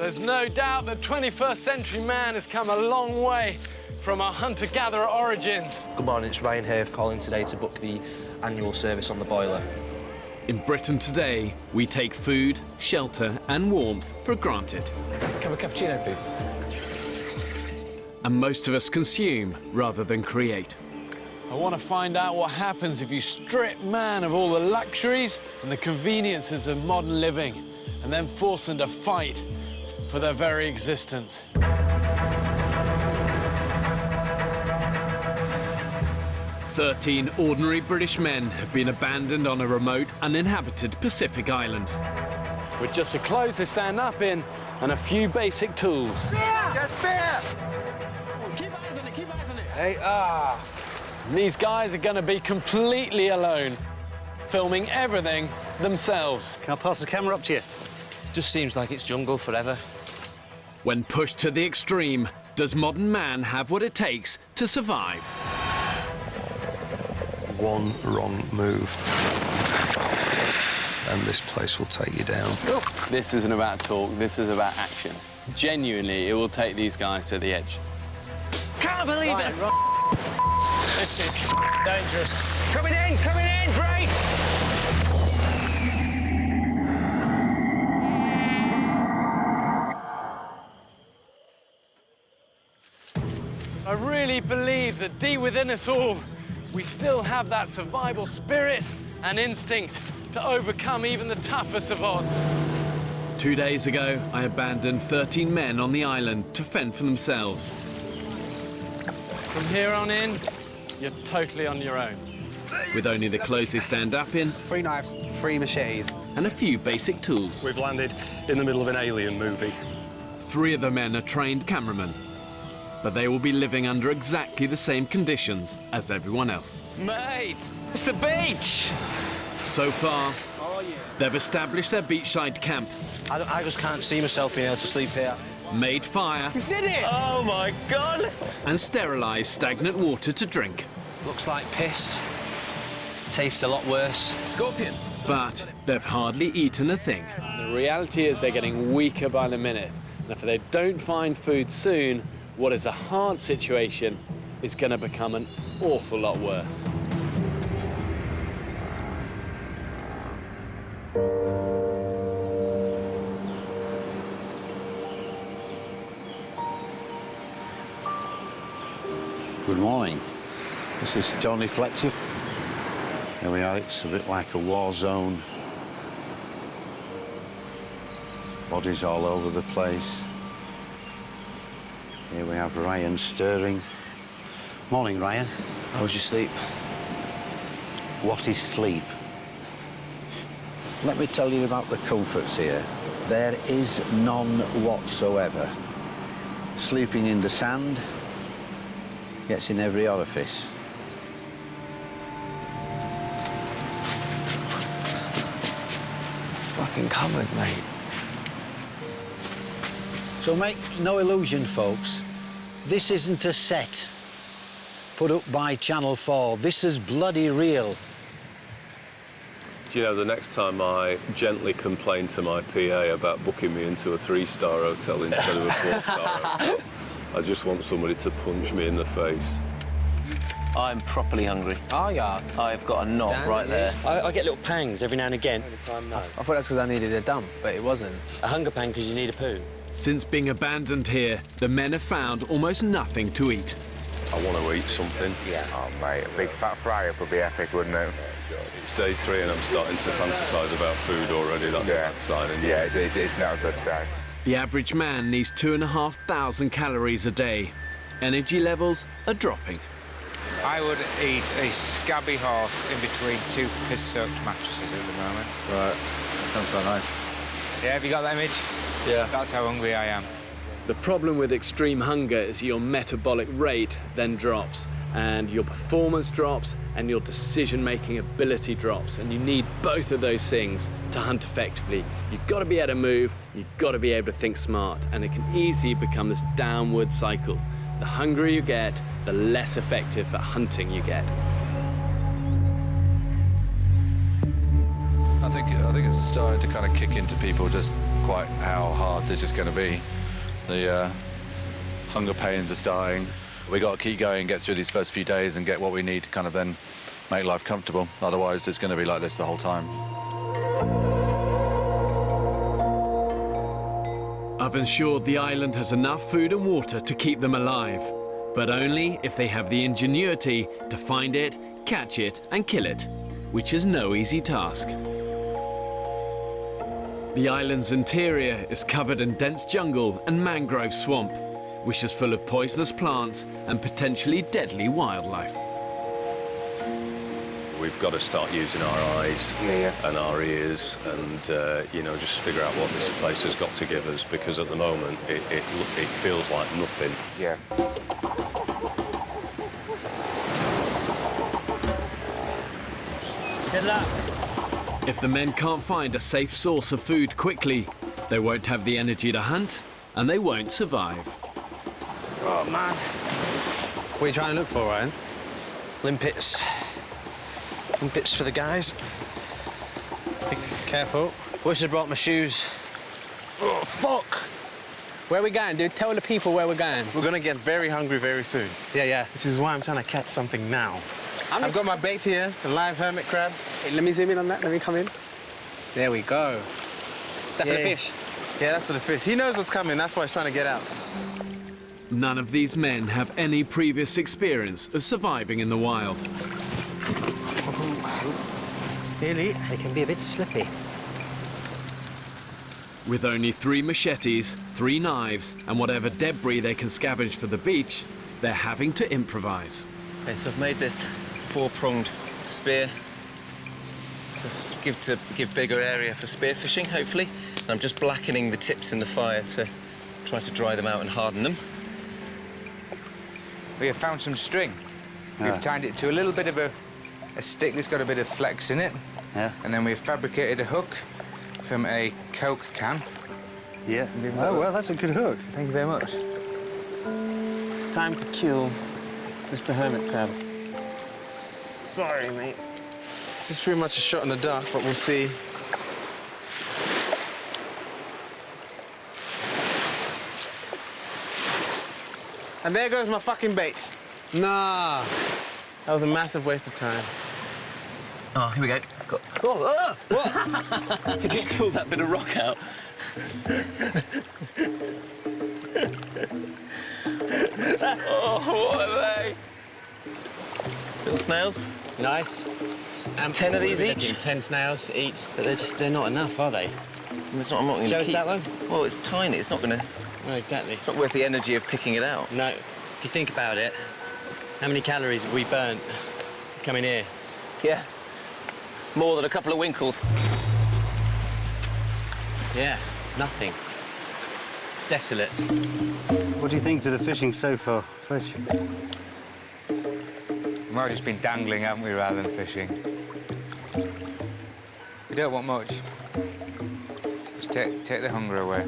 There's no doubt that 21st century man has come a long way from our hunter-gatherer origins. Good morning, it's Ryan here calling today to book the annual service on the boiler. In Britain today, we take food, shelter and warmth for granted. Have a cappuccino, please. And most of us consume rather than create. I want to find out what happens if you strip man of all the luxuries and the conveniences of modern living and then force them to fight for their very existence. 13 ordinary British men have been abandoned on a remote, uninhabited Pacific island. With just the clothes to stand up in and a few basic tools. Spear! Get spear! Keep eyes on it, keep eyes on it. Hey, And these guys are going to be completely alone, filming everything themselves. Can I pass the camera up to you? Just seems like it's jungle forever. When pushed to the extreme, does modern man have what it takes to survive? One wrong move, and this place will take you down. This isn't about talk, this is about action. Genuinely, it will take these guys to the edge. Can't believe it! this is dangerous. Coming in, brace! I really believe that deep within us all, we still have that survival spirit and instinct to overcome even the toughest of odds. 2 days ago, I abandoned 13 men on the island to fend for themselves. From here on in, you're totally on your own. With only the clothes they stand up in 3 knives, 3 machetes. and a few basic tools. We've landed in the middle of an alien movie. 3 of the men are trained cameramen, but they will be living under exactly the same conditions as everyone else. Mate, it's the beach! So far, they've established their beachside camp, I just can't see myself being able to sleep here. made fire, Did it? Oh my God! and sterilised stagnant water to drink. Looks like piss. Tastes a lot worse. Scorpion. But they've hardly eaten a thing. The reality is they're getting weaker by the minute. And if they don't find food soon, what is a hard situation is going to become an awful lot worse. Good morning. This is Tony Fletcher. Here we are, it's a bit like a war zone. Bodies all over the place. Here we have Ryan stirring. Morning, Ryan. How was your sleep? What is sleep? Let me tell you about the comforts here. There is none whatsoever. Sleeping in the sand gets in every orifice. Fucking covered, mate. So make no illusion, folks. This isn't a set put up by Channel 4. This is bloody real. Do you know, the next time I gently complain to my PA about booking me into a 3-star hotel instead of a 4-star hotel, I just want somebody to punch me in the face. I'm properly hungry. Oh, yeah. I've got a knot right there. I get little pangs every now and again. I thought that's because I needed a dump, but it wasn't. A hunger pang because you need a poo. Since being abandoned here, the men have found almost nothing to eat. I want to eat something. Yeah. Oh, mate, a big fat fry-up would be epic, wouldn't it? It's day 3 and I'm starting to fantasise about food already. That's a bad sign, isn't it? Yeah, it's not a good sign. The average man needs 2,500 calories a day. Energy levels are dropping. I would eat a scabby horse in between 2 piss-soaked mattresses at the moment. Right. That sounds quite nice. Yeah, have you got that image? Yeah. That's how hungry I am. The problem with extreme hunger is your metabolic rate then drops, and your performance drops, and your decision-making ability drops, and you need both of those things to hunt effectively. You've got to be able to move, you've got to be able to think smart, and it can easily become this downward cycle. The hungrier you get, the less effective at hunting you get. I think It's starting to kind of kick into people just quite how hard this is going to be. The hunger pains are starting. We got to keep going, get through these first few days and get what we need to kind of then make life comfortable. Otherwise, it's going to be like this the whole time. I've ensured the island has enough food and water to keep them alive, but only if they have the ingenuity to find it, catch it and kill it, which is no easy task. The island's interior is covered in dense jungle and mangrove swamp, which is full of poisonous plants and potentially deadly wildlife. We've got to start using our eyes and our ears and, you know, just figure out what this place has got to give us, because at the moment it feels like nothing. Yeah. Good luck. If the men can't find a safe source of food quickly, they won't have the energy to hunt and they won't survive. Oh, man. What are you trying to look for, Ryan? Limpets. Limpets for the guys. Be careful. Wish I'd brought my shoes. Oh, fuck! Where are we going, dude? Tell the people where we're going. We're gonna get very hungry very soon. Yeah. Which is why I'm trying to catch something now. I've got my bait here, the live hermit crab. Hey, let me zoom in on that. Let me come in. There we go. Is that for the fish? Yeah, that's for the fish. He knows what's coming. That's why he's trying to get out. None of these men have any previous experience of surviving in the wild. Really? It can be a bit slippy. With only 3 machetes, 3 knives, and whatever debris they can scavenge for the beach, they're having to improvise. Okay, so I've made this 4-pronged spear to give bigger area for spear fishing, hopefully. And I'm just blackening the tips in the fire to try to dry them out and harden them. We have found some string. We've tied it to a little bit of a stick that's got a bit of flex in it. Yeah. And then we've fabricated a hook from a Coke can. Yeah. Oh, well, that's a good hook. Thank you very much. It's time to kill Mr. Hermit Crab. Sorry, mate. This is pretty much a shot in the dark, but we'll see. And there goes my fucking bait. Nah. That was a massive waste of time. Oh, here we go. What? You just pulled that bit of rock out. Oh, what are they? Little snails. Nice. And 10 of these each? 10 snails each, but they're not enough, are they? I'm not going to Show us keep... that one. Well, it's tiny. It's not going to... No, exactly. It's not worth the energy of picking it out. No. If you think about it, how many calories have we burnt coming here? Yeah. More than a couple of winkles. Yeah, nothing. Desolate. What do you think to the fishing so far, Fletch? We might have just been dangling, haven't we, rather than fishing? We don't want much. Just take the hunger away.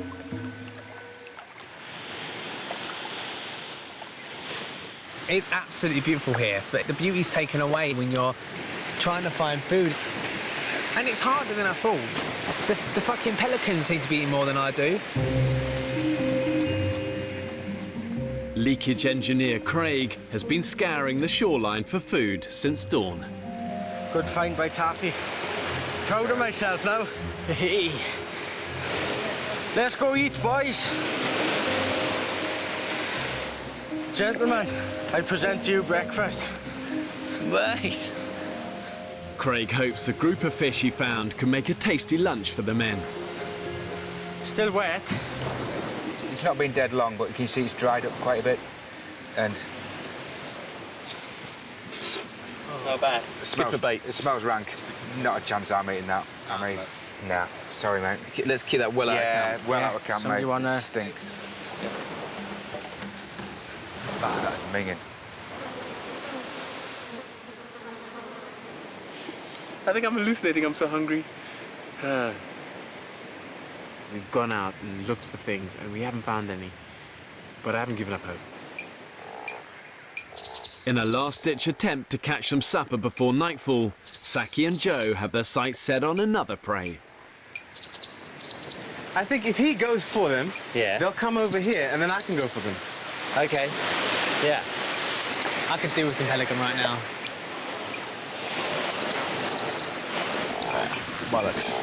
It's absolutely beautiful here, but the beauty's taken away when you're trying to find food. And it's harder than I thought. The fucking pelicans seem to be eating more than I do. Leakage engineer Craig has been scouring the shoreline for food since dawn. Good find by Taffy. Proud of myself now. Let's go eat, boys. Gentlemen, I present you breakfast. Right. Craig hopes the group of fish he found can make a tasty lunch for the men. Still wet. It's not been dead long, but you can see it's dried up quite a bit. And Not bad. it smells, for bait. It smells rank. Not a chance I'm eating that. I mean, nah. Sorry, mate. Let's keep that well out of camp. Yeah, well out of camp, Somebody mate. wanna- It stinks. That's minging. I think I'm hallucinating. I'm so hungry. We've gone out and looked for things, and we haven't found any. But I haven't given up hope. In a last-ditch attempt to catch some supper before nightfall, Saki and Joe have their sights set on another prey. I think if he goes for them, they'll come over here, and then I can go for them. Okay. Yeah. I could deal with some pelican right now. Bollocks.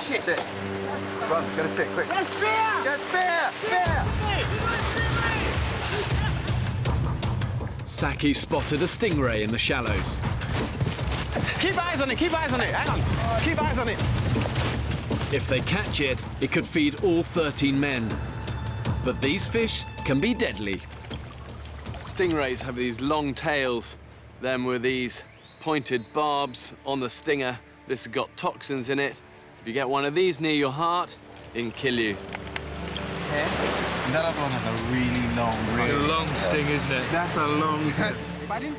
Shit. Sit. Run, get a stick, quick. Get a spear! Get a spear! Spear! Saki spotted a stingray in the shallows. Keep eyes on it, keep eyes on it. Hang on. Keep eyes on it. If they catch it, it could feed all 13 men. But these fish can be deadly. Stingrays have these long tails, them with these pointed barbs on the stinger. This has got toxins in it. If you get one of these near your heart, it can kill you. Yeah. And that other one has a really long It's a long sting, isn't it? That's a long time.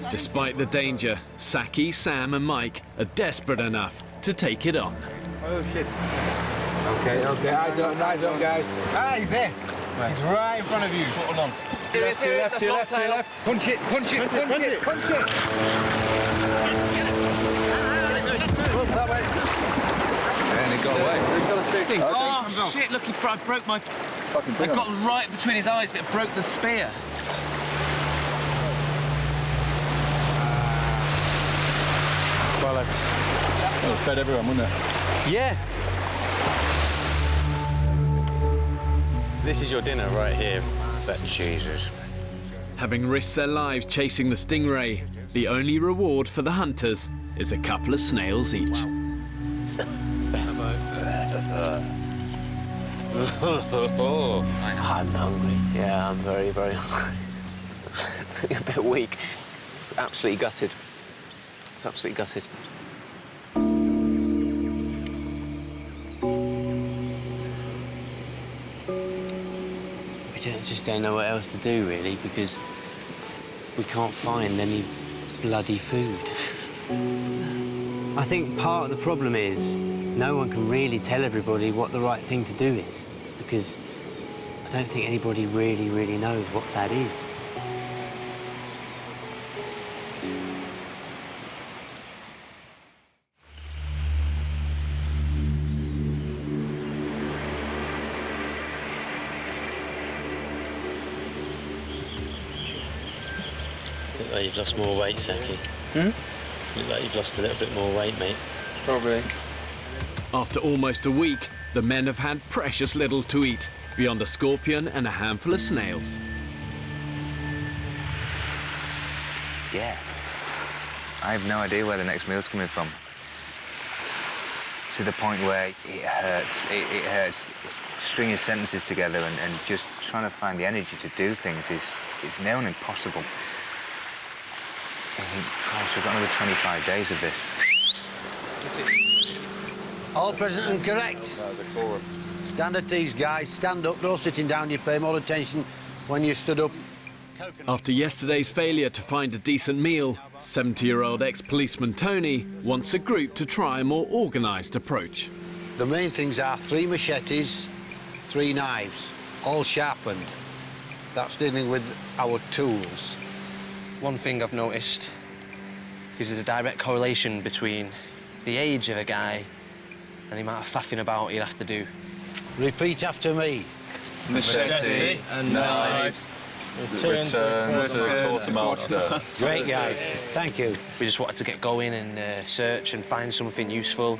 Despite the danger, Saki, Sam and Mike are desperate enough to take it on. Oh, shit. Okay, eyes up, guys. Ah, he's there. Where? He's right in front of you. Put him on. To your left, to your left, to your left, to your left. Punch it, punch it, punch it, punch it. That way. And it got away. Oh, shit, look, I broke my... I got right between his eyes, but it broke the spear. Bollocks. That would have fed everyone, wouldn't it? Yeah. This is your dinner right here. But Jesus. Having risked their lives chasing the stingray, the only reward for the hunters is a couple of snails each. I'm hungry. Yeah, I'm very, very hungry. Feeling a bit weak. It's absolutely gutted. It's absolutely gutted. We just don't know what else to do, really, because we can't find any bloody food. I think part of the problem is no one can really tell everybody what the right thing to do is, because I don't think anybody really knows what that is. Look like you've lost more weight, Saki. Look like you've lost a little bit more weight, mate. Probably. After almost a week, the men have had precious little to eat, beyond a scorpion and a handful of snails. Yeah. I have no idea where the next meal's coming from. To the point where it hurts. It hurts stringing sentences together and just trying to find the energy to do things is near on impossible. I think, Christ, we've got another 25 days of this. All present and correct. Stand at ease, guys. Stand up, no sitting down. You pay more attention when you stood up. After yesterday's failure to find a decent meal, 70-year-old ex-policeman Tony wants a group to try a more organised approach. The main things are 3 machetes, 3 knives, all sharpened. That's dealing with our tools. One thing I've noticed is there's a direct correlation between the age of a guy and the amount of faffing about he'll have to do. Repeat after me. Machete and knives. Return to quartermaster. Great, guys. Thank you. We just wanted to get going and search and find something useful.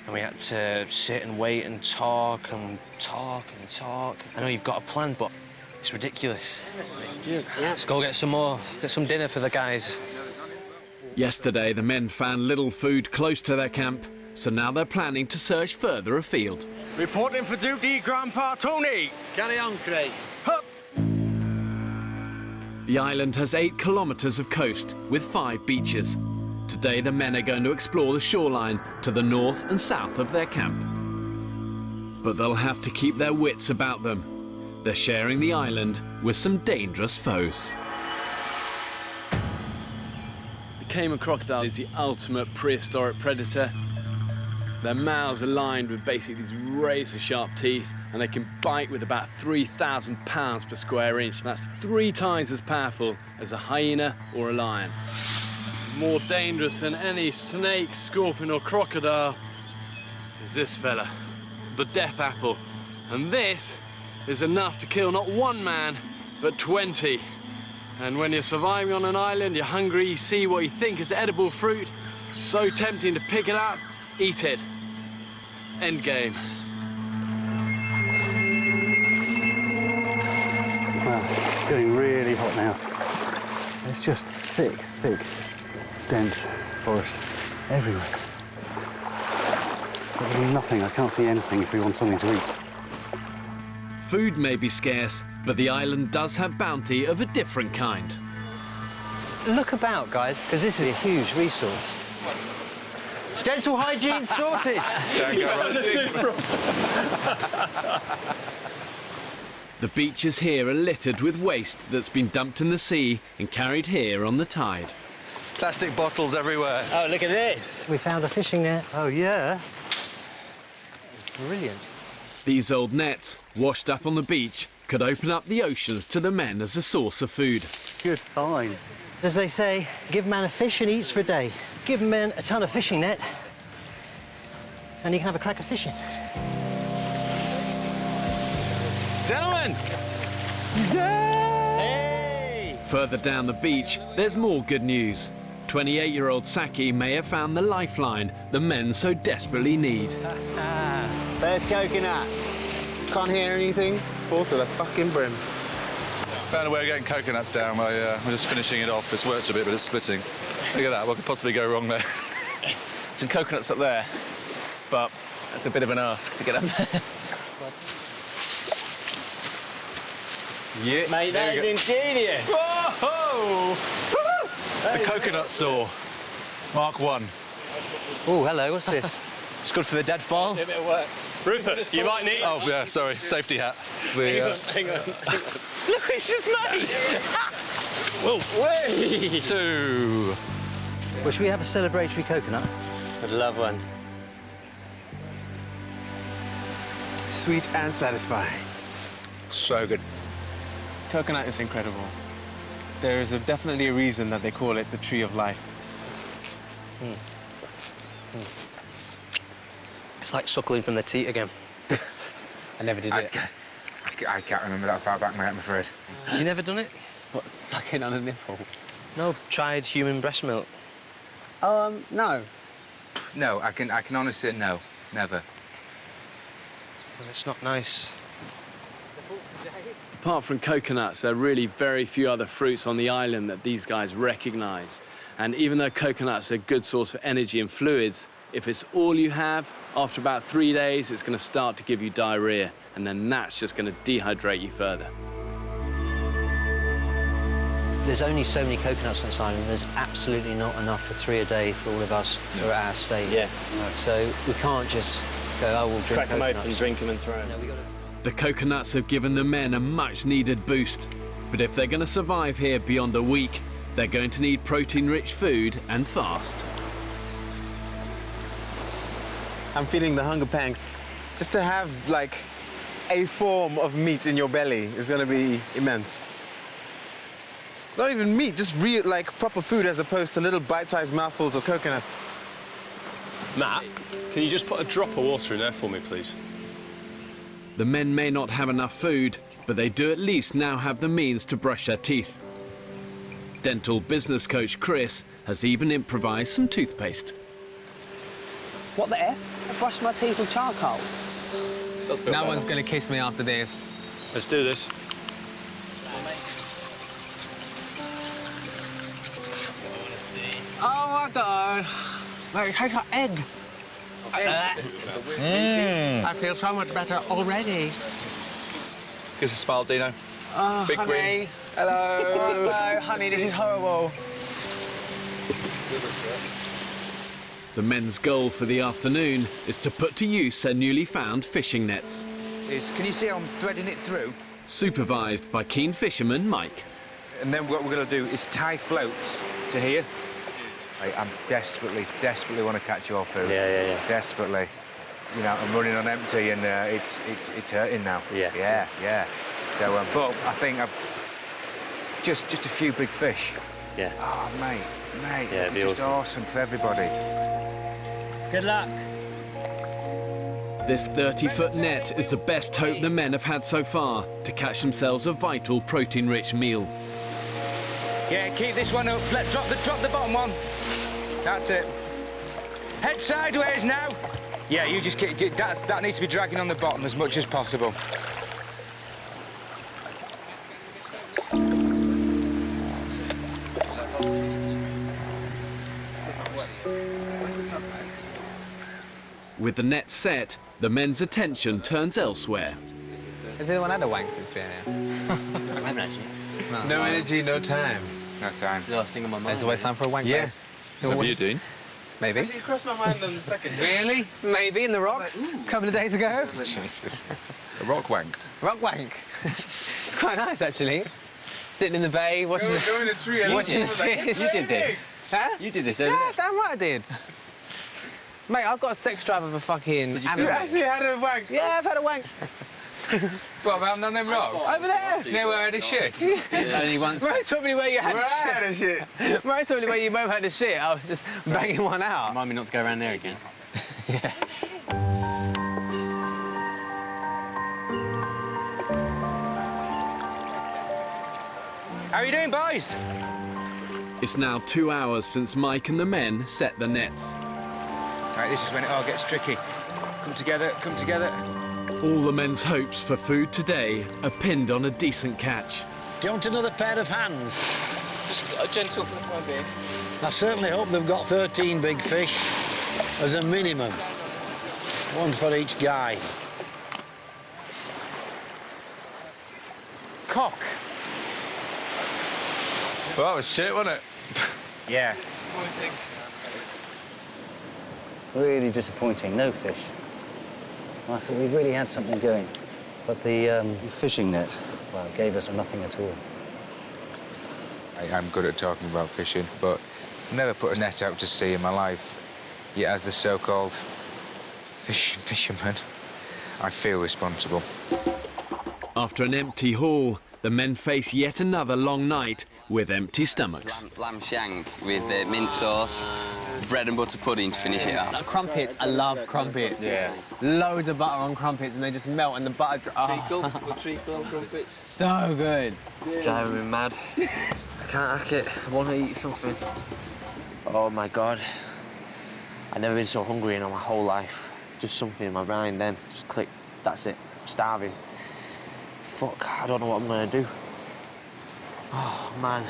And we had to sit and wait and talk and talk and talk. I know you've got a plan, but it's ridiculous. Yeah. Let's go get some more, get some dinner for the guys. Yesterday, the men found little food close to their camp, so now they're planning to search further afield. Reporting for duty, Grandpa Tony. Carry on, Craig. Hup. The island has 8 kilometres of coast with 5 beaches. Today, the men are going to explore the shoreline to the north and south of their camp. But they'll have to keep their wits about them. They're sharing the island with some dangerous foes. The Cayman crocodile is the ultimate prehistoric predator. Their mouths are lined with basically these razor-sharp teeth, and they can bite with about 3,000 pounds per square inch. That's 3 times as powerful as a hyena or a lion. More dangerous than any snake, scorpion or crocodile. is this fella, the death apple. And this is enough to kill not one man, but 20. And when you're surviving on an island, you're hungry, you see what you think is edible fruit, so tempting to pick it up, eat it. Endgame. Wow, it's getting really hot now. It's just thick, dense forest everywhere. There's nothing, I can't see anything if we want something to eat. Food may be scarce, but the island does have bounty of a different kind. Look about, guys, because this is a huge resource. Dental hygiene sorted. The beaches here are littered with waste that's been dumped in the sea and carried here on the tide. Plastic bottles everywhere. Oh, look at this. We found a fishing net. Oh, yeah. Brilliant. These old nets, washed up on the beach, could open up the oceans to the men as a source of food. Good find. As they say, give man a fish and he eats for a day. Give men a ton of fishing net and you can have a crack of fishing. Gentlemen! Hey! Further down the beach, there's more good news. 28-year-old Saki may have found the lifeline the men so desperately need. There's coconut. Can't hear anything. Full to the fucking brim. Found a way of getting coconuts down. We're just finishing it off. It's worked a bit, but it's splitting. Look at that. What could possibly go wrong there? Some coconuts up there, but that's a bit of an ask to get up there. Yeah, mate, that is ingenious. Whoa! The coconut saw. Mark 1. Oh, hello, what's this? It's good for the dead file. A bit of work. Rupert, you might need... Oh, yeah, sorry. Safety hat. Hang on. Look what it's just made! Whoa. Way! 2. Well, should we have a celebratory coconut? I'd love one. Sweet and satisfying. So good. Coconut is incredible. There is definitely a reason that they call it the tree of life. It's like suckling from the teat again. I never did it. I can't remember that far back, mate, I'm afraid. You never done it? What, sucking on a nipple? No, tried human breast milk. No. No, I can honestly say no, never. Well, it's not nice. Apart from coconuts, there are really very few other fruits on the island that these guys recognise. And even though coconuts are a good source of energy and fluids, if it's all you have, after about 3 days, it's going to start to give you diarrhea, and then that's just going to dehydrate you further. There's only so many coconuts on this island. There's absolutely not enough for 3 a day for all of us for our stay. Yeah. No. So we can't just go, oh, we'll drink Crack them coconuts. open, drink them and throw them. No, The coconuts have given the men a much-needed boost. But if they're going to survive here beyond a week, they're going to need protein-rich food and fast. I'm feeling the hunger pangs. Just to have, like, a form of meat in your belly is going to be immense. Not even meat, just real, like, proper food as opposed to little bite-sized mouthfuls of coconut. Matt, can you just put a drop of water in there for me, please? The men may not have enough food, but they do at least now have the means to brush their teeth. Dental business coach Chris has even improvised some toothpaste. What the F? I brushed my teeth with charcoal. No one's going to kiss me after this. Let's do this. Oh my God. Mate, it tastes like egg. I feel so much better already. Give us a smile, Dino. Oh, Big honey. grin. Hello. Oh, no, honey, this is horrible. The men's goal for the afternoon is to put to use their newly found fishing nets. Can you see how I'm threading it through? Supervised by keen fisherman Mike. And then what we're going to do is tie floats to here. I'm desperately want to catch your food. Yeah. Desperately. You know, I'm running on empty and it's hurting now. Yeah. Yeah. So, but I think I've just a few big fish. Yeah. Oh, mate, Yeah, it'd be just awesome for everybody. Good luck. This 30-foot net is the best hope the men have had so far to catch themselves a vital protein-rich meal. Yeah, keep this one up. Drop the bottom one. That's it. Head sideways now. Yeah, you just keep, that needs to be dragging on the bottom as much as possible. With the net set, the men's attention turns elsewhere. Has anyone had a wank since being here? I haven't actually. No energy, no time. No time. The last thing on my mind. There's always time for a wank. Yeah. Have you, Dean? Maybe. Actually, it crossed my mind on the second. Really? Maybe in the rocks a couple of days ago. A rock wank. Rock wank. Quite nice, actually. Sitting in the bay, watching Go in the tree and watching fish. You did this. Huh? You did this, Yeah, damn right I did. Mate, I've got a sex drive of a fucking You animal. actually had a wank? Yeah, I've had a wank. What, around on them rocks? Over there. Near where I had a shit? Only once. Right, probably where you had a shit. Right, probably where you both had a shit. I was just banging one out. Remind me not to go around there again. Yeah. How are you doing, boys? It's now 2 hours since Mike and the men set the nets. Right, this is when it all gets tricky. Come together, come together. All the men's hopes for food today are pinned on a decent catch. Do you want another pair of hands? Just a gentle for the time being. I certainly hope they've got 13 big fish as a minimum. One for each guy. Cock. Well, that was shit, wasn't it? Yeah. Really disappointing, no fish. I thought we really had something going. But the fishing net, well, gave us nothing at all. I'm good at talking about fishing, but never put a net out to sea in my life. Yet as the so-called fisherman, I feel responsible. After an empty haul, the men face yet another long night with empty stomachs. Lamb shank with mint sauce, bread and butter pudding to finish it up. Crumpets, I love crumpets. Yeah. Loads of butter on crumpets and they just melt and the butter... Treacle on crumpets. So good. Driving me mad. I can't hack it. I want to eat something. Oh my God. I've never been so hungry in my whole life. Just something in my mind then. Just click. That's it. I'm starving. Fuck, I don't know what I'm gonna do. Oh, man.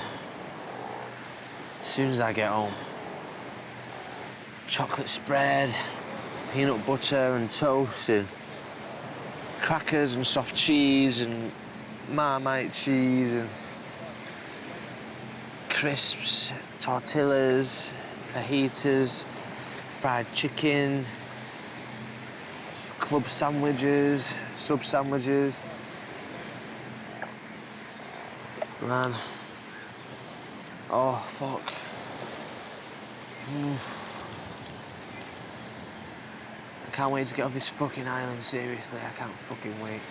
As soon as I get home, chocolate spread, peanut butter and toast and crackers and soft cheese and Marmite cheese and crisps, tortillas, fajitas, fried chicken, club sandwiches, sub sandwiches. Man. Oh, fuck. I can't wait to get off this fucking island, seriously. I can't fucking wait.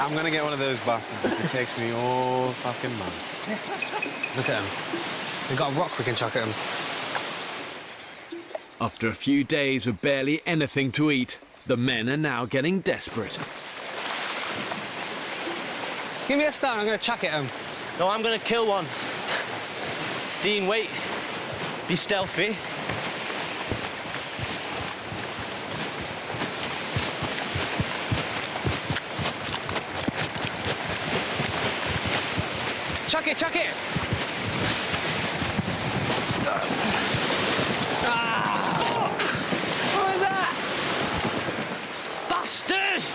I'm gonna get one of those bastards. It takes me all fucking months. Look at him. We've got a rock we can chuck at him. After a few days with barely anything to eat, the men are now getting desperate. Give me a stone, I'm gonna chuck at him. No, I'm gonna kill one. Dean, wait. Be stealthy. Chuck it, chuck it! What was that? Bastards!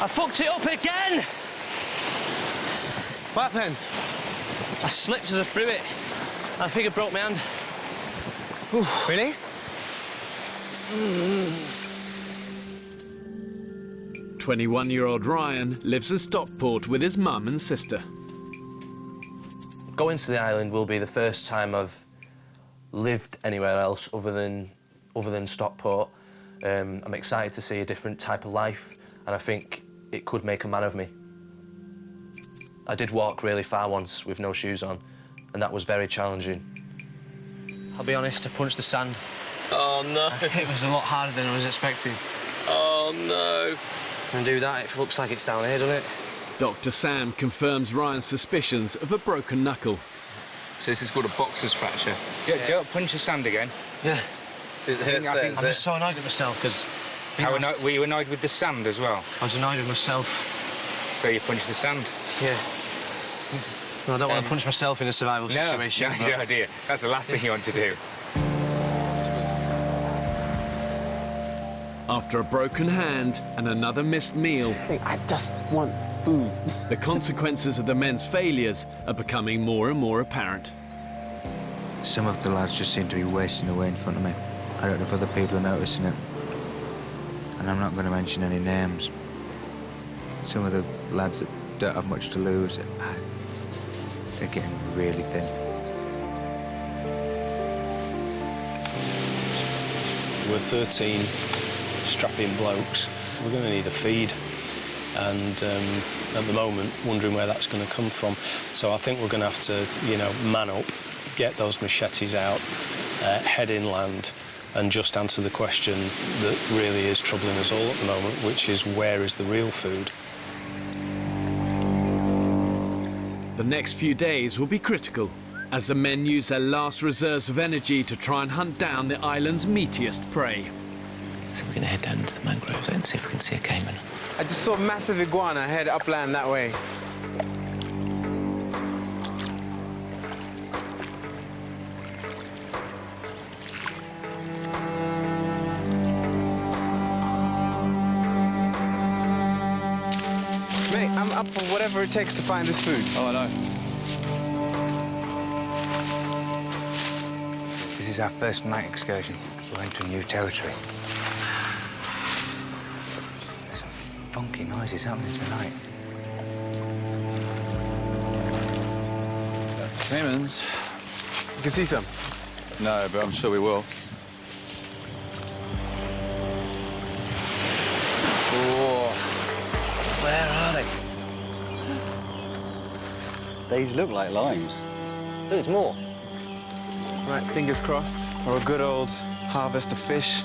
I fucked it up again! What happened? I slipped as I threw it. I think I broke my hand. Oof. Really? 21-year-old Ryan lives in Stockport with his mum and sister. Going to the island will be the first time I've lived anywhere else other than Stockport. I'm excited to see a different type of life, and I think it could make a man of me. I did walk really far once with no shoes on, and that was very challenging. I'll be honest, I punched the sand. Oh, no. It was a lot harder than I was expecting. Oh, no. And do that, it looks like it's down here, doesn't it? Dr. Sam confirms Ryan's suspicions of a broken knuckle. So this is called a boxer's fracture. Don't punch the sand again. Yeah. I'm I'm just so annoyed with myself, because... Were you annoyed with the sand as well? I was annoyed with myself. So you punched the sand? Yeah. Well, I don't want to punch myself in a survival situation. No idea. That's the last thing you want to do. After a broken hand and another missed meal, I just want food. The consequences of the men's failures are becoming more and more apparent. Some of the lads just seem to be wasting away in front of me. I don't know if other people are noticing it. And I'm not going to mention any names. Some of the lads that don't have much to lose, they're getting really thin. We're 13 strapping blokes. We're going to need a feed, and at the moment, wondering where that's going to come from. So I think we're going to have to, man up, get those machetes out, head inland, and just answer the question that really is troubling us all at the moment, which is, where is the real food? The next few days will be critical as the men use their last reserves of energy to try and hunt down the island's meatiest prey. So we're going to head down into the mangroves and see if we can see a cayman. I just saw a massive iguana head upland that way. Mate, I'm up for whatever it takes to find this food. Oh, I know. This is our first night excursion. We're entering new territory. There's some funky noises happening tonight. Caymans? You can see some? No, but I'm sure we will. Oh, where are they? These look like limes. There's more. Right, fingers crossed for a good old harvest of fish.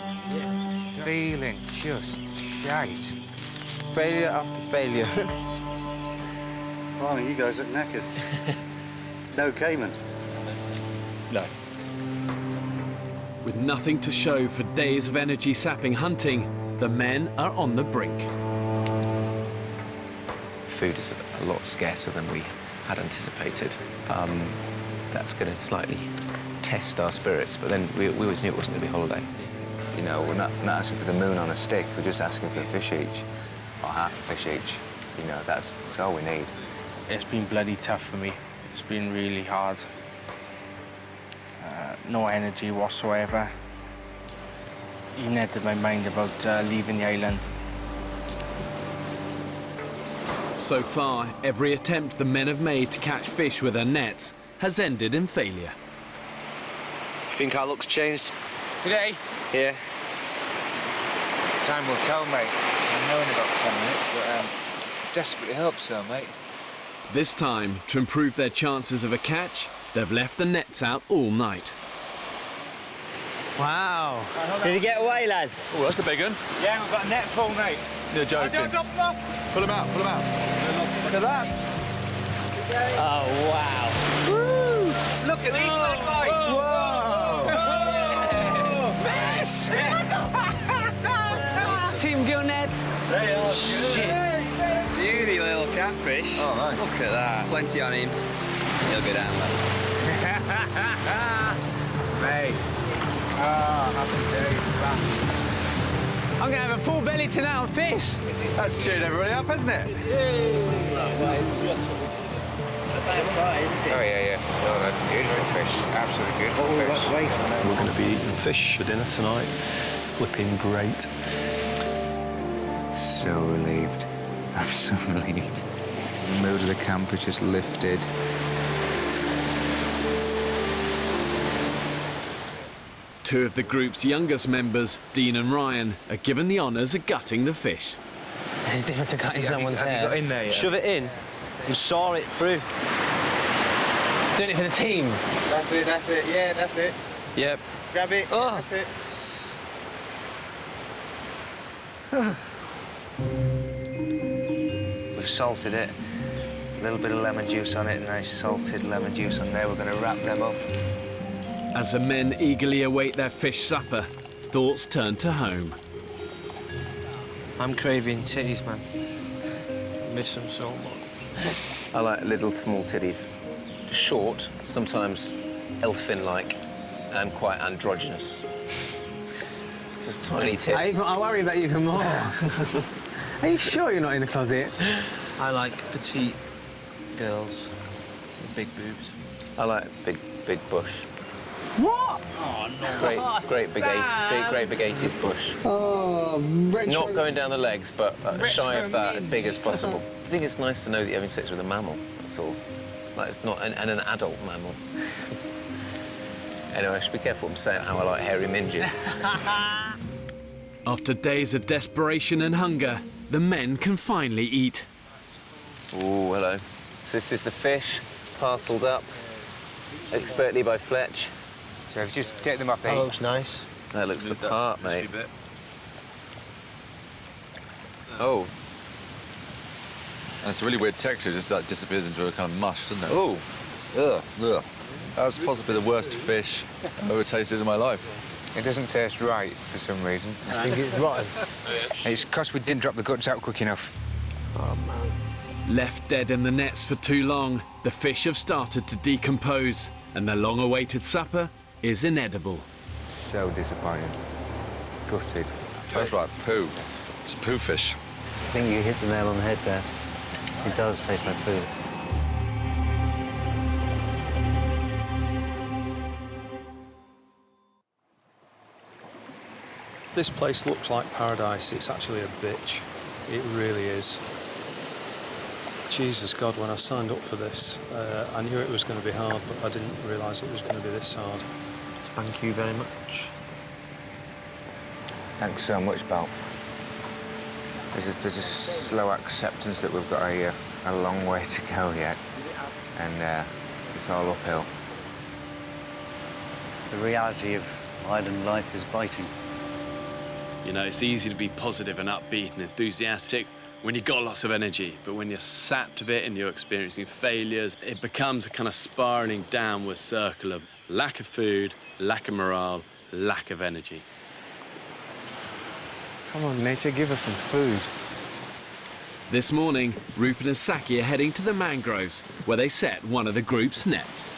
Feeling just shite. Failure after failure. Blimey, you guys look knackered. No cayman? No. With nothing to show for days of energy-sapping hunting, the men are on the brink. Food is a lot scarcer than we had anticipated. That's going to slightly test our spirits, but then we always knew it wasn't going to be holiday. You know, we're not asking for the moon on a stick. We're just asking for a fish each, or half a fish each. You know, that's all we need. It's been bloody tough for me. It's been really hard. No energy whatsoever. Even had my mind about leaving the island. So far, every attempt the men have made to catch fish with their nets has ended in failure. You think our luck's changed? Today? Yeah. Time will tell, mate. I know in about 10 minutes, but desperately hope so, mate. This time, to improve their chances of a catch, they've left the nets out all night. Wow. Did he get away, lads? Oh, that's a big one. Yeah, we've got a net full, mate. You're joking. Drop them off. Pull him out, pull him out. Look at that. Oh, wow. Woo! Look at these bad boys. Fish! Team Gillnet. They are Shit. Beauty little catfish. Oh, nice. Look at that. Plenty on him. He'll go down well. Mate. Happy days. I'm going to have a full belly tonight on fish. That's cheered everybody up, hasn't it? Oh, yeah. Oh, beautiful fish. Absolutely beautiful fish. We're going to be eating fish for dinner tonight. Flipping great. So relieved. I'm so relieved. The mood of the camp has just lifted. Two of the group's youngest members, Dean and Ryan, are given the honours of gutting the fish. This is different to cutting someone's hair. Have you got in there yet? Shove it in and saw it through. Doing it for the team. That's it, yeah, that's it. Yep. Grab it, Oh. that's it. We've salted it. A little bit of lemon juice on it, nice salted lemon juice on there. We're going to wrap them up. As the men eagerly await their fish supper, thoughts turn to home. I'm craving titties, man. Miss them so much. I like little small titties. Short, sometimes elfin-like, and quite androgynous. Just tiny tits. I worry about you even more. Are you sure you're not in the closet? I like petite girls with big boobs. I like big bush. What? Oh, no. Great big 80s bush. Oh, retro. Not going down the legs, but shy of that, as big as possible. I think it's nice to know that you're having sex with a mammal, that's all. Like, it's not an adult mammal. Anyway, I should be careful what I'm saying, how I like hairy minges. After days of desperation and hunger, the men can finally eat. Ooh, hello. So this is the fish, parcelled up, expertly by Fletch. So if you just take them off, That looks nice. That looks the part, mate. Oh. And it's a really weird texture, just that disappears into a kind of mush, doesn't it? Oh. Ugh, ugh. That's possibly the worst fish I've ever tasted in my life. It doesn't taste right for some reason. I think it's rotten. It's because we didn't drop the guts out quick enough. Oh, man. Left dead in the nets for too long, the fish have started to decompose, and their long-awaited supper is inedible. So disappointing. Gutted. Tastes like poo. It's a poo fish. I think you hit the nail on the head there. It does taste like food. This place looks like paradise. It's actually a bitch. It really is. Jesus God, when I signed up for this, I knew it was going to be hard, but I didn't realise it was going to be this hard. Thank you very much. Thanks so much, Bal. There's a slow acceptance that we've got a long way to go yet, and it's all uphill. The reality of island life is biting. You know, it's easy to be positive and upbeat and enthusiastic when you've got lots of energy, but when you're sapped of it and you're experiencing failures, it becomes a kind of spiralling downward circle of lack of food, lack of morale, lack of energy. Come on, nature, give us some food. This morning, Rupert and Saki are heading to the mangroves, where they set one of the group's nets.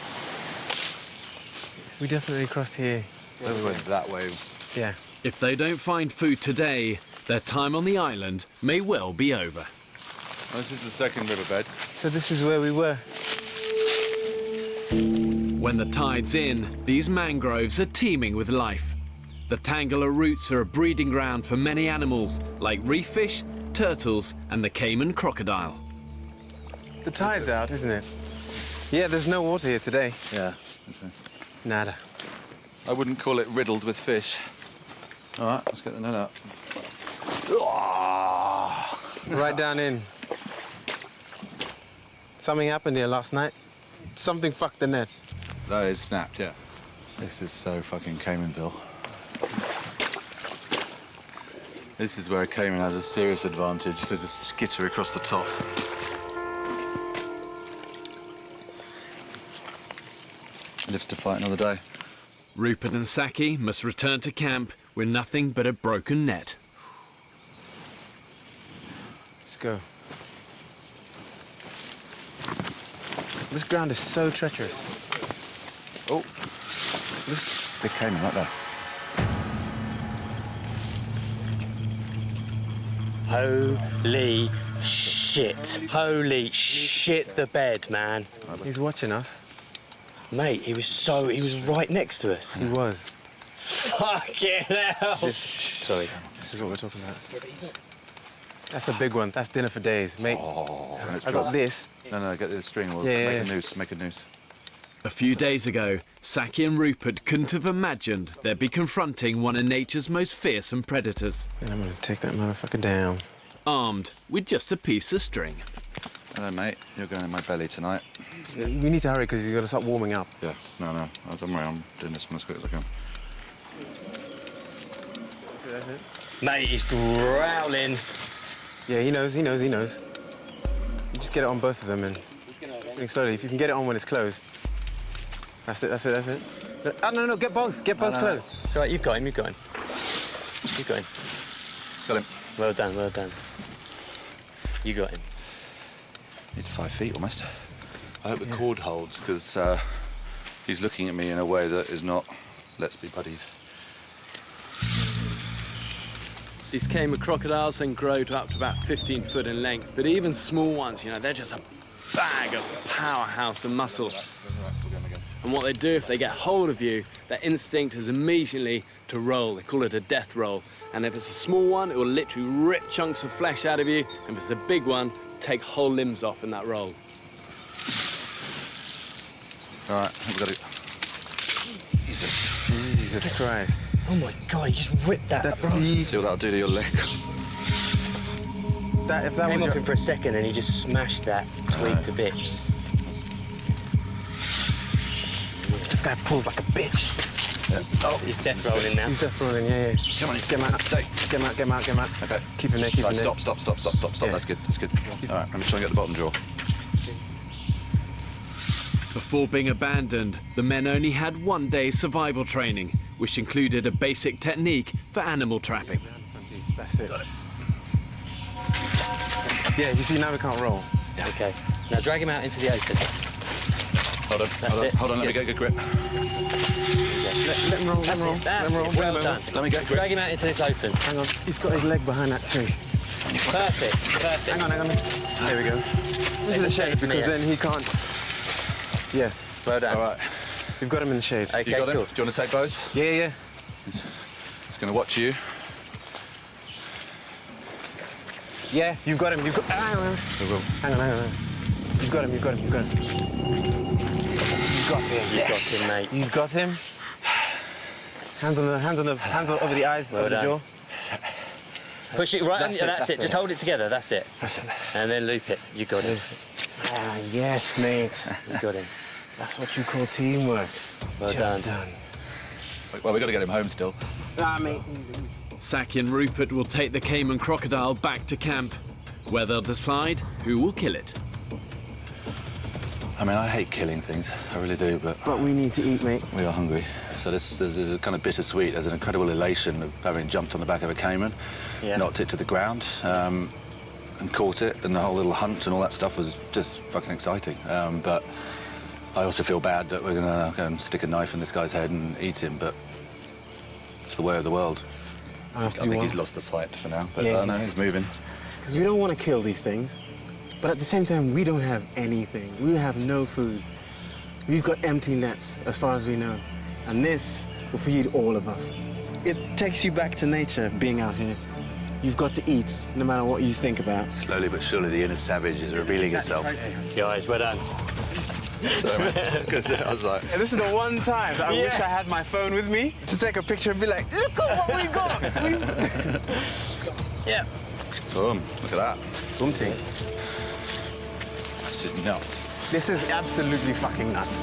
We definitely crossed here. Yeah, we went that way. Yeah. If they don't find food today, their time on the island may well be over. Oh, this is the second riverbed. So this is where we were. When the tide's in, these mangroves are teeming with life. The tangle of roots are a breeding ground for many animals, like reef fish, turtles, and the Cayman crocodile. The tide's out, isn't it? Yeah, there's no water here today. Yeah. Okay. Nada. I wouldn't call it riddled with fish. All right, let's get the net out. Right down in. Something happened here last night. Something fucked the net. That is snapped, yeah. This is so fucking Caymanville. This is where a Cayman has a serious advantage to just skitter across the top. Lives to fight another day. Rupert and Saki must return to camp with nothing but a broken net. Let's go. This ground is so treacherous. Oh, this big Cayman right there. Holy shit. Holy shit, the bed, man. He's watching us. Mate, he was right next to us. He was. Fucking hell. Sorry. This is what we're talking about. That's a big one. That's dinner for days, mate. Oh, I got this. No, get the string. We'll Yeah, make yeah. a noose. Make a noose. A few days ago, Saki and Rupert couldn't have imagined they'd be confronting one of nature's most fearsome predators. And I'm gonna take that motherfucker down. Armed with just a piece of string. Hello, mate. You're going in my belly tonight. We need to hurry because you've got to start warming up. Yeah, no. Don't worry, I'm doing this one as quick as I can. Mate, he's growling. Yeah, he knows. You just get it on both of them and slowly. If you can get it on when it's closed. That's it. Oh, no, get both closed. No. It's all right, you've got him. Got him. Well done. You got him. He's 5 feet almost. I hope the cord holds, because he's looking at me in a way that is not, let's be buddies. These Cayman crocodiles then grow to up to about 15 foot in length, but even small ones, you know, they're just a bag of powerhouse and muscle. And what they do, if they get hold of you, their instinct is immediately to roll. They call it a death roll. And if it's a small one, it will literally rip chunks of flesh out of you. And if it's a big one, take whole limbs off in that roll. All right, we've got it. Jesus Christ. Oh my God, you just ripped that up. See what that'll do to your leg. If that came was up him for a second and he just smashed that twig to bits. This guy pulls like a bitch. Yeah. Oh, he's death rolling now. He's death rolling, yeah. Come on, get him out. Stay. Get him out. Okay. Keep him there, keep him there. Stop. Yeah. That's good. All right, let me try and get the bottom jaw. Before being abandoned, the men only had 1 day's survival training, which included a basic technique for animal trapping. That's it. Yeah, you see, now we can't roll. Yeah. Okay. Now drag him out into the open. Hold on, let me get a good grip. Let him roll, That's it. Well done. Let me get a grip. Drag him out into this open. Hang on, he's got his leg behind that tree. Perfect. Hang on. There we go. Into the shade, because then he can't... Yeah. Well done. All right. We've got him in the shade. Okay, you got cool. him? Do you want to take both? Yeah. He's going to watch you. Yeah, you've got him. Hang on. You've got him. You've got him, mate. You've got him. Hands over the eyes, over the jaw. Push it right. That's it. Just hold it together. That's it. That's it. And then loop it. You got him. Ah, yes, mate. You got him. That's what you call teamwork. Well done. Well, we've got to get him home still. Mate. Saki and Rupert will take the Cayman crocodile back to camp, where they'll decide who will kill it. I mean, I hate killing things, I really do, but we need to eat, mate. We are hungry. So there's a kind of bittersweet. There's an incredible elation of having jumped on the back of a Cayman, knocked it to the ground, and caught it, and the whole little hunt and all that stuff was just fucking exciting. But I also feel bad that we're gonna go and stick a knife in this guy's head and eat him, but it's the way of the world. I think he's lost the fight for now, but no, he's moving. Because we don't want to kill these things, but at the same time, we don't have anything. We have no food. We've got empty nets, as far as we know. And this will feed all of us. It takes you back to nature, being out here. You've got to eat, no matter what you think about. Slowly but surely, the inner savage is revealing itself. Guys, well done. Sorry, man, because I was like... And this is the one time that I wish I had my phone with me to take a picture and be like, look at what we got! Yeah. Boom, look at that. Boom ting. This is nuts. This is absolutely fucking nuts.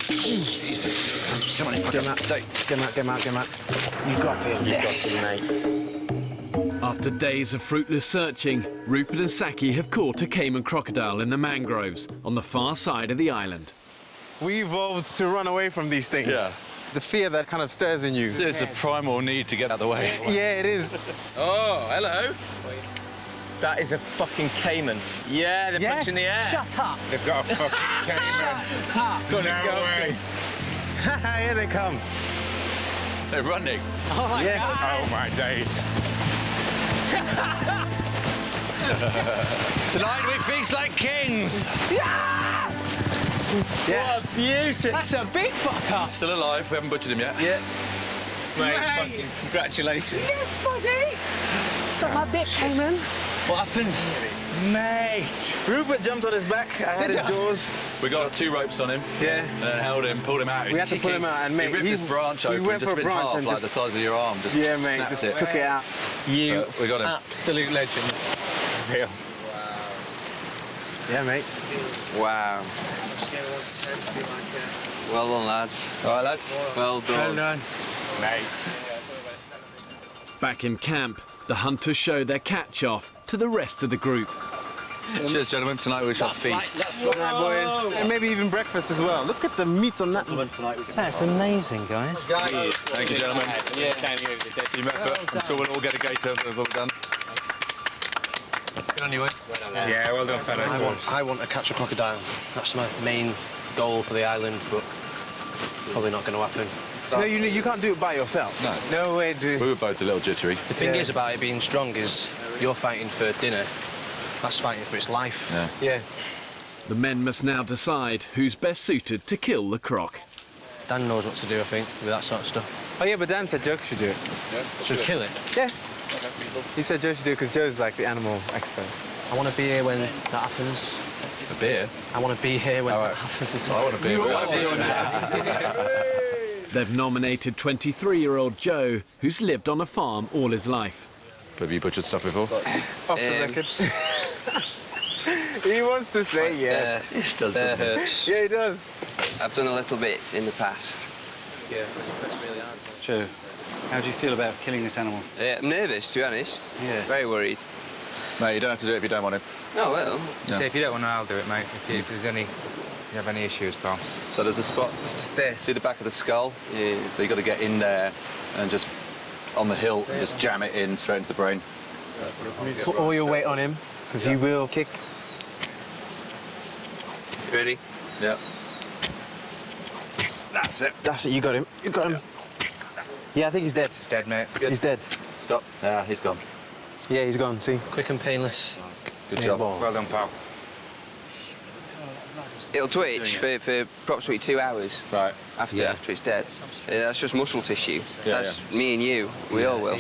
Jesus. Come on in, get him out. Stay. Get him out. You got him. You got him, mate. After days of fruitless searching, Rupert and Saki have caught a Cayman crocodile in the mangroves on the far side of the island. We evolved to run away from these things. Yeah. The fear that kind of stirs in you. It's a primal need to get out of the way. Yeah, it is. Oh, hello. That is a fucking Cayman. Yeah, they're punching the air. Shut up. They've got a fucking Cayman. Shut up. Go on, let's go. Here they come. They're running. Oh my God. Oh my days. Tonight we feast like kings. Yeah! What a beauty. That's a big fucker. Still alive. We haven't butchered him yet. Yeah. Mate, fucking congratulations. Yes, buddy! Suck my dick, Cayman. What happened? Mate! Rupert jumped on his back. I had his jaws. We got 2 ropes on him. Yeah. And then held him, pulled him out. We had to pull him out, and mate, he ripped this branch open. He went just for a bit in branch half, and like just the size of your arm. Just yeah, mate, snapped just it. took it out. You we got him. absolute legends. Real. Yeah, mate. Wow. Well done, lads. All right, lads. Well done. Well done. Mate. Back in camp, the hunters show their catch-off to the rest of the group. Cheers, gentlemen. Tonight we shall feast. That's right, boys. And maybe even breakfast as well. Look at the meat on that one. That's amazing, guys. Thank you, gentlemen. Yeah, thank you. Team effort. I'm sure we'll all get a gator when we're done. Good on you, Ed. Yeah, well done, fellas. I want to catch a crocodile. That's my main goal for the island, but probably not going to happen. No, you can't do it by yourself. No. No way, dude. We were both a little jittery. The thing is about it being strong is you're fighting for dinner. That's fighting for its life. Yeah. The men must now decide who's best suited to kill the croc. Dan knows what to do, I think, with that sort of stuff. Oh, yeah, but Dan said Joe should do it. Should kill it? Yeah. He said Joe should do it because Joe's like the animal expert. I want to be here when that happens. A beer? I want to be here when that happens. I want to be here. They've nominated 23-year-old Joe, who's lived on a farm all his life. Have you butchered stuff before? Off the record. He wants to say yeah. That hurts. Yeah, he does. I've done a little bit in the past. Yeah, that's really hard. Joe, how do you feel about killing this animal? I'm nervous, to be honest. Yeah. Very worried. Mate, you don't have to do it if you don't want it. Oh, well. Yeah. Say, if you don't want to, I'll do it, mate. If there's any... If you have any issues, pal. So there's a spot. There. See the back of the skull? Yeah. So you got to get in there and just on the hilt and just jam it in straight into the brain. Put all your weight on him because he will kick. You ready? Yeah. That's it. That's it. You got him. You got him. Yeah, I think he's dead. He's dead, mate. He's dead. Stop. Yeah, he's gone. Yeah, he's gone. See. Quick and painless. Good job. Well done, pal. It'll twitch for approximately 2 hours. Right. After it's dead. That's just muscle tissue. Yeah, That's me and you. We all will.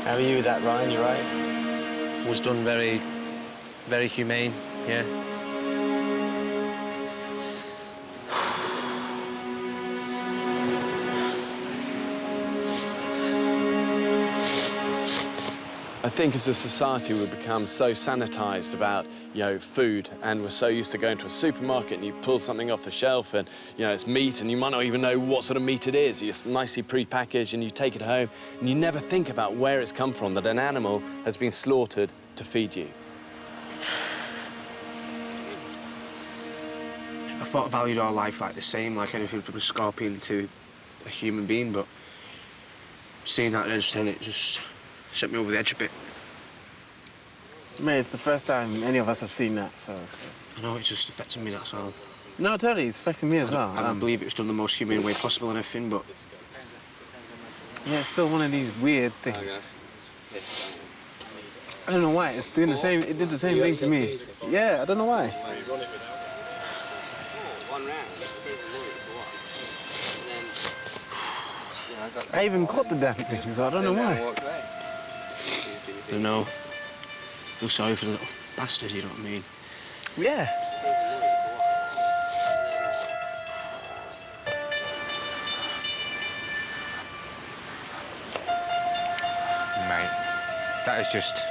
How are you with that, Ryan? You right? Was done very, very humane, yeah. I think as a society we've become so sanitized about, food, and we're so used to going to a supermarket and you pull something off the shelf and, it's meat and you might not even know what sort of meat it is. It's nicely pre-packaged and you take it home and you never think about where it's come from, that an animal has been slaughtered to feed you. I thought I valued our life like the same, like anything from a scorpion to a human being, but seeing that instead, it just set me over the edge a bit. Mate, it's the first time any of us have seen that, so... I know, it's just affecting me, that's all. No, totally, it's affecting me as well. I don't believe it was done the most humane way possible and everything, but... Yeah, it's still one of these weird things. I don't know why, it's doing the same, it did the same thing to me. Yeah, I don't know why. I even caught the damn thing, so I don't know why. I don't know. I feel sorry for the little bastard, you know what I mean? Yeah. Mate, that is just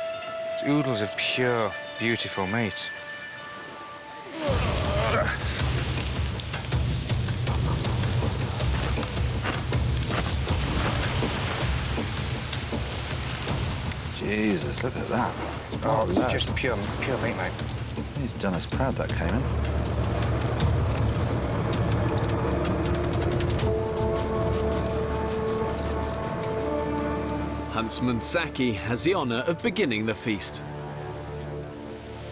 oodles of pure, beautiful meat. Jesus, look at that. Oh, it's just pure meat, mate. He's done us proud, that Cayman. Huntsman Saki has the honour of beginning the feast.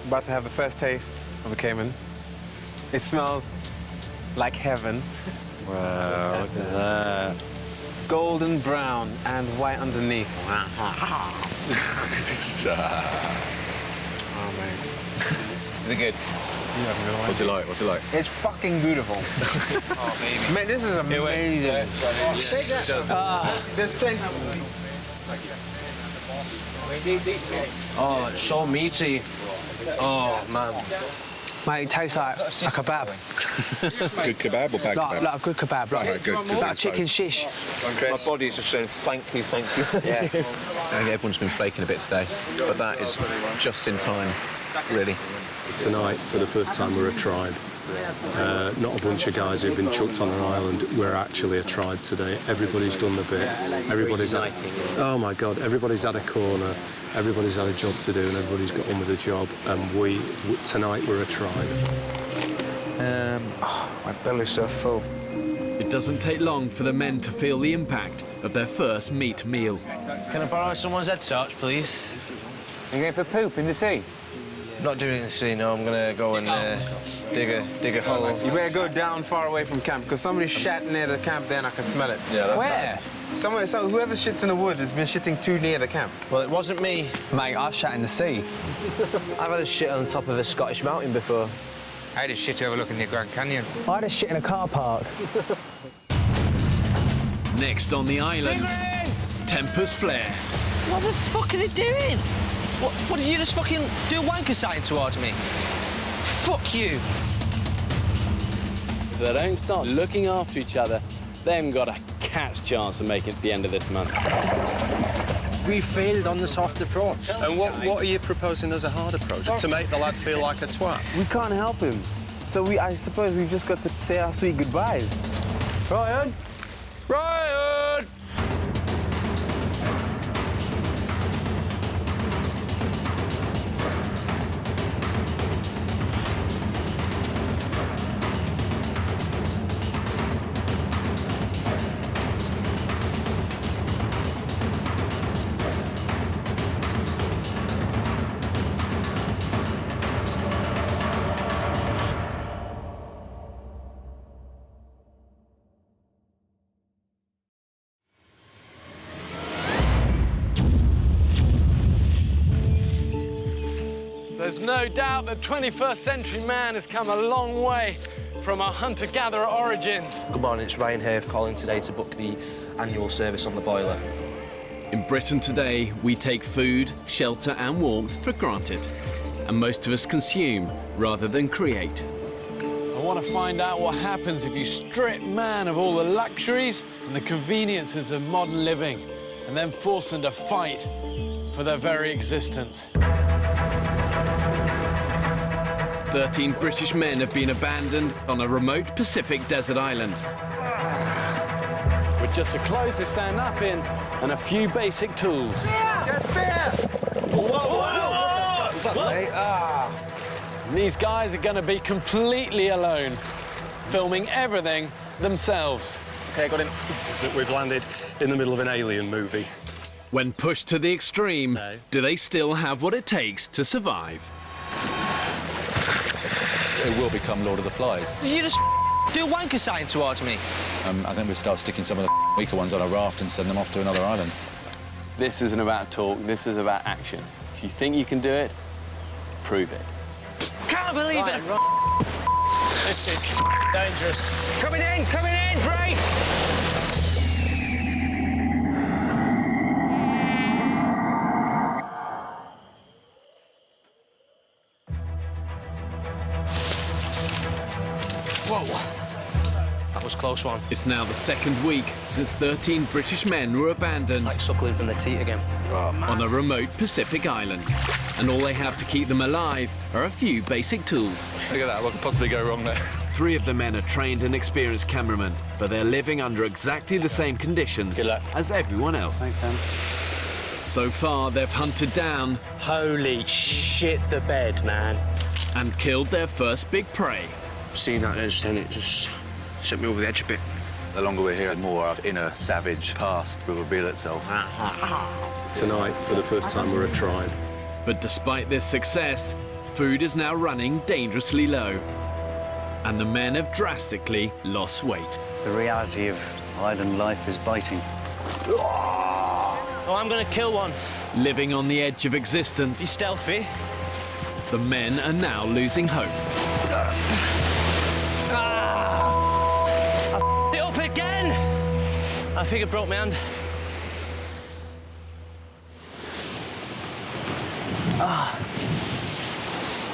About to have the first taste of a Cayman. It smells like heaven. Wow, look at that. Golden brown and white underneath. Oh, mate. Is it good? What's it like? What's it like? It's fucking beautiful. Oh, baby. Man, this is amazing. Take that. This thing. Oh, it's so meaty. Oh, man. Mate, it tastes like a kebab. Good kebab or bad kebab? Like a good kebab. Like, good. like a chicken shish. My body's just saying thank you. Yeah. I think everyone's been flaking a bit today, but that is just in time, really. Tonight, for the first time, we're a tribe. Not a bunch of guys who've been chucked on an island. We're actually a tribe today. Everybody's done the bit. Everybody's had, oh my God, everybody's had a corner. Everybody's had a job to do, and everybody's got on with the job. And tonight, we're a tribe. My belly's so full. It doesn't take long for the men to feel the impact of their first meat meal. Can I borrow someone's head torch, please? You going for poop in the sea? Not doing it in the sea, no. I'm gonna go and dig a hole. You better go down far away from camp, because somebody shat near the camp there and I can smell it. Yeah, that's Where? Somewhere, whoever shits in the woods has been shitting too near the camp. Well, it wasn't me. Mate, I shat in the sea. I've had a shit on top of a Scottish mountain before. I had a shit overlooking the Grand Canyon. I had a shit in a car park. Next on the island, Tempest Flare. What the fuck are they doing? What did you just fucking do a wanker sign towards me? Fuck you. If they don't start looking after each other, they haven't got a cat's chance of making it to the end of this month. We failed on the soft approach. And what are you proposing as a hard approach? To make the lad feel like a twat? We can't help him. So I suppose we've just got to say our sweet goodbyes. Ryan! Ryan! There's no doubt that 21st century man has come a long way from our hunter-gatherer origins. Good morning, it's Ryan here calling today to book the annual service on the boiler. In Britain today, we take food, shelter and warmth for granted. And most of us consume rather than create. I want to find out what happens if you strip man of all the luxuries and the conveniences of modern living and then force them to fight for their very existence. 13 British men have been abandoned on a remote Pacific desert island. With just the clothes to stand up in and a few basic tools. Get a spear! Whoa! What's up, mate? And these guys are going to be completely alone, filming everything themselves. Okay, got him. We've landed in the middle of an alien movie. When pushed to the extreme, do they still have what it takes to survive? It will become Lord of the Flies. Did you just do a wanker sign towards me? I think we'll start sticking some of the weaker ones on a raft and send them off to another island. This isn't about talk, this is about action. If you think you can do it, prove it. Can't believe it! This is dangerous. Coming in, brace! Whoa. That was a close one. It's now the second week since 13 British men were abandoned. It's like suckling from the teat again. On a remote Pacific island. And all they have to keep them alive are a few basic tools. Look at that, what could possibly go wrong there? 3 of the men are trained and experienced cameramen, but they're living under exactly the same conditions as everyone else. Thanks, Dan. So far, they've hunted down... Holy shit, the bed, man. And killed their first big prey. Seeing that edge, then it just sent me over the edge a bit. The longer we're here, the more our inner savage past will reveal itself. Tonight, for the first time, we're a tribe. But despite this success, food is now running dangerously low. And the men have drastically lost weight. The reality of island life is biting. Oh, I'm gonna kill one. Living on the edge of existence. Be stealthy. The men are now losing hope. I think I broke my hand.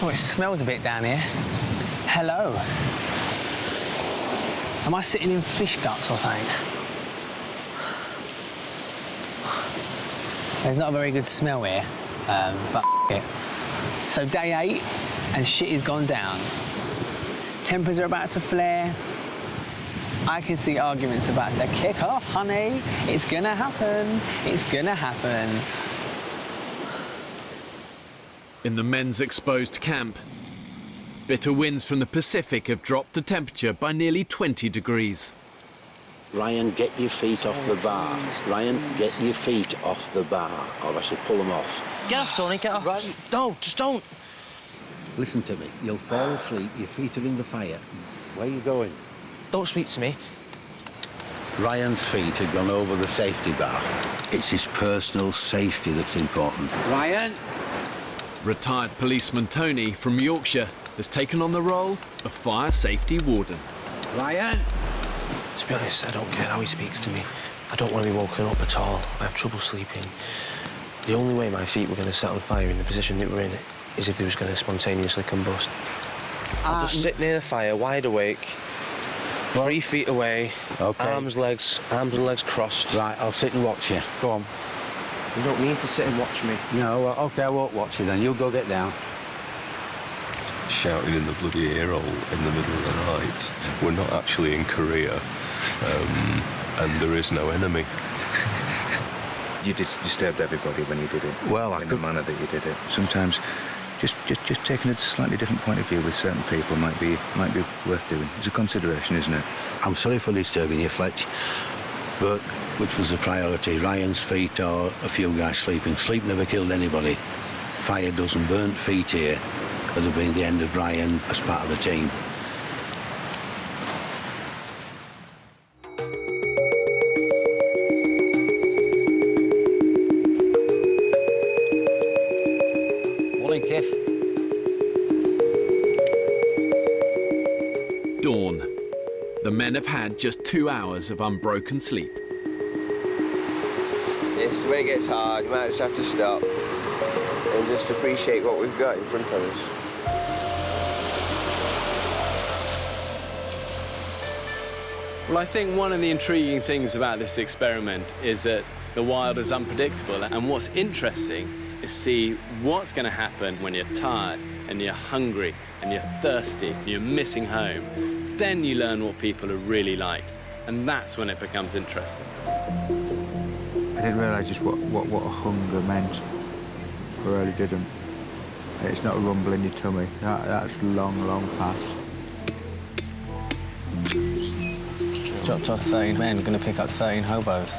Oh, it smells a bit down here. Hello. Am I sitting in fish guts or something? There's not a very good smell here, but it. So day 8 and shit has gone down. Tempers are about to flare. I can see arguments about to kick off, honey. It's gonna happen. It's gonna happen. In the men's exposed camp, bitter winds from the Pacific have dropped the temperature by nearly 20 degrees. Ryan, get your feet off the bar. Ryan, get your feet off the bar, or I shall pull them off. Get off, Tony, get off. Right. No, just don't. Listen to me. You'll fall asleep. Your feet are in the fire. Where are you going? Don't speak to me. Ryan's feet had gone over the safety bar. It's his personal safety that's important. Ryan? Retired policeman Tony from Yorkshire has taken on the role of fire safety warden. Ryan? To be honest, I don't care how he speaks to me. I don't want to be woken up at all. I have trouble sleeping. The only way my feet were going to set on fire in the position that we're in is if they was going to spontaneously combust. I'll just sit near the fire, wide awake, 3 feet away, arms and legs crossed. Right, I'll sit and watch you. Go on. You don't need to sit and watch me. No, well, OK, I won't watch you then. You go get down. Shouting in the bloody ear hole in the middle of the night. We're not actually in Korea, and there is no enemy. You disturbed everybody when you did it. Well, in the manner that you did it. Sometimes just taking a slightly different point of view with certain people might be worth doing. It's a consideration, isn't it? I'm sorry for disturbing you, Fletch, but which was the priority? Ryan's feet or a few guys sleeping? Sleep never killed anybody. Fire doesn't burn feet here. Would have been the end of Ryan as part of the team. Morning, Kiff. Dawn. The men have had just 2 hours of unbroken sleep. This is when it gets hard. You might just have to stop and just appreciate what we've got in front of us. Well, I think one of the intriguing things about this experiment is that the wild is unpredictable, and what's interesting is see what's going to happen when you're tired and you're hungry and you're thirsty and you're missing home. Then you learn what people are really like, and that's when it becomes interesting. I didn't realise just what hunger meant. I really didn't. It's not a rumble in your tummy. That's long past. Dropped off 13 men, going to pick up 13 hobos.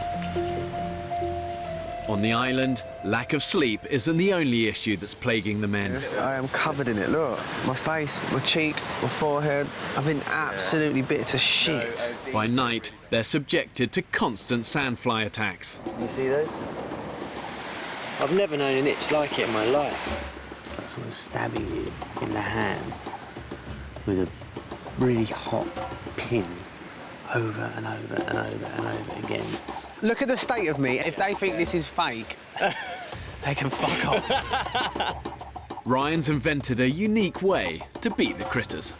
On the island, lack of sleep isn't the only issue that's plaguing the men. Yes, I am covered in it, look. My face, my cheek, my forehead. I've been absolutely bit to shit. By night, they're subjected to constant sandfly attacks. You see those? I've never known an itch like it in my life. It's like someone stabbing you in the hand with a really hot pin over and over and over and over again. Look at the state of me. If they think this is fake, they can fuck off. Ryan's invented a unique way to beat the critters.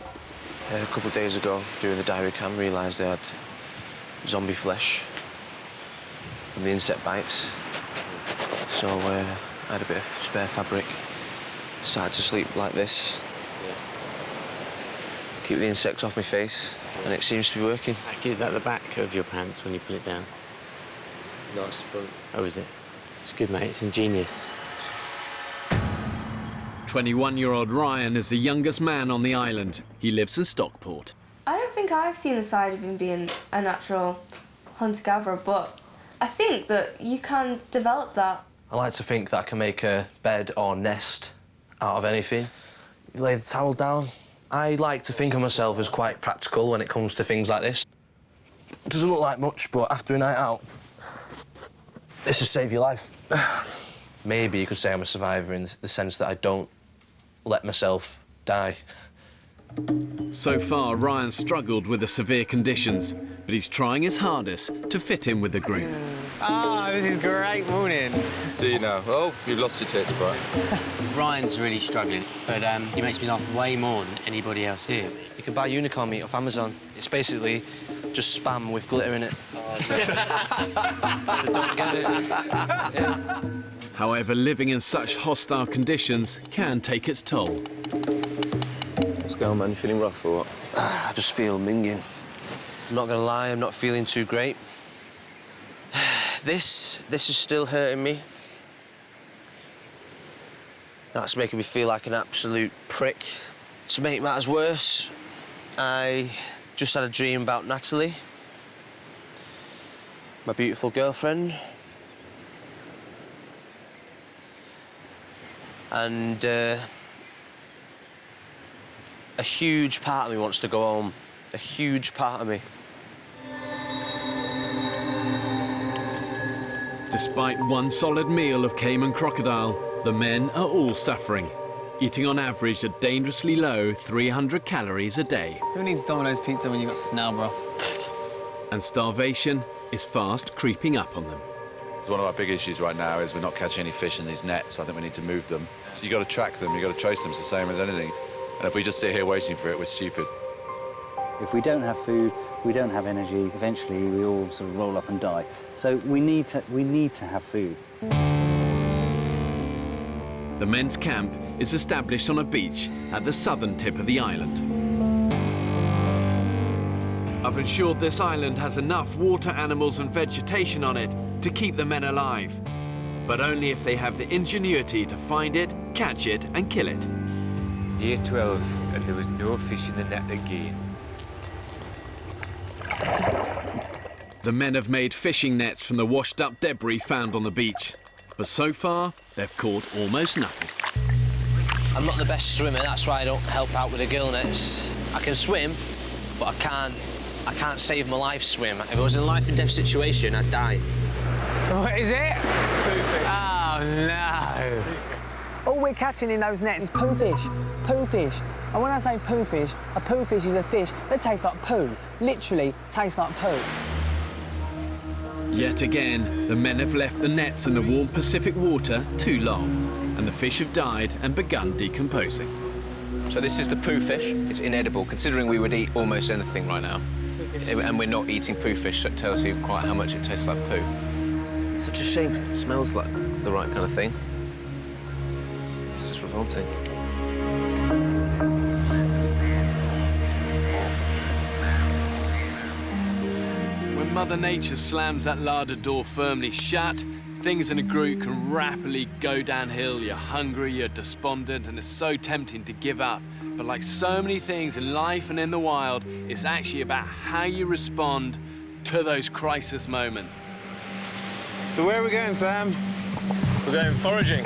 A couple of days ago, doing the diary cam, realised I had zombie flesh from the insect bites. So I had a bit of spare fabric. Started to sleep like this. Keep the insects off my face, and it seems to be working. Is that the back of your pants when you pull it down? No, it's the front. Oh, is it? It's good, mate. It's ingenious. 21-year-old Ryan is the youngest man on the island. He lives in Stockport. I don't think I've seen the side of him being a natural hunter-gatherer, but I think that you can develop that. I like to think that I can make a bed or nest out of anything. You lay the towel down. I like to think of myself as quite practical when it comes to things like this. It doesn't look like much, but after a night out, this will save your life. Maybe you could say I'm a survivor in the sense that I don't let myself die. So far, Ryan struggled with the severe conditions, but he's trying his hardest to fit in with the group. Ah, this is great morning. Do you know? Oh, you've lost your tits, bro. Ryan's really struggling, but he makes me laugh way more than anybody else here. You can buy unicorn meat off Amazon. It's basically just spam with glitter in it. Don't get it. Yeah. However, living in such hostile conditions can take its toll. What's going on, man? You feeling rough or what? I just feel minging. I'm not gonna lie, I'm not feeling too great. This is still hurting me. That's making me feel like an absolute prick. To make matters worse, I just had a dream about Natalie, my beautiful girlfriend. And a huge part of me wants to go home. A huge part of me. Despite one solid meal of Cayman crocodile, the men are all suffering, eating on average a dangerously low 300 calories a day. Who needs Domino's pizza when you've got snail broth? And starvation is fast creeping up on them. So one of our big issues right now is we're not catching any fish in these nets. I think we need to move them. So you got to track them, you got to trace them. It's the same as anything. And if we just sit here waiting for it, we're stupid. If we don't have food, we don't have energy, eventually we all sort of roll up and die. So we need to have food. The men's camp is established on a beach at the southern tip of the island. I've ensured this island has enough water animals and vegetation on it to keep the men alive, but only if they have the ingenuity to find it, catch it and kill it. Day 12, and there was no fish in the net again. The men have made fishing nets from the washed-up debris found on the beach, but so far they've caught almost nothing. I'm not the best swimmer, that's why I don't help out with the gill nets. I can swim, but I can't save my life swim. If I was in a life and death situation, I'd die. What is it? Poo-fish. Oh, no. All we're catching in those nets is poo fish. Poo fish. And when I say poo fish, a poo fish is a fish that tastes like poo. Literally tastes like poo. Yet again, the men have left the nets in the warm Pacific water too long, and the fish have died and begun decomposing. So this is the poo fish. It's inedible, considering we would eat almost anything right now. And we're not eating poo fish, so it tells you quite how much it tastes like poo. Such a shame, it smells like the right kind of thing. It's just revolting. When Mother Nature slams that larder door firmly shut, things in a group can rapidly go downhill. You're hungry, you're despondent, and it's so tempting to give up. But like so many things in life and in the wild, it's actually about how you respond to those crisis moments. So where are we going, Sam? We're going foraging.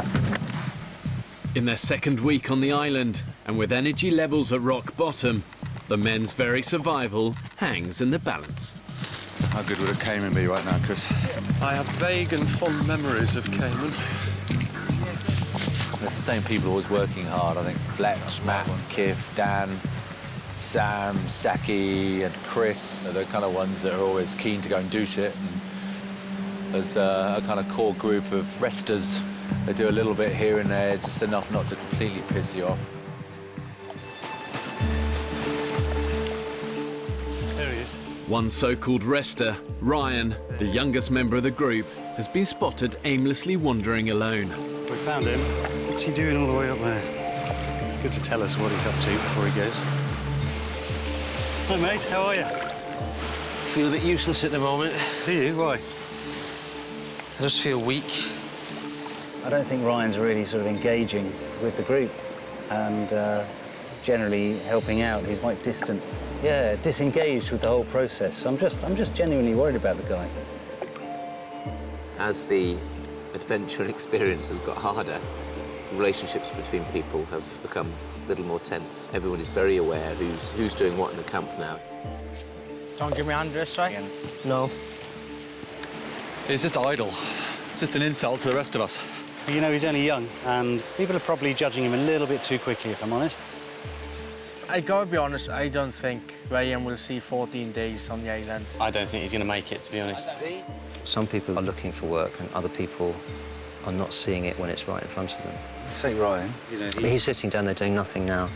In their second week on the island, and with energy levels at rock bottom, the men's very survival hangs in the balance. How good would a Cayman be right now, Chris? I have vague and fond memories of Cayman. It's the same people always working hard. I think Fletch, Matt, Kiv, Dan, Sam, Saki and Chris are the kind of ones that are always keen to go and do shit. And there's a kind of core group of resters that do a little bit here and there, just enough not to completely piss you off. There he is. One so-called rester, Ryan, the youngest member of the group, has been spotted aimlessly wandering alone. We found him. What's he doing all the way up there? It's good to tell us what he's up to before he goes. Hi, mate. How are you? I feel a bit useless at the moment. Do you? Why? I just feel weak. I don't think Ryan's really sort of engaging with the group and generally helping out. He's quite distant. Yeah, disengaged with the whole process. So I'm just genuinely worried about the guy. As the adventure and experience has got harder, relationships between people have become a little more tense. Everyone is very aware who's doing what in the camp now. Don't give me a hand this way. No. It's just idle. It's just an insult to the rest of us. You know, he's only young, and people are probably judging him a little bit too quickly, if I'm honest. I gotta be honest, I don't think Ryan will see 14 days on the island. I don't think he's going to make it, to be honest. Some people are looking for work and other people are not seeing it when it's right in front of them. Take Ryan, you know, He's sitting down there doing nothing now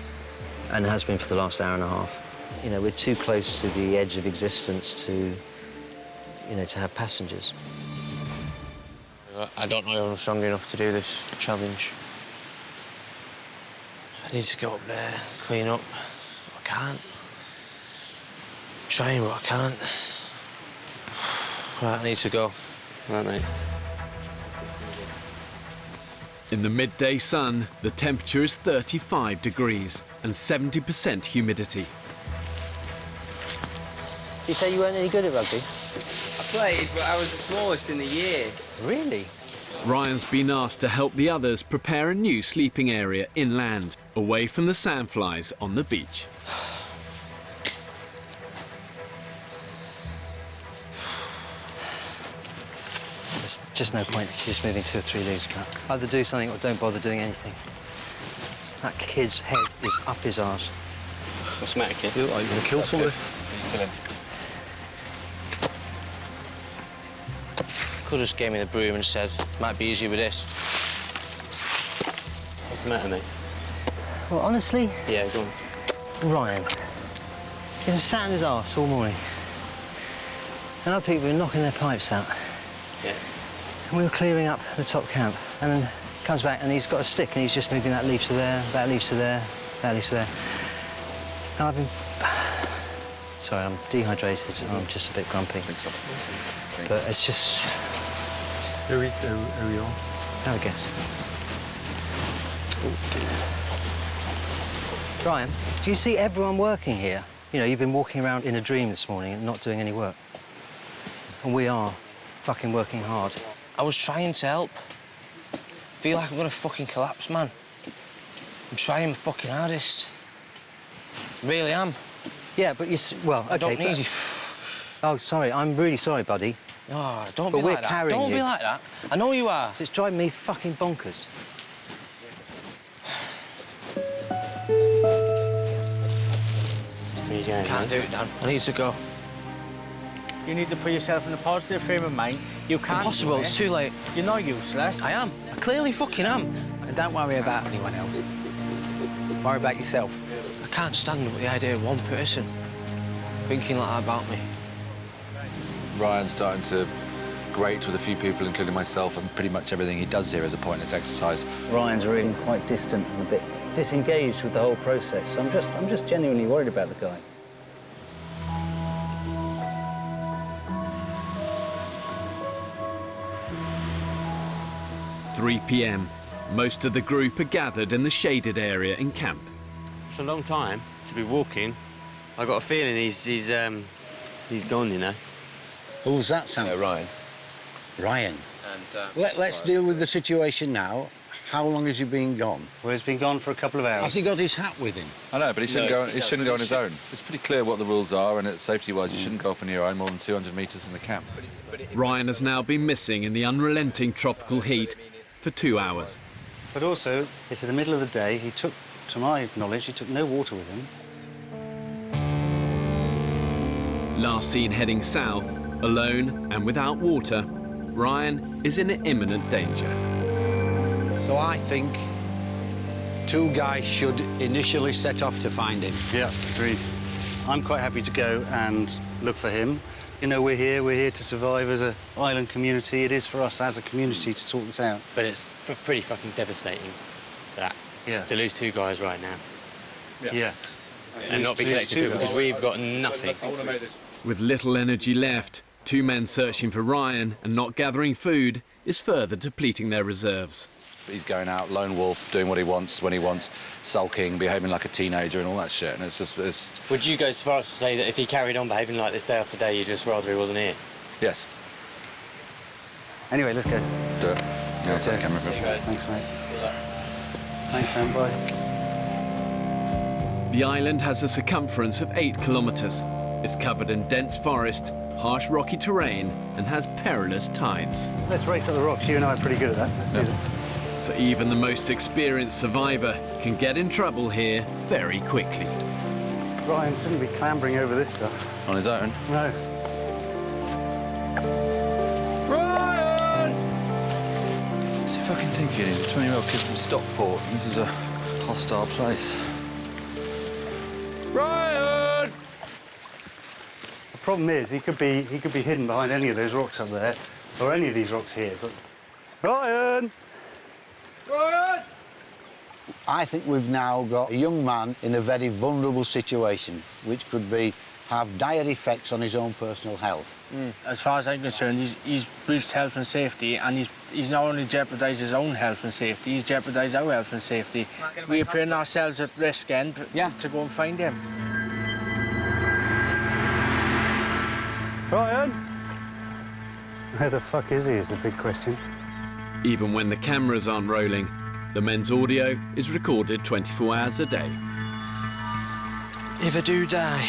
and has been for the last hour and a half. You know, we're too close to the edge of existence to, you know, to have passengers. I don't know if I'm strong enough to do this challenge. I need to go up there, clean up. I can't. I'm trying, but I can't. Right, I need to go. Right, mate. In the midday sun, the temperature is 35 degrees and 70% humidity. You say you weren't any good at rugby? I played, but I was the smallest in the year. Really? Ryan's been asked to help the others prepare a new sleeping area inland, away from the sandflies on the beach. There's just no point just moving 2 or 3 leaves back. Either do something or don't bother doing anything. That kid's head is up his arse. What's the matter, kid? You look like you're going to kill somebody. Kill him. Could have just gave me the broom and said, might be easier with this. What's the matter, mate? Well, honestly... Yeah, go on. Ryan. He's been sat in his arse all morning. And other people were knocking their pipes out. Yeah. And we were clearing up the top camp. And then comes back and he's got a stick and he's just moving that leaf to there, that leaf to there, that leaf to there. And I've been... Sorry, I'm dehydrated and I'm just a bit grumpy. But it's just... Are we on? Have a guess. Ryan, do you see everyone working here? You know, you've been walking around in a dream this morning and not doing any work. And we are fucking working hard. I was trying to help. Feel like I'm gonna fucking collapse, man. I'm trying my fucking hardest. Really am. Yeah, but well, okay. I don't need you. Oh, sorry, I'm really sorry, buddy. Oh, don't But be we're like that. carrying Don't you. be like that. I know you are. It's driving me fucking bonkers. Can't do it, Dan. I need to go. You need to put yourself in a positive frame of mind. You can't. Impossible, do it. it's too late. You're not useless. I am. I clearly fucking am. And don't worry about anyone else. Worry about yourself. I can't stand up with the idea of one person thinking like that about me. Ryan's starting to grate with a few people, including myself, and pretty much everything he does here is a pointless exercise. Ryan's really quite distant and a bit disengaged with the whole process. So I'm just genuinely worried about the guy. – 3 p.m. Most of the group are gathered in the shaded area in camp. It's a long time to be walking. I got a feeling he's gone, you know. Who's that, Sam? Ryan. Ryan. And, Let's deal with the situation now. How long has he been gone? Well, he's been gone for a couple of hours. Has he got his hat with him? I know, but he shouldn't go. He shouldn't go on his own. It's pretty clear what the rules are, and it's safety-wise, you shouldn't go off on your own more than 200 metres from the camp. Ryan has now been missing in the unrelenting tropical heat for 2 hours. But also, it's in the middle of the day. He took, to my knowledge, he took no water with him. Last seen heading south, alone and without water, Ryan is in imminent danger. So I think 2 guys should initially set off to find him. Yeah, agreed. I'm quite happy to go and look for him. You know, we're here to survive as an island community. It is for us as a community to sort this out. But it's pretty fucking devastating, that. Yeah. To lose 2 guys right now. Yeah. And not be connected to it, because we've got nothing. With little energy left, 2 men searching for Ryan and not gathering food is further depleting their reserves. He's going out, lone wolf, doing what he wants, when he wants, sulking, behaving like a teenager and all that shit, and it's just... Would you go as far as to say that if he carried on behaving like this day after day, you'd just rather he wasn't here? Yes. Anyway, let's go. Do it. Yeah, I'll take the camera. Thanks, mate. Thanks, man. Bye. The island has a circumference of 8 kilometres. It's covered in dense forest, harsh rocky terrain, and has perilous tides. Let's race up the rocks. You and I are pretty good at that. Let's do that. So even the most experienced survivor can get in trouble here very quickly. Ryan shouldn't be clambering over this stuff. On his own? No. Ryan! What's he fucking thinking? He's a 20-year-old kid from Stockport. This is a hostile place. Ryan! The problem is he could be hidden behind any of those rocks up there, or any of these rocks here. But Ryan! Ryan! I think we've now got a young man in a very vulnerable situation, which could have dire effects on his own personal health. As far as I'm concerned, he's breached health and safety, and he's not only jeopardised his own health and safety, he's jeopardised our health and safety. We are putting ourselves at risk then to go and find him. Ryan! Where the fuck is he is the big question. Even when the cameras aren't rolling, the men's audio is recorded 24 hours a day. If I do die,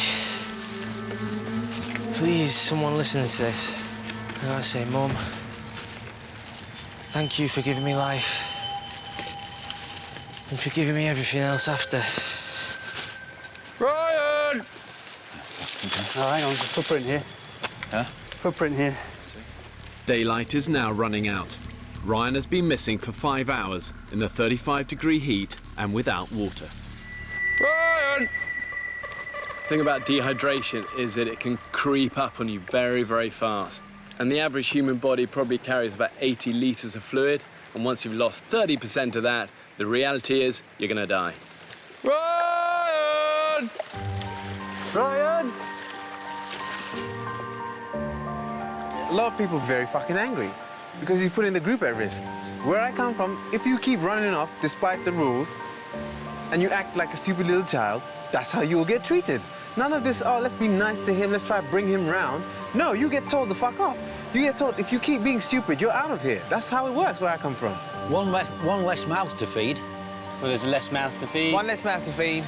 please, someone listen to this. I gotta say, Mum, thank you for giving me life and for giving me everything else after. Ryan! Oh, hang on, there's a footprint here. Huh? Footprint here. Daylight is now running out. Ryan has been missing for 5 hours in the 35-degree heat and without water. Ryan! The thing about dehydration is that it can creep up on you very, very fast. And the average human body probably carries about 80 litres of fluid. And once you've lost 30% of that, the reality is you're going to die. Ryan! Ryan! A lot of people are very fucking angry because he's putting the group at risk. Where I come from, if you keep running off despite the rules and you act like a stupid little child, that's how you'll get treated. None of this, oh, let's be nice to him, let's try to bring him round. No, you get told to fuck off. You get told, if you keep being stupid, you're out of here. That's how it works where I come from. One less mouth to feed. Well, there's less mouths to feed. One less mouth to feed,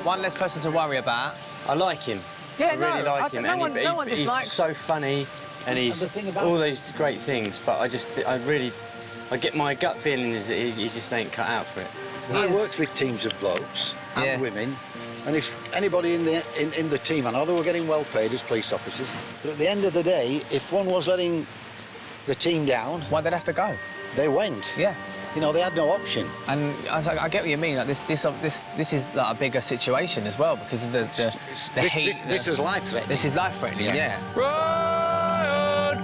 one less person to worry about. I like him. Yeah, I really like him. No one He's dislikes. so funny, and he's all those great things. But I get my gut feeling is that he just ain't cut out for it. I worked with teams of blokes and women, and if anybody in the team, I know they were getting well paid as police officers, but at the end of the day, if one was letting the team down, why they'd have to go? They went. Yeah. You know, they had no option. And I get what you mean. Like this is like a bigger situation as well because of the heat. This is life-threatening. This is life-threatening. Yeah. Ryan!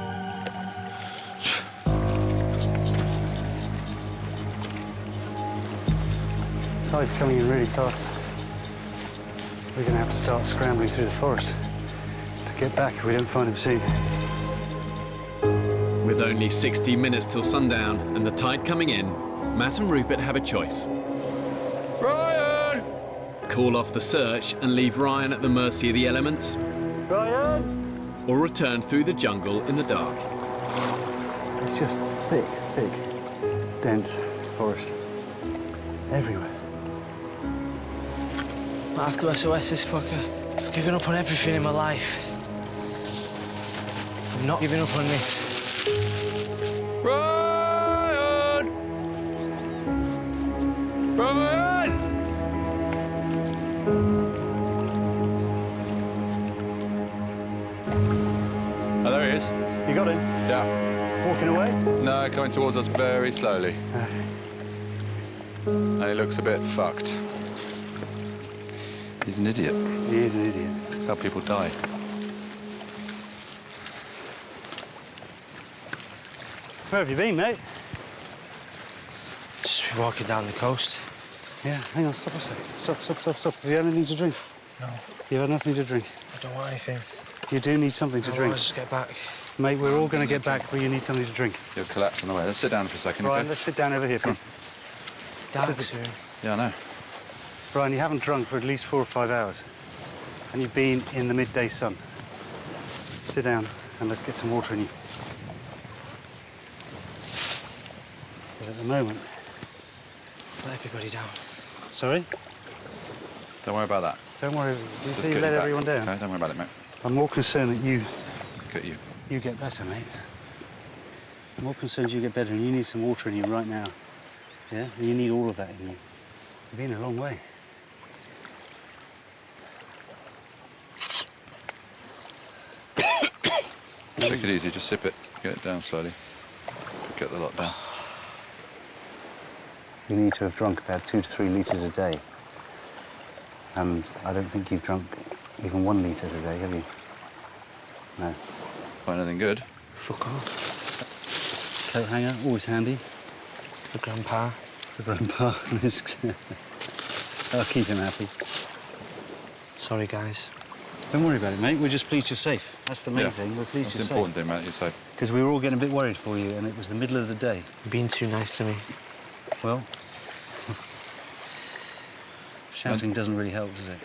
Tide's coming in really fast. We're going to have to start scrambling through the forest to get back if we don't find him soon. With only 60 minutes till sundown and the tide coming in, Matt and Rupert have a choice. Ryan! Call off the search and leave Ryan at the mercy of the elements, Ryan! or return through the jungle in the dark. It's just thick, dense forest everywhere. I have to SOS this fucker. I've given up on everything in my life. I'm not giving up on this. Ryan! Ryan! Oh, there he is. You got him? Yeah. Walking away? No, coming towards us very slowly. And he looks a bit fucked. He's an idiot. He is an idiot. That's how people die. Where have you been, mate? Just been walking down the coast. Yeah, hang on, stop a sec. Stop. Have you had anything to drink? No. You've had nothing to drink? I don't want anything. You do need something to drink. I'll just get back. Mate, we're all going to get back, but you need something to drink. You'll collapse on the way. Let's sit down for a second. Ryan, okay? let's sit down over here, please. Dark soon. Yeah, I know. Ryan, you haven't drunk for at least 4 or 5 hours. And you've been in the midday sun. Sit down and let's get some water in you. But at the moment... Let everybody down. Sorry? Don't worry about that. Don't worry. Just You get let back. everyone down. Okay, don't worry about it, mate. I'm more concerned that you... Look at you. You get better, mate. I'm more concerned you get better and you need some water in you right now. Yeah? You need all of that in you. You've been a long way. Take it easy, just sip it. Get it down slowly. Get the lot down. You need to have drunk about 2 to 3 litres a day. And I don't think you've drunk even 1 litre a day, have you? No. Find anything good? Fuck off. Coat hanger, always handy. For Grandpa. For Grandpa. I'll keep him happy. Sorry, guys. Don't worry about it, mate. We're just pleased you're safe. That's the main thing. We're pleased you're safe. That's the important thing, mate. You're safe. Because we were all getting a bit worried for you, and it was the middle of the day. You're being too nice to me. Well, shouting doesn't really help, does it?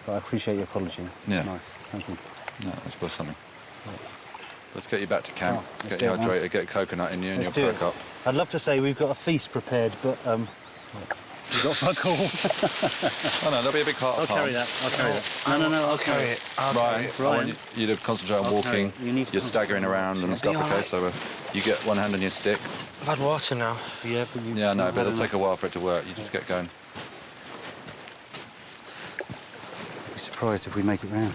But I appreciate your apology. It's Yeah. nice. Thank you. No, that's worth something. Let's get you back to camp. Let's Get do you it, man. hydrated, get a coconut in you, and Let's you'll do perk it. up. I'd love to say we've got a feast prepared, but we've got fuck all. Oh no, there'll be a big heart. I'll carry that. I'll carry that. No, I'll carry it. Ryan, I want you to concentrate on I'll carry walking. it. You need to You're staggering around and stuff, okay? So you get one hand on your stick. I've had water now. Yeah, but you... Yeah, no, but it'll take a while for it to work. You just get going. I'd be surprised if we make it round.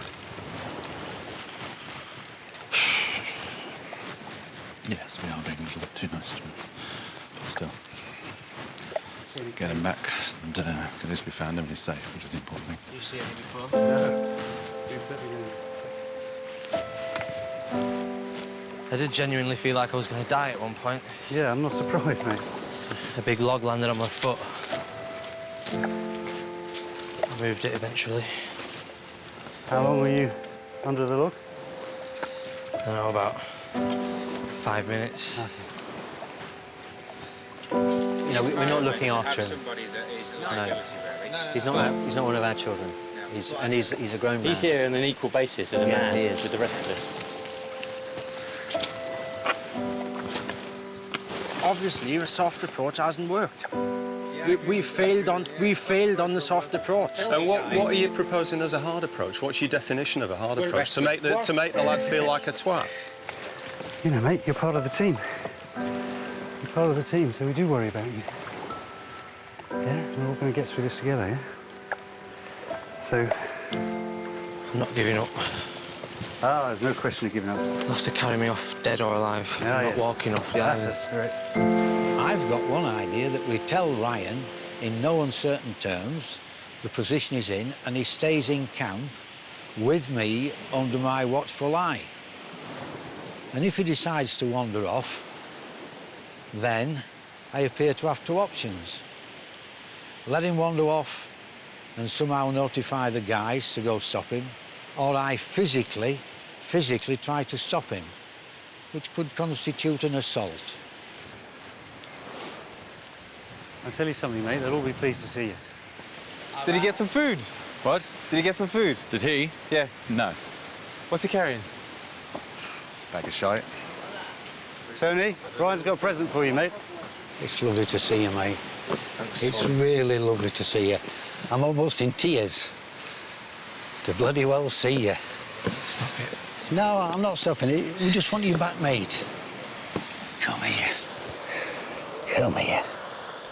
Yes, we are being a little bit too nice to him. But still. Get him back, and at least we found him and he's safe, which is the important thing. Did you see any before? No. I did genuinely feel like I was going to die at one point. Yeah, I'm not surprised, mate. A big log landed on my foot. I moved it eventually. How long were you under the log? I don't know, about 5 minutes. You know, we're not looking after him. No. He's not one of our children. He's a grown man. He's here on an equal basis as a man he is. with the rest of us. Obviously, a soft approach hasn't worked. We failed on the soft approach. And what are you proposing as a hard approach? What's your definition of a hard approach? To make the lad feel like a twat? You know, mate, you're part of the team. You're part of the team, so we do worry about you. Yeah? We're all going to get through this together, yeah? So... I'm not giving up. Ah, there's no question of giving up. They'll have to carry me off, dead or alive. I'm not walking off the island. That's the spirit. I've got one idea that we tell Ryan, in no uncertain terms, the position he's in, and he stays in camp with me under my watchful eye. And if he decides to wander off, then I appear to have 2 options. Let him wander off and somehow notify the guys to go stop him, or I physically try to stop him, which could constitute an assault. I'll tell you something, mate, they'll all be pleased to see you. Did he get some food? What? Did he get some food? Did he? Yeah. No. What's he carrying? Bag of shite. Tony, Ryan's got a present for you, mate. It's lovely to see you, mate. It's really lovely to see you. I'm almost in tears. To bloody well see you. Stop it. No, I'm not stopping it. We just want you back, mate. Come here. Come here.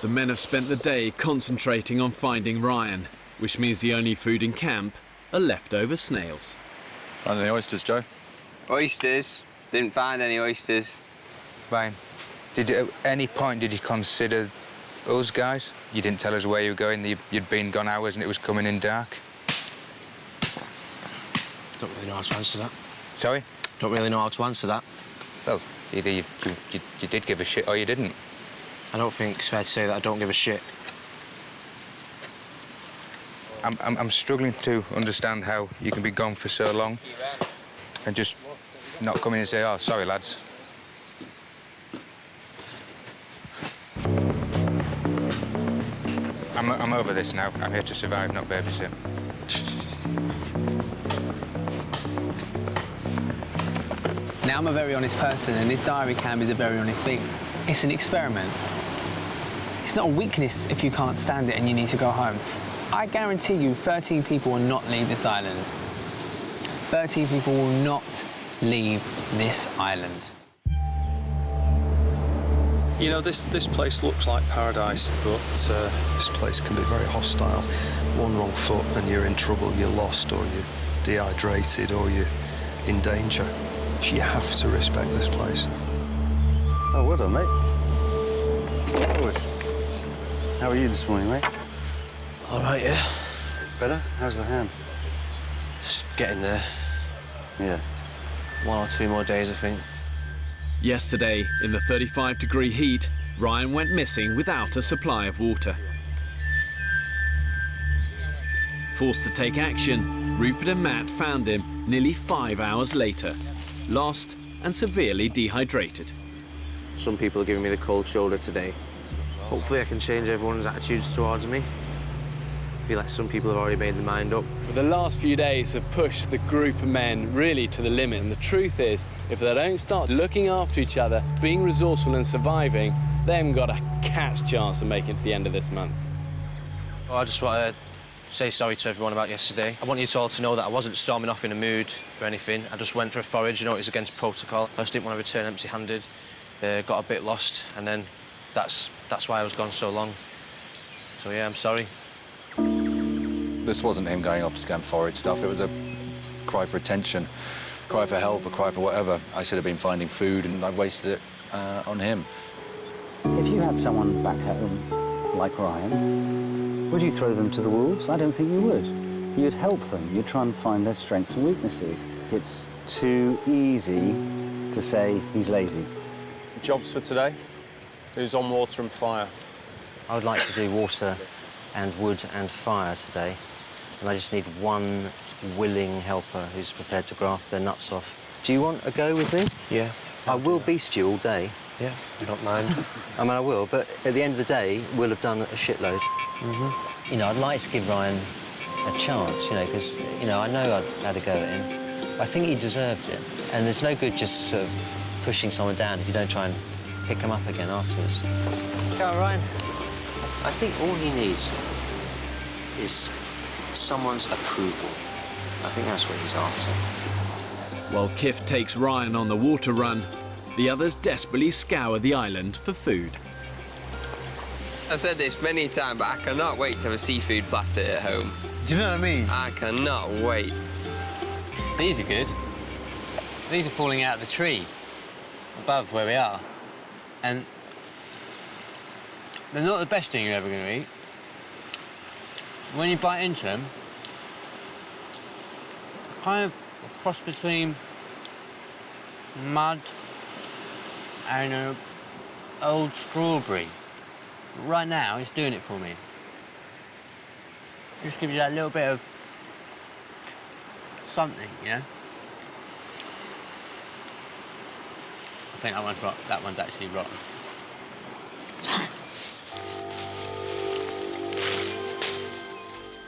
The men have spent the day concentrating on finding Ryan, which means the only food in camp are leftover snails. Find any oysters, Joe? Oysters? Didn't find any oysters. Ryan, at any point did you consider us guys? You didn't tell us where you were going, you'd been gone hours and it was coming in dark. Don't really know how to answer that. Sorry? Don't really know how to answer that. Well, either you did give a shit or you didn't. I don't think it's fair to say that I don't give a shit. I'm struggling to understand how you can be gone for so long and just not come in and say, oh, sorry, lads. I'm over this now. I'm here to survive, not babysit. Now, I'm a very honest person, and this diary cam is a very honest thing. It's an experiment. It's not a weakness if you can't stand it and you need to go home. I guarantee you 13 people will not leave this island. 13 people will not leave this island. You know, this place looks like paradise, but this place can be very hostile. One wrong foot and you're in trouble, you're lost, or you're dehydrated, or you're in danger. You have to respect this place. Oh, well done, mate. Good. How are you this morning, mate? All right, yeah. Better? How's the hand? Just getting there. Yeah. 1 or 2 more days, I think. Yesterday, in the 35-degree heat, Ryan went missing without a supply of water. Forced to take action, Rupert and Matt found him nearly 5 hours later, lost and severely dehydrated. Some people are giving me the cold shoulder today. Hopefully I can change everyone's attitudes towards me. I feel like some people have already made their mind up. But the last few days have pushed the group of men really to the limit. And the truth is, if they don't start looking after each other, being resourceful and surviving, they haven't got a cat's chance of making it to the end of this month. Well, I just want to say sorry to everyone about yesterday. I want you all to know that I wasn't storming off in a mood for anything. I just went for a forage. You know, it was against protocol. I just didn't want to return empty-handed. Got a bit lost, and then that's why I was gone so long. So, yeah, I'm sorry. This wasn't him going off to go and forage stuff. It was a cry for attention, cry for help, a cry for whatever. I should have been finding food, and I wasted it on him. If you had someone back home like Ryan, would you throw them to the wolves? I don't think you would. You'd help them. You'd try and find their strengths and weaknesses. It's too easy to say he's lazy. Jobs for today? Who's on water and fire? I would like to do water and wood and fire today. And I just need one willing helper who's prepared to graft their nuts off. Do you want a go with me? Yeah. I will beast you all day. Yeah, I don't mind. I mean, I will, but at the end of the day, we'll have done a shitload. You know, I'd like to give Ryan a chance, you know, because, you know, I know I'd had a go at him. I think he deserved it. And there's no good just sort of pushing someone down if you don't try and pick them up again afterwards. Go on, Ryan. I think all he needs is someone's approval. I think that's what he's after. While Kif takes Ryan on the water run, the others desperately scour the island for food. I've said this many times, but I cannot wait to have a seafood platter at home. Do you know what I mean? I cannot wait. These are good. These are falling out of the tree above where we are. And they're not the best thing you're ever going to eat. When you bite into them, kind of a cross between mud and an old strawberry. Right now, it's doing it for me. Just gives you that little bit of something, you know? I think that one's rotten. That one's actually rotten.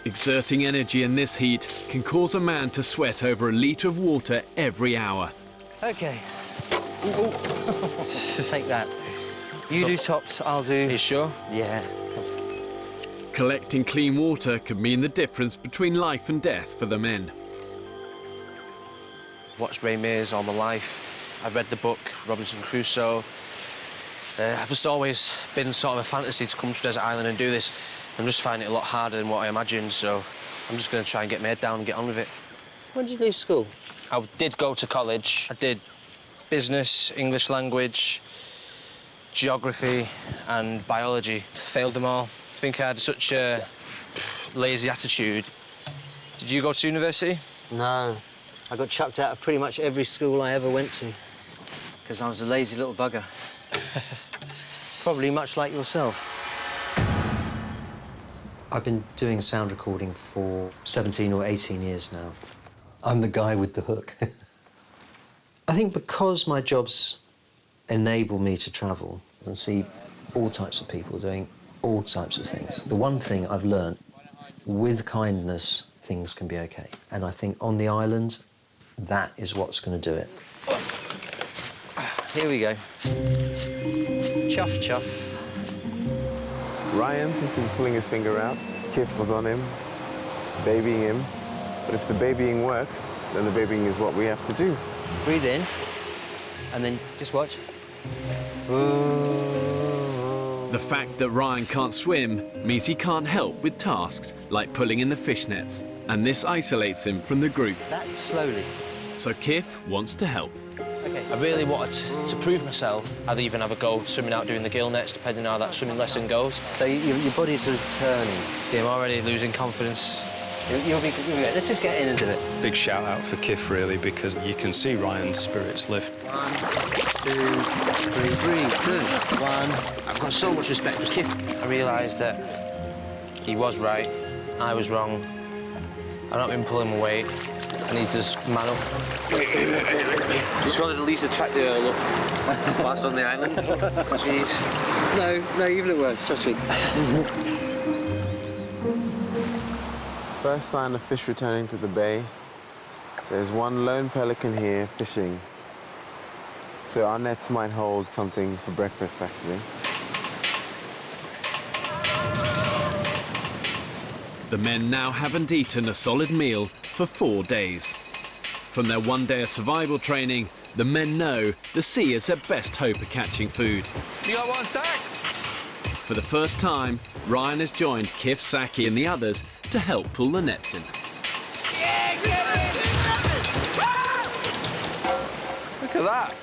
Exerting energy in this heat can cause a man to sweat over a litre of water every hour. OK. Take that. You do tops, I'll do... Are you sure? Yeah. Collecting clean water could mean the difference between life and death for the men. Watched Ray Mears all my life. I've read the book, Robinson Crusoe. I've just always been sort of a fantasy to come to Desert Island and do this. I'm just finding it a lot harder than what I imagined, so I'm just going to try and get my head down and get on with it. When did you leave school? I did go to college. I did business, English language, geography and biology. Failed them all. I think I had such a lazy attitude. Did you go to university? No. I got chucked out of pretty much every school I ever went to because I was a lazy little bugger. Probably much like yourself. I've been doing sound recording for 17 or 18 years now. I'm the guy with the hook. I think because my jobs enable me to travel and see all types of people doing all types of things, the one thing I've learned, with kindness, things can be OK. And I think on the island, that is what's going to do it. Here we go. Chuff, chuff. Ryan seems to be pulling his finger out. Kif was on him, babying him. But if the babying works, then the babying is what we have to do. Breathe in, and then just watch. The fact that Ryan can't swim means he can't help with tasks like pulling in the fish nets, and this isolates him from the group. That slowly. So Kif wants to help. I really wanted to prove myself. I'd even have a go swimming out doing the gill nets, depending on how that swimming lesson goes. So your body's sort of turning. See, I'm already losing confidence. You'll be good. Let's just get into it. Big shout out for Kif, really, because you can see Ryan's spirits lift. 1, 2, 3, breathe. Good. 1. I've got so much respect for Kif. I realised that he was right, I was wrong. I've not been pulling my weight. I need to just man up. Just wanted the least attractive girl look whilst on the island. Jeez. No, you've looked worse, trust me. First sign of fish returning to the bay. There's one lone pelican here fishing. So our nets might hold something for breakfast, actually. The men now haven't eaten a solid meal for 4 days. From their 1 day of survival training, the men know the sea is their best hope of catching food. You got one sack? For the first time, Ryan has joined Kif, Saki and the others to help pull the nets in. Look at that.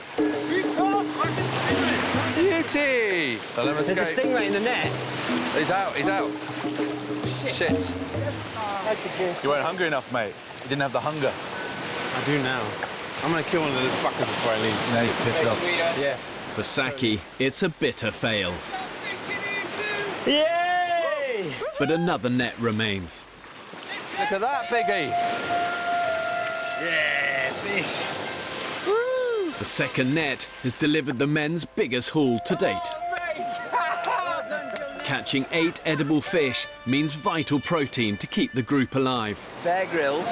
Beauty! There's a stingray in the net. He's out, he's out. Shit. You weren't hungry enough, mate. You didn't have the hunger. I do now. I'm gonna kill one of those fuckers before I leave. Now you're pissed off. Yes. For Saki, it's a bitter fail. Yay! But another net remains. Look at that, piggy. Yeah, fish. The second net has delivered the men's biggest haul to date. Catching 8 edible fish means vital protein to keep the group alive. Bear Grylls.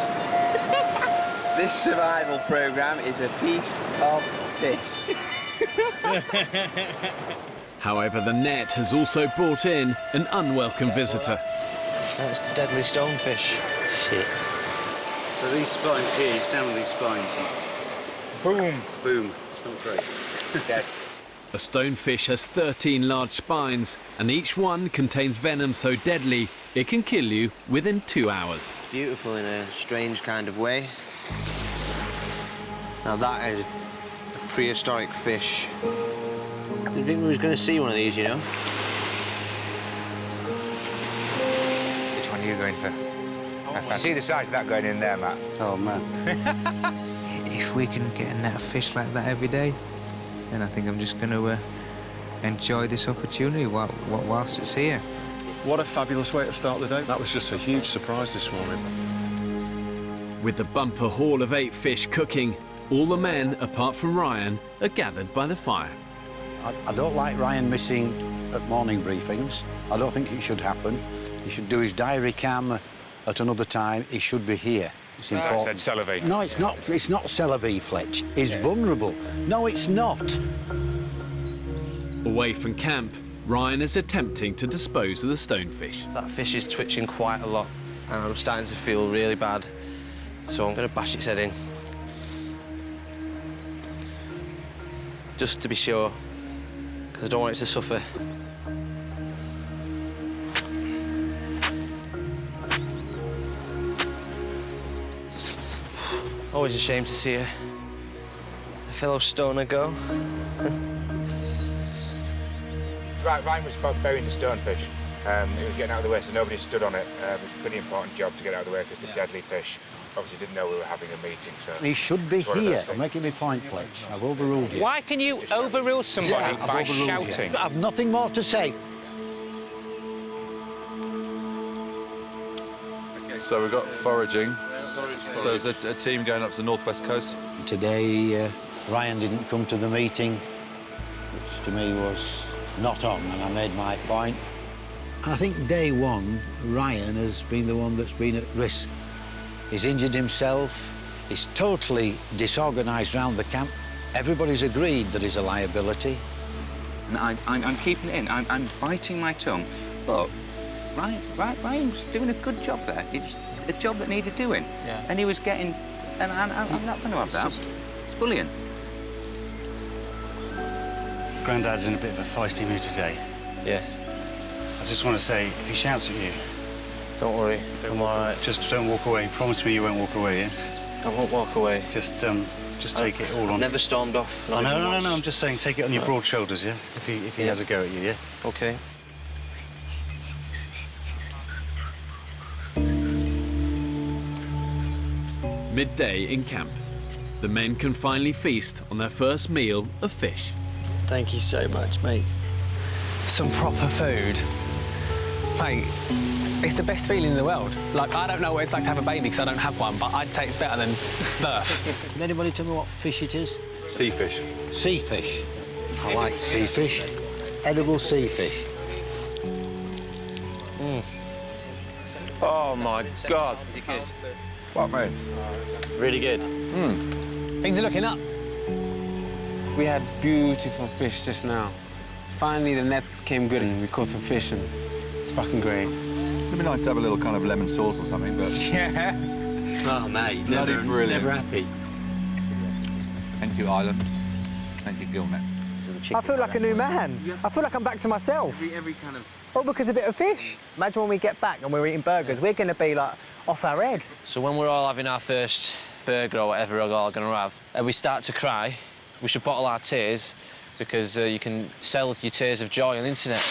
This survival programme is a piece of fish. However, the net has also brought in an unwelcome visitor. That's the deadly stonefish. Shit. So these spines here, you stand on these spines. Boom. Boom. It's not great. Dead. A stonefish has 13 large spines, and each one contains venom so deadly it can kill you within 2 hours. Beautiful in a strange kind of way. Now that is a prehistoric fish. Didn't think we was going to see one of these, you know. Which one are you going for? You see the size of that going in there, Matt? Oh, man. If we can get a net of fish like that every day, then I think I'm just going to enjoy this opportunity whilst it's here. What a fabulous way to start the day. That was just a huge surprise this morning. With the bumper haul of 8 fish cooking, all the men, apart from Ryan, are gathered by the fire. I don't like Ryan missing at morning briefings. I don't think it should happen. He should do his diary cam at another time. He should be here. It's important. I said Celavie. No, it's not. It's not Celavie, Fletch. He's vulnerable. No, it's not. Away from camp, Ryan is attempting to dispose of the stonefish. That fish is twitching quite a lot, and I'm starting to feel really bad. So I'm going to bash its head in. Just to be sure, because I don't want it to suffer. Always a shame to see a fellow stoner go. Right, Ryan was burying the stonefish. It was getting out of the way, so nobody stood on it. It was a pretty important job to get out of the way because the deadly fish. Obviously didn't know we were having a meeting, so... He should be here. I'm making my point, Fletch. I've overruled you. Why can you overrule somebody by shouting? I've nothing more to say. So we've got foraging. So there's a team going up to the northwest coast. Today, Ryan didn't come to the meeting, which to me was not on, and I made my point. I think day one, Ryan has been the one that's been at risk. He's injured himself. He's totally disorganised round the camp. Everybody's agreed that he's a liability. And I'm keeping it in. I'm biting my tongue. But Ryan's doing a good job there. It's a job that needed doing. Yeah. And he was getting... And I'm not going to have that. It's bullying. Grandad's in a bit of a feisty mood today. Yeah. I just want to say, if he shouts at you... Don't worry, I'm all right. Just don't walk away. Promise me you won't walk away, yeah? I won't walk away. Just take it all on. Never stormed off. Oh, no, I'm just saying, take it on your broad shoulders, yeah? If he has a go at you, yeah? Okay. Midday in camp. The men can finally feast on their first meal of fish. Thank you so much, mate. Some proper food. Mate, it's the best feeling in the world. Like, I don't know what it's like to have a baby because I don't have one, but I'd say it's better than birth. Can anybody tell me what fish it is? Sea fish. Sea fish. I like sea fish. Edible sea fish. Oh my God. Is it good? What, mate? Really good. Things are looking up. We had beautiful fish just now. Finally, the nets came good and we caught some fish and it's fucking great. It'd be nice to have a little kind of lemon sauce or something, but... Yeah. Oh, mate, Bloody brilliant. never happy. Thank you, Ireland. Thank you, Gilnet. I feel like a new man. I feel like I'm back to myself. Every kind of... All because of a bit of fish. Imagine when we get back and we're eating burgers, we're going to be, like, off our head. So when we're all having our first burger or whatever we're all going to have, and we start to cry, we should bottle our tears because you can sell your tears of joy on the internet.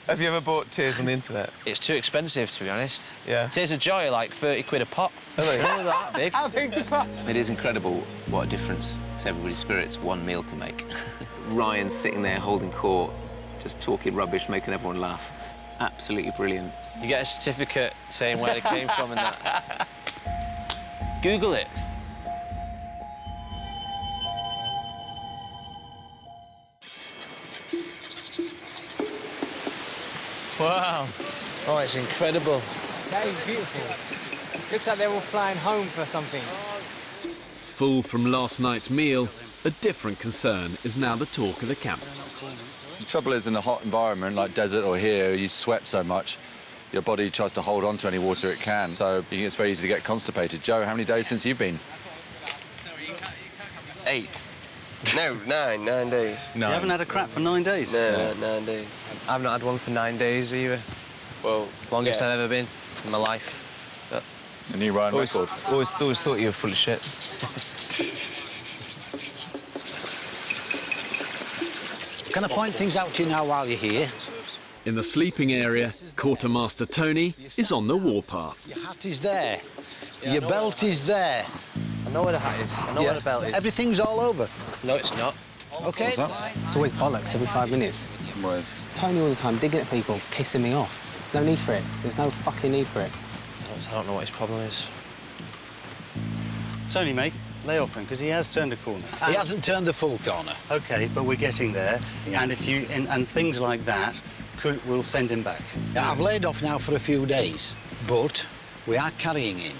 Have you ever bought tears on the internet? It's too expensive, to be honest. Yeah. Tears of joy are like 30 quid a pop. Really? Not that big. How big's the pot? It is incredible what a difference to everybody's spirits one meal can make. Ryan sitting there holding court, just talking rubbish, making everyone laugh. Absolutely brilliant. You get a certificate saying where they came from and that. Google it. Wow. Oh, it's incredible. That is beautiful. Looks like they're all flying home for something. Full from last night's meal, a different concern is now the talk of the camp. The trouble is, in a hot environment like desert or here, you sweat so much, your body tries to hold on to any water it can, so it's very easy to get constipated. Joe, how many days since you've been? 8. No, 9 days. You haven't had a crap for 9 days? No, 9 days. I've not had one for 9 days either. Well, longest I've ever been in my life. But a new Ryan record. Always thought you were full of shit. Can I point things out to you now while you're here? In the sleeping area, Quartermaster Tony is on the warpath. Your hat is there. Your belt is there. I know where the hat is. I know where the belt is. Everything's all over. No, it's not. OK? It's always bollocks every 5 minutes. Whereas Tony all the time digging at people, it's pissing me off. There's no need for it. There's no fucking need for it. I don't know what his problem is. Tony, mate, lay off him, because he has turned a corner. He hasn't turned the full corner. OK, but we're getting there. Yeah. And if you and things like that, we'll send him back. Yeah, I've laid off now for a few days, but we are carrying him.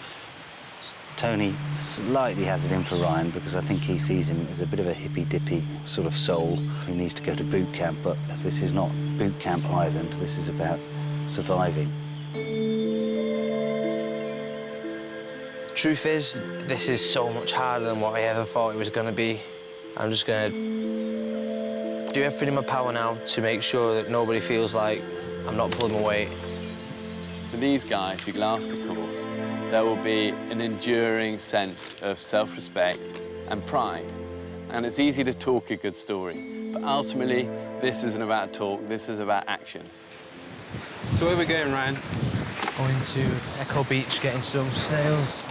Tony slightly has it in for Ryan because I think he sees him as a bit of a hippy-dippy sort of soul who needs to go to boot camp, but this is not boot camp island, this is about surviving. Truth is, this is so much harder than what I ever thought it was going to be. I'm just going to do everything in my power now to make sure that nobody feels like I'm not pulling my weight. For these guys who last the course, there will be an enduring sense of self-respect and pride. And it's easy to talk a good story, but ultimately, this isn't about talk, this is about action. So where are we going, Ryan? Going to Echo Beach, getting some snails.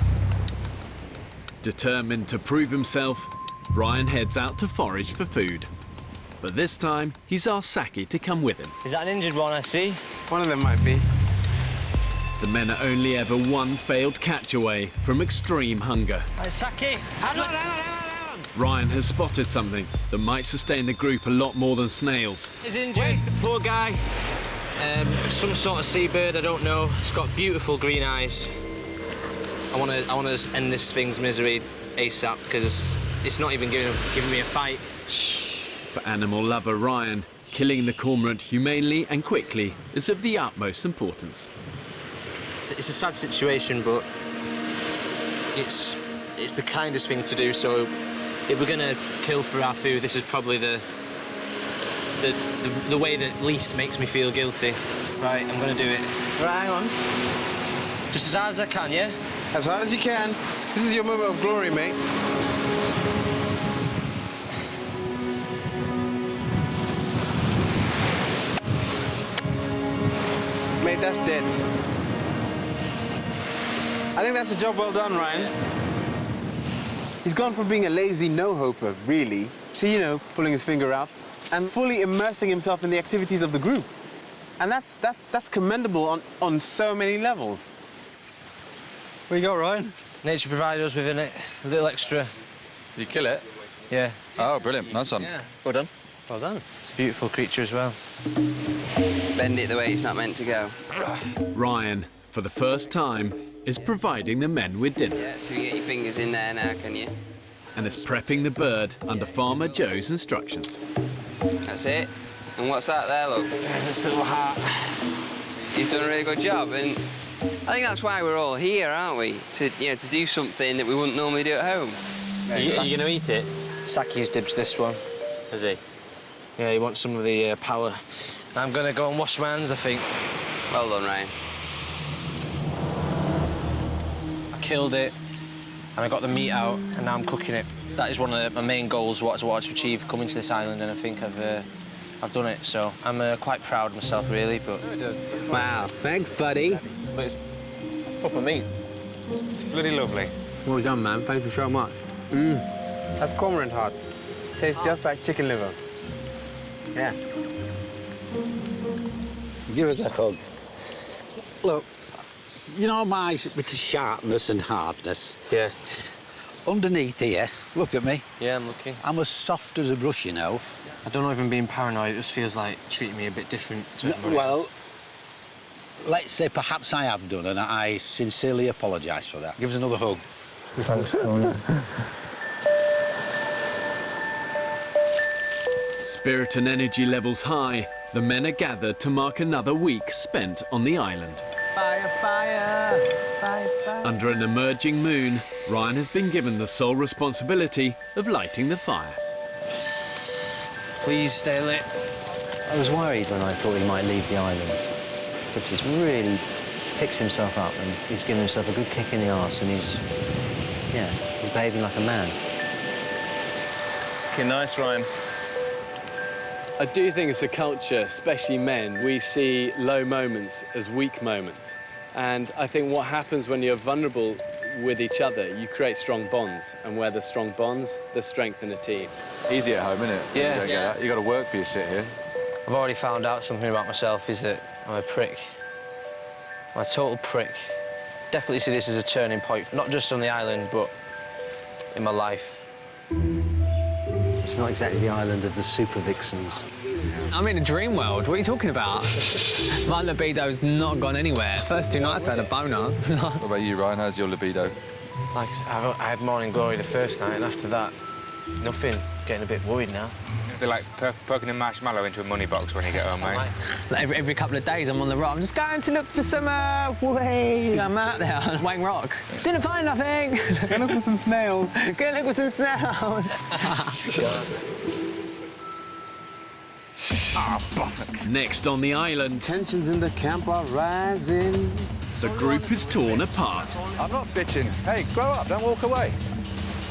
Determined to prove himself, Ryan heads out to forage for food. But this time, he's asked Saki to come with him. Is that an injured one I see? One of them might be. The men are only ever one failed catch away from extreme hunger. Hey, Saki! Hang on! Ryan has spotted something that might sustain the group a lot more than snails. He's injured, the poor guy. Some sort of seabird, I don't know. It's got beautiful green eyes. I want to end this thing's misery ASAP because it's not even giving me a fight. For animal lover Ryan, killing the cormorant humanely and quickly is of the utmost importance. It's a sad situation, but it's the kindest thing to do. So if we're gonna kill for our food, this is probably the way that least makes me feel guilty. Right, I'm gonna do it. Right, hang on. Just as hard as I can, yeah? As hard as you can. This is your moment of glory, mate. Mate, that's dead. I think that's a job well done, Ryan. He's gone from being a lazy no-hoper, really, to, you know, pulling his finger out and fully immersing himself in the activities of the group. And that's commendable on so many levels. What you got, Ryan? Nature provided us with a little extra. You kill it? Yeah. Oh, brilliant. Nice one. Yeah. Well done. Well done. It's a beautiful creature as well. Bend it the way it's not meant to go. Ryan, for the first time, is providing the men with dinner. Yeah, so you get your fingers in there now, can you? And is prepping the bird under Farmer Joe's instructions. That's it. And what's that there, look? There's this little heart. You've done a really good job, and I think that's why we're all here, aren't we? To do something that we wouldn't normally do at home. Are you going to eat it? Saki's dibs this one. Is he? Yeah, he wants some of the power. I'm going to go and wash my hands, I think. Well done, Ryan. I killed it, and I got the meat out, and now I'm cooking it. That is one of my main goals, what I wanted to achieve coming to this island, and I think I've done it. So I'm quite proud of myself, really. But wow, thanks, buddy. But it's proper meat. It's bloody lovely. Well done, man. Thank you so much. That's cormorant heart. Tastes just like chicken liver. Yeah. Give us a hug. Look, you know my bit of sharpness and hardness? Yeah. Underneath here, look at me. Yeah, I'm looking. I'm as soft as a brush, you know. I don't know if I'm being paranoid. It just feels like treating me a bit different to everybody else. Let's say perhaps I have done, and I sincerely apologise for that. Give us another hug. Thanks. Spirit and energy levels high, the men are gathered to mark another week spent on the island. Fire, fire, fire, fire. Under an emerging moon, Ryan has been given the sole responsibility of lighting the fire. Please stay lit. I was worried when I thought he might leave the islands, but he's really picks himself up and he's given himself a good kick in the arse, and he's behaving like a man. Okay, nice, Ryan. I do think it's a culture, especially men, we see low moments as weak moments. And I think what happens when you're vulnerable with each other, you create strong bonds. And where there's strong bonds, there's strength in a team. Easy at home, isn't it? Yeah. You got to work for your shit here. I've already found out something about myself, is that I'm a prick. I'm a total prick. Definitely see this as a turning point, not just on the island, but in my life. It's not exactly the island of the super vixens. I'm in a dream world. What are you talking about? My libido's not gone anywhere. First 2 nights I had a boner. What about you, Ryan? How's your libido? Like, I had morning glory the first night, and after that, nothing. Getting a bit worried now. They're like poking a marshmallow into a money box when you get home, mate. Like every couple of days I'm on the rock. I'm just going to look for some, I'm out there on Wang Rock. Didn't find nothing. Go look for some snails. Go look for some snails. Next on the island, tensions in the camp are rising. The group is torn apart. I'm not bitching. Hey, grow up, don't walk away.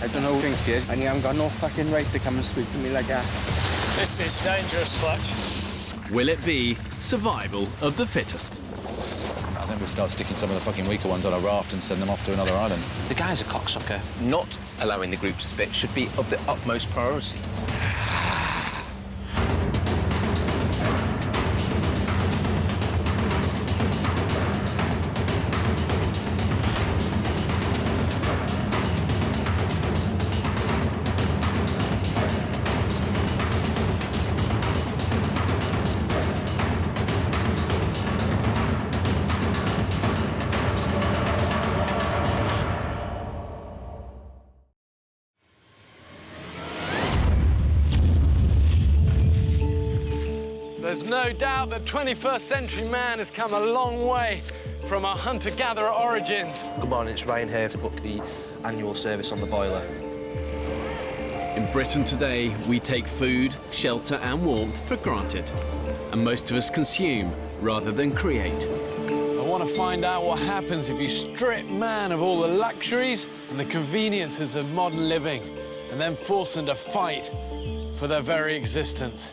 I don't know who thinks he is, and you haven't got no fucking right to come and speak to me like that. This is dangerous, Fletch. Will it be survival of the fittest? I think we'll start sticking some of the fucking weaker ones on a raft and send them off to another island. The guy's a cocksucker. Not allowing the group to spit should be of the utmost priority. There's no doubt that 21st century man has come a long way from our hunter-gatherer origins. Good morning, it's Ryan here to book the annual service on the boiler. In Britain today, we take food, shelter and warmth for granted. And most of us consume rather than create. I want to find out what happens if you strip man of all the luxuries and the conveniences of modern living and then force them to fight for their very existence.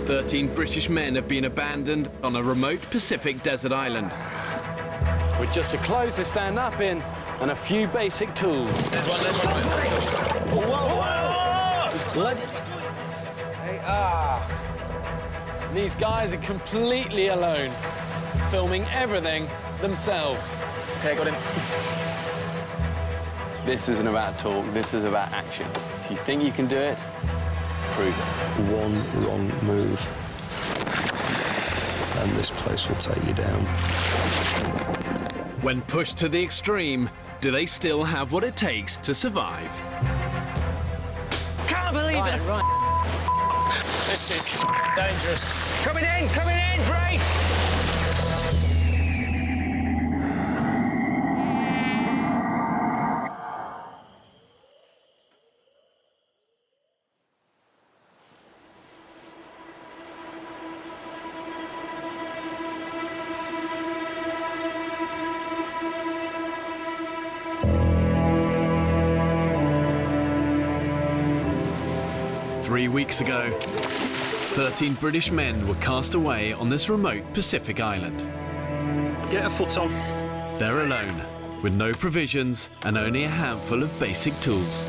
13 British men have been abandoned on a remote Pacific desert island. With just the clothes to stand up in and a few basic tools. There's one. Whoa, whoa! There's blood. These guys are completely alone, filming everything themselves. Okay, got him. This isn't about talk, this is about action. If you think you can do it, prove it. One wrong move, and this place will take you down. When pushed to the extreme, do they still have what it takes to survive? Can't believe it! Right. This is dangerous. Coming in, brace! Three weeks ago, 13 British men were cast away on this remote Pacific island. Get a foot on. They're alone, with no provisions and only a handful of basic tools.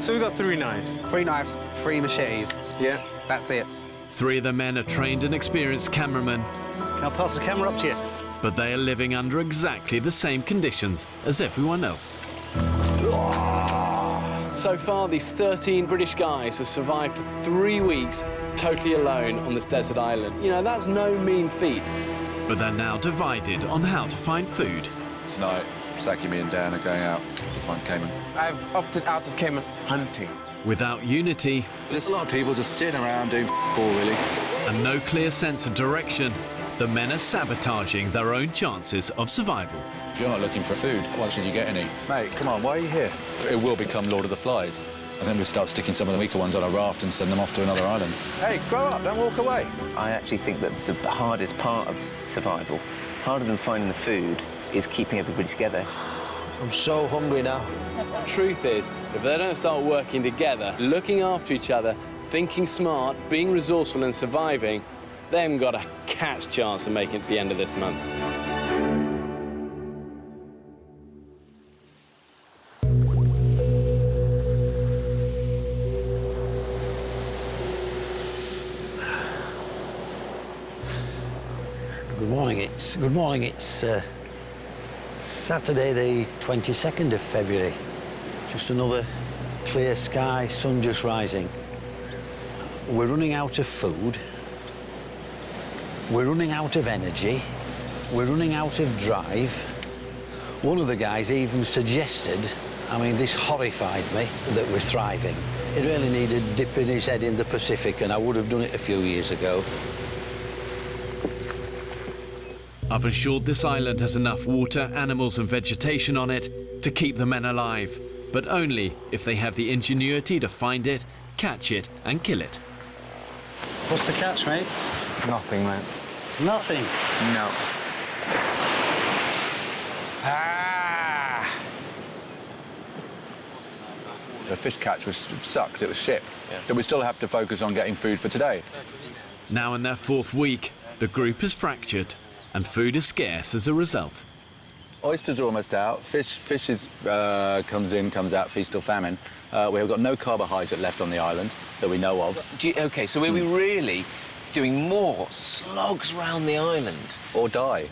So we've got 3 knives. 3 knives, 3 machetes. Yeah. That's it. 3 of the men are trained and experienced cameramen, Can I pass the camera up to you? but they are living under exactly the same conditions as everyone else. So far, these 13 British guys have survived for 3 weeks totally alone on this desert island. You know, that's no mean feat. But they're now divided on how to find food. Tonight, Saki, me and Dan are going out to find Cayman. I've opted out of Cayman hunting. Without unity... There's a lot of people just sitting around doing all, really. And no clear sense of direction, the men are sabotaging their own chances of survival. If you're not looking for food, why should you get any? Mate, come on, why are you here? It will become Lord of the Flies. And then we start sticking some of the weaker ones on a raft and send them off to another island. Hey, grow up, don't walk away. I actually think that the hardest part of survival, harder than finding the food, is keeping everybody together. I'm so hungry now. Truth is, if they don't start working together, looking after each other, thinking smart, being resourceful and surviving, they haven't got a cat's chance of making it to the end of this month. Good morning. It's Saturday, the 22nd of February. Just another clear sky, sun just rising. We're running out of food. We're running out of energy. We're running out of drive. One of the guys even suggested, I mean, this horrified me, that we're thriving. He really needed dipping his head in the Pacific, and I would have done it a few years ago. I've ensured this island has enough water, animals and vegetation on it to keep the men alive, but only if they have the ingenuity to find it, catch it and kill it. What's the catch, mate? Nothing, man. Nothing? No. The fish catch sucked, it was shit. So we still have to focus on getting food for today. Now in their 4th week, the group is fractured and food is scarce as a result. Oysters are almost out. Fish is, comes in, comes out, feast or famine. We've got no carbohydrate left on the island that we know of. OK, so are we really doing more slogs round the island? Or die.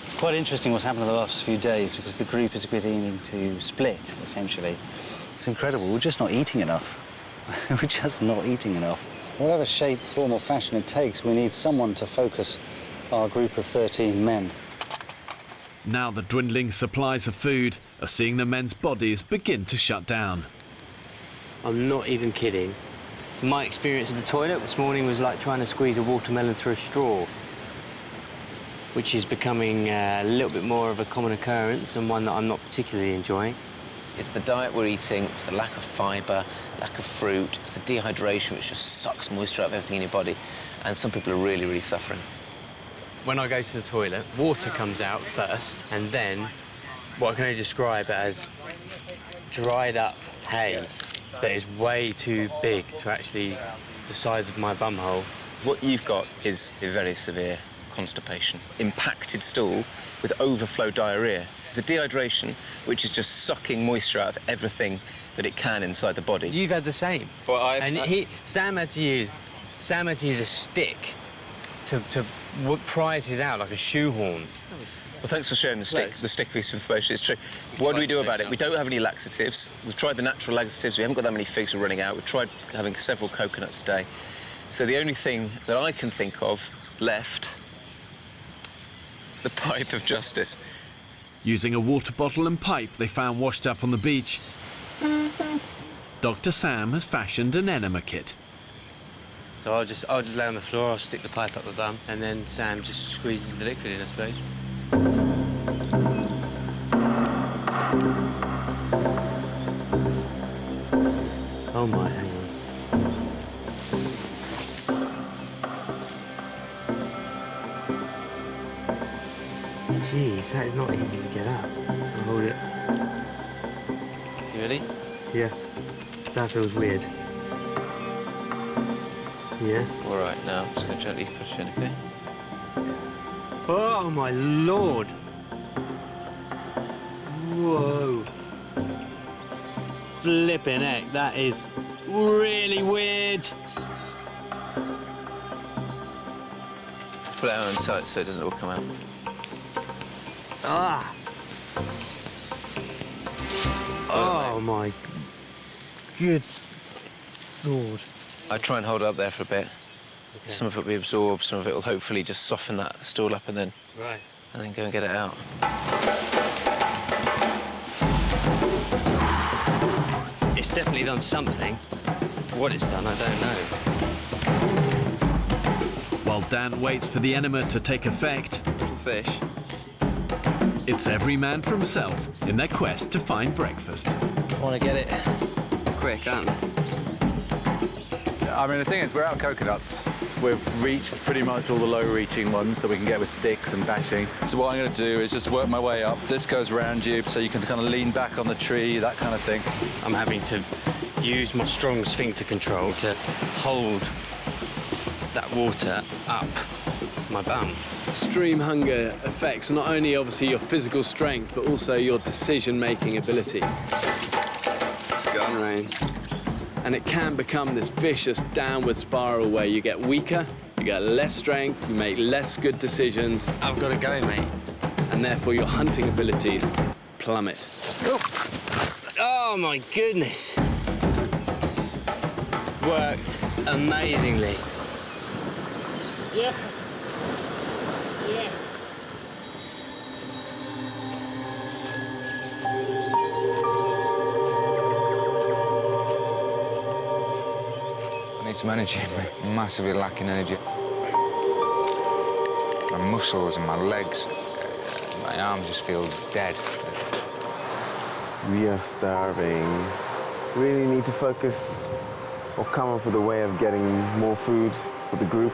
It's quite interesting what's happened in the last few days because the group is beginning to split, essentially. It's incredible. We're just not eating enough. We're just not eating enough. Whatever shape, form or fashion it takes, we need someone to focus our group of 13 men. Now the dwindling supplies of food are seeing the men's bodies begin to shut down. I'm not even kidding. My experience of the toilet this morning was like trying to squeeze a watermelon through a straw, which is becoming a little bit more of a common occurrence and one that I'm not particularly enjoying. It's the diet we're eating, it's the lack of fibre, lack of fruit, it's the dehydration which just sucks moisture out of everything in your body. And some people are really, really suffering. When I go to the toilet, water comes out first, and then what I can only describe as dried up hay that is way too big to actually the size of my bumhole. What you've got is a very severe constipation. Impacted stool with overflow diarrhoea. It's the dehydration, which is just sucking moisture out of everything that it can inside the body. You've had the same. Well, Sam had to use a stick to prise his out like a shoehorn. Well, thanks for sharing the stick piece of information. It's true. What do we do about it? We don't have any laxatives. We've tried the natural laxatives. We haven't got that many figs. We're running out. We've tried having several coconuts a day. So the only thing that I can think of left is the pipe of justice. Using a water bottle and pipe they found washed up on the beach, Dr. Sam has fashioned an enema kit. So I'll just lay on the floor, I'll stick the pipe up the bum, and then Sam just squeezes the liquid in, I suppose. Oh my, hang on. Jeez, that is not easy to get up. I'll hold it. You ready? Yeah. That feels weird. Yeah. All right, now I'm just going to gently push in, OK? Oh, my Lord. Whoa. Flipping heck, that is really weird. Pull it out and tight so it doesn't all come out. Ah. Oh, my good Lord. I try and hold it up there for a bit. Okay. Some of it will be absorbed, some of it will hopefully just soften that stool up and then go and get it out. It's definitely done something. What it's done, I don't know. While Dan waits for the enema to take effect, little fish. It's every man for himself in their quest to find breakfast. I want to get it quick, aren't they? I mean, the thing is, we're out of coconuts. We've reached pretty much all the low-reaching ones that we can get with sticks and bashing. So what I'm going to do is just work my way up. This goes around you, so you can kind of lean back on the tree, that kind of thing. I'm having to use my strong sphincter control to hold that water up my bum. Extreme hunger affects not only obviously your physical strength, but also your decision-making ability. Go on, Ryan. And it can become this vicious downward spiral where you get weaker, you get less strength, you make less good decisions. I've got to go, mate. And therefore your hunting abilities plummet. Oh my goodness. Worked amazingly. Yeah. Yeah. I need some energy. I'm massively lacking energy. My muscles and my legs, my arms just feel dead. We are starving. Really need to focus or come up with a way of getting more food for the group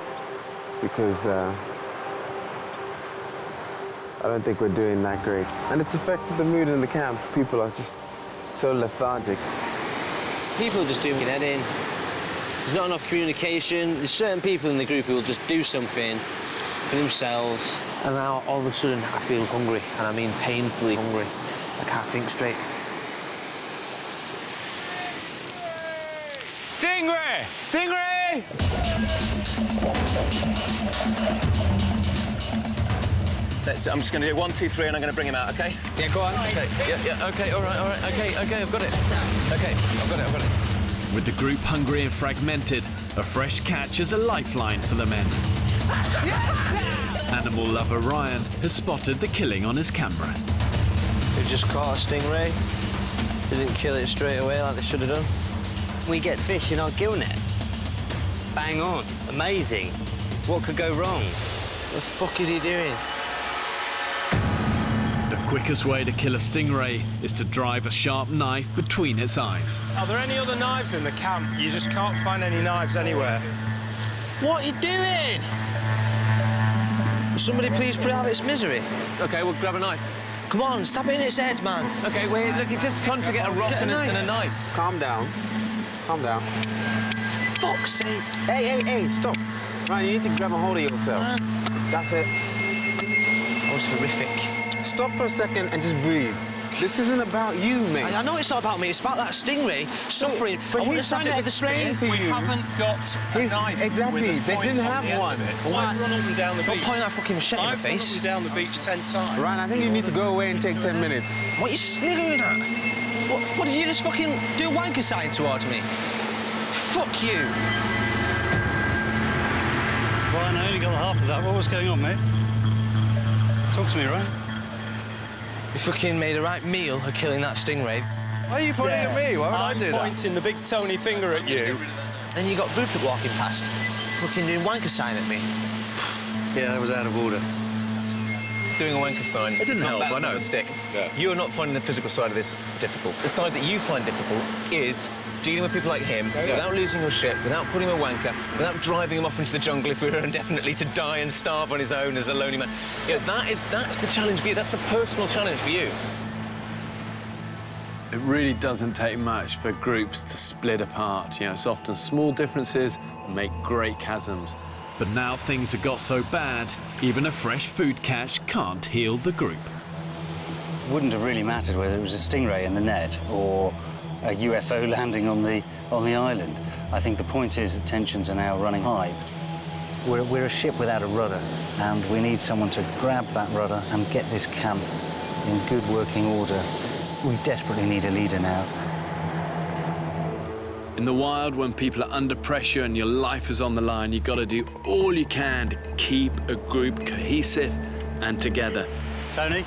because I don't think we're doing that great. And it's affected the mood in the camp. People are just so lethargic. People just do their head in. There's not enough communication. There's certain people in the group who will just do something for themselves. And now all of a sudden I feel hungry, and I mean painfully hungry. I can't think straight. Stingray! Stingray! I'm just going to do 1, 2, 3, and I'm going to bring him out, OK? Yeah, go on. OK, yeah, OK, all right, OK, I've got it. OK, I've got it. With the group hungry and fragmented, a fresh catch is a lifeline for the men. Animal lover Ryan has spotted the killing on his camera. They just caught a stingray. They didn't kill it straight away like they should have done. We get fish in our gill net. Bang on. Amazing. What could go wrong? What the fuck is he doing? The quickest way to kill a stingray is to drive a sharp knife between its eyes. Are there any other knives in the camp? You just can't find any knives anywhere. What are you doing? Somebody please put it out of its misery. OK, we'll grab a knife. Come on, stab it in its head, man. OK, wait, look, he's just gone to get a rock and a knife. Calm down. Calm down. Fuck's sake. Hey, stop. Ryan, you need to grab a hold of yourself. That's it. That was horrific. Stop for a second and just breathe. This isn't about you, mate. I know it's not about me. It's about that stingray suffering. But I want to he's stab trying it to with a spear. explain to you. We haven't got a knife. Exactly. With us They didn't point have on the one. end of it. So I've run up and down the Don't beach. point that fucking machete in my I've run up face. and down the beach 10 times. Ryan, I think you need to go away and take 10 minutes. What are you sniggering at? What did you just fucking do a wanker sign towards me? Fuck you. Ryan, I only got half of that. What was going on, mate? Talk to me, Ryan. You fucking made a right meal of killing that stingray. Why are you pointing at me? Why would I do I'm that? pointing the big Tony finger at you. Then you got Rupert walking past, fucking doing wanker sign at me. Yeah, that was out of order. Doing a wanker sign. It doesn't help, That's I know. not a stick. Yeah. You're not finding the physical side of this difficult. The side that you find difficult is dealing with people like him without losing your shit, without putting him a wanker, without driving him off into the jungle if we were indefinitely to die and starve on his own as a lonely man. You know, that's the challenge for you. That's the personal challenge for you. It really doesn't take much for groups to split apart. You know, it's often small differences make great chasms. But now things have got so bad, even a fresh food catch can't heal the group. Wouldn't have really mattered whether it was a stingray in the net or a UFO landing on the island. I think the point is that tensions are now running high. We're a ship without a rudder, and we need someone to grab that rudder and get this camp in good working order. We desperately need a leader now. In the wild, when people are under pressure and your life is on the line, you've got to do all you can to keep a group cohesive and together. Tony,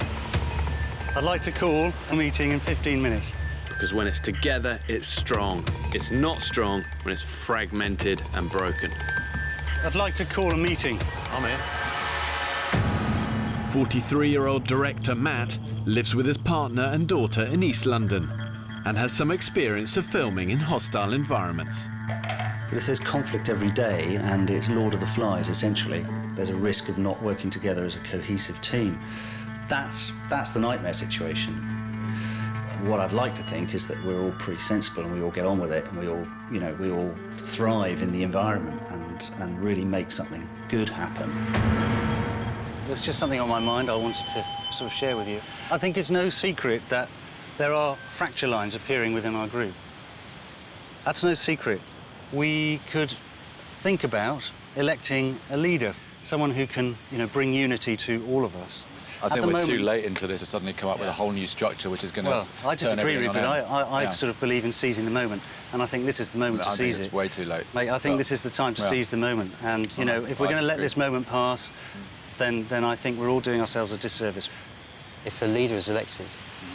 I'd like to call a meeting in 15 minutes. Because when it's together, it's strong. It's not strong when it's fragmented and broken. I'd like to call a meeting. I'm in. 43-year-old director Matt lives with his partner and daughter in East London and has some experience of filming in hostile environments. But if there's conflict every day and it's Lord of the Flies, essentially, there's a risk of not working together as a cohesive team. That's the nightmare situation. What I'd like to think is that we're all pretty sensible and we all get on with it and we all thrive in the environment and really make something good happen. There's just something on my mind I wanted to sort of share with you. I think it's no secret that there are fracture lines appearing within our group. That's no secret. We could think about electing a leader, someone who can, bring unity to all of us. I think we're too late into this to suddenly come up with a whole new structure which is going to Well, I disagree with you, but I sort of believe in seizing the moment, and I think this is the moment to seize it. It's way too late. Mate, I think this is the time to seize the moment, and, if we're going to let this moment pass, then I think we're all doing ourselves a disservice. If a leader is elected,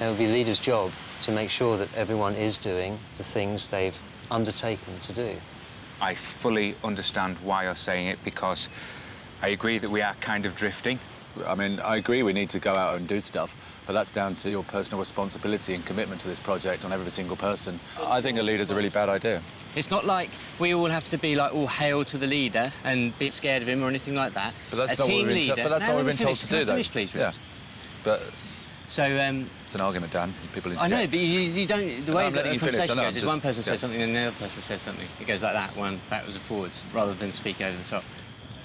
it will be the leader's job to make sure that everyone is doing the things they've undertaken to do. I fully understand why you're saying it, because I agree that we are kind of drifting. I mean, I agree we need to go out and do stuff, but that's down to your personal responsibility and commitment to this project on every single person. I think a leader's a really bad idea. It's not like we all have to be like all hail to the leader and be scared of him or anything like that. But that's not what we've been told to do, though. Finish, please, yeah. But so it's an argument, Dan. People I know, but you don't. The way that the conversation goes is one person says says something and the other person says something. It goes like that, one backwards and forwards, rather than speak over the top.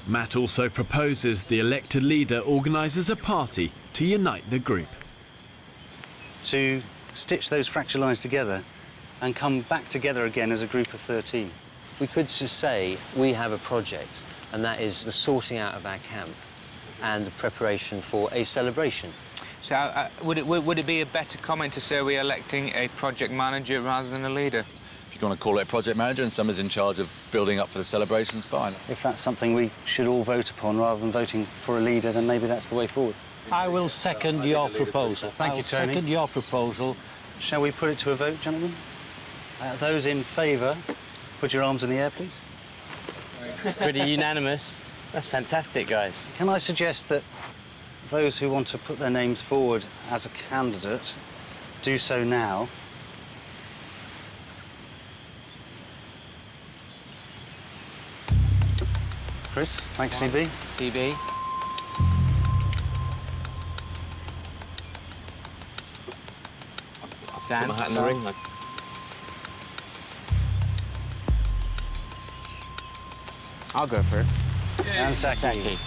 Matt also proposes the elected leader organises a party to unite the group. To stitch those fracture lines together and come back together again as a group of 13. We could just say we have a project, and that is the sorting out of our camp and the preparation for a celebration. So would it be a better comment to say we're electing a project manager rather than a leader? If you want to call it a project manager and someone's in charge of building up for the celebrations, fine. If that's something we should all vote upon rather than voting for a leader, then maybe that's the way forward. I will second your proposal. Thank you, Tony. Second your proposal. Shall we put it to a vote, gentlemen? Those in favour, put your arms in the air, please. Pretty unanimous. That's fantastic, guys. Can I suggest that those who want to put their names forward as a candidate, do so now. Chris, thanks, CB. CB. Sam. My hat in the ring. I'll go for it. Yeah, and Saki.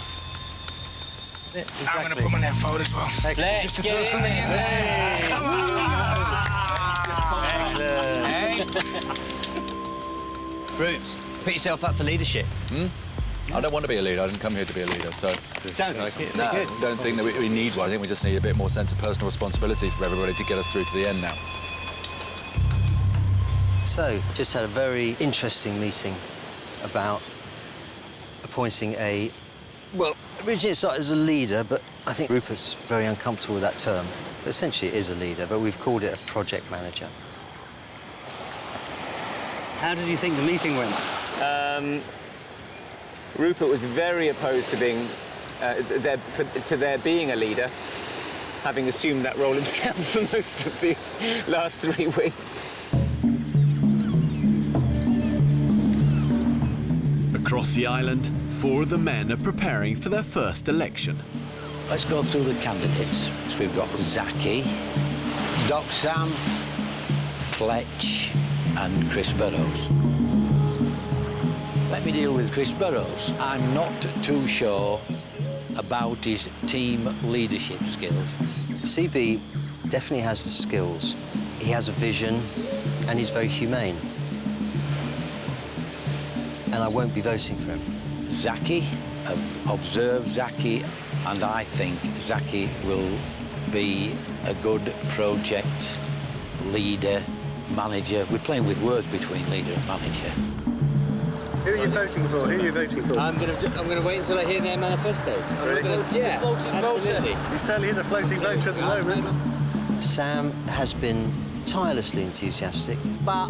Exactly. I'm going to put my name forward as well. Excellent. Just to throw something in. Come on! Excellent. Bruce, put yourself up for leadership. I don't want to be a leader. I didn't come here to be a leader, so... Sounds like it. No, I don't think that we need one. I think we just need a bit more sense of personal responsibility for everybody to get us through to the end now. So, just had a very interesting meeting about appointing a... Well, originally it started as a leader, but I think Rupert's very uncomfortable with that term. But essentially it is a leader, but we've called it a project manager. How did you think the meeting went? Rupert was very opposed to being there being a leader, having assumed that role himself for most of the last 3 weeks. Across the island, 4 of the men are preparing for their first election. Let's go through the candidates. So we've got Zaki, Doc Sam, Fletch and Chris Burrows. Let me deal with Chris Burrows. I'm not too sure about his team leadership skills. CB definitely has the skills. He has a vision and he's very humane. And I won't be voting for him. Zaki, I've observed Zaki, and I think Zaki will be a good project leader, manager. We're playing with words between leader and manager. Who are you voting for? Who are you voting for? I'm gonna wait until I hear their manifestos. Yeah, absolutely. He certainly is a floating voter at the moment. Sam has been tirelessly enthusiastic. But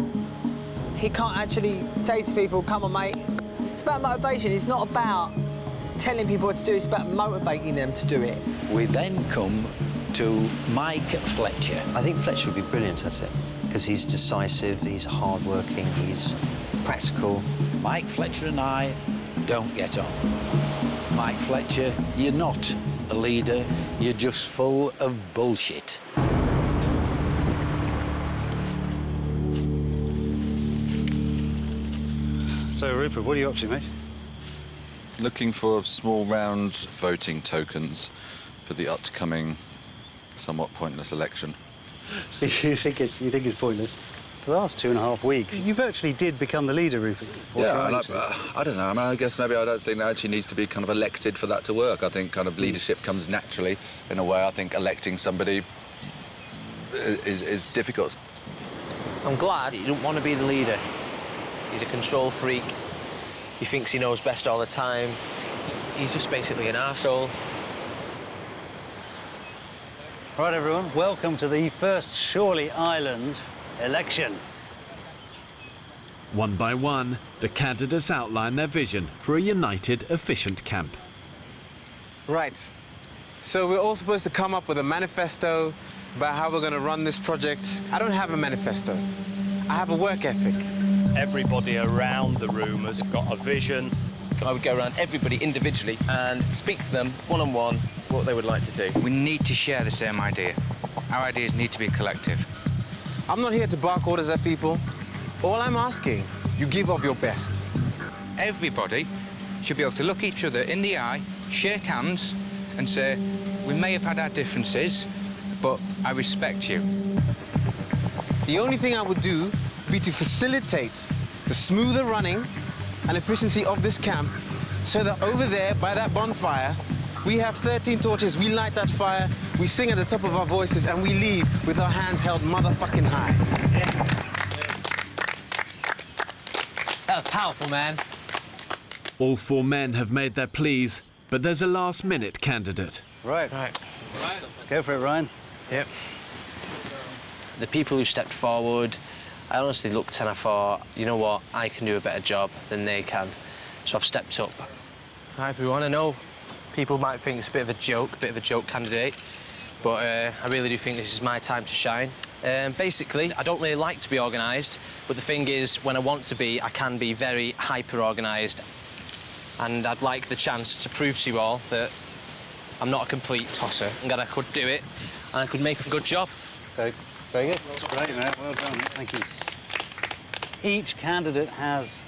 he can't actually say to people, come on, mate. It's about motivation. It's not about telling people what to do. It's about motivating them to do it. We then come to Mike Fletcher. I think Fletcher would be brilliant at it because he's decisive, he's hard-working, he's practical. Mike Fletcher and I don't get on. Mike Fletcher, you're not a leader, you're just full of bullshit. So, Rupert, what are you up to, mate? Looking for small round voting tokens for the upcoming, somewhat pointless election. You think it's pointless? For the last 2.5 weeks, you virtually did become the leader, Rupert. Yeah, I don't know. I mean, I guess maybe I don't think that actually needs to be kind of elected for that to work. I think kind of leadership comes naturally in a way. I think electing somebody is difficult. I'm glad he didn't want to be the leader. He's a control freak. He thinks he knows best all the time. He's just basically an arsehole. Right, everyone, welcome to the first Shorley Island election. One by one, the candidates outline their vision for a united, efficient camp. Right. So we're all supposed to come up with a manifesto about how we're going to run this project. I don't have a manifesto. I have a work ethic. Everybody around the room has got a vision. I would go around everybody individually and speak to them one-on-one what they would like to do. We need to share the same idea. Our ideas need to be collective. I'm not here to bark orders at people. All I'm asking, you give of your best. Everybody should be able to look each other in the eye, shake hands, and say, we may have had our differences, but I respect you. The only thing I would do would be to facilitate the smoother running and efficiency of this camp so that over there, by that bonfire, we have 13 torches, we light that fire, we sing at the top of our voices, and we leave with our hands held motherfucking high. That was powerful, man. All 4 men have made their pleas, but there's a last-minute candidate. Right. Let's go for it, Ryan. Yep. The people who stepped forward, I honestly looked and I thought, you know what, I can do a better job than they can. So I've stepped up. Right, we want to know People might think it's a bit of a joke candidate, but I really do think this is my time to shine. Basically, I don't really like to be organised, but the thing is, when I want to be, I can be very hyper-organised. And I'd like the chance to prove to you all that I'm not a complete tosser, and that I could do it, and I could make a good job. Very good. That's great, mate. Well done. Thank you. Each candidate has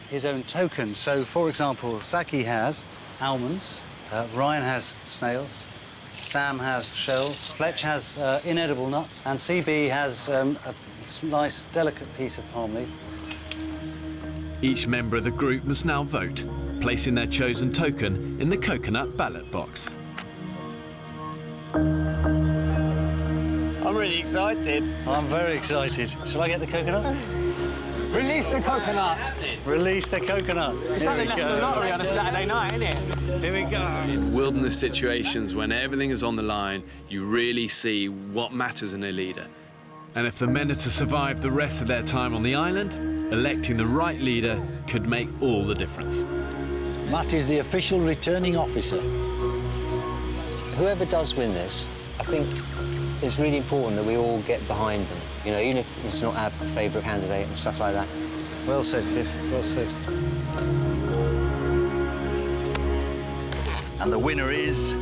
his own token. So, for example, Saki has almonds, Ryan has snails, Sam has shells, Fletch has inedible nuts, and CB has a nice, delicate piece of palm leaf. Each member of the group must now vote, placing their chosen token in the coconut ballot box. I'm really excited. I'm very excited. Shall I get the coconut? Release the coconut. Release the coconut. It's like the National Lottery on a Saturday night, isn't it? Here we go. In wilderness situations, when everything is on the line, you really see what matters in a leader. And if the men are to survive the rest of their time on the island, electing the right leader could make all the difference. Matt is the official returning officer. Whoever does win this, I think it's really important that we all get behind them. You know, even if it's not our favourite candidate and stuff like that. Well said, Cliff. Well said. And the winner is...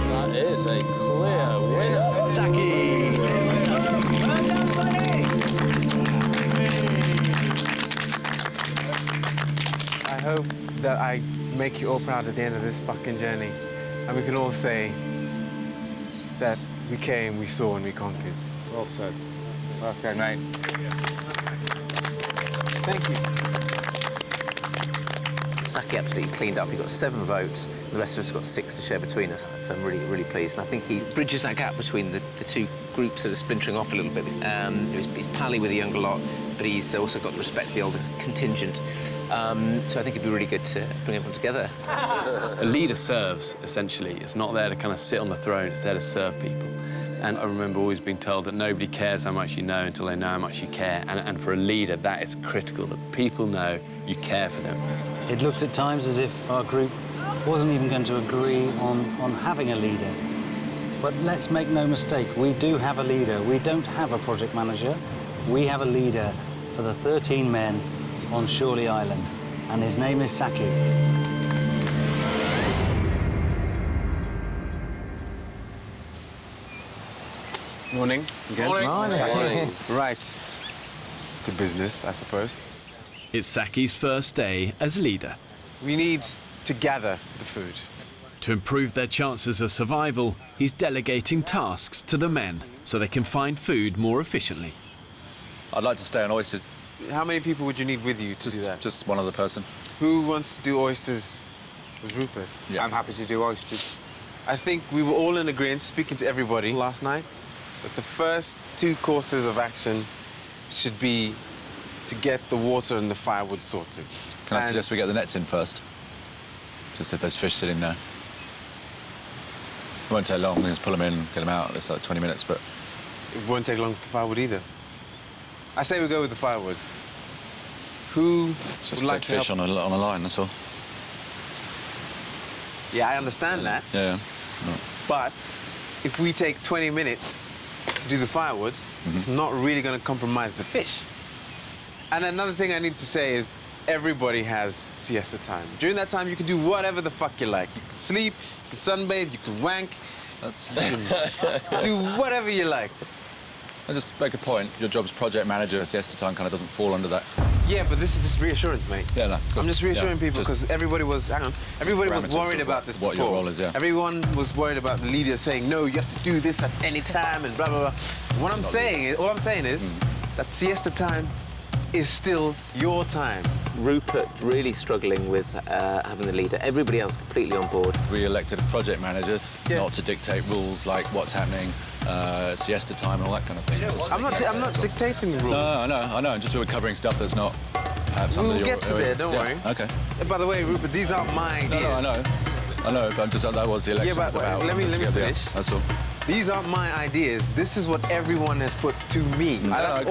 That is a clear winner. Saki! I hope that I make you all proud at the end of this fucking journey. And we can all say that we came, we saw, and we conquered. Well said. Well said, mate. Thank you. Saki absolutely cleaned up. He got 7 votes. The rest of us got 6 to share between us. So I'm really, really pleased. And I think he bridges that gap between the two groups that are splintering off a little bit. He's pally with the younger lot, but he's also got the respect of the older contingent. So I think it'd be really good to bring everyone together. A leader serves, essentially. It's not there to kind of sit on the throne, it's there to serve people. And I remember always being told that nobody cares how much you know until they know how much you care. And for a leader, that is critical, that people know you care for them. It looked at times as if our group wasn't even going to agree on having a leader. But let's make no mistake, we do have a leader. We don't have a project manager. We have a leader for the 13 men on Shorley Island, and his name is Saki. Morning again. Morning. Morning. Right. To business, I suppose. It's Saki's first day as leader. We need to gather the food. To improve their chances of survival, he's delegating tasks to the men so they can find food more efficiently. I'd like to stay on oysters. How many people would you need with you to do that? Just one other person. Who wants to do oysters with Rupert? Yeah. I'm happy to do oysters. I think we were all in agreement, speaking to everybody last night, that the first 2 courses of action should be to get the water and the firewood sorted. Can I suggest we get the nets in first? Just if there's fish sitting there. It won't take long. We just pull them in, get them out. It's like 20 minutes, but... It won't take long with the firewood either. I say we go with the firewood. Who It's just would like dead to fish help? on a line, that's all. Yeah, I understand that. Yeah. No. But if we take 20 minutes to do the firewood, it's not really going to compromise the fish. And another thing I need to say is everybody has siesta time. During that time, you can do whatever the fuck you like. You can sleep, you can sunbathe, you can wank. You can do whatever you like. And just make a point, your job's project manager, siesta time kind of doesn't fall under that. Yeah, but this is just reassurance, mate. Yeah, no. I'm just reassuring people because everybody was, everybody was parameters worried of about this what before. your role is, yeah. Everyone was worried about the leader saying, no, you have to do this at any time and blah, blah, blah. What I'm saying is, all I'm saying is that siesta time is still your time. Rupert really struggling with having the leader. Everybody else completely on board. We elected a project manager not to dictate rules like what's happening, siesta time and all that kind of thing. I'm not dictating the rules. No, I know. Just we're covering stuff that's not perhaps under your... We'll get to there, don't worry. Okay. By the way, Rupert, these aren't my ideas. No, I know. But that was the election was about. Let me finish. That's all. These aren't my ideas. This is what everyone has put to me. I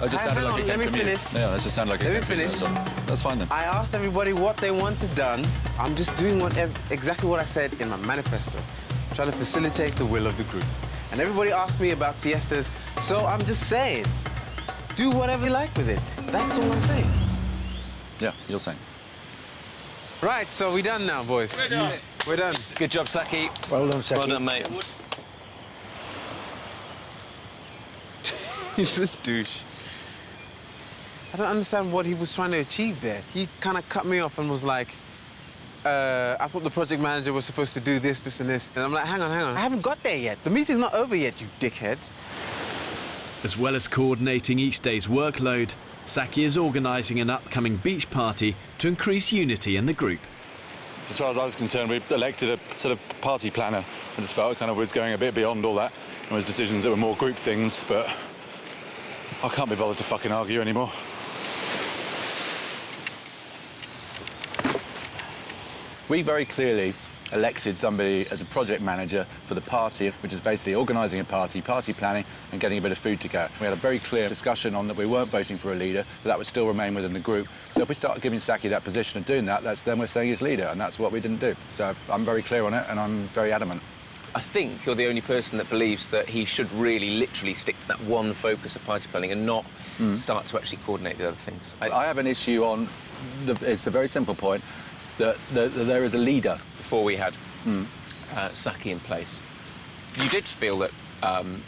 just sounded like it came from you. Yeah, that just sounded like it came from you. That's fine then. I asked everybody what they wanted done. I'm just doing exactly what I said in my manifesto. Trying to facilitate the will of the group. And everybody asked me about siestas, so I'm just saying, do whatever you like with it. That's all I'm saying. Yeah, you're saying. Right, so we're done now, boys. We're done. We're done. Good job, Saki. Well done, Saki. Well done, mate. He's a douche. I don't understand what he was trying to achieve there. He kind of cut me off and was like, I thought the project manager was supposed to do this, this, and this. And I'm like, hang on. I haven't got there yet. The meeting's not over yet, you dickheads. As well as coordinating each day's workload, Saki is organising an upcoming beach party to increase unity in the group. As far as I was concerned, we elected a sort of party planner. I just felt it kind of was going a bit beyond all that. There was decisions that were more group things, but I can't be bothered to fucking argue anymore. We very clearly elected somebody as a project manager for the party, which is basically organising a party, party planning, and getting a bit of food to go. We had a very clear discussion on that we weren't voting for a leader, but that would still remain within the group. So if we start giving Saki that position of doing that, then we're saying he's leader, and that's what we didn't do. So I'm very clear on it, and I'm very adamant. I think you're the only person that believes that he should really literally stick to that one focus of party planning and not start to actually coordinate the other things. I have an issue on, it's a very simple point, that there is a leader. Before we had Saki in place, you did feel that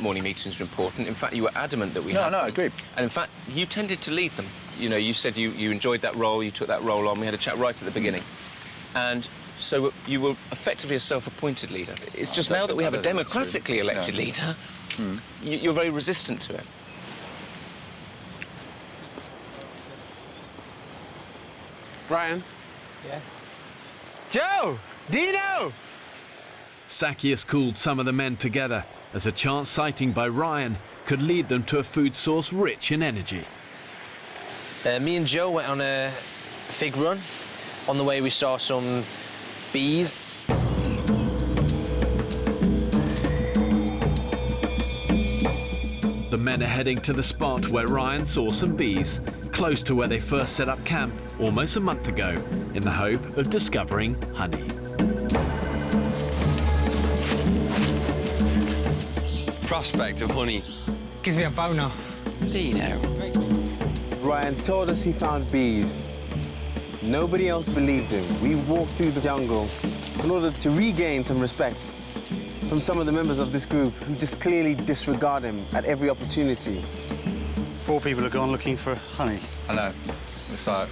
morning meetings were important. In fact, you were adamant that we had No, I agree. And in fact, you tended to lead them. You know, you said you enjoyed that role, you took that role on. We had a chat right at the beginning. And so you were effectively a self-appointed leader. It's just now that we have a democratically elected leader, you're very resistant to it. Brian? Yeah? Joe! Dino! Saki has called some of the men together as a chance sighting by Ryan could lead them to a food source rich in energy. Me and Joe went on a fig run. On the way we saw some bees. The men are heading to the spot where Ryan saw some bees, close to where they first set up camp almost a month ago, in the hope of discovering honey. Prospect of honey. Gives me a boner. Dino. Ryan told us he found bees. Nobody else believed him. We walked through the jungle in order to regain some respect from some of the members of this group who just clearly disregard him at every opportunity. 4 people have gone looking for honey. I know. It's like,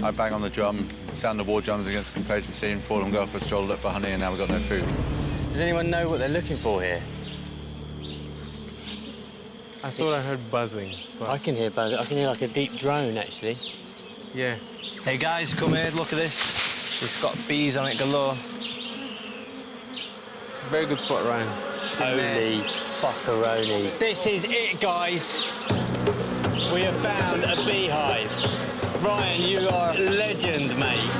I bang on the drum, sound the war drums against complacency, and 4 of them go for a stroll, look for honey, and now we've got no food. Does anyone know what they're looking for here? I thought I heard buzzing. But... I can hear buzzing. I can hear like a deep drone, actually. Yeah. Hey guys, come here, look at this. It's got bees on it galore. Very good spot, Ryan. Holy fuckeroni. This is it, guys. We have found a beehive. Ryan, you are a legend, mate.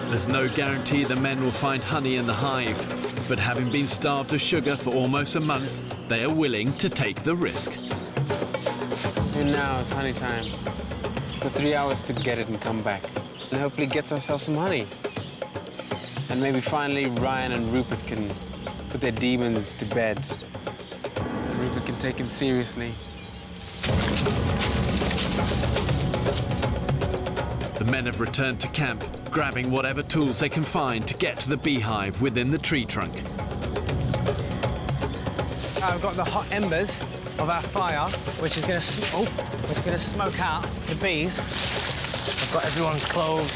There's no guarantee the men will find honey in the hive, but having been starved of sugar for almost a month, they are willing to take the risk. And now it's honey time. For 3 hours to get it and come back. And hopefully get ourselves some honey. And maybe finally Ryan and Rupert can put their demons to bed. And Rupert can take him seriously. The men have returned to camp, grabbing whatever tools they can find to get to the beehive within the tree trunk. I've got the hot embers of our fire, which is going to smoke out the bees. I've got everyone's clothes.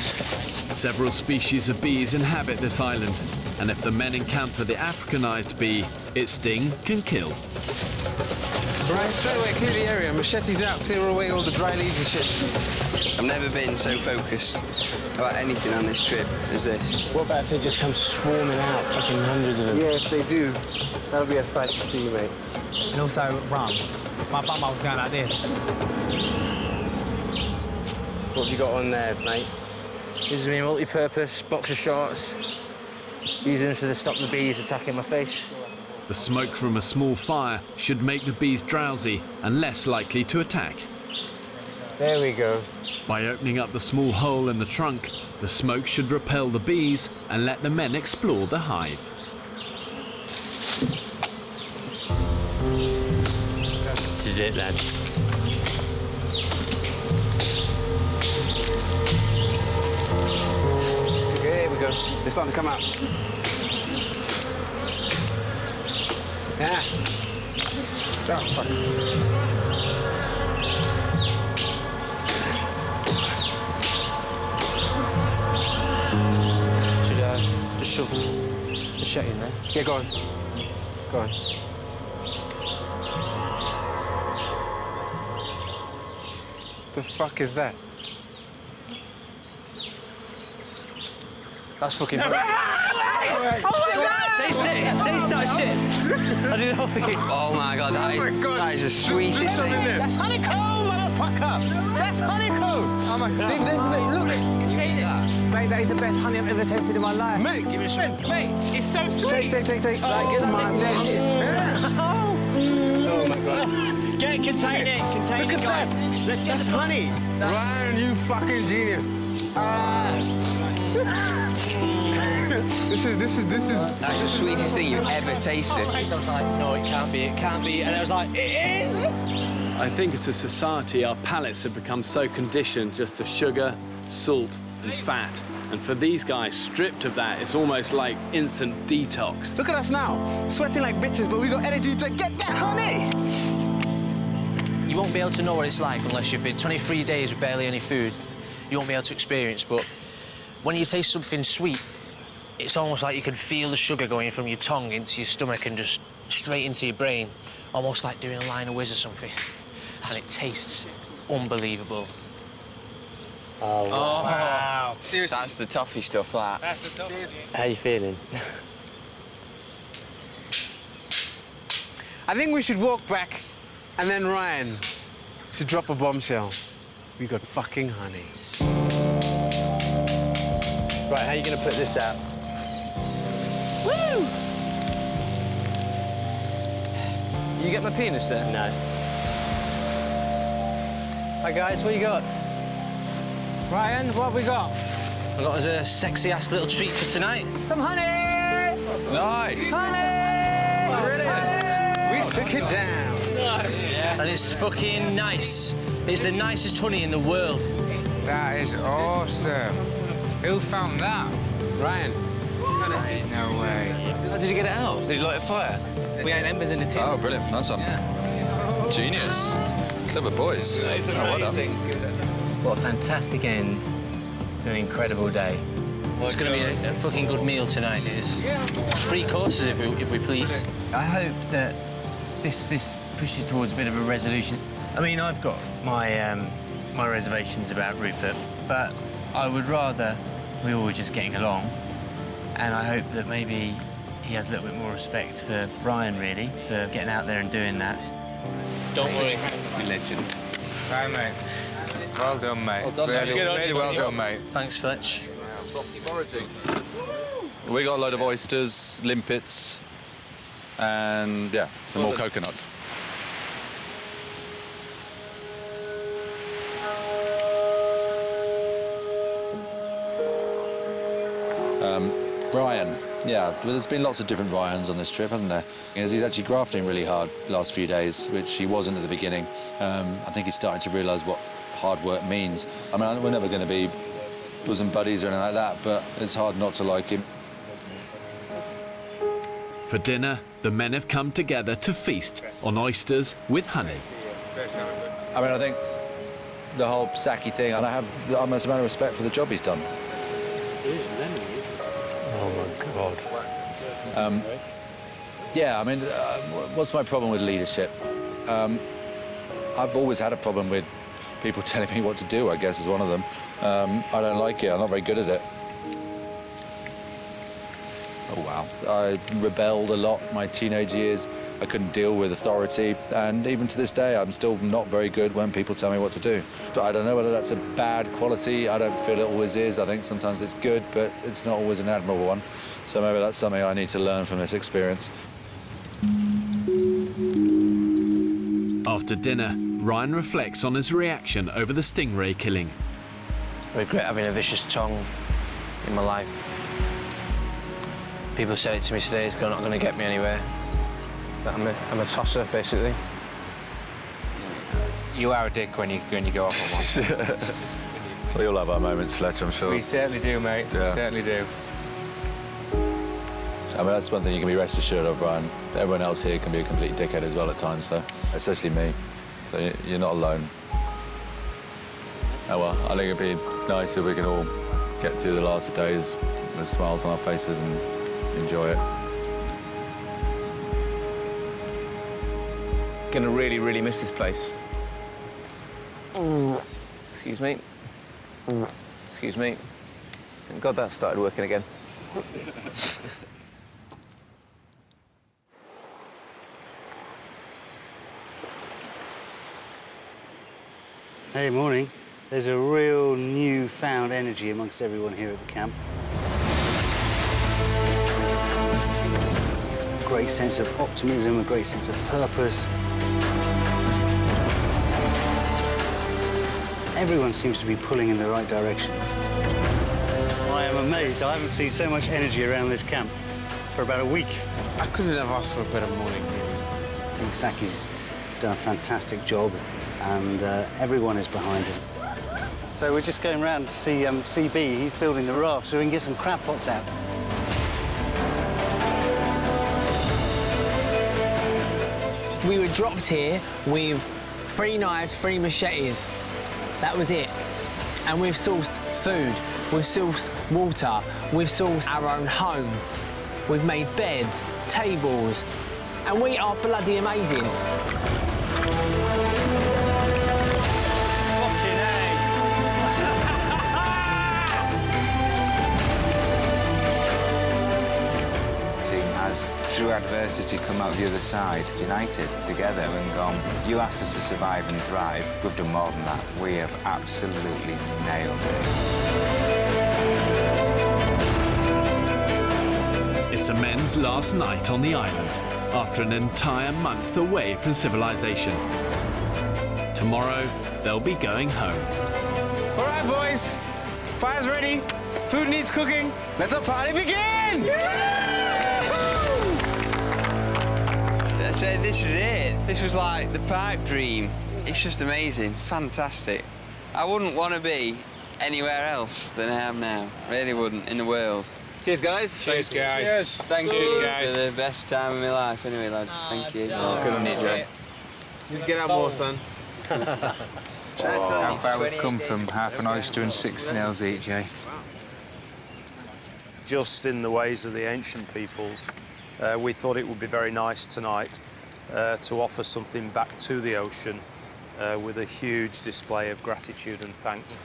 Several species of bees inhabit this island, and if the men encounter the Africanized bee, its sting can kill. Brian, straight away, clear the area. Machetes out, clear away all the dry leaves and shit. I've never been so focused about anything on this trip as this. What about if they just come swarming out, fucking hundreds of them? Yeah, if they do, that'll be a sight to see, mate. And also rum. My bum was going like this. What have you got on there, mate? Gives me a multi-purpose box of shorts. Using them to stop the bees attacking my face. The smoke from a small fire should make the bees drowsy and less likely to attack. There we go. By opening up the small hole in the trunk, the smoke should repel the bees and let the men explore the hive. This is it, lads. Okay, here we go. They're starting to come out. Yeah. Oh, fuck. Should I just shove the shit in there? Yeah, go on. Go on. The fuck is that? That's fucking... Oh my God! Taste it! Taste that shit! I do the whole thing. Oh my God, that is the sweetest thing. That's honeycomb, motherfucker! That's honeycomb! Oh my God. Look! Mate, that is the best honey I've ever tasted in my life. Mate, give me a shrimp. Mate, it's so sweet! Take. Oh my God. Oh my God. Get it, contain it, contain it, guys. That's honey. Ryan, you fucking genius. This is. That's the sweetest thing you've ever tasted. I was like, no, it can't be, and I was like, it is! I think as a society, our palates have become so conditioned just to sugar, salt, and fat. And for these guys, stripped of that, it's almost like instant detox. Look at us now, sweating like bitches, but we got energy to get that honey. You won't be able to know what it's like unless you've been 23 days with barely any food. You won't be able to experience, but when you taste something sweet, it's almost like you can feel the sugar going from your tongue into your stomach and just straight into your brain, almost like doing a line of whiz or something. And it tastes unbelievable. Oh, wow. Seriously? That's the toffee stuff, that. That's the toffee. How you feeling? I think we should walk back, and then Ryan should drop a bombshell. We got fucking honey. Right, how are you going to put this out? Woo! You get my penis there? No. Hi, guys, what you got? Ryan, what have we got? I got us a sexy-ass little treat for tonight. Some honey! Nice! Honey! Brilliant! We took it down. Yeah. And it's fucking nice. It's the nicest honey in the world. That is awesome. Who found that? Ryan. No way. How did you get it out? Did you light a fire? We had embers in the tin. Oh, brilliant. Nice one. Yeah. Genius. Clever boys. It's well done. What a fantastic end to an incredible day. It's going to be a fucking good meal tonight, it is. 3 courses, if we please. I hope that this pushes towards a bit of a resolution. I mean, I've got my my reservations about Rupert, but I would rather we all were just getting along. And I hope that maybe he has a little bit more respect for Brian, really, for getting out there and doing that. Don't worry. You legend. Right, mate. Well done, mate. Well done, really, mate. really well done, mate. Thanks, Fletch. We got a load of oysters, limpets, and yeah, some more coconuts. Ryan, yeah, well, there's been lots of different Ryans on this trip, hasn't there? He's actually grafting really hard the last few days, which he wasn't at the beginning. I think he's starting to realise what hard work means. I mean, we're never going to be bosom buddies or anything like that, but it's hard not to like him. For dinner, the men have come together to feast on oysters with honey. I mean, I think the whole Saki thing, and I have the utmost amount of respect for the job he's done. Oh, my God. Yeah, I mean, what's my problem with leadership? I've always had a problem with people telling me what to do, I guess, is one of them. I don't like it. I'm not very good at it. Oh, wow. I rebelled a lot in my teenage years. I couldn't deal with authority, and even to this day, I'm still not very good when people tell me what to do. But I don't know whether that's a bad quality. I don't feel it always is. I think sometimes it's good, but it's not always an admirable one. So maybe that's something I need to learn from this experience. After dinner, Ryan reflects on his reaction over the stingray killing. I regret having a vicious tongue in my life. People said it to me today, it's not going to get me anywhere. But I'm a tosser, basically. You are a dick when you go off on one. We all have our moments, Fletch, I'm sure. We certainly do, mate. Yeah. We certainly do. I mean, that's one thing you can be rest assured of, Ryan. Everyone else here can be a complete dickhead as well at times, so, especially me. So you're not alone. Oh well, I think it'd be nice if we can all get through the last days with smiles on our faces and enjoy it. Gonna really, really miss this place. Excuse me. Excuse me. Thank God that started working again. Hey, morning. There's a real newfound energy amongst everyone here at the camp. A great sense of optimism, a great sense of purpose. Everyone seems to be pulling in the right direction. I am amazed. I haven't seen so much energy around this camp for about a week. I couldn't have asked for a better morning. I think Saki's done a fantastic job, and everyone is behind him. So we're just going round to see CB. He's building the raft so we can get some crab pots out. We were dropped here with 3 knives, 3 machetes. That was it. And we've sourced food, we've sourced water, we've sourced our own home. We've made beds, tables, and we are bloody amazing. Through adversity, come out the other side, united, together, and gone, you asked us to survive and thrive. We've done more than that. We have absolutely nailed this. It's the men's last night on the island, after an entire month away from civilization. Tomorrow, they'll be going home. All right, boys. Fire's ready. Food needs cooking. Let the party begin! So this is it. This was like the pipe dream. It's just amazing, fantastic. I wouldn't want to be anywhere else than I am now. Really wouldn't, in the world. Cheers, guys. Cheers, guys. Cheers. Thank Cheers, you guys. for the best time of my life. Anyway, lads, thank you. Good on you, Joe. You get out more, son. How far we've come from half an oyster and 6 snails each, eh? Just in the ways of the ancient peoples, we thought it would be very nice tonight to offer something back to the ocean with a huge display of gratitude and thanks.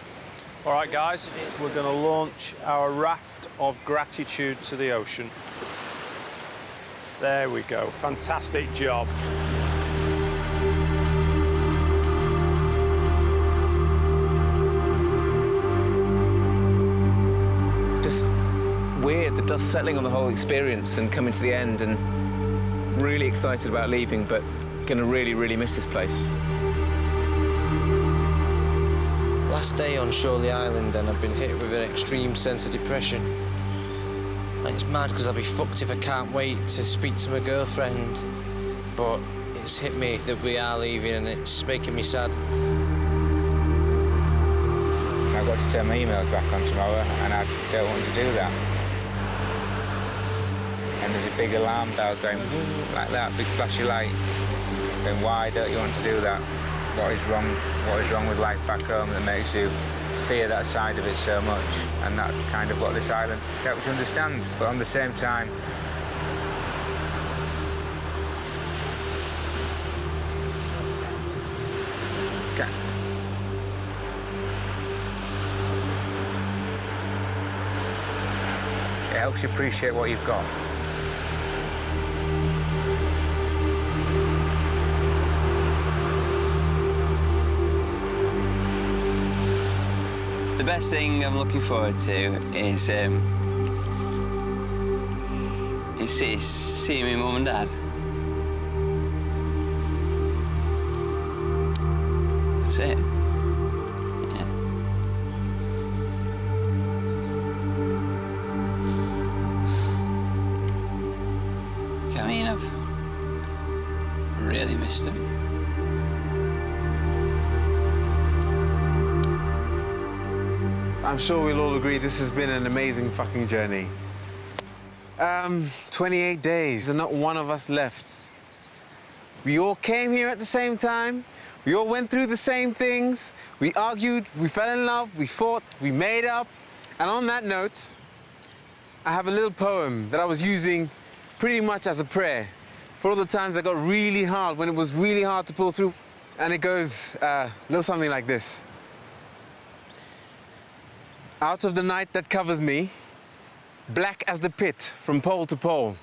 All right, guys, we're going to launch our raft of gratitude to the ocean. There we go. Fantastic job. Just weird, the dust settling on the whole experience and coming to the end, and really excited about leaving, but gonna really, really miss this place. Last day on Shirley Island and I've been hit with an extreme sense of depression. And it's mad because I'll be fucked if I can't wait to speak to my girlfriend. But it's hit me that we are leaving and it's making me sad. I've got to turn my emails back on tomorrow, and I don't want to do that. And there's a big alarm bell going like that, big flashy light. Then why don't you want to do that? What is wrong with life back home that makes you fear that side of it so much? And that's kind of what this island helps you understand. But on the same time, it helps you appreciate what you've got. The best thing I'm looking forward to is see me mum and dad. That's it. Yeah. I mean, I've really missed them. I'm sure we'll all agree this has been an amazing fucking journey. 28 days and not one of us left. We all came here at the same time. We all went through the same things. We argued, we fell in love, we fought, we made up. And on that note, I have a little poem that I was using pretty much as a prayer for all the times that got really hard, when it was really hard to pull through. And it goes a little something like this. Out of the night that covers me, black as the pit from pole to pole,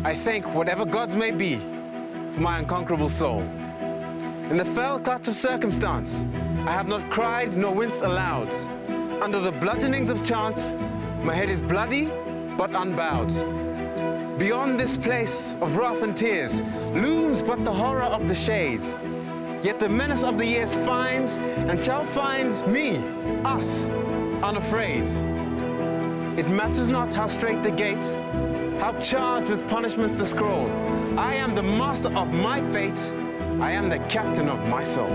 I thank whatever gods may be for my unconquerable soul. In the fell clutch of circumstance, I have not cried nor winced aloud. Under the bludgeonings of chance, my head is bloody but unbowed. Beyond this place of wrath and tears looms but the horror of the shade. Yet the menace of the years finds and shall find me, us, unafraid. It matters not how straight the gate, how charged with punishments the scroll. I am the master of my fate. I am the captain of my soul.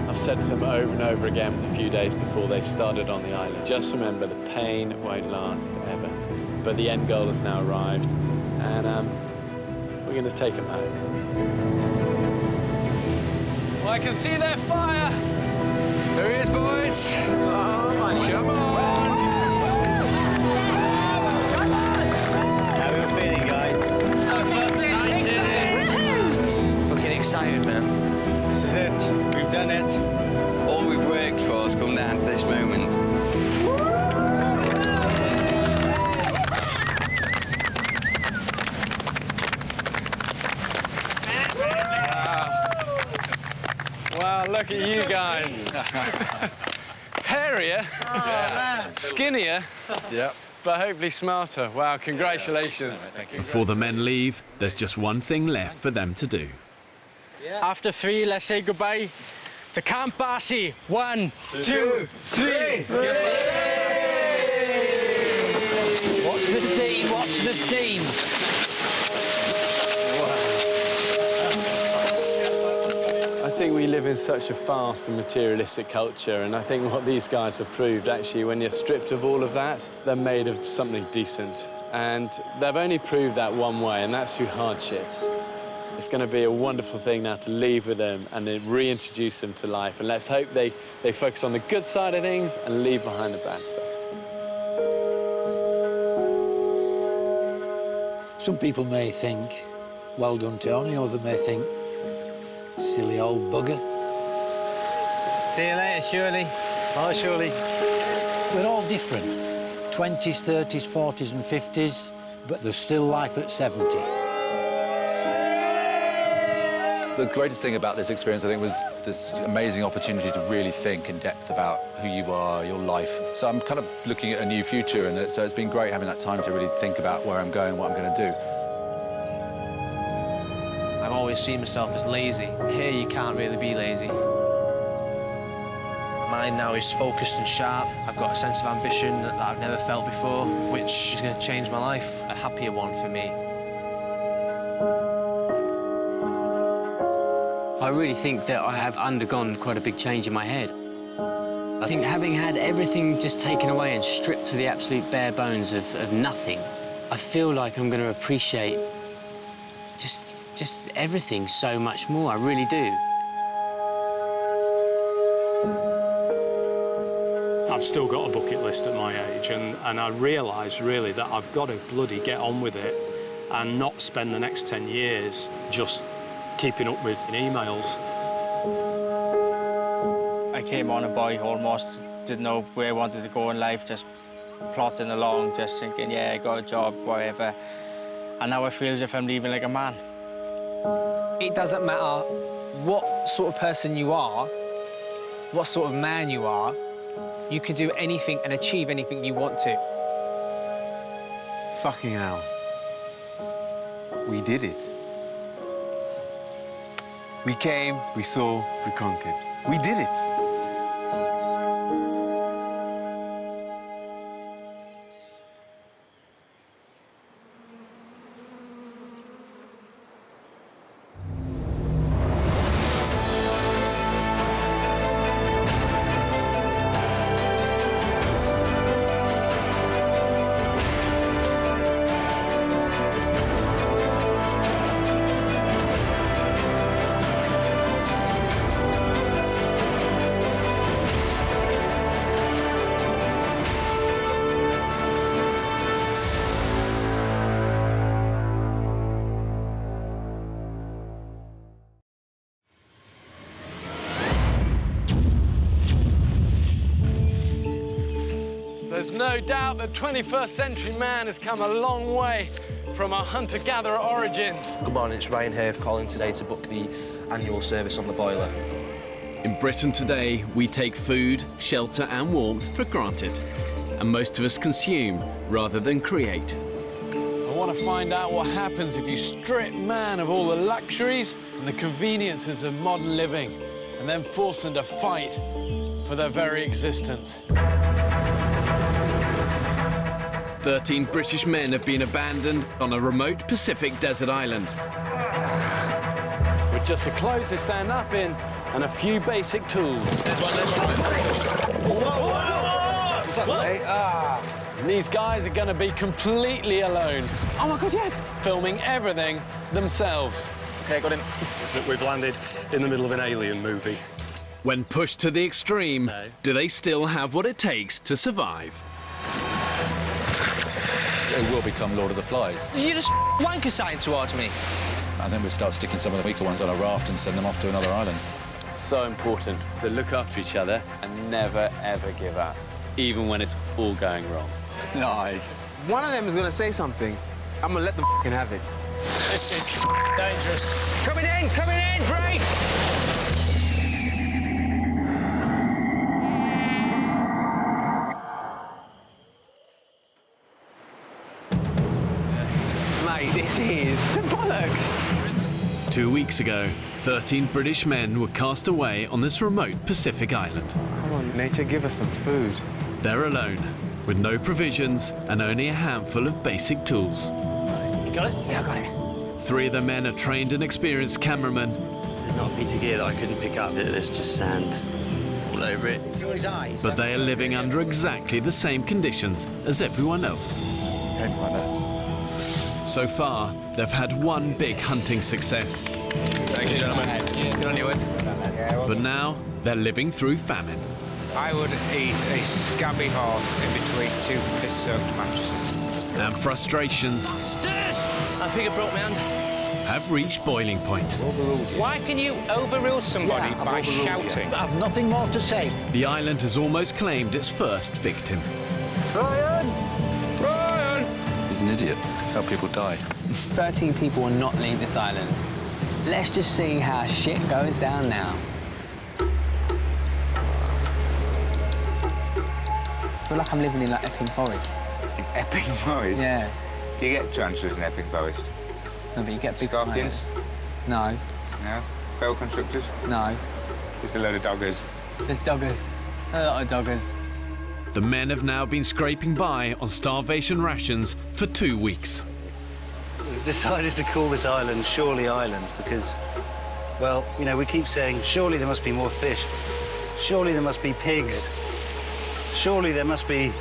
I've said to them over and over again a few days before they started on the island, just remember the pain won't last forever. But the end goal has now arrived, and we're going to take them home. Well, I can see their fire. There he is, boys. Oh, my, come on. How are we feeling, guys? So excited. Fucking excited, man. This is it. We've done it. All we've worked for has come down to this moment. Wow, look at you guys. Hairier, skinnier, but hopefully smarter. Wow, congratulations. Before the men leave, there's just one thing left for them to do. After 3, let's say goodbye to Camp Barcy. 1, 2, 3. Watch the steam, watch the steam. I think we live in such a fast and materialistic culture, and I think what these guys have proved, actually, when you're stripped of all of that, they're made of something decent. And they've only proved that one way, and that's through hardship. It's going to be a wonderful thing now to leave with them and then reintroduce them to life. And let's hope they focus on the good side of things and leave behind the bad stuff. Some people may think, well done, Tony, others may think, silly old bugger. See you later, Shirley. Bye, Shirley. We're all different. 20s, 30s, 40s and 50s, but there's still life at 70. The greatest thing about this experience, I think, was this amazing opportunity to really think in depth about who you are, your life. So I'm kind of looking at a new future, and so it's been great having that time to really think about where I'm going, what I'm going to do. I've always seen myself as lazy. Here you can't really be lazy. Mine now is focused and sharp. I've got a sense of ambition that I've never felt before, which is going to change my life, a happier one for me. I really think that I have undergone quite a big change in my head. I think having had everything just taken away and stripped to the absolute bare bones of nothing, I feel like I'm going to appreciate just everything so much more. I really do. I've still got a bucket list at my age, and I realise, really, that I've got to bloody get on with it and not spend the next 10 years just keeping up with emails. I came on a boy, almost didn't know where I wanted to go in life, just plodding along, just thinking, yeah, I got a job, whatever. And now I feel as if I'm leaving like a man. It doesn't matter what sort of person you are, what sort of man you are, you can do anything and achieve anything you want to. Fucking hell. We did it. We came, we saw, we conquered. We did it. There's no doubt that 21st century man has come a long way from our hunter-gatherer origins. Good morning, it's Ryan here calling today to book the annual service on the boiler. In Britain today, we take food, shelter and warmth for granted, and most of us consume rather than create. I want to find out what happens if you strip man of all the luxuries and the conveniences of modern living, and then force them to fight for their very existence. 13 British men have been abandoned on a remote Pacific desert island. With just the clothes to stand up in and a few basic tools. And these guys are going to be completely alone. Oh my God, yes! Filming everything themselves. OK, got him. We've landed in the middle of an alien movie. When pushed to the extreme, do they still have what it takes to survive? It will become Lord of the Flies. Did you just wank a sign towards me? I think we'll start sticking some of the weaker ones on a raft and send them off to another island. It's so important to look after each other and never, ever give up, even when it's all going wrong. Nice. One of them is going to say something. I'm going to let them have it. This is dangerous. Coming in, brace! Mate, this is bollocks. 2 weeks ago, 13 British men were cast away on this remote Pacific island. Come on, nature, give us some food. They're alone, with no provisions and only a handful of basic tools. You got it? Yeah, I got it. 3 of the men are trained and experienced cameramen. There's not a piece of gear that I couldn't pick up. There's just sand all over it. But they are living under exactly the same conditions as everyone else. So far, they've had one big hunting success. Thank you, gentlemen. Good on you, Ed. But now, they're living through famine. I would eat a scabby horse in between 2 piss-soaked mattresses. And frustrations Stairs! I think it broke my hand. have reached boiling point. Why can you overrule somebody by shouting? I have nothing more to say. The island has almost claimed its first victim. Ryan! Ryan! He's an idiot. How people die. 13 people will not leave this island. Let's just see how shit goes down now. I feel like I'm living in like Epping Forest. In Epping Forest? Yeah. Do you get tarantulas in Epping Forest? No, but you get big Scorpions? spiders. No. No? Bell constructors? No. Just a load of doggers. There's doggers. A lot of doggers. The men have now been scraping by on starvation rations for 2 weeks. We've decided to call this island Surely Island because, well, you know, we keep saying, surely there must be more fish. Surely there must be pigs. Surely there must be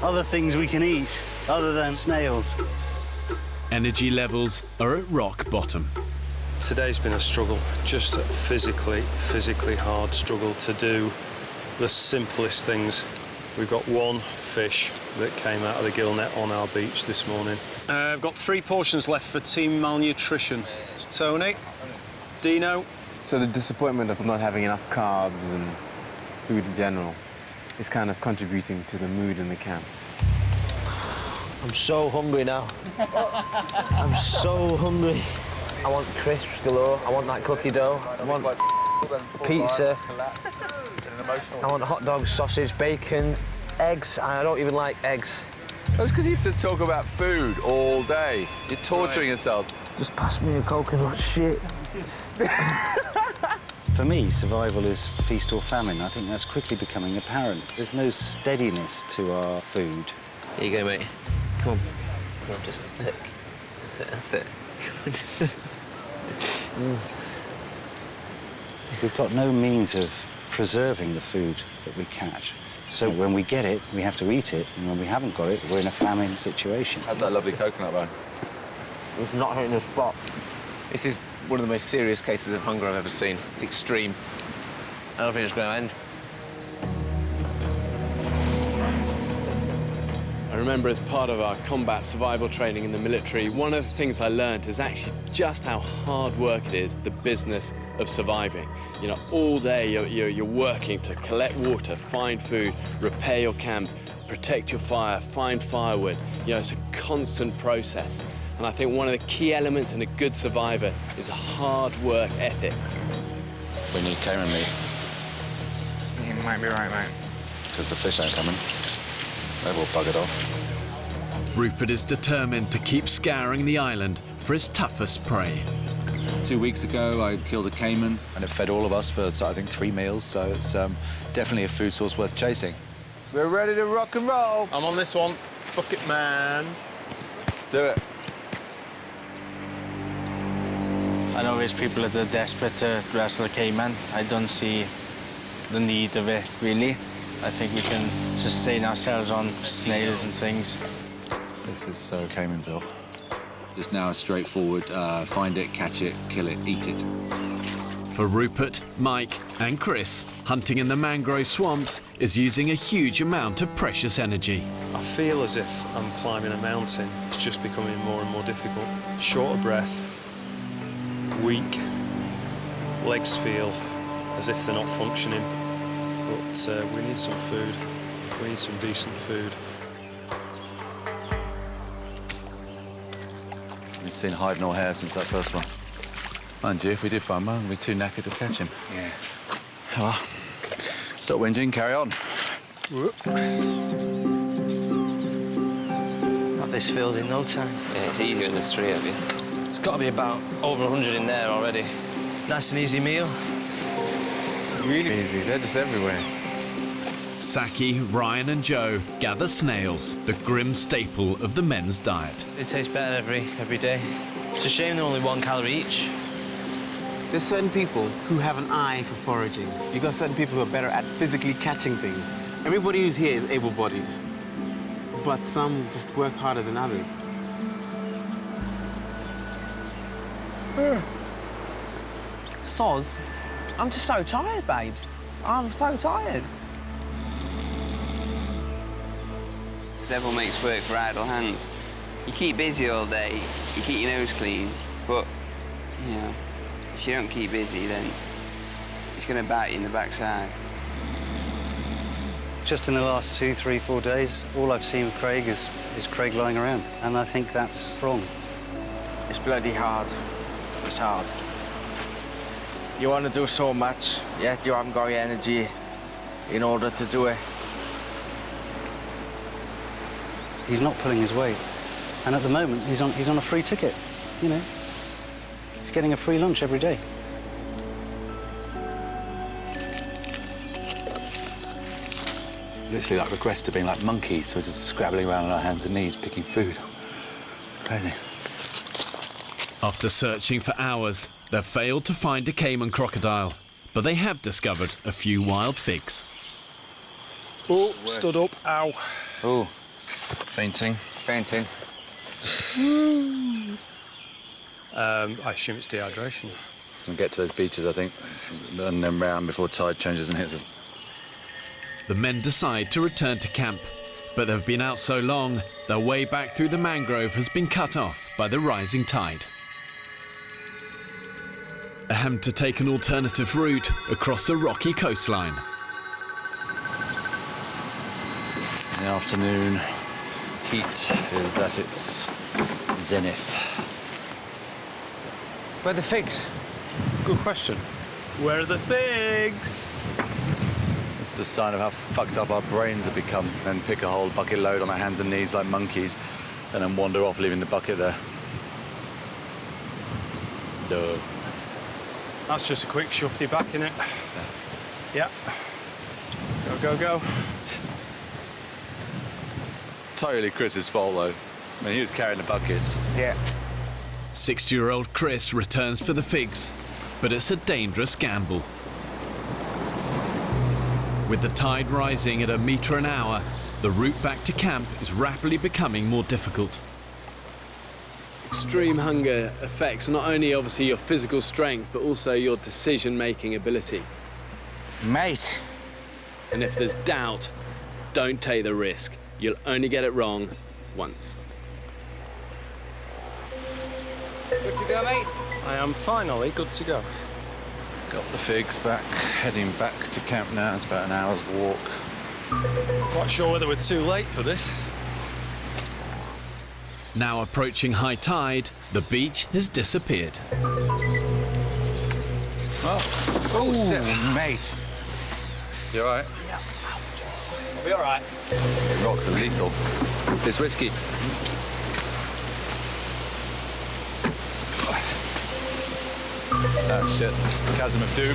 other things we can eat other than snails. Energy levels are at rock bottom. Today's been a struggle, just a physically hard struggle to do the simplest things. We've got one fish that came out of the gill net on our beach this morning. I've got 3 portions left for team malnutrition. It's Tony, Dino. So the disappointment of not having enough carbs and food in general is kind of contributing to the mood in the camp. I'm so hungry now. I'm so hungry. I want crisps galore. I want that cookie dough. I want pizza. I want hot dogs, sausage, bacon, eggs. I don't even like eggs. That's because you just talk about food all day. You're torturing yourself. Just pass me a coconut shit. For me, survival is feast or famine. I think that's quickly becoming apparent. There's no steadiness to our food. Here you go, mate. Come on. Come on, just take. That's it. We've got no means of preserving the food that we catch. So when we get it, we have to eat it, and when we haven't got it, we're in a famine situation. How's that lovely coconut bone? It's not hitting the spot. This is one of the most serious cases of hunger I've ever seen. It's extreme. I don't think it's going to end. I remember as part of our combat survival training in the military, one of the things I learned is actually just how hard work it is, the business of surviving. You know, all day you're working to collect water, find food, repair your camp, protect your fire, find firewood. You know, it's a constant process. And I think one of the key elements in a good survivor is a hard work ethic. We need Cayman meat. You might be right, mate. Because the fish ain't coming. They've all buggered off. Rupert is determined to keep scouring the island for his toughest prey. 2 weeks ago, I killed a cayman, and it fed all of us for, I think, 3 meals, so it's definitely a food source worth chasing. We're ready to rock and roll. I'm on this one. Bucket man. Let's do it. I know there's people that are desperate to wrestle a cayman. I don't see the need of it, really. I think we can sustain ourselves on snails and things. This is so Caymanville. Just now straightforward, find it, catch it, kill it, eat it. For Rupert, Mike and Chris, hunting in the mangrove swamps is using a huge amount of precious energy. I feel as if I'm climbing a mountain. It's just becoming more and more difficult. Short of breath, weak, legs feel as if they're not functioning. But we need some food. We need some decent food. We've seen hide nor hair since that first one. Mind you, if we did find one, we'd be too knackered to catch him. Yeah. Well, stop whinging, carry on. Have this filled in no time. Yeah, it's easier in the street, have you? It's got to be about over 100 in there already. Nice and easy meal. Really easy, they're just everywhere. Saki, Ryan and Joe gather snails, the grim staple of the men's diet. It tastes better every day. It's a shame they're only 1 calorie each. There's certain people who have an eye for foraging. You've got certain people who are better at physically catching things. Everybody who's here is able-bodied, but some just work harder than others. Soz, I'm just so tired, babes. I'm so tired. Devil makes work for idle hands. You keep busy all day, you keep your nose clean, but, you know, if you don't keep busy, then it's going to bite you in the backside. Just in the last 2, 3, 4 days, all I've seen of Craig is Craig lying around, and I think that's wrong. It's bloody hard. It's hard. You want to do so much, yet you haven't got the energy in order to do it. He's not pulling his weight, and at the moment he's on a free ticket. You know, he's getting a free lunch every day. Literally like regressed to being like monkeys, so we're just scrabbling around on our hands and knees, picking food. Crazy. After searching for hours, they've failed to find a Cayman crocodile, but they have discovered a few wild figs. Oh, stood up. Ow. Oh, fainting. Fainting. I assume it's dehydration. We'll get to those beaches, I think, and then round before tide changes and hits us. The men decide to return to camp, but they've been out so long, their way back through the mangrove has been cut off by the rising tide. They have to take an alternative route across the rocky coastline. In the afternoon, heat is at its zenith. Where are the figs? Good question. Where are the figs? There's It's a sign of how fucked up our brains have become, and pick a whole bucket load on our hands and knees like monkeys, and then wander off, leaving the bucket there. Duh. That's just a quick shufty back, innit? Yeah. Go, go, go. Totally Chris's fault, though. I mean, he was carrying the buckets. Yeah. 60-year-old Chris returns for the figs, but it's a dangerous gamble. With the tide rising at 1 metre an hour, the route back to camp is rapidly becoming more difficult. Extreme hunger affects not only obviously your physical strength, but also your decision-making ability. Mate. And if there's doubt, don't take the risk. You'll only get it wrong once. Good to go, mate? I am finally good to go. Got the figs back, heading back to camp now. It's about an hour's walk. Quite sure whether we're too late for this. Now approaching high tide, the beach has disappeared. Oh, shit. Mate. You all right? Yeah. I'll be all right. Rocks are lethal. This whiskey. Oh, shit. It's a chasm of doom.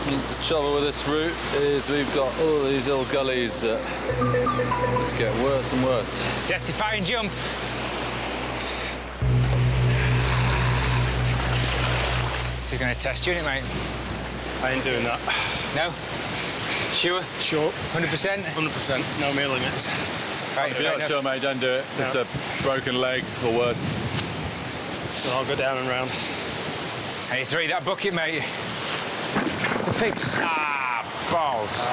Means the trouble with this route is we've got all these little gullies that just get worse and worse. Death-defying jump. She's going to test you, isn't it, mate? I ain't doing that. No? Sure? Sure. 100%? 100%. No meal limits. Right, if you're not sure, mate, don't do it. No. It's a broken leg or worse. So I'll go down and round. Hey, three that bucket, mate. The pigs. Ah, balls.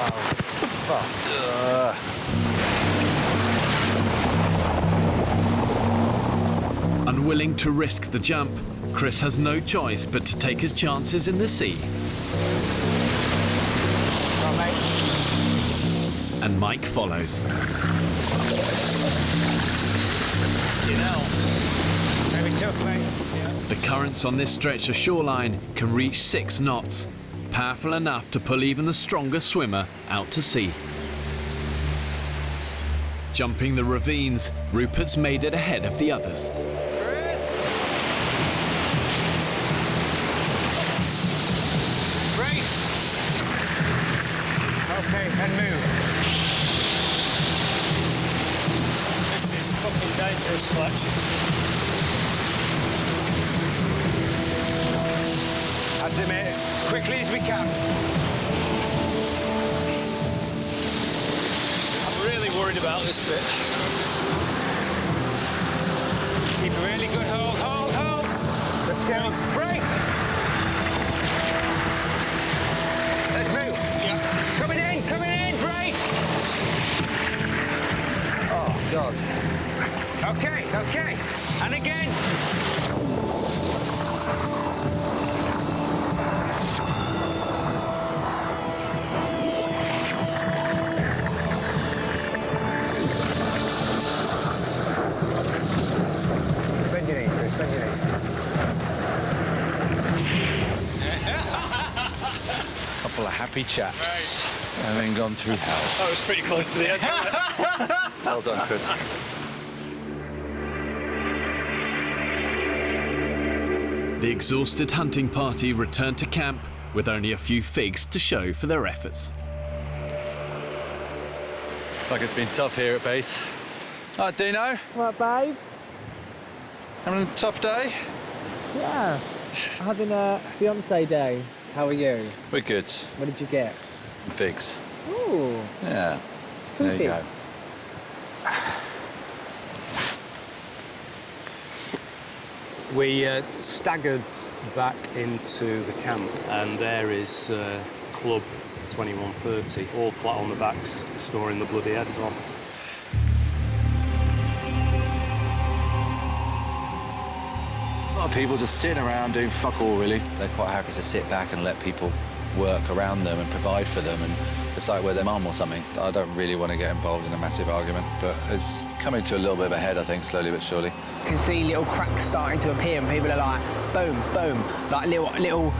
Unwilling to risk the jump, Chris has no choice but to take his chances in the sea. Come on, mate. And Mike follows. You know. Very tough, mate. The currents on this stretch of shoreline can reach 6 knots, powerful enough to pull even the strongest swimmer out to sea. Jumping the ravines, Rupert's made it ahead of the others. Chris! Brace! Okay, and move. This is fucking dangerous, Fletch. That's it, mate. Quickly as we can. I'm really worried about this bit. Keep a really good hold, hold, hold. Let's go. Brace! Let's move. Yeah. Coming in, brace! Oh, God. Okay, okay. And again. Couple of happy chaps, having gone through hell. That was pretty close to the edge, wasn't it? Well done, Chris. The exhausted hunting party returned to camp with only a few figs to show for their efforts. Looks like it's been tough here at base. All right, Dino. What, babe? Having a tough day? Yeah. Having a fiance day. How are you? We're good. What did you get? Figs. Ooh. Yeah. Two There you figs. go. We staggered back into the camp, and there is Club 2130, all flat on the backs, snoring the bloody heads off. A lot of people just sitting around doing fuck all, really. They're quite happy to sit back and let people work around them and provide for them, and it's like we're their mum or something. I don't really want to get involved in a massive argument, but it's coming to a little bit of a head, I think, slowly but surely. You can see little cracks starting to appear, and people are like, boom, boom, like little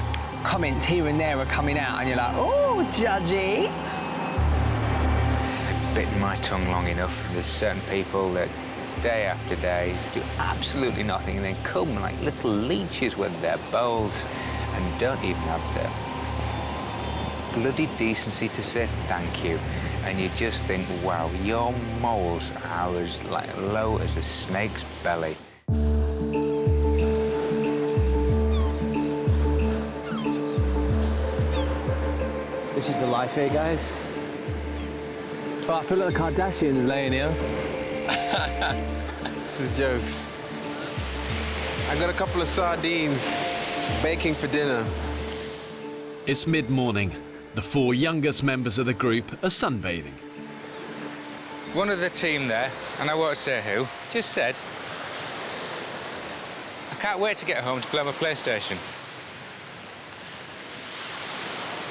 comments here and there are coming out, and you're like, oh, judgy. Bitten my tongue long enough. There's certain people that day after day do absolutely nothing and then come like little leeches with their bowls and don't even have the bloody decency to say thank you. And you just think, wow, your moles are as low as a snake's belly. This is the life here, guys. Oh, I feel like the Kardashians laying here. This is jokes. I got a couple of sardines baking for dinner. It's mid-morning. The 4 youngest members of the group are sunbathing. One of the team there, and I won't say who, just said, I can't wait to get home to play on my PlayStation.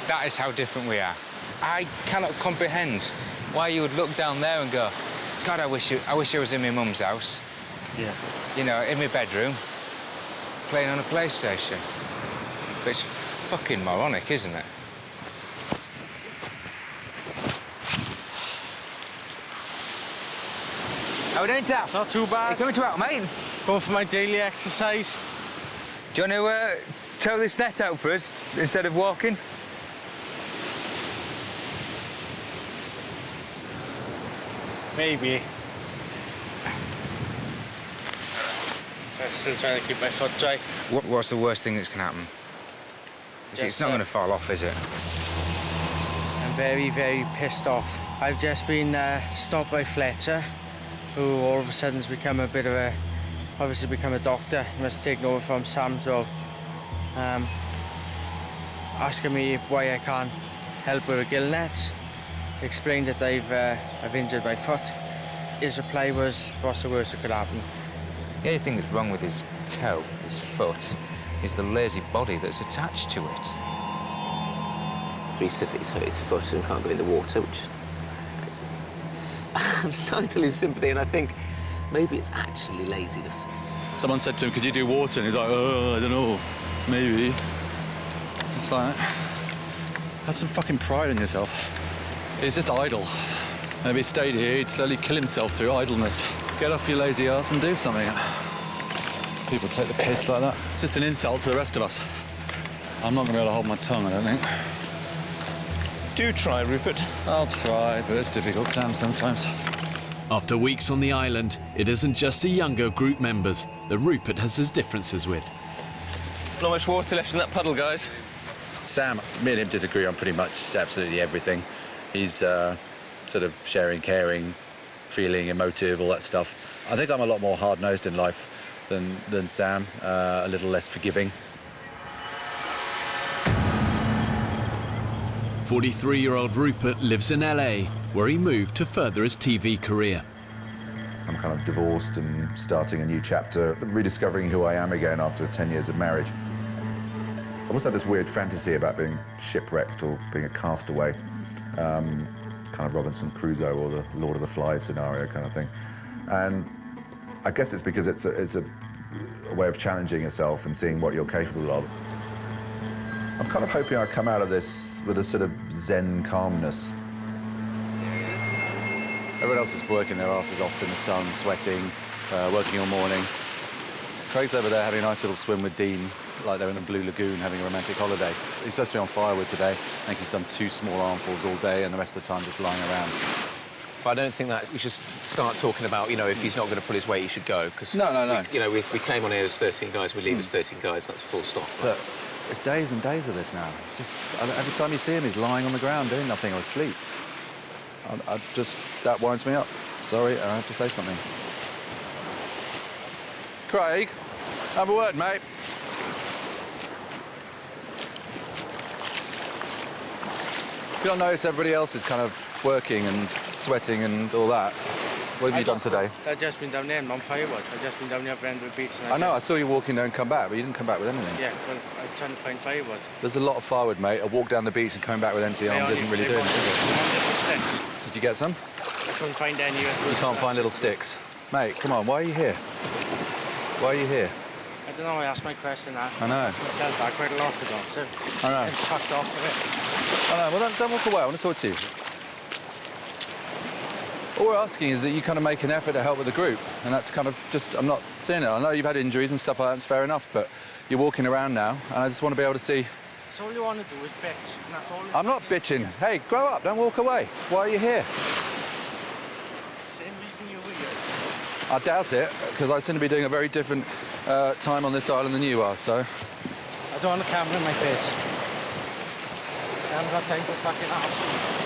That is how different we are. I cannot comprehend why you would look down there and go, God, I wish I was in my mum's house. Yeah. You know, in my bedroom, playing on a PlayStation. But it's fucking moronic, isn't it? How are we doing, Taff? Not too bad. You coming to out, mate? Going for my daily exercise. Do you want to tow this net out for us instead of walking? Maybe. I'm still trying to keep my foot dry. What's the worst thing that can happen? It's not going to fall off, is it? I'm very, very pissed off. I've just been stopped by Fletcher, who all of a sudden has become a bit of a, obviously become a doctor. He must have taken over from Sam's role. Asking me why I can't help with a gill net. Explained that I've injured my foot. His reply was, what's the worst that could happen? The only thing that's wrong with his toe, his foot, is the lazy body that's attached to it. He says that he's hurt his foot and can't go in the water, which... I'm starting to lose sympathy, and I think maybe it's actually laziness. Someone said to him, could you do water? And he's like, oh, I don't know, maybe. It's like, have some fucking pride in yourself. He's just idle. And if he stayed here, he'd slowly kill himself through idleness. Get off your lazy ass and do something. People take the piss like that. It's just an insult to the rest of us. I'm not going to be able to hold my tongue, I don't think. Do try, Rupert. I'll try, but it's difficult, Sam, sometimes. After weeks on the island, it isn't just the younger group members that Rupert has his differences with. Not much water left in that puddle, guys. Sam, me and him disagree on pretty much absolutely everything. He's sort of sharing, caring, feeling, emotive, all that stuff. I think I'm a lot more hard-nosed in life than Sam, a little less forgiving. 43-year-old Rupert lives in LA, where he moved to further his TV career. I'm kind of divorced and starting a new chapter, rediscovering who I am again after 10 years of marriage. I've also had this weird fantasy about being shipwrecked or being a castaway, kind of Robinson Crusoe or the Lord of the Flies scenario kind of thing. And I guess it's because it's a way of challenging yourself and seeing what you're capable of. I'm kind of hoping I come out of this with a sort of Zen calmness. Everyone else is working their asses off in the sun, sweating, working all morning. Craig's over there having a nice little swim with Dean, like they're in the Blue Lagoon having a romantic holiday. He's supposed to be on firewood today. I think he's done 2 small armfuls all day and the rest of the time just lying around. But I don't think that we should start talking about, you know, if he's not going to pull his weight, he should go. Cause No. We came on here as 13 guys, we leave as 13 guys, that's full stop. But it's days and days of this now. It's just, every time you see him, he's lying on the ground doing nothing or asleep. That winds me up. Sorry, I have to say something. Craig, have a word, mate. You don't notice everybody else is kind of working and sweating and all that. What have you done today? I've just been down there on firewood. I've just been down there for Endwood Beach. I know, I saw you walking there and come back, but you didn't come back with anything. Yeah, well, I'm trying to find firewood. There's a lot of firewood, mate. A walk down the beach and coming back with empty arms isn't really doing it, is it? Sticks. Did you get some? I couldn't find any. You can't find little sticks. Mate, come on, why are you here? Why are you here? I don't know why I asked my question now. I know. I asked myself that quite a lot ago, so I know. I'm fucked off with I know. Well, don't walk away. I want to talk to you. All we're asking is that you kind of make an effort to help with the group, and that's kind of just, I'm not seeing it. I know you've had injuries and stuff like that, it's fair enough, but you're walking around now, and I just want to be able to see... it. So all you want to do is bitch, and that's all... I'm not bitching. Hey, grow up, don't walk away. Why are you here? Same reason you were here. I doubt it, because I seem to be doing a very different time on this island than you are, so... I don't want a camera in my face. I haven't got time for fucking ass.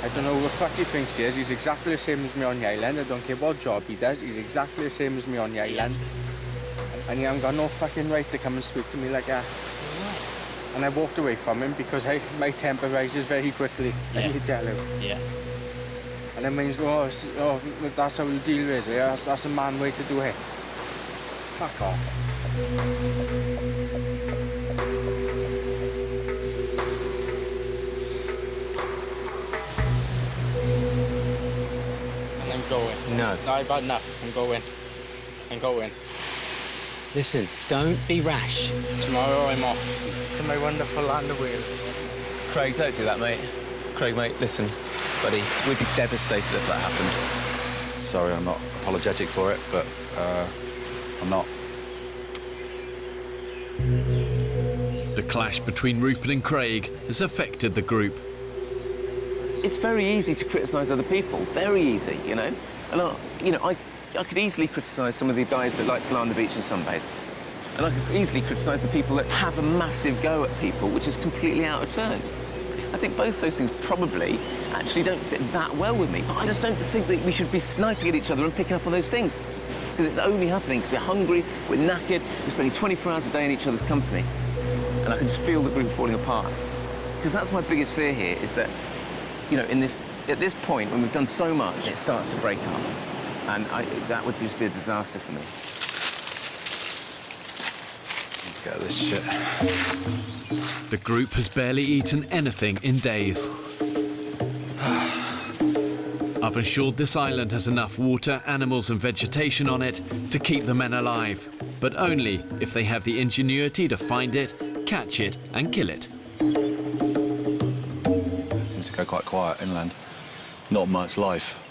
I don't know who the fuck he thinks he is. He's exactly the same as me on the island. I don't care what job he does. He's exactly the same as me on the island. And he hasn't got no fucking right to come and speak to me like that. And I walked away from him because my temper rises very quickly. Let me tell you. Yeah. And then when he's going, oh, that's how we'll deal with it. Yeah, that's a man way to do it. Fuck off. Going. No. No, I've had enough. I'm going. I'm going. Listen, don't be rash. Tomorrow I'm off to my wonderful land of Wales. Craig, don't do that, mate. Craig, mate, listen, buddy, we'd be devastated if that happened. Sorry, I'm not apologetic for it, but I'm not. The clash between Rupert and Craig has affected the group. It's very easy to criticise other people, very easy, you know? And, I could easily criticise some of the guys that like to lie on the beach and sunbathe. And I could easily criticise the people that have a massive go at people, which is completely out of turn. I think both those things probably actually don't sit that well with me. But I just don't think that we should be sniping at each other and picking up on those things. It's because it's only happening because we're hungry, we're knackered, we're spending 24 hours a day in each other's company. And I can just feel the group falling apart. Because that's my biggest fear here, is that you know, at this point, when we've done so much, it starts to break up. And that would just be a disaster for me. Get this shit. The group has barely eaten anything in days. I've ensured this island has enough water, animals and vegetation on it to keep the men alive, but only if they have the ingenuity to find it, catch it and kill it. Seems to go quite quiet inland. Not much life.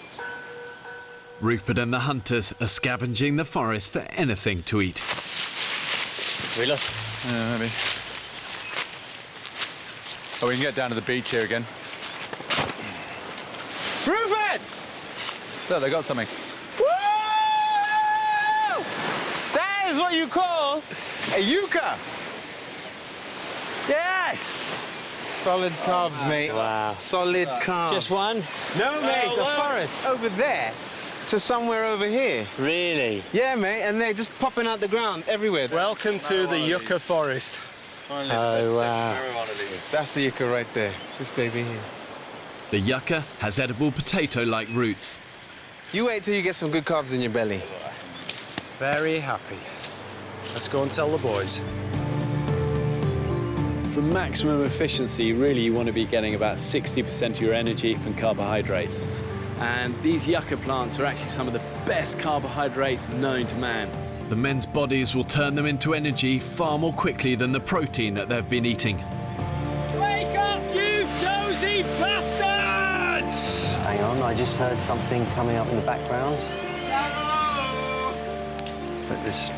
Rupert and the hunters are scavenging the forest for anything to eat. We look? Yeah, maybe. Oh, we can get down to the beach here again. Rupert! Look, they got something. Woo! That is what you call a yucca. Yes! Solid carbs, mate. Wow. Solid carbs. Just one? No, mate, the forest over there to somewhere over here. Really? Yeah, mate, and they're just popping out the ground everywhere. Welcome to the yucca forest. Oh, wow. That's the yucca right there, this baby here. The yucca has edible potato-like roots. You wait till you get some good carbs in your belly. Very happy. Let's go and tell the boys. For maximum efficiency, really you want to be getting about 60% of your energy from carbohydrates. And these yucca plants are actually some of the best carbohydrates known to man. The men's bodies will turn them into energy far more quickly than the protein that they've been eating. Wake up, you dozy bastards! Hang on, I just heard something coming up in the background. But this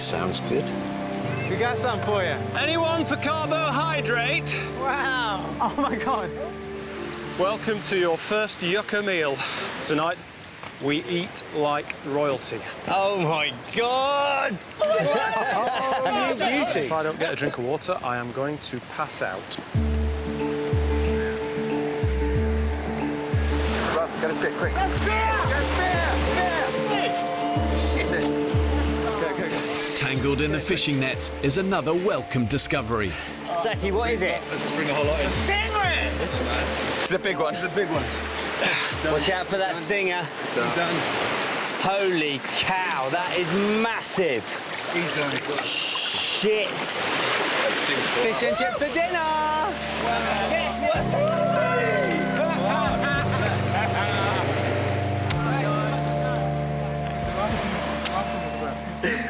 sounds good. We got some for you. Anyone for carbohydrate? Wow. Oh, my God. Welcome to your first yucca meal. Tonight, we eat like royalty. Oh, my God! Oh, you beauty. If I don't get a drink of water, I am going to pass out. Run, get a stick, quick. Get a spear! Shit. Tangled in the fishing nets is another welcome discovery. Zaki, what is it? Let's just bring the whole lot in. Stingray! It's a big one. It's a big one. Watch out for that stinger. He's done. Holy cow, that is massive. He's done. Shit. Fish and chip for dinner.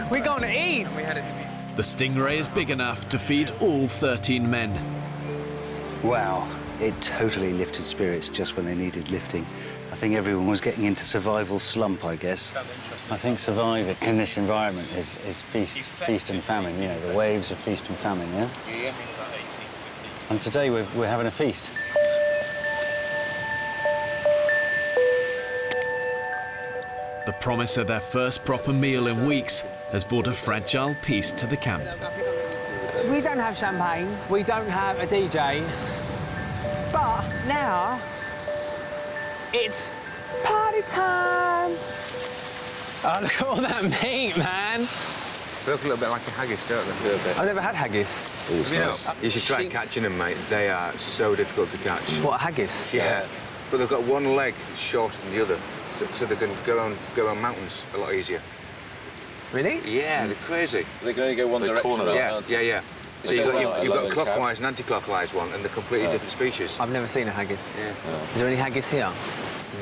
We're going to eat. The Stingray is big enough to feed all 13 men. Wow, it totally lifted spirits just when they needed lifting. I think everyone was getting into survival slump, I guess. I think surviving in this environment is feast and famine, you know, the waves of feast and famine, yeah? Yeah. And today we're having a feast. The promise of their first proper meal in weeks has brought a fragile peace to the camp. We don't have champagne, we don't have a DJ, but now it's party time! Oh, look at all that meat, man! They look a little bit like a haggis, don't they? I've never had haggis. You should try catching them, mate. They are so difficult to catch. What, a haggis? Yeah. But they've got one leg shorter than the other, so they can go on mountains a lot easier. Really? Yeah, they're crazy. They're going to go one direction. Yeah. So you've got a clockwise and anti-clockwise one, and they're completely different species. I've never seen a haggis. Yeah. Is there any haggis here?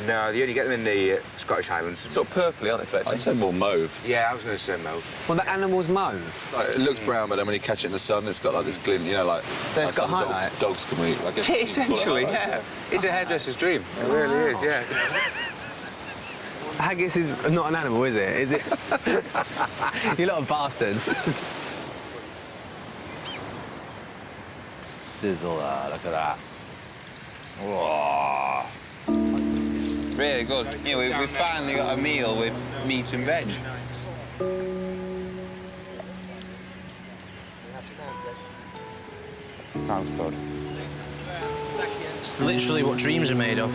No, you only get them in the Scottish Highlands. Sort of purpley, aren't they, Fletcher? I'd say more mauve. Yeah, I was going to say mauve. Well, the animal's mauve. Like, it looks brown, but then when you catch it in the sun, it's got like this glint, you know, like... So it's got highlights? Dogs can eat, I guess. Essentially, yeah. It's a hairdresser's dream. It really is, yeah. Haggis is not an animal, is it? Is it? You lot of bastards. Sizzle that, look at that. Whoa. Really good. Yeah, we finally got a meal with meat and veg. Sounds good. It's literally what dreams are made of.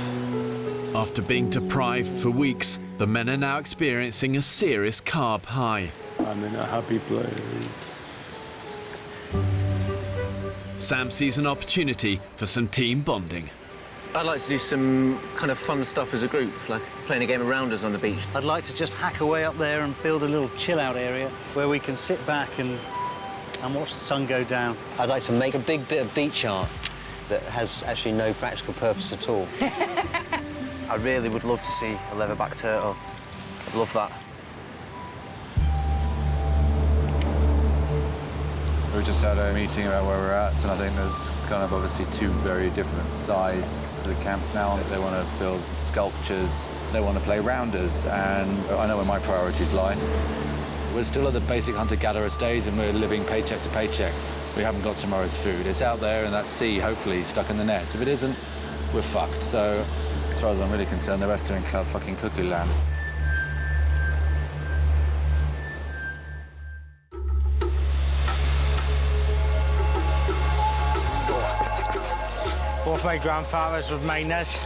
After being deprived for weeks, the men are now experiencing a serious carb high. I'm in a happy place. Sam sees an opportunity for some team bonding. I'd like to do some kind of fun stuff as a group, like playing a game of rounders on the beach. I'd like to just hack away up there and build a little chill-out area where we can sit back and watch the sun go down. I'd like to make a big bit of beach art that has actually no practical purpose at all. I really would love to see a leatherback turtle. I'd love that. We just had a meeting about where we're at, and I think there's kind of obviously two very different sides to the camp now. They want to build sculptures, they want to play rounders, and I know where my priorities lie. We're still at the basic hunter-gatherer stage, and we're living paycheck to paycheck. We haven't got tomorrow's food. It's out there in that sea, hopefully stuck in the nets. If it isn't, we're fucked. So, as far as I'm really concerned, the rest are in cloud fucking cuckoo land. Both my grandfathers were miners.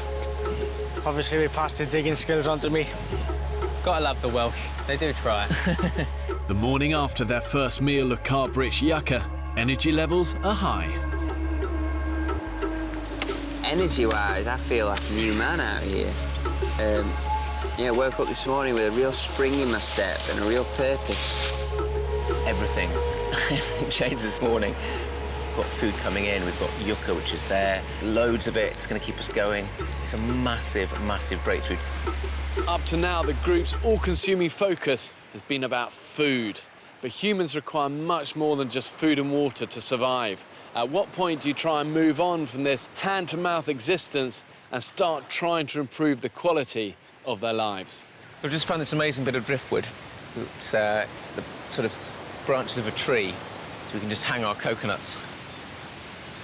Obviously, they passed their digging skills on to me. Gotta love the Welsh. They do try. The morning after their first meal of carb-rich yucca, energy levels are high. Energy-wise, I feel like a new man out here. Yeah, I woke up this morning with a real spring in my step and a real purpose. Everything changed this morning. We've got food coming in, we've got yucca, which is there. There's loads of it, it's going to keep us going. It's a massive, massive breakthrough. Up to now, the group's all-consuming focus has been about food. But humans require much more than just food and water to survive. At what point do you try and move on from this hand-to-mouth existence and start trying to improve the quality of their lives? We've just found this amazing bit of driftwood. It's the sort of branches of a tree, so we can just hang our coconuts.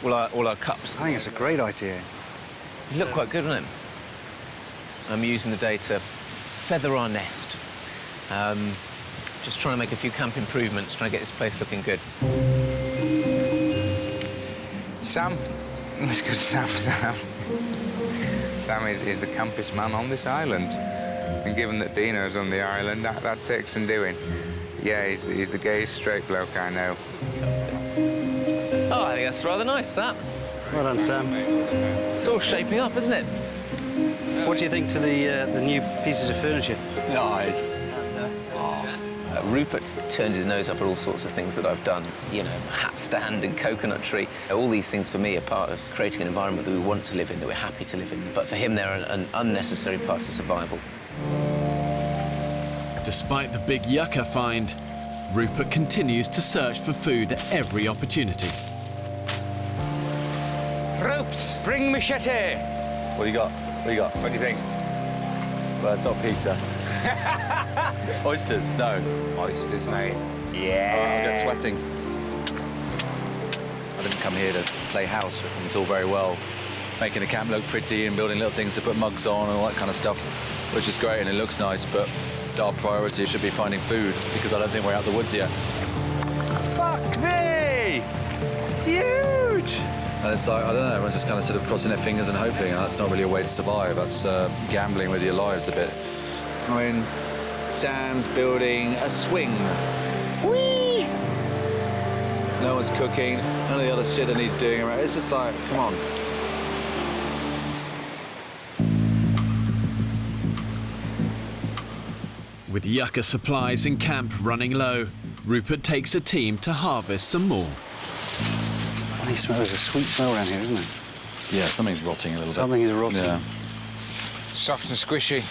All our cups. I think it's a great idea. They look quite good, don't it? I'm using the day to feather our nest. Just trying to make a few camp improvements, trying to get this place looking good. Sam. Let's go to Sam. Sam is the campest man on this island. And given that Dino's on the island, that takes some doing. Yeah, he's the gayest straight bloke I know. Oh, I think that's rather nice, that. Well done, Sam. It's all shaping up, isn't it? What do you think to the new pieces of furniture? Nice. Rupert turns his nose up at all sorts of things that I've done. You know, hat stand and coconut tree. All these things, for me, are part of creating an environment that we want to live in, that we're happy to live in. But for him, they're an unnecessary part of survival. Despite the big yucca find, Rupert continues to search for food at every opportunity. Ropes, bring machete. What do you got? What do you got? What do you think? Well, it's not pizza. Oysters? No. Oysters, mate. I'll get sweating. I didn't come here to play house. It's all very well making the camp look pretty and building little things to put mugs on and all that kind of stuff, which is great and it looks nice, but our priority should be finding food because I don't think we're out the woods yet. Fuck me! Huge! And it's like, I don't know, everyone's just kind of sort of crossing their fingers and hoping, and that's not really a way to survive. That's gambling with your lives a bit. I mean, Sam's building a swing. Whee! No one's cooking, none of the other shit that he's doing around. It's just like, come on. With yucca supplies in camp running low, Rupert takes a team to harvest some more. Funny smell, there's a sweet smell around here, isn't it? Yeah, something's rotting a little bit. Something is rotting. Yeah. Soft and squishy.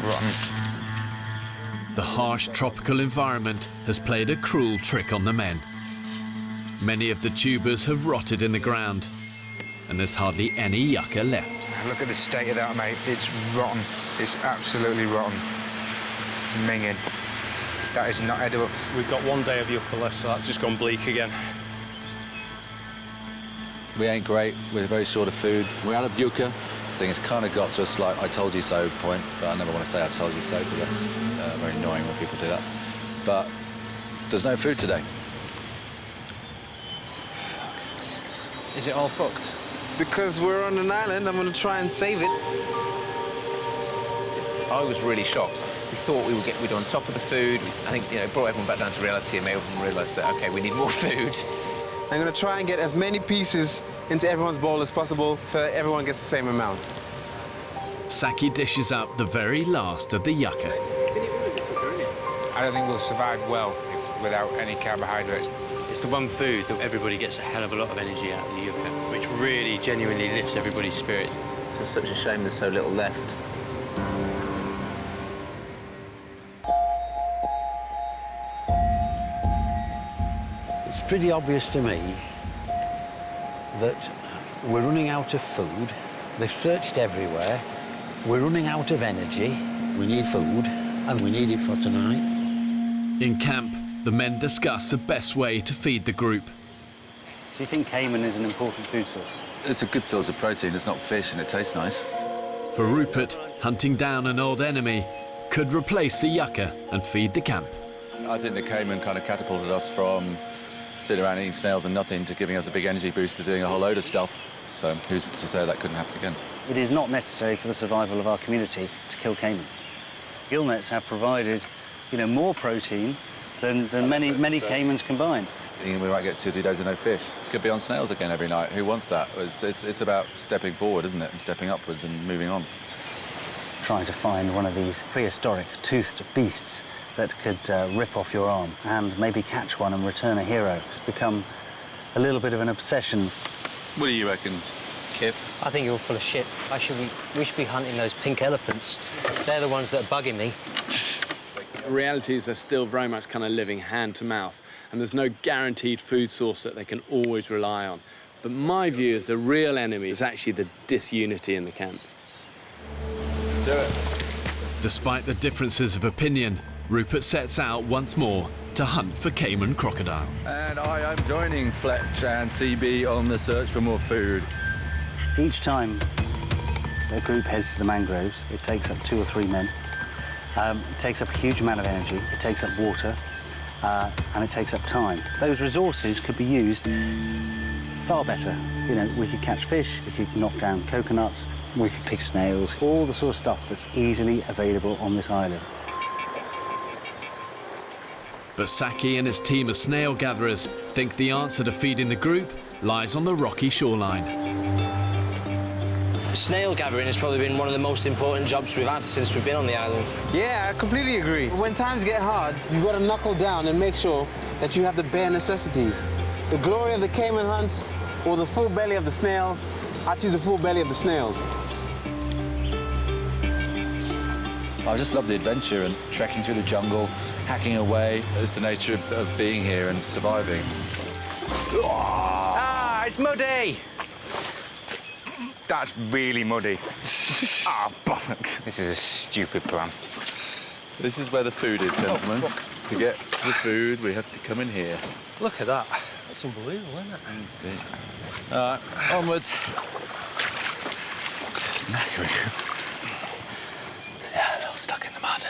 Rotten. The harsh tropical environment has played a cruel trick on the men. Many of the tubers have rotted in the ground, and there's hardly any yucca left. Look at the state of that, mate. It's rotten. It's absolutely rotten. Minging. That is not edible. We've got 1 day of yucca left, so that's just gone bleak again. We ain't great. We're very short of food. We're out of yucca. I think it's kind of got to a slight I told you so point, but I never want to say I told you so because that's very annoying when people do that. But there's no food today. Is it all fucked? Because we're on an island, I'm going to try and save it. I was really shocked. We thought we'd on top of the food. I think, it brought everyone back down to reality and made everyone realise that, OK, we need more food. I'm going to try and get as many pieces into everyone's bowl as possible so that everyone gets the same amount. Saki dishes up the very last of the yucca. I don't think we'll survive well without any carbohydrates. It's the one food that everybody gets a hell of a lot of energy out of the yucca, which really genuinely lifts everybody's spirit. It's just such a shame there's so little left. It's pretty obvious to me that we're running out of food. They've searched everywhere. We're running out of energy. We need food, and we need it for tonight. In camp, the men discuss the best way to feed the group. Do you think Cayman is an important food source? It's a good source of protein. It's not fish and it tastes nice. For Rupert, hunting down an old enemy could replace the yucca and feed the camp. I think the Cayman kind of catapulted us from sitting around eating snails and nothing to giving us a big energy boost to doing a whole load of stuff. So who's to say that couldn't happen again? It is not necessary for the survival of our community to kill Cayman. Gill nets have provided, more protein than many caimans combined. We might get 2 or 3 days of no fish. Could be on snails again every night. Who wants that? It's about stepping forward, isn't it? And stepping upwards and moving on. Trying to find one of these prehistoric toothed beasts that could rip off your arm and maybe catch one and return a hero has become a little bit of an obsession. What do you reckon, Kip? I think you're full of shit. We should be hunting those pink elephants. They're the ones that are bugging me. The reality is they're still very much kind of living hand to mouth, and there's no guaranteed food source that they can always rely on. But my view is the real enemy is actually the disunity in the camp. Do it. Despite the differences of opinion, Rupert sets out once more to hunt for Cayman crocodile. And I am joining Fletch and CB on the search for more food. Each time the group heads to the mangroves, it takes up 2 or 3 men. It takes up a huge amount of energy, it takes up water, and it takes up time. Those resources could be used far better. We could catch fish, we could knock down coconuts, we could pick snails, all the sort of stuff that's easily available on this island. But Saki and his team of snail gatherers think the answer to feeding the group lies on the rocky shoreline. Snail gathering has probably been one of the most important jobs we've had since we've been on the island. Yeah, I completely agree. When times get hard, you've got to knuckle down and make sure that you have the bare necessities. The glory of the Cayman hunt or the full belly of the snails, I choose the full belly of the snails. I just love the adventure and trekking through the jungle, hacking away. It's the nature of being here and surviving. Ah, it's muddy! That's really muddy. Ah, bollocks. This is a stupid plan. This is where the food is, gentlemen. To get to the food, we have to come in here. Look at that. That's unbelievable, isn't it? All right, onwards. Snackering. Yeah, a little stuck in the mud.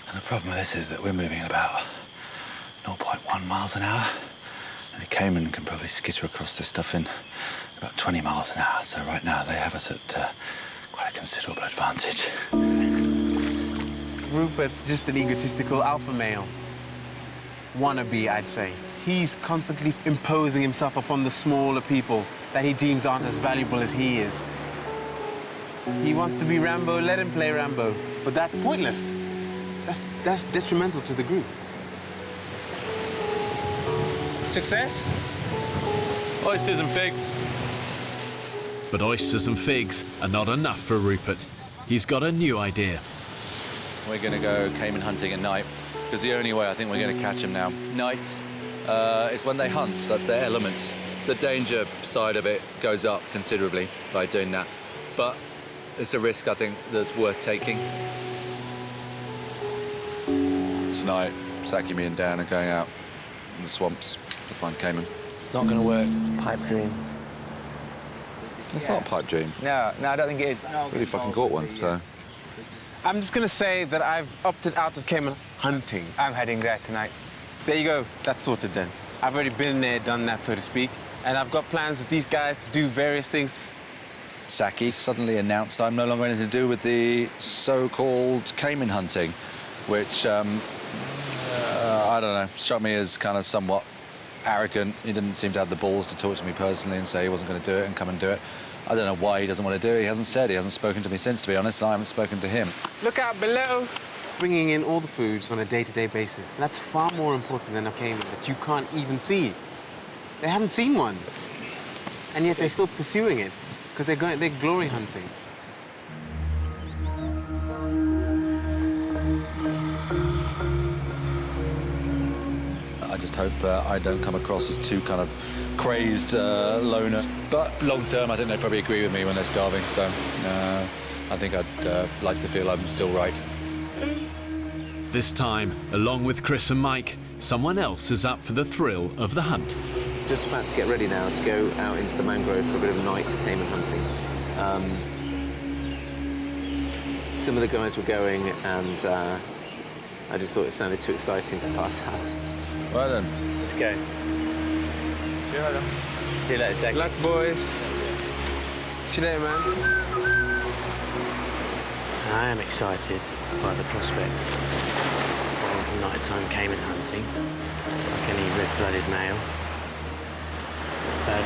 And the problem with this is that we're moving at about 0.1 miles an hour. And a Cayman can probably skitter across this stuff in about 20 miles an hour. So right now they have us at quite a considerable advantage. Rupert's just an egotistical alpha male. Wannabe, I'd say. He's constantly imposing himself upon the smaller people that he deems aren't as valuable as he is. He wants to be Rambo, let him play Rambo. But that's pointless. That's detrimental to the group. Success? Oysters and figs. But oysters and figs are not enough for Rupert. He's got a new idea. We're going to go cayman hunting at night, because the only way I think we're going to catch them now. Nights is when they hunt, so that's their element. The danger side of it goes up considerably by doing that. But it's a risk, I think, that's worth taking. Tonight, Saki, me and Dan are going out in the swamps to find cayman. It's not going to work. Pipe dream. It's not a pipe dream. No, I don't think it is. Really fucking caught one, so... I'm just gonna say that I've opted out of cayman hunting. I'm heading there tonight. There you go. That's sorted then. I've already been there, done that, so to speak. And I've got plans with these guys to do various things. Saki suddenly announced I'm no longer anything to do with the so-called cayman hunting, which, I don't know, struck me as kind of somewhat arrogant. He didn't seem to have the balls to talk to me personally and say he wasn't going to do it and come and do it. I don't know why he doesn't want to do it. He hasn't said. He hasn't spoken to me since, to be honest, and I haven't spoken to him. Look out below. Bringing in all the foods on a day-to-day basis. That's far more important than a cayman that you can't even see. They haven't seen one. And yet they're still pursuing it because they're glory hunting. I just hope I don't come across as too kind of crazed loner. But long term, I think they probably agree with me when they're starving. So I think I'd like to feel I'm still right. This time, along with Chris and Mike, someone else is up for the thrill of the hunt. Just about to get ready now to go out into the mangrove for a bit of night cayman hunting. Some of the guys were going, and I just thought it sounded too exciting to pass out. Right then. Let's go. See you later. See you later, Zach. Good luck, boys. See you later, man. I am excited by the prospect of nighttime cayman hunting, like any red-blooded male. But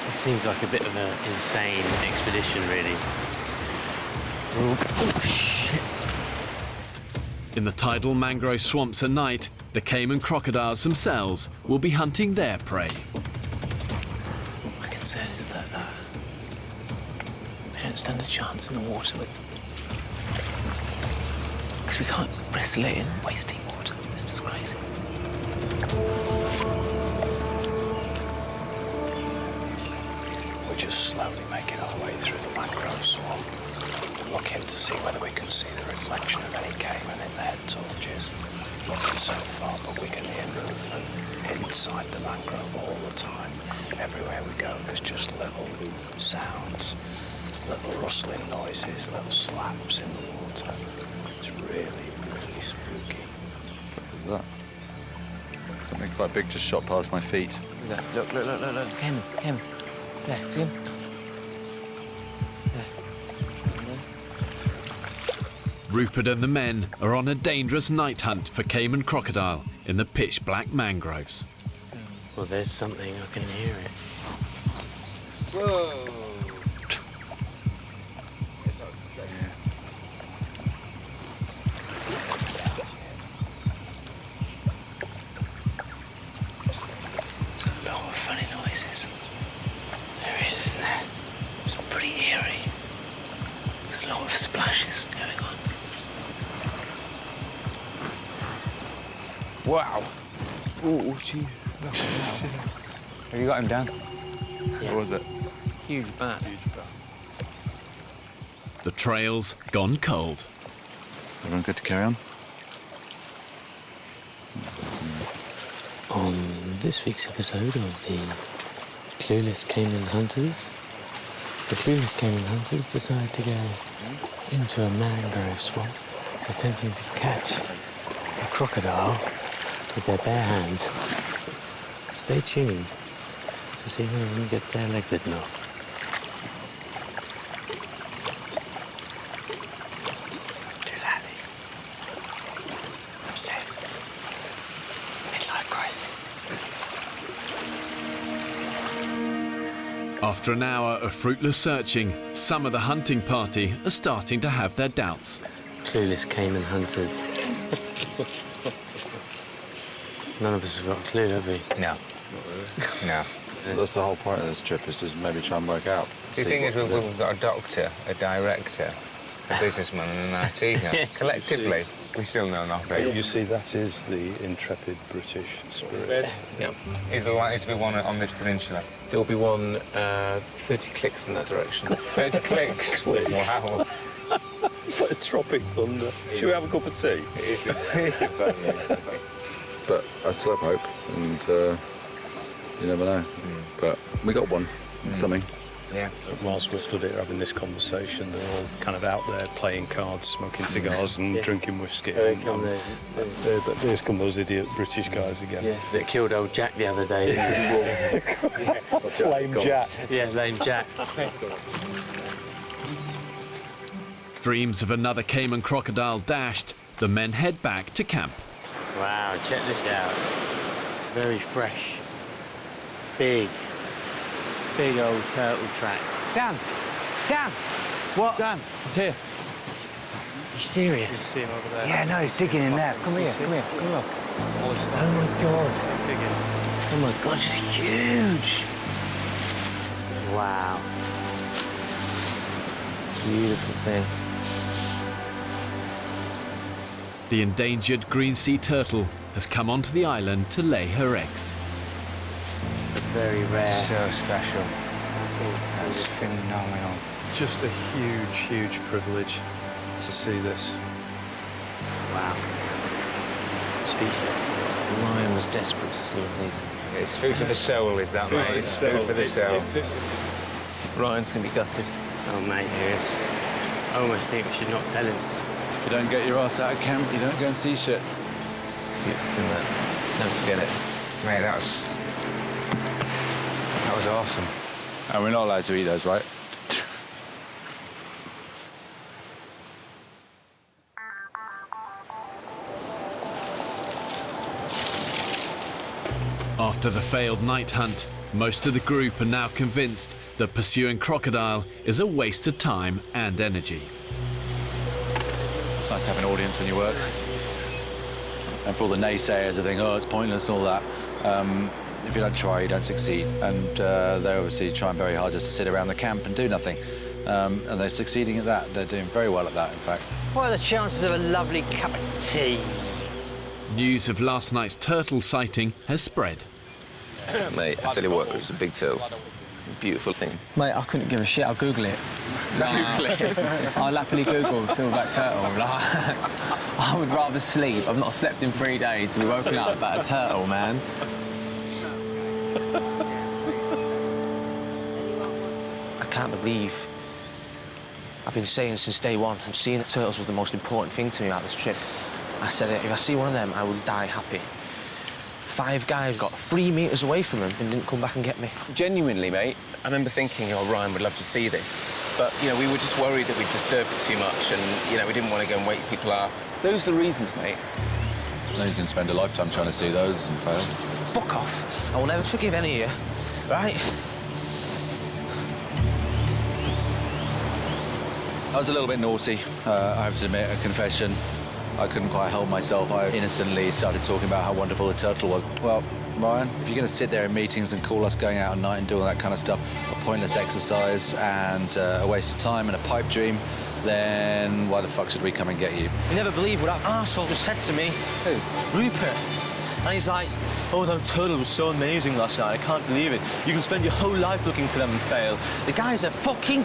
it seems like a bit of an insane expedition, really. Oh, shit. In the tidal mangrove swamps at night, the Cayman crocodiles themselves will be hunting their prey. My concern is that we don't stand a chance in the water because we can't wrestle it in wasting water. It's just crazy. We're just slowly making our way through the mangrove swamp, looking to see whether we can see the reflection of any cayman in their torches. Nothing so far, but we can hear movement inside the mangrove all the time. Everywhere we go, there's just little sounds, little rustling noises, little slaps in the water. It's really, really spooky. What is that? Something quite big just shot past my feet. Look, it's cayman. There, see him? Rupert and the men are on a dangerous night hunt for Cayman crocodile in the pitch-black mangroves. Well, there's something, I can hear it. Whoa! There's a lot of funny noises. There is, isn't there? It's pretty eerie. There's a lot of splashes going on. Wow. Oh, jeez. Have you got him down? What was it? Huge bat. The trail's gone cold. Everyone good to carry on? On this week's episode of the Clueless Cayman Hunters, the Clueless Cayman Hunters decide to go into a mangrove swamp, attempting to catch a crocodile with their bare hands. Stay tuned to see when we get their leg bitten off. Obsessed. Midlife crisis. After an hour of fruitless searching, some of the hunting party are starting to have their doubts. Clueless Cayman Hunters. None of us have got a clue, have we? No. No. That's the whole point of this trip, is to maybe try and work out. The thing is, we've got a doctor, a director, a businessman and an IT guy. Collectively, we still know nothing. You see, that is the intrepid British spirit. Yeah. Is there likely to be one on this peninsula? There'll be one 30 clicks in that direction. 30 clicks? Wow. It's like a tropic thunder. Should we have a cup of tea? But I still have hope, and you never know. But we got one, something. Yeah. Whilst we're stood here having this conversation, they're all kind of out there playing cards, smoking cigars and drinking whiskey. Here come those idiot British guys again. Yeah, that killed old Jack the other day. Lame Jack. Yeah, lame Jack. Dreams of another Cayman crocodile dashed, the men head back to camp. Wow, check this out. Very fresh. Big old turtle track. Dan! Dan! What? Dan, it's here. You serious? You can see him over there. Yeah, no, he's digging in there. Come here, come here, come on. Oh my God. Oh my God, it's huge. Wow. Beautiful thing. The endangered green sea turtle has come onto the island to lay her eggs. Very rare. So special. That's phenomenal. Just a huge, huge privilege to see this. Wow. Speechless. Ryan was desperate to see one of these. It's food for the soul, is that, mate? It's food for the soul. Ryan's going to be gutted. Oh, mate, he is. I almost think we should not tell him. If you don't get your ass out of camp, you don't go and see shit. Don't forget it. Mate, that was awesome. And we're not allowed to eat those, right? After the failed night hunt, most of the group are now convinced that pursuing crocodile is a waste of time and energy. It's nice to have an audience when you work. And for all the naysayers who think, oh, it's pointless and all that, if you don't try, you don't succeed. And they're obviously trying very hard just to sit around the camp and do nothing. And they're succeeding at that. They're doing very well at that, in fact. What are the chances of a lovely cup of tea? News of last night's turtle sighting has spread. Mate, I tell you what, it was a big turtle. Beautiful thing. Mate, I couldn't give a shit. I'll Google it. Google it. I'll happily Google silverback turtle. Like, I would rather sleep. I've not slept in 3 days to be woken up about a turtle, man. I can't believe I've been saying since day one, and seeing the turtles was the most important thing to me about this trip. I said, if I see one of them, I will die happy. 5 guys got 3 meters away from them and didn't come back and get me. Genuinely, mate, I remember thinking, oh, Ryan would love to see this. But, you know, we were just worried that we'd disturbed it too much and, you know, we didn't want to go and wake people up. Those are the reasons, mate. Then you can spend a lifetime trying to see those and fail. Fuck off. I will never forgive any of you, right? I was a little bit naughty, I have to admit, a confession. I couldn't quite help myself. I innocently started talking about how wonderful the turtle was. Well, Ryan, if you're going to sit there in meetings and call us going out at night and doing all that kind of stuff, a pointless exercise and a waste of time and a pipe dream, then why the fuck should we come and get you? You never believe what that arsehole just said to me. Who? Rupert. And he's like, oh, that turtle was so amazing last night, I can't believe it. You can spend your whole life looking for them and fail. The guy's a fucking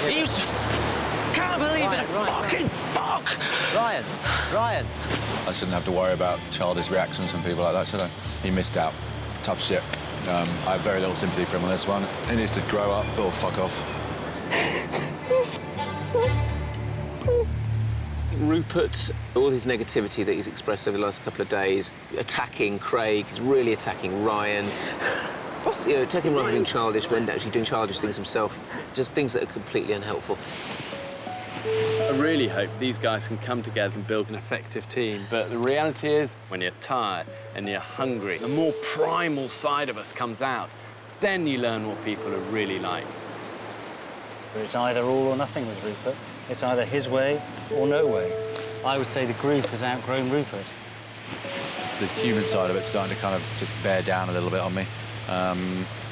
He used to... Can't believe it, fucking fuck! Ryan. I shouldn't have to worry about childish reactions from people like that, should I? He missed out. Tough shit. I have very little sympathy for him on this one. He needs to grow up or fuck off. Rupert, all his negativity that he's expressed over the last couple of days, attacking Craig, he's really attacking Ryan. You know, attacking Ryan being childish when actually doing childish things himself. Just things that are completely unhelpful. I really hope these guys can come together and build an effective team. But the reality is, when you're tired and you're hungry, the more primal side of us comes out. Then you learn what people are really like. It's either all or nothing with Rupert. It's either his way or no way. I would say the group has outgrown Rupert. The human side of it's starting to kind of just bear down a little bit on me.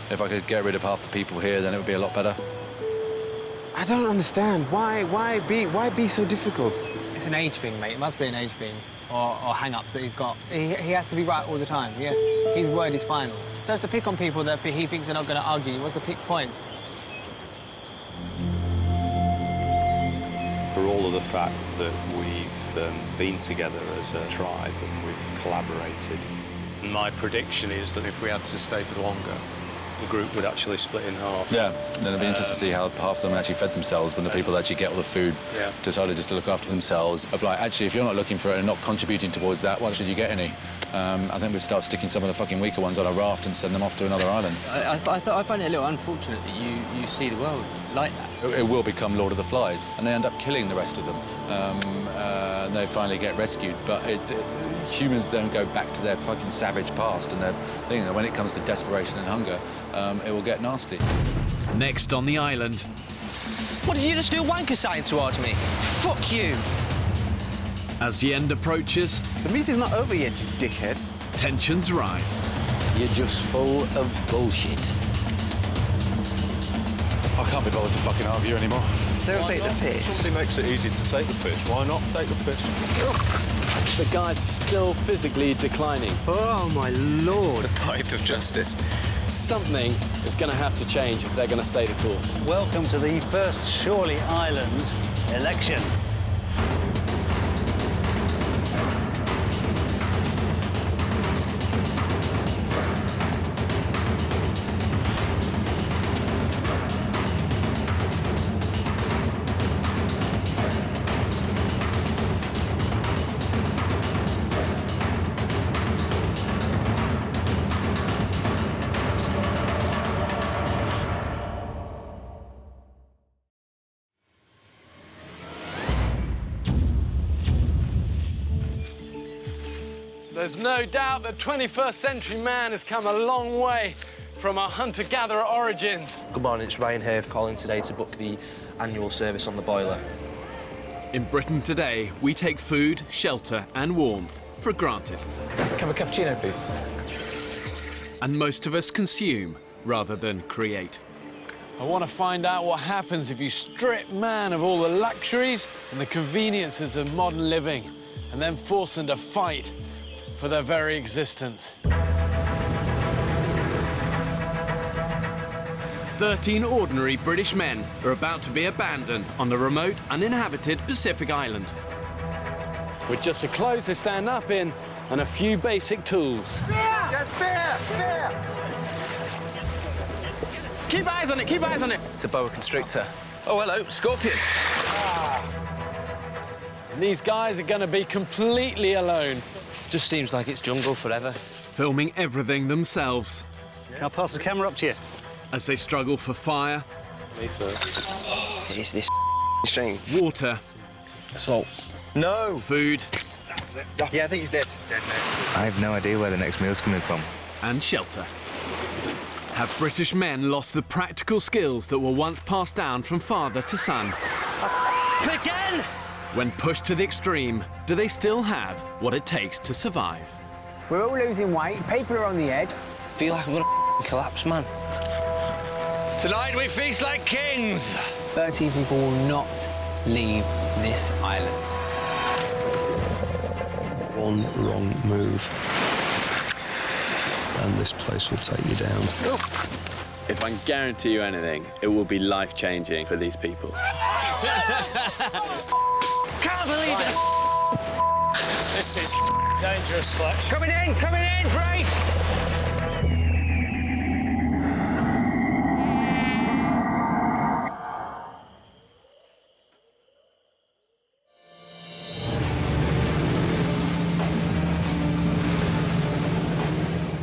If I could get rid of half the people here, then it would be a lot better. I don't understand. Why be so difficult? It's an age thing, mate. It must be an age thing. Or hang-ups that he's got. He has to be right all the time. His word is final. So it's to pick on people that he thinks they're not going to argue. He wants to pick points. For all of the fact that we've been together as a tribe and we've collaborated, my prediction is that if we had to stay for longer, the group would actually split in half. Yeah, then it'd be interesting to see how half of them actually fed themselves when the people that actually get all the food decided just to look after themselves. Of like, actually, if you're not looking for it and not contributing towards that, why should you get any? I think we'd start sticking some of the fucking weaker ones on a raft and send them off to another island. I find it a little unfortunate that you see the world like that. It will become Lord of the Flies, and they end up killing the rest of them. And they finally get rescued, but humans don't go back to their fucking savage past, and they're thinking that when it comes to desperation and hunger, it will get nasty. Next on the island. What did you just do, wanker sign towards me? Fuck you! As the end approaches... The meeting's not over yet, you dickhead. Tensions rise. You're just full of bullshit. I can't be bothered to fucking argue anymore. Don't take the piss. Somebody makes it easy to take the piss. Why not take the piss? The guys are still physically declining. Oh, my Lord. The pipe of justice. Something is going to have to change if they're going to stay the course. Welcome to the first Shorley Island election. There's no doubt that 21st century man has come a long way from our hunter-gatherer origins. Good morning, it's Ryan here calling today to book the annual service on the boiler. In Britain today, we take food, shelter and warmth for granted. Can I have a cappuccino, please? And most of us consume rather than create. I want to find out what happens if you strip man of all the luxuries and the conveniences of modern living and then force them to fight for their very existence. 13 ordinary British men are about to be abandoned on the remote, uninhabited Pacific island. With just the clothes they stand up in and a few basic tools. Spear! Spear! Keep eyes on it, keep eyes on it! It's a boa constrictor. Oh, hello, scorpion. And these guys are going to be completely alone. Just seems like it's jungle forever. Filming everything themselves. Can I pass the camera up to you? As they struggle for fire. Me first. Is this string? Water. Salt. No! Food. Yeah, I think he's dead. I have no idea where the next meal's coming from. And shelter. Have British men lost the practical skills that were once passed down from father to son? Again! When pushed to the extreme, do they still have what it takes to survive? We're all losing weight, people are on the edge. Feel like I'm gonna collapse, man. Tonight we feast like kings! 13 people will not leave this island. One wrong move. and this place will take you down. If I can guarantee you anything, it will be life-changing for these people. Can't believe it! This is dangerous, Fletch. Coming in, brace!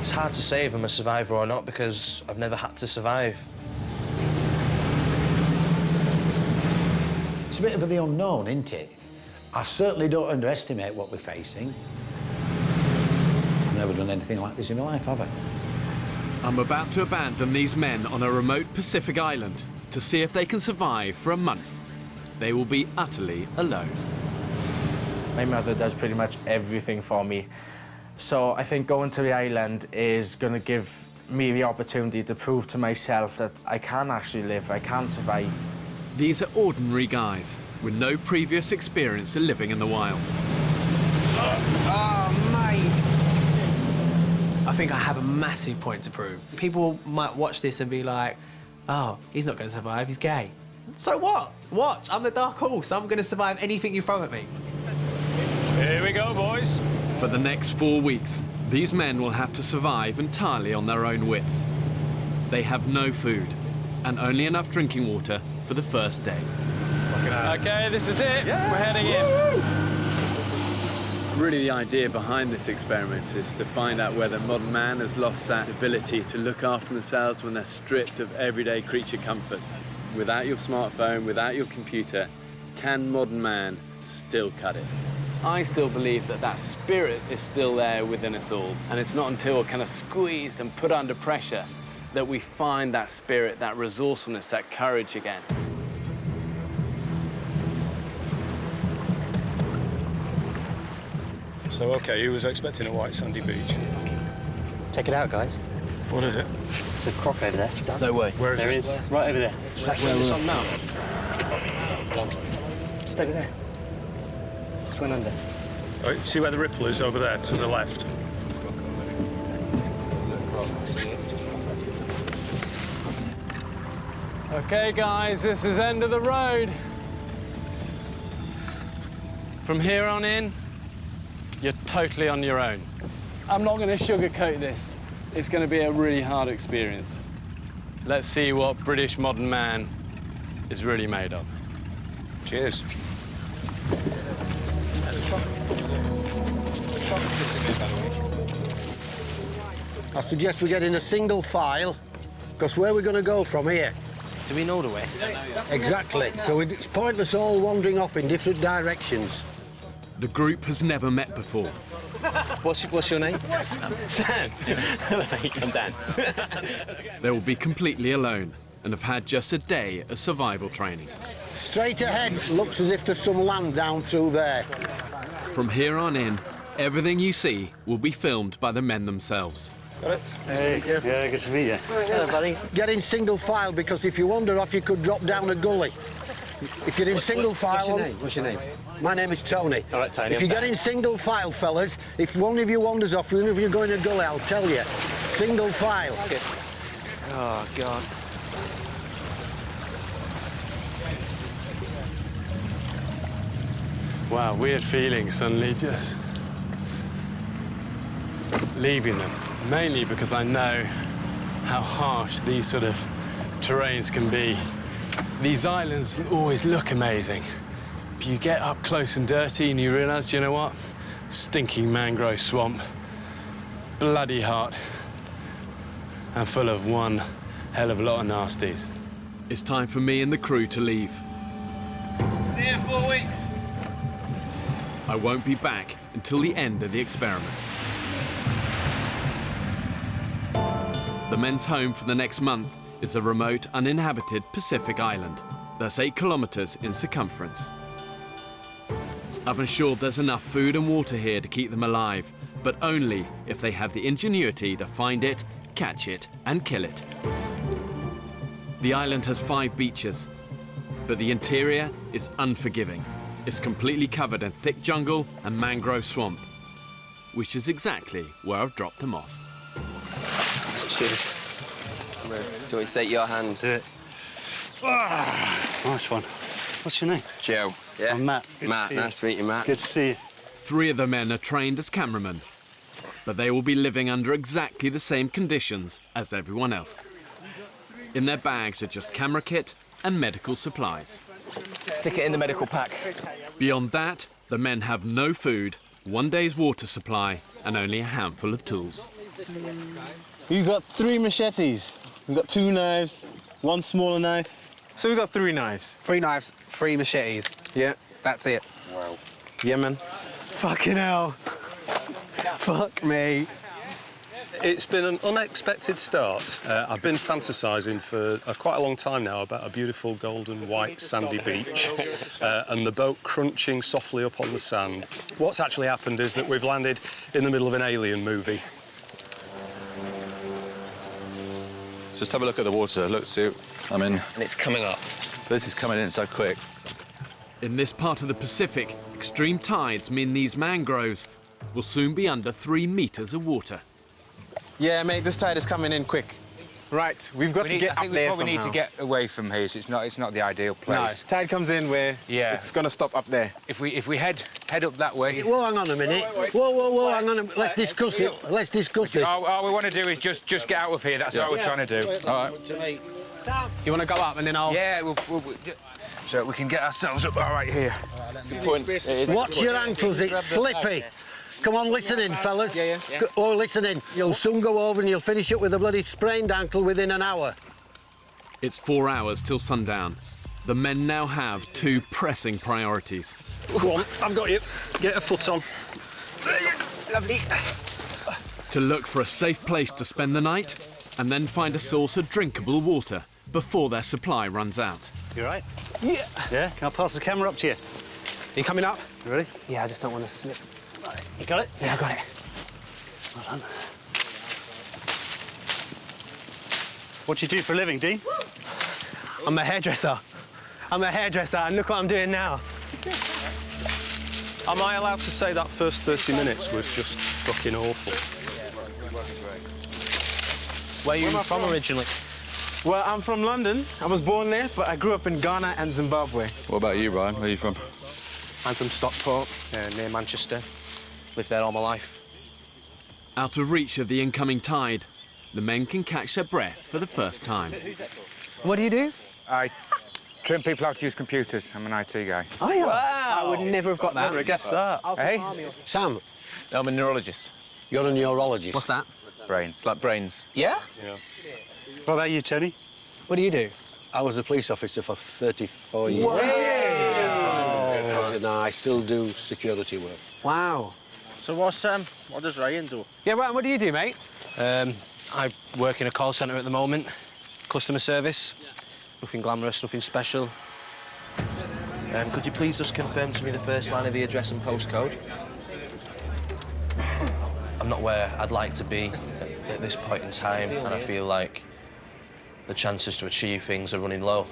It's hard to say if I'm a survivor or not because I've never had to survive. It's a bit of the unknown, isn't it? I certainly don't underestimate what we're facing. I've never done anything like this in my life, have I? I'm about to abandon these men on a remote Pacific island to see if they can survive for a month. They will be utterly alone. My mother does pretty much everything for me. So I think going to the island is going to give me the opportunity to prove to myself that I can actually live, I can survive. These are ordinary guys with no previous experience of living in the wild. Oh, mate. I think I have a massive point to prove. People might watch this and be like, oh, he's not going to survive, he's gay. So what? Watch, I'm the dark horse. I'm going to survive anything you throw at me. Here we go, boys. For the next 4 weeks, these men will have to survive entirely on their own wits. They have no food and only enough drinking water for the first day. Okay, this is it. Yeah. We're heading in. Really, the idea behind this experiment is to find out whether modern man has lost that ability to look after themselves when they're stripped of everyday creature comfort. Without your smartphone, without your computer, can modern man still cut it? I still believe that that spirit is still there within us all, and it's not until we're kind of squeezed and put under pressure that we find that spirit, that resourcefulness, that courage again. So, OK, who was expecting a white sandy beach? Check it out, guys. What is it? It's a croc over there. No way. Where is There it? is. Right over there. Where on now. Just over there. Just went under. Oh, see where the ripple is over there to the left? Okay, guys, this is end of the road. From here on in, you're totally on your own. I'm not going to sugarcoat this. It's going to be a really hard experience. Let's see what British modern man is really made of. Cheers. I suggest we get in a single file, because where we're going to go from here? Do we know the way? Exactly. So it's pointless all wandering off in different directions. The group has never met before. What's your name? Sam. Hello, mate. I'm Dan. They will be completely alone and have had just a day of survival training. Straight ahead, looks as if there's some land down through there. From here on in, everything you see will be filmed by the men themselves. Got it? Hey, yeah, good to meet you. Hello, buddy. Get in single file, because if you wander off, you could drop down a gully. If you're in single file... What's your name? What's your name? My name is Tony. All right, Tony. If you get in single file, fellas, if one of you wanders off, even if you're going to a gully, I'll tell you. Single file. Okay. Oh, God. Wow, weird feeling suddenly just leaving them. Mainly because I know how harsh these sort of terrains can be. These islands always look amazing, but you get up close and dirty and you realise, you know what? Stinking mangrove swamp, bloody hot, and full of one hell of a lot of nasties. It's time for me and the crew to leave. See you in 4 weeks. I won't be back until the end of the experiment. The men's home for the next month is a remote, uninhabited Pacific island that's 8 kilometers in circumference. I've ensured there's enough food and water here to keep them alive, but only if they have the ingenuity to find it, catch it, and kill it. The island has 5 beaches, but the interior is unforgiving. It's completely covered in thick jungle and mangrove swamp, which is exactly where I've dropped them off. Cheers. Do you want me to take your hand? Do it. Nice one. What's your name? Joe. Yeah. I'm Matt. Matt, nice to meet you, Matt. Good to see you. 3 of the men are trained as cameramen, but they will be living under exactly the same conditions as everyone else. In their bags are just camera kit and medical supplies. Stick it in the medical pack. Beyond that, the men have no food, 1 day's water supply, and only a handful of tools. We've got 3 machetes. We've got 2 knives, 1 smaller knife. So we've got 3 knives. 3 knives, 3 machetes. Yeah. That's it. Wow. Yeah, man. Fucking hell. Fuck me. It's been an unexpected start. I've been fantasising for quite a long time now about a beautiful golden white sandy beach and the boat crunching softly up on the sand. What's actually happened is that we've landed in the middle of an alien movie. Just have a look at the water. Look, see, I mean... And it's coming up. This is coming in so quick. In this part of the Pacific, extreme tides mean these mangroves will soon be under 3 metres of water. Yeah, mate, this tide is coming in quick. Right, we've got to get up there we probably need to get away from here. So it's not the ideal place. No, tide comes in where it's going to stop up there. If we head up that way. Whoa, hang on a minute. Whoa, hang on. Let's discuss it. Let's discuss it. All we want to do is just get out of here. That's all we're trying to do. All right. You want to go up and then I'll... Yeah, so we can get ourselves up all right here. Watch your ankles, it's slippy. Come on, listen in, fellas. Oh, listen in. You'll soon go over and you'll finish it with a bloody sprained ankle within an hour. It's 4 hours till sundown. The men now have 2 pressing priorities. Go on, I've got you. Get a foot on. Lovely. To look for a safe place to spend the night and then find a source of drinkable water before their supply runs out. You all right? Yeah. Yeah? Can I pass the camera up to you? Are you coming up? You ready? Yeah, I just don't want to slip. You got it? Yeah, I got it. Well done. What do you do for a living, Dean? I'm a hairdresser. I'm a hairdresser, and look what I'm doing now. Am I allowed to say that first 30 minutes was just fucking awful? Where are you from originally? Well, I'm from London. I was born there, but I grew up in Ghana and Zimbabwe. What about you, Ryan? Where are you from? I'm from Stockport, near Manchester. Lived there all my life. Out of reach of the incoming tide, the men can catch their breath for the first time. What do you do? I train people how to use computers. I'm an IT guy. Oh, yeah. Wow! I would never have got that. Never have guessed that. Hey? Sam, I'm a neurologist. you're a neurologist. What's that? Brains. It's like brains. Yeah? Yeah. What about you, Tony? What do you do? I was a police officer for 34 years. And I still do security work. Wow. So what does Ryan do? Yeah, Ryan, what do you do, mate? I work in a call centre at the moment. Customer service. Nothing glamorous, nothing special. Could you please just confirm to me the first line of the address and postcode? I'm not where I'd like to be at this point in time, and I feel like the chances to achieve things are running low.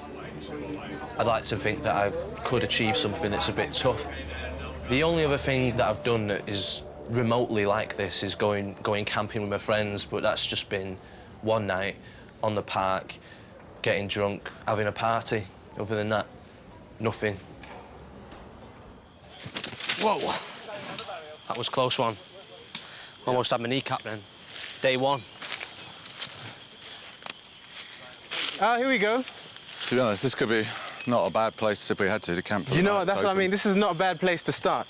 I'd like to think that I could achieve something that's a bit tough. The only other thing that I've done that is remotely like this is going camping with my friends, but that's just been one night on the park, getting drunk, having a party. Other than that, nothing. Whoa! That was a close one. Almost had my kneecap then. Day 1. Here we go. To be honest, this could be not a bad place if we had to camp. You know what, that's what I mean. This is not a bad place to start.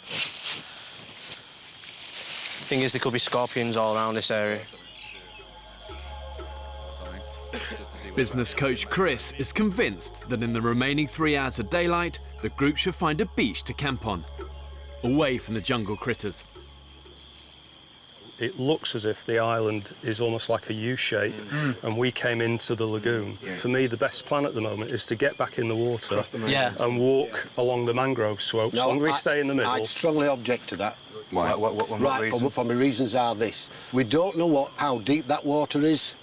Thing is, there could be scorpions all around this area. Business coach Chris is convinced that in the remaining 3 hours of daylight, the group should find a beach to camp on, away from the jungle critters. It looks as if the island is almost like a U-shape, and we came into the lagoon. For me, the best plan at the moment is to get back in the water and walk along the mangrove slopes. No, we stay in the middle. I strongly object to that. Why? Right, for my reasons are this. We don't know how deep that water is.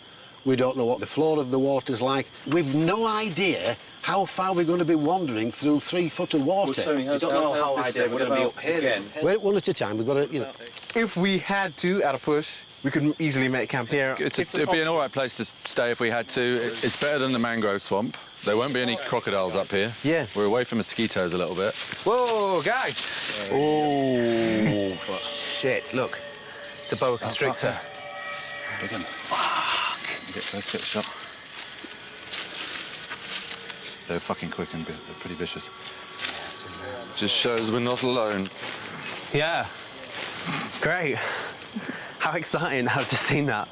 We don't know what the floor of the water's like. We've no idea how far we're going to be wandering through 3 foot of water. We don't know how idea we're going to be up here again. Well, one at a time. We've got to, you know. If we had to, at a push, we could easily make camp here. It'd be an all right place to stay if we had to. It's better than the mangrove swamp. There won't be any crocodiles up here. Yeah. We're away from mosquitoes a little bit. Whoa, guys! Oh, shit, look. It's a boa constrictor. Big one. Get close, get the shot. They're fucking quick and they're pretty vicious. Just shows we're not alone. Yeah. Great. How exciting. I've just seen that.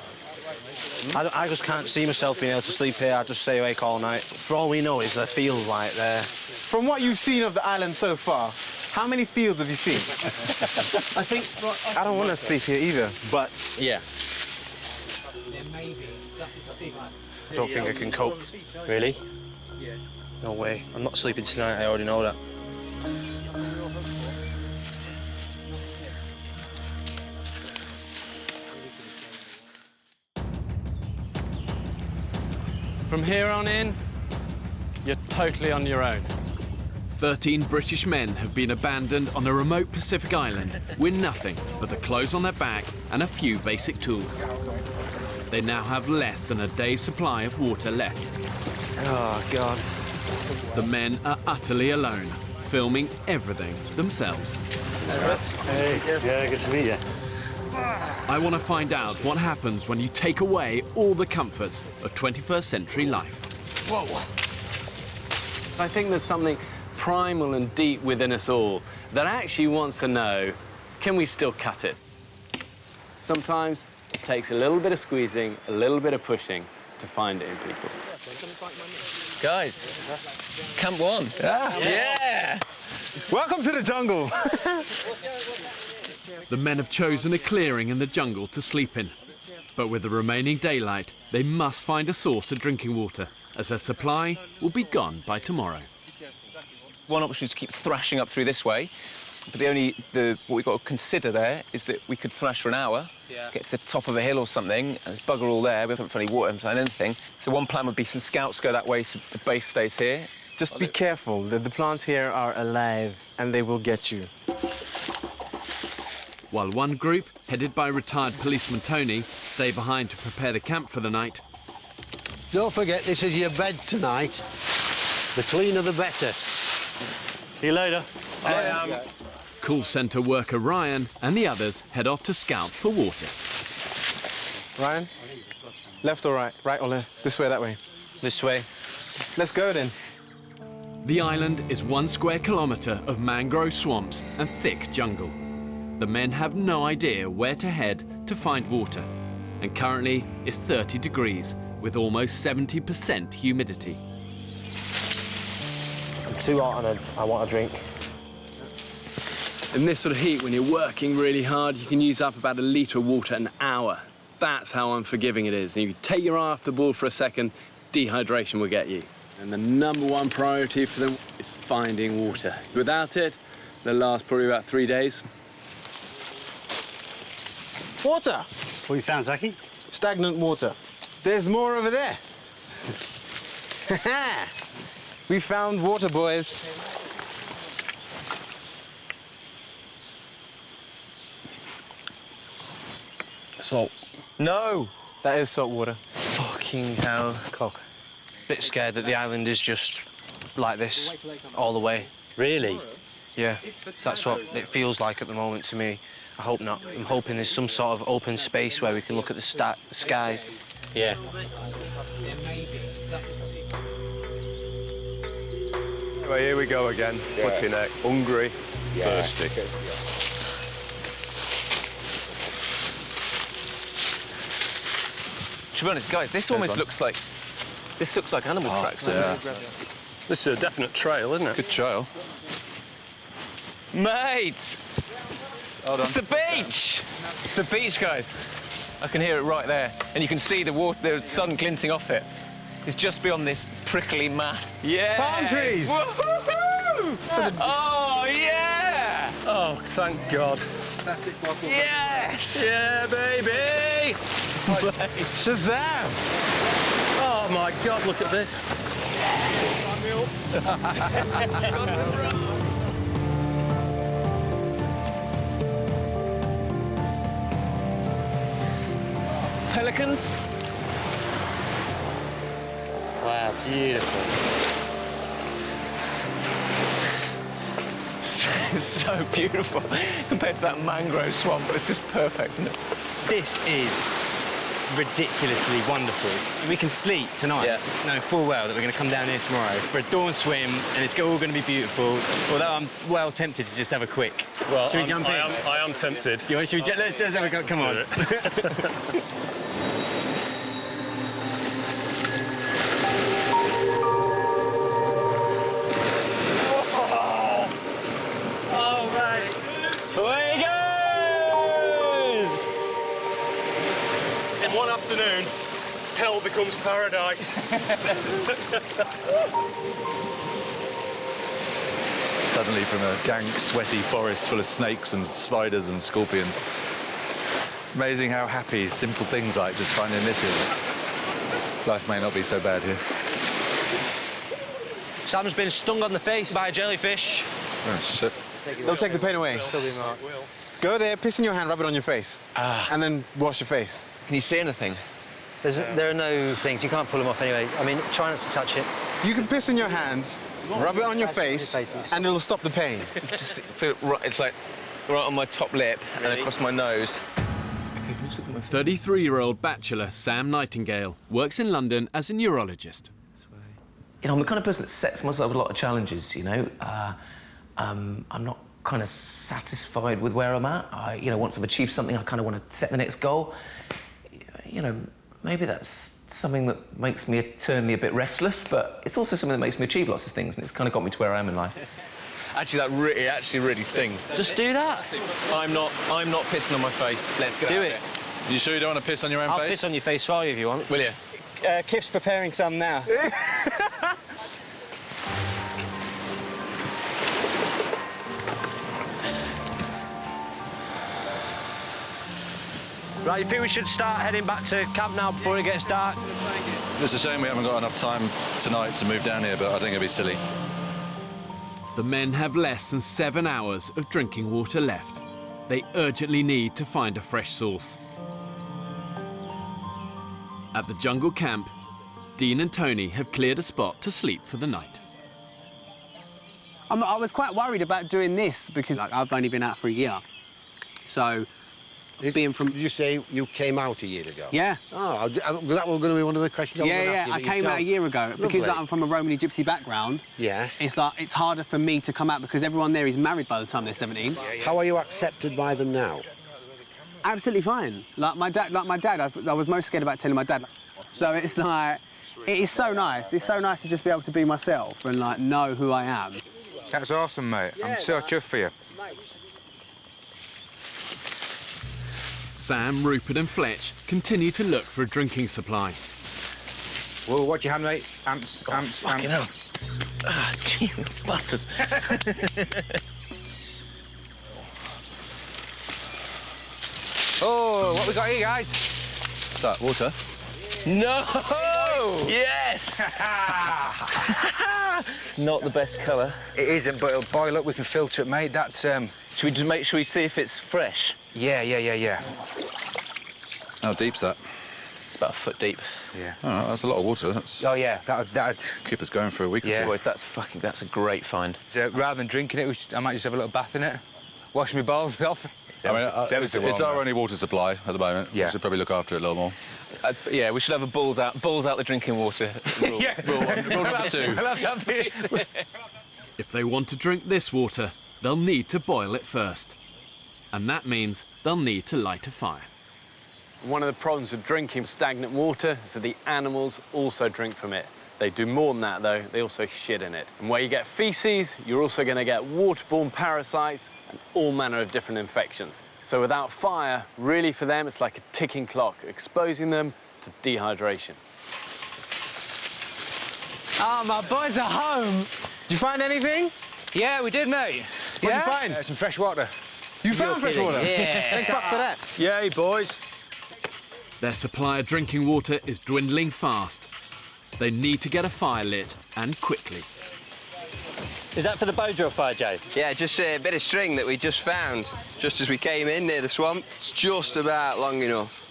I just can't see myself being able to sleep here. I just stay awake all night. For all we know is there fields right there. From what you've seen of the island so far, how many fields have you seen? I think... I don't want to sleep here either, but... Yeah. I don't think I can cope. Really? No way. I'm not sleeping tonight, I already know that. From here on in, you're totally on your own. 13 British men have been abandoned on a remote Pacific island with nothing but the clothes on their back and a few basic tools. They now have less than a day's supply of water left. Oh, God. The men are utterly alone, filming everything themselves. Hey, yeah, good to meet you. I want to find out what happens when you take away all the comforts of 21st century life. Whoa. I think there's something primal and deep within us all that actually wants to know, can we still cut it? Sometimes it takes a little bit of squeezing, a little bit of pushing to find it in people. Guys, Camp 1. Yeah! Welcome to the jungle. The men have chosen a clearing in the jungle to sleep in. But with the remaining daylight, they must find a source of drinking water, as their supply will be gone by tomorrow. One option is to keep thrashing up through this way, but what we've got to consider there is that we could thrash for an hour, get to the top of a hill or something, and there's bugger all there, we haven't found any water, haven't found anything. So one plan would be some scouts go that way so the base stays here. Just be careful, the plants here are alive and they will get you. While one group, headed by retired policeman Tony, stay behind to prepare the camp for the night. Don't forget, this is your bed tonight. The cleaner, the better. See you later. Call centre worker Ryan and the others head off to scout for water. Ryan, left or right? Right or left? This way, that way? This way. Let's go then. The island is 1 square kilometre of mangrove swamps and thick jungle. The men have no idea where to head to find water, and currently it's 30 degrees with almost 70% humidity. I'm too hot and I want a drink. In this sort of heat, when you're working really hard, you can use up about 1 litre of water an hour. That's how unforgiving it is. And if you take your eye off the ball for a second, dehydration will get you. And the #1 priority for them is finding water. Without it, they'll last probably about 3 days. Water! What you found, Zaki? Stagnant water. There's more over there. We found water, boys. Salt. No! That is salt water. Fucking hell. Cock. Bit scared that the island is just like this all the way. Really? Yeah, that's what it feels like at the moment to me. I hope not. I'm hoping there's some sort of open space where we can look at the sky. Yeah. Well, here we go again. Flipping neck. Hungry. Thirsty. To be honest, guys, this almost looks like animal tracks, doesn't it? This is a definite trail, isn't it? Good trail. Mate! It's the beach! It's the beach, guys. I can hear it right there. And you can see the sun glinting off it. It's just beyond this prickly mass. Yeah! Palm trees! Woohoo! Oh, yeah! Oh, thank God. Yes! Yeah, baby! Shazam! Oh my God, look at this. Pelicans. Wow, beautiful. It's so beautiful compared to that mangrove swamp. It's just perfect, isn't it? This is ridiculously wonderful. We can sleep tonight, knowing full well that we're going to come down here tomorrow for a dawn swim, and it's all going to be beautiful. Although I'm well tempted to just have a quick. Well, should we jump in? I am tempted. Let's have a go. Come on. Oh, mate. Away he goes! In one afternoon, hell becomes paradise. Suddenly from a dank, sweaty forest full of snakes and spiders and scorpions. It's amazing how happy simple things like just finding this is. Life may not be so bad here. Sam's been stung on the face by a jellyfish. Oh, shit. They'll take the pain away. Go there, piss in your hand, rub it on your face. And then wash your face. Can you see anything? There are no things. You can't pull them off anyway. I mean, try not to touch it. You can piss in your hand, rub it on your face, and it'll stop the pain. Just feel right, it's like right on my top lip and across my nose. 33-year-old bachelor Sam Nightingale works in London as a neurologist. You know, I'm the kind of person that sets myself a lot of challenges, you know. I'm not kind of satisfied with where I'm at. You know, once I've achieved something, I kind of want to set the next goal. You know, maybe that's something that makes me eternally a bit restless, but it's also something that makes me achieve lots of things, and it's kind of got me to where I am in life. Actually, it actually really stings. Just do that. I'm not pissing on my face. Let's go. Do it. You sure you don't want to piss on your own I'll face? piss on your face for you if you want. Will you? Kip's preparing some now. Right, you think we should start heading back to camp now before it gets dark? It's a shame we haven't got enough time tonight to move down here, but I think it'd be silly. The men have less than 7 hours of drinking water left. They urgently need to find a fresh source. At the jungle camp, Dean and Tony have cleared a spot to sleep for the night. I was quite worried about doing this because I've only been out for a year. So, being from... Did you say you came out a year ago? Yeah. Oh, that was going to be one of the questions I was going to ask you. I came out a year ago. Lovely. Because I'm from a Romany Gypsy background, yeah, it's harder for me to come out because everyone there is married by the time they're 17. How are you accepted by them now? Absolutely fine. Like my dad, I was most scared about telling my dad. So it's like, it is so nice. It's so nice to just be able to be myself and like know who I am. That's awesome, mate. I'm so chuffed for you. Sam, Rupert and Fletch continue to look for a drinking supply. Whoa, watch your hand, mate. Ants, ants, fucking ants. Ah, Jesus, bastards. Oh, what we got here, guys? What's that, water? No! Yes! It's not the best colour. It isn't, but it'll boil up. We can filter it, mate. That's, Should we see if it's fresh? Yeah. How deep's that? It's about a foot deep. Yeah. Oh, that's a lot of water. Oh, yeah, that'd... keep us going for a week or two. Boys, that's a great find. So, rather than drinking it, I might just have a little bath in it, wash my balls off. It's our only water supply at the moment. Yeah. We should probably look after it a little more. Yeah, we should have a balls out the drinking water rule. Yeah. Rule number 2. If they want to drink this water, they'll need to boil it first. And that means they'll need to light a fire. One of the problems with drinking stagnant water is that the animals also drink from it. They do more than that, though. They also shit in it. And where you get feces, you're also going to get waterborne parasites and all manner of different infections. So without fire, really for them, it's like a ticking clock, exposing them to dehydration. Oh, my boys are home. Did you find anything? Yeah, we did, mate. What'd you find? Some fresh water. You found fresh water? Yeah. Thank fuck for that. Yay, boys. Their supply of drinking water is dwindling fast. They need to get a fire lit, and quickly. Is that for the bow drill fire, Joe? Yeah, just a bit of string that we just found just as we came in near the swamp. It's just about long enough.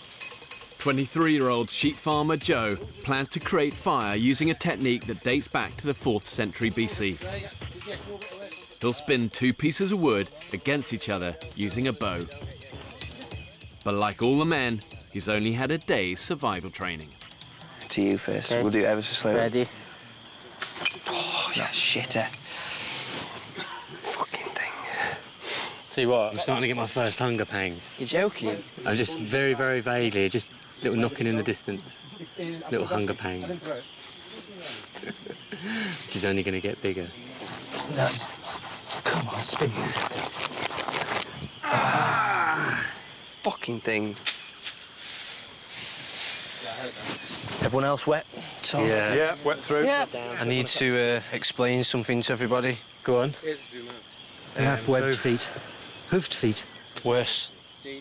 23-year-old sheep farmer Joe plans to create fire using a technique that dates back to the 4th century BC. He'll spin 2 pieces of wood against each other using a bow. But like all the men, he's only had a day's survival training. To you first. Okay. We'll do it ever so slowly. Ready? Oh, yeah, shitter. See what? I'm starting to get my first hunger pangs. You're joking? I'm just very, very vaguely, just little knocking in the distance. Little hunger pangs. Which is only going to get bigger. That's... Come on, spin. Fucking thing. Everyone else wet? Tom? Yeah, wet through. Yeah. I need to explain something to everybody. Go on. You have webbed feet. Hoofed feet. Worse.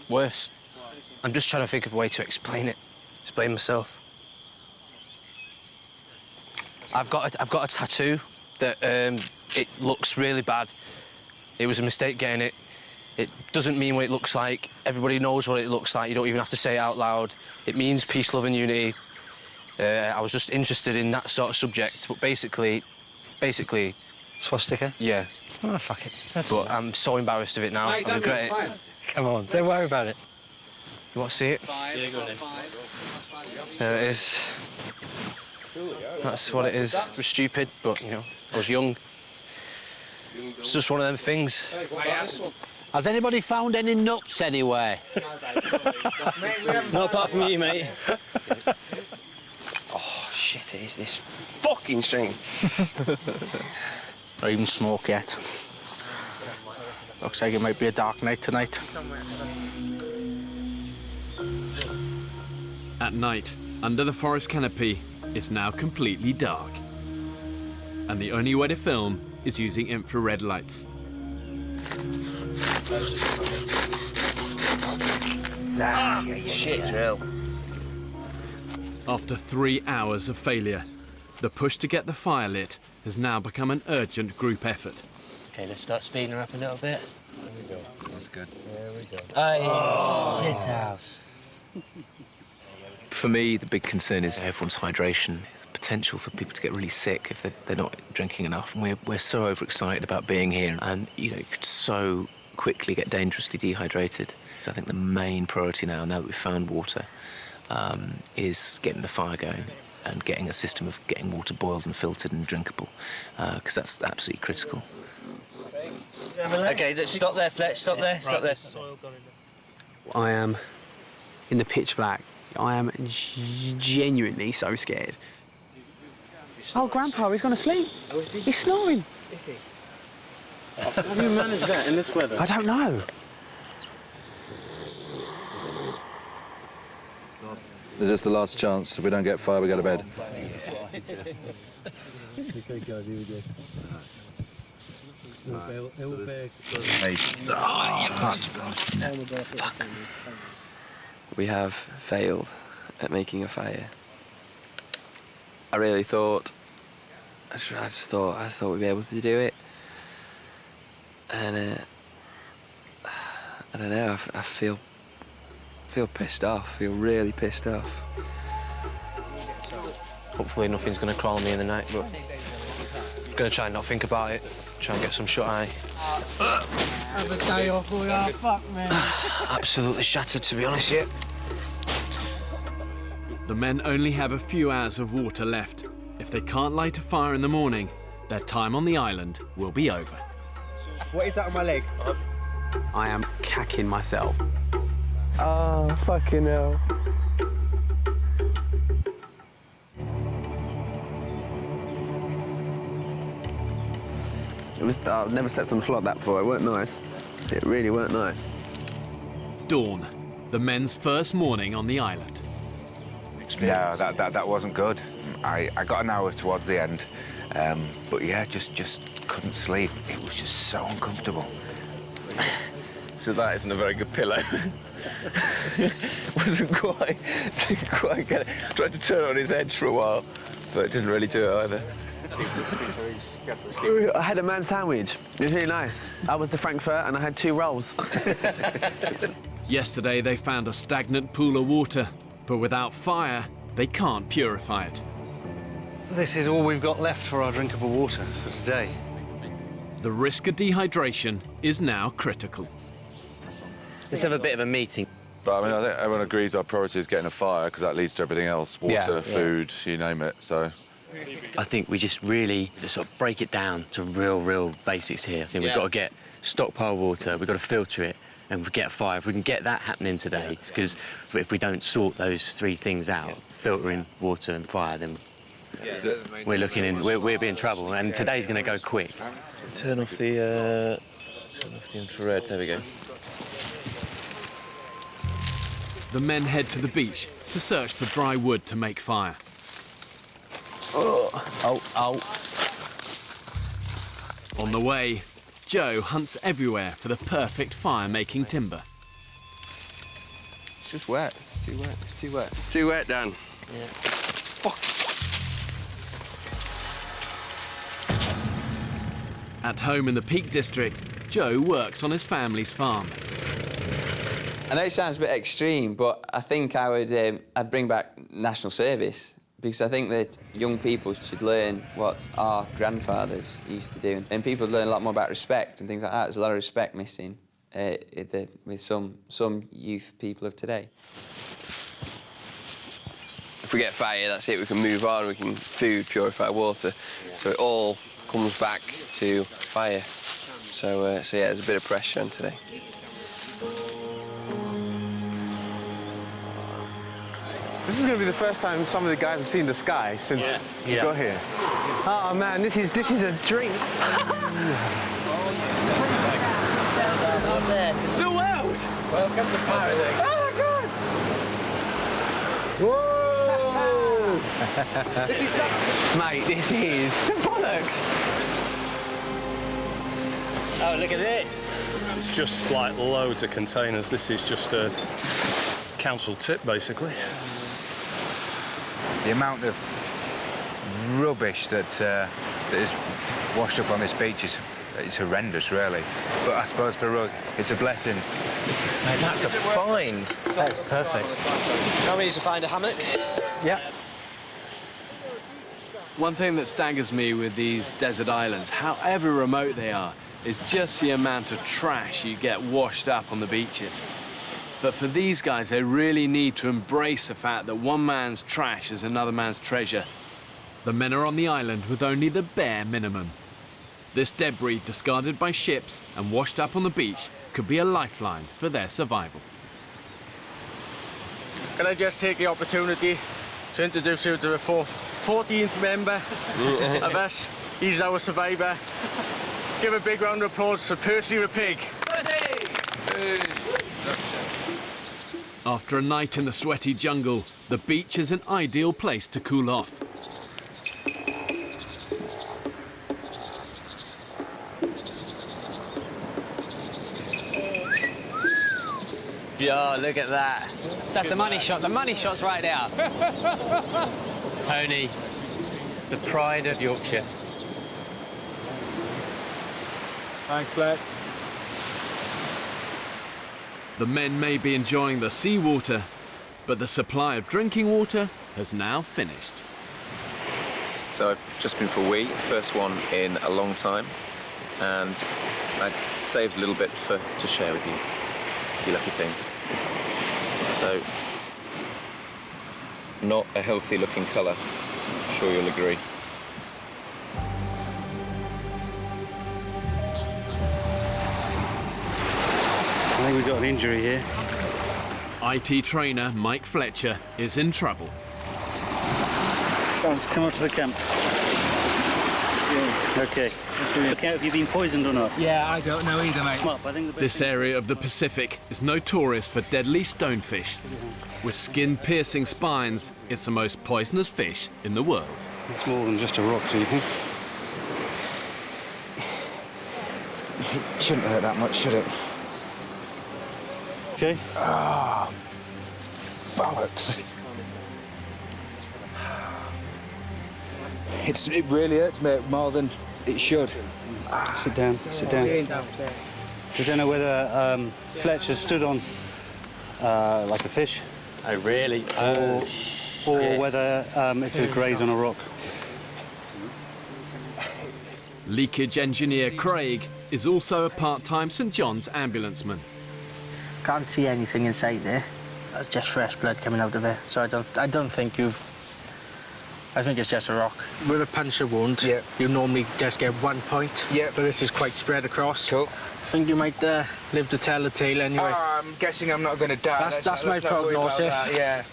Worse. I'm just trying to think of a way to explain it. Explain myself. I've got a tattoo that it looks really bad. It was a mistake getting it. It doesn't mean what it looks like. Everybody knows what it looks like. You don't even have to say it out loud. It means peace, love and unity. I was just interested in that sort of subject, but basically... Swastika? Yeah. Oh, fuck it. But I'm so embarrassed of it now. I regret it. Come on, don't worry about it. You want to see it? Yeah, go on. There it is. That's what it is. It was stupid, but, you know, I was young. It's just one of them things. Has anybody found any nuts anywhere? Not apart from you, mate. Oh, shit, it is this fucking string. Not even smoke yet. Looks like it might be a dark night tonight. At night, under the forest canopy, it's now completely dark. And the only way to film is using infrared lights. Shit, drill. After 3 hours of failure, the push to get the fire lit has now become an urgent group effort. OK, let's start speeding her up a little bit. There we go. That's good. There we go. Oh, shit house. For me, the big concern is everyone's hydration. The potential for people to get really sick if they're not drinking enough. And we're so overexcited about being here, and you could so quickly get dangerously dehydrated. So I think the main priority now that we've found water, is getting the fire going and getting a system of getting water boiled and filtered and drinkable, because that's absolutely critical. OK, let's stop there, Fletch. Stop there. Stop there. I am in the pitch black. I am genuinely so scared. Oh, Grandpa, he's gone to sleep. Oh, is he? He's snoring. Is he? How do you manage that in this weather? I don't know. This is the last chance. If we don't get fire, we go to bed. We have failed at making a fire. I really thought, I just thought we'd be able to do it. And I don't know, I feel pissed off, feel really pissed off. Hopefully nothing's going to crawl on me in the night, but I'm going to try and not think about it, try and get some shut-eye. Have a day off, we are fucked, man. Absolutely shattered, to be honest, yeah. The men only have a few hours of water left. If they can't light a fire in the morning, their time on the island will be over. What is that on my leg? I am cacking myself. Oh, fucking hell. I've never slept on a floor like that before. It weren't nice. It really weren't nice. Dawn, the men's first morning on the island. Yeah, that wasn't good. I got an hour towards the end, but yeah, just couldn't sleep. It was just so uncomfortable. So that isn't a very good pillow. Didn't quite get it. Tried to turn it on his edge for a while. but it didn't really do it either. I had a man sandwich. It was really nice. I was the Frankfurt and I had 2 rolls. Yesterday they found a stagnant pool of water, but without fire, they can't purify it. This is all we've got left for our drinkable water for today. The risk of dehydration is now critical. Let's have a bit of a meeting. But I mean, I think everyone agrees our priority is getting a fire because that leads to everything else. Water, food, you name it, so. I think we just really sort of break it down to real basics here. I think we've got to get stockpile water, we've got to filter it, and we get a fire. If we can get that happening today, because if we don't sort those 3 things out, filtering, water and fire, then we're looking in, we'll be in trouble. And today's going to go quick. Turn off the infrared, there we go. The men head to the beach to search for dry wood to make fire. On the way, Joe hunts everywhere for the perfect fire-making timber. It's just wet. It's too wet. It's too wet. It's too wet, Dan. Yeah. Fuck. At home in the Peak District, Joe works on his family's farm. I know it sounds a bit extreme, but I think I'd bring back national service, because I think that young people should learn what our grandfathers used to do, and people learn a lot more about respect and things like that. There's a lot of respect missing with some youth people of today. If we get fire, that's it. We can move on. We can food, purify water. So it all comes back to fire. So yeah, there's a bit of pressure on today. This is going to be the first time some of the guys have seen the sky since we got here. Oh man, this is a dream. The world! Welcome to paradise. Oh my God! Whoa! This is mate, this is bollocks. Oh, look at this. It's just like loads of containers. This is just a council tip, basically. The amount of rubbish that is washed up on this beach is horrendous, really. But I suppose for us, it's a blessing. Mate, that's a find. That's perfect. How many to find a hammock? Yeah. One thing that staggers me with these desert islands, however remote they are, is just the amount of trash you get washed up on the beaches. But for these guys, they really need to embrace the fact that one man's trash is another man's treasure. The men are on the island with only the bare minimum. This debris, discarded by ships and washed up on the beach, could be a lifeline for their survival. Can I just take the opportunity to introduce you to the 14th member of us? He's our survivor. Give a big round of applause for Percy the pig. After a night in the sweaty jungle, the beach is an ideal place to cool off. Yeah, look at that. That's the money shot. The money shot's right there. Tony, the pride of Yorkshire. Thanks, Flex. The men may be enjoying the seawater, but the supply of drinking water has now finished. So I've just been for a wee, first one in a long time, and I saved a little bit to share with you. You lucky things. So, not a healthy looking colour, I'm sure you'll agree. I think we've got an injury here. IT trainer Mike Fletcher is in trouble. Come up to the camp. Yeah. Okay. Look out if you've been poisoned or not. Yeah, I don't know either, mate. Come up, I think the best This area of the Pacific is notorious for deadly stonefish. With skin-piercing spines, it's the most poisonous fish in the world. It's more than just a rock, do you think? It shouldn't hurt that much, should it? Okay. Bollocks. It really hurts me more than it should. Sit down, sit down. I don't know whether Fletcher stood on like a fish. Oh, really? Or whether it's a graze on a rock. Leakage engineer Craig is also a part-time St John's ambulanceman. Can't see anything inside there. That's just fresh blood coming out of it. So I don't think you've... I think it's just a rock. With a puncture wound, you normally just get 1 point. Yeah. But this is quite spread across. Cool. I think you might live to tell the tale anyway. Oh, I'm guessing I'm not going to die. That's my prognosis. Yeah.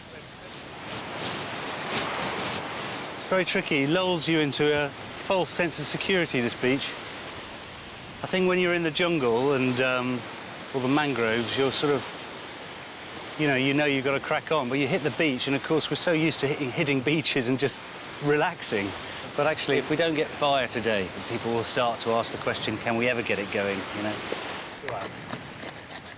It's very tricky. It lulls you into a false sense of security, this beach. I think when you're in the jungle and all the mangroves, you're sort of, you know you've got to crack on, but you hit the beach, and of course we're so used to hitting beaches and just relaxing. But actually, if we don't get fire today, people will start to ask the question, can we ever get it going, you know?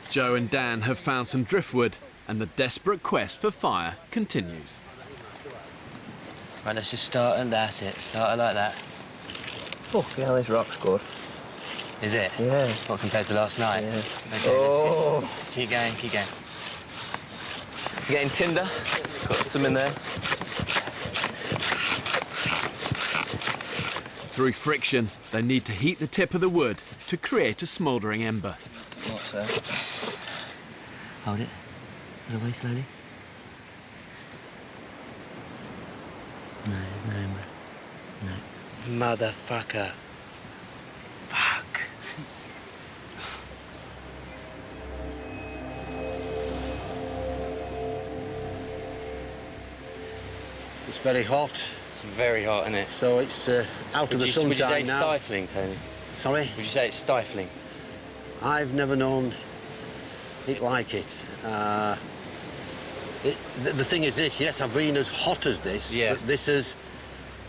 Joe and Dan have found some driftwood, and the desperate quest for fire continues. Right, let's just start, and that's it. Start it like that. Fucking hell, this rock's good. Is it? Yeah. What, compared to last night? Yeah. Okay, Oh. Keep going, keep going. You getting tinder? Got some in there. Through friction, they need to heat the tip of the wood to create a smouldering ember. What's that? Hold it. Put it away slowly. No, there's no ember. No. Motherfucker. Fuck. It's very hot. It's very hot, isn't it? So it's out of the sunshine now. Would you say it's stifling, Tony? Sorry? Would you say it's stifling? I've never known it like it. The thing is this, yes, I've been as hot as this, but this is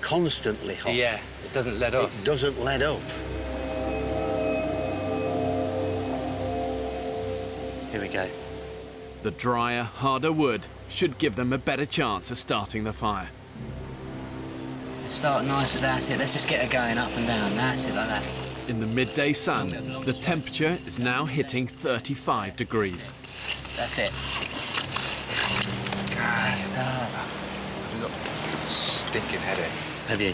constantly hot. Yeah, it doesn't let up. It doesn't let up. Here we go. The drier, harder wood should give them a better chance of starting the fire. Start nice, that's it. Let's just get it going up and down. That's it, like that. In the midday sun, the temperature is now hitting 35 degrees. That's it. Ah, start. I've got a stinking headache. Have you?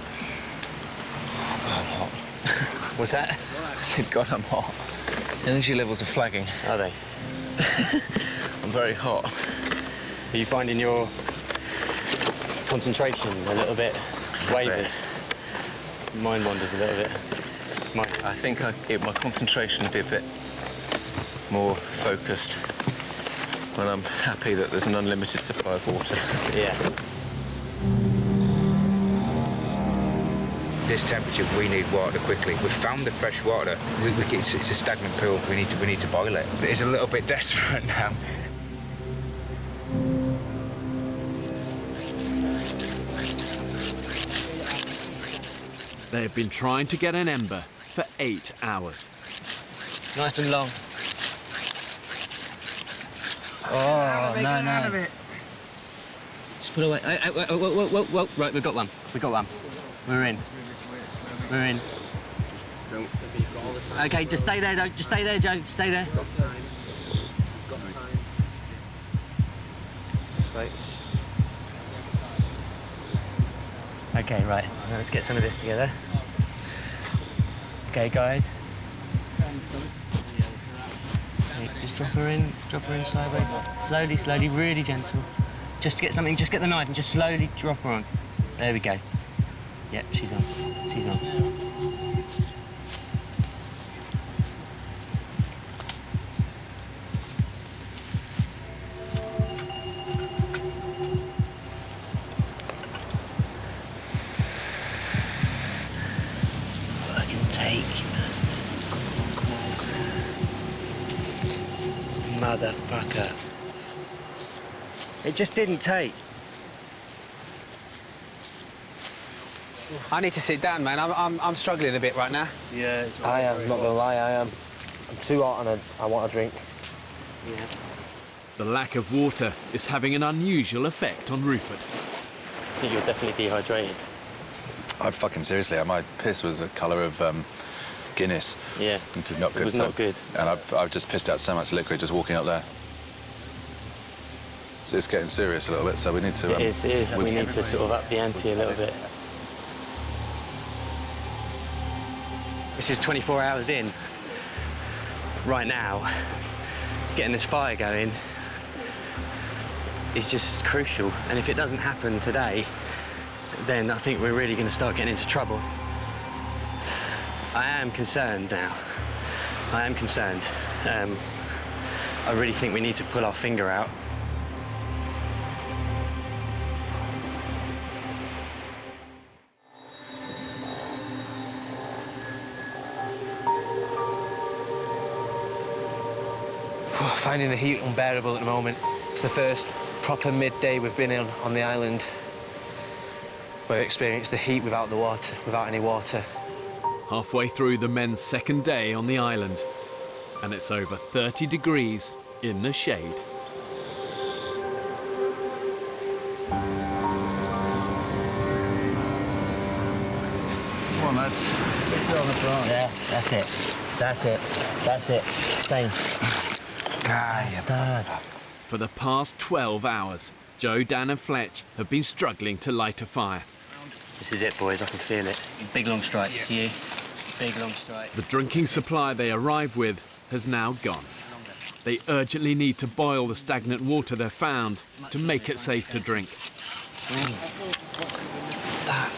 Oh, God, I'm hot. What's that? I said, God, I'm hot. Energy levels are flagging. Are they? I'm very hot. Are you finding your concentration a little bit wavers? Mine wanders a little bit. I think my concentration would be a bit more focused when I'm happy that there's an unlimited supply of water. Yeah. This temperature, we need water quickly. We've found the fresh water. It's a stagnant pool. We need to boil it. It's a little bit desperate now. They have been trying to get an ember for 8 hours. Nice and long. Oh, no. Just put away. Whoa. Right, we've got one. We're in. Okay, just stay there, Joe. Just stay there, Joe. Stay there. Got time. Slates. Okay, right. Now let's get some of this together. Okay, guys. Okay, just drop her in sideways. Slowly, really gentle. Just get something, just get the knife and just slowly drop her on. There we go. Yep, she's on. Motherfucker. It just didn't take. I need to sit down, man. I'm struggling a bit right now. Yeah, it's I am, not gonna lie, I am. I'm too hot and I want a drink. Yeah. The lack of water is having an unusual effect on Rupert. I think you're definitely dehydrated. fucking seriously, my piss was the colour of Guinness. Yeah. It is not good. It was not good. And I've just pissed out so much liquid just walking up there. So it's getting serious a little bit, so we need to... It is. We need to sort of up the ante a little bit. This is 24 hours in. Right now, getting this fire going is just crucial. And if it doesn't happen today, then I think we're really going to start getting into trouble. I am concerned now. I am concerned. I really think we need to pull our finger out. Finding the heat unbearable at the moment. It's the first proper midday we've been on the island. We've experienced the heat without the water, without any water. Halfway through the men's second day on the island, and it's over 30 degrees in the shade. Come on, lads. Yeah, that's it. That's it. That's it. Same. For the past 12 hours, Joe, Dan and Fletch have been struggling to light a fire. This is it, boys. I can feel it. Big long strikes to you. Big long strikes. The drinking supply they arrived with has now gone. They urgently need to boil the stagnant water they've found to make it safe to drink. Fuck.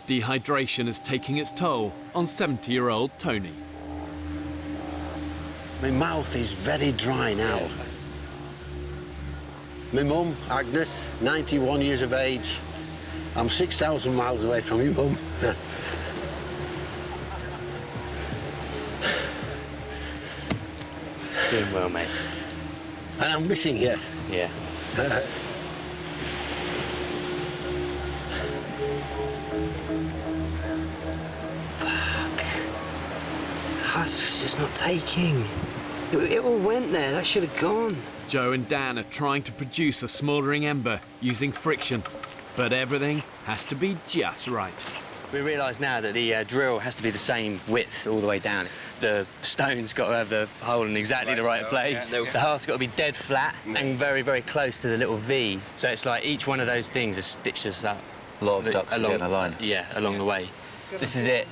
Dehydration is taking its toll on 70-year-old Tony. My mouth is very dry now. My mum, Agnes, 91 years of age. I'm 6,000 miles away from you, Mum. Doing well, mate. And I'm missing you. Yeah. Fuck. That's just not taking. It all went there. That should have gone. Joe and Dan are trying to produce a smouldering ember using friction, but everything has to be just right. We realise now that the drill has to be the same width all the way down. The stone's got to have the hole in exactly the right place. Yeah. The heart's got to be dead flat and very, very close to the little V. So it's like each one of those things has stitched us up. A lot of ducks to get in a line. Yeah, along the way. This is it.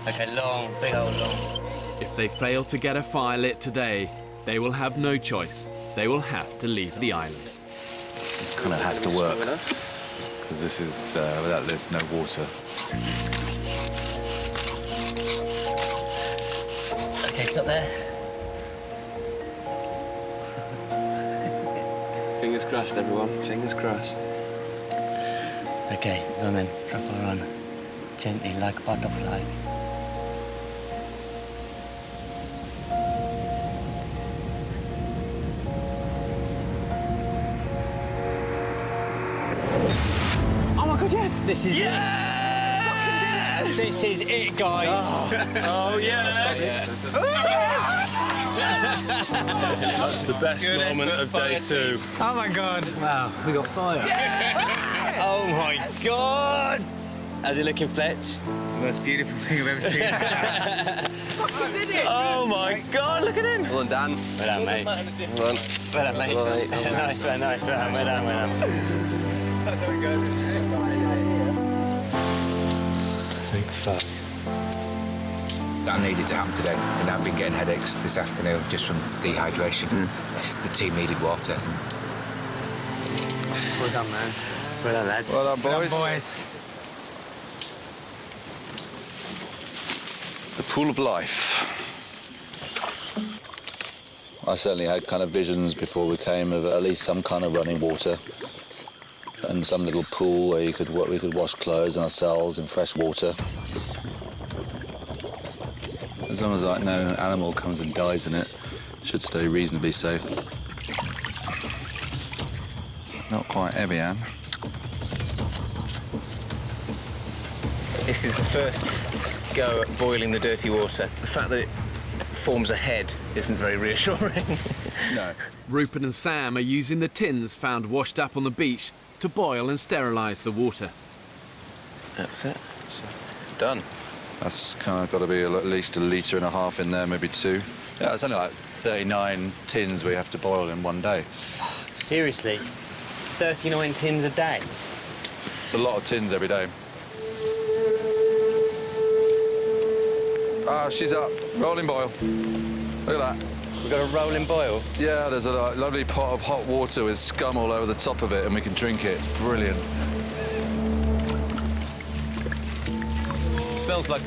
OK, long, big old long. If they fail to get a fire lit today, they will have no choice. They will have to leave the island. This kind of has to work, because this is, without this, no water. OK, stop there. Fingers crossed, everyone. Fingers crossed. OK, go on then. Drop her on. Gently, like a butterfly. Yes! This is it! This is it, guys! Oh yes! That's the best moment of day 2. Oh my God! Wow, we got fire! Yeah. Oh my God! How's it looking, Fletch? It's the most beautiful thing I've ever seen. Fucking did it! Oh my God, look at him! Well done, Dan. Well done, mate. Well done. Well done, mate. Well done. Nice one, nice one. Well done, well done. That's how it goes. Fuck. That needed to happen today, and I've been getting headaches this afternoon just from dehydration. The team needed water. Well done, man. Well done, lads. Well done, boys. The pool of life. I certainly had kind of visions before we came of at least some kind of running water and some little pool where we could wash clothes and ourselves in fresh water. As long as like no animal comes and dies in it, it should stay reasonably safe. Not quite heavy, Anne. This is the first go at boiling the dirty water. The fact that it forms a head isn't very reassuring. No. Rupert and Sam are using the tins found washed up on the beach to boil and sterilise the water. That's it. Done. That's kind of got to be at least 1.5 litres in there, maybe 2. Yeah, it's only like 39 tins we have to boil in one day. Seriously? 39 tins a day? It's a lot of tins every day. Ah, she's up. Rolling boil. Look at that. We've got a rolling boil? Yeah, there's a lovely pot of hot water with scum all over the top of it, and we can drink it. It's brilliant. Smells like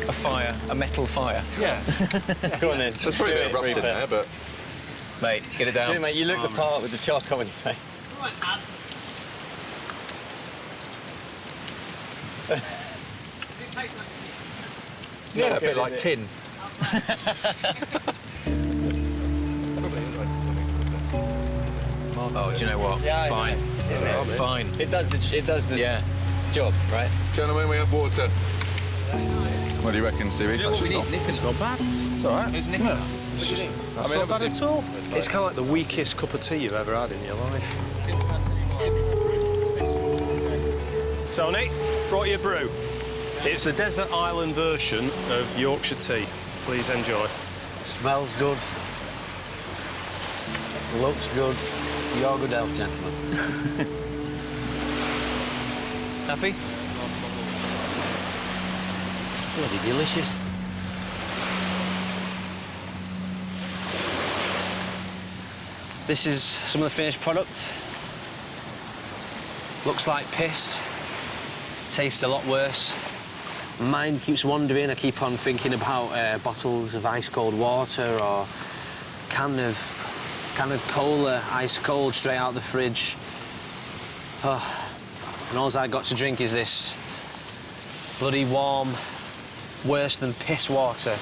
a fire, a metal fire. Yeah. Go on then. There's probably a bit of rust in there, but... Mate, get it down. Dude, mate, you look the part with the charcoal on your face. Yeah, a bit like tin. Oh, do you know what? Yeah, fine. Fine. It does the job, right? Gentlemen, we have water. What do you reckon, Stevie? It's not bad. It's all right. It's Nick. It's just, that's not bad at all. It's kind of like the weakest cup of tea you've ever had in your life. Tony, brought you a brew. It's a desert island version of Yorkshire tea. Please enjoy. Smells good. Looks good. You're good health, gentlemen. Happy? It's bloody delicious. This is some of the finished product. Looks like piss. Tastes a lot worse. Mind keeps wandering. I keep on thinking about bottles of ice cold water or can of cola, ice cold, straight out of the fridge. Oh. And all I got to drink is this bloody warm, worse than piss water.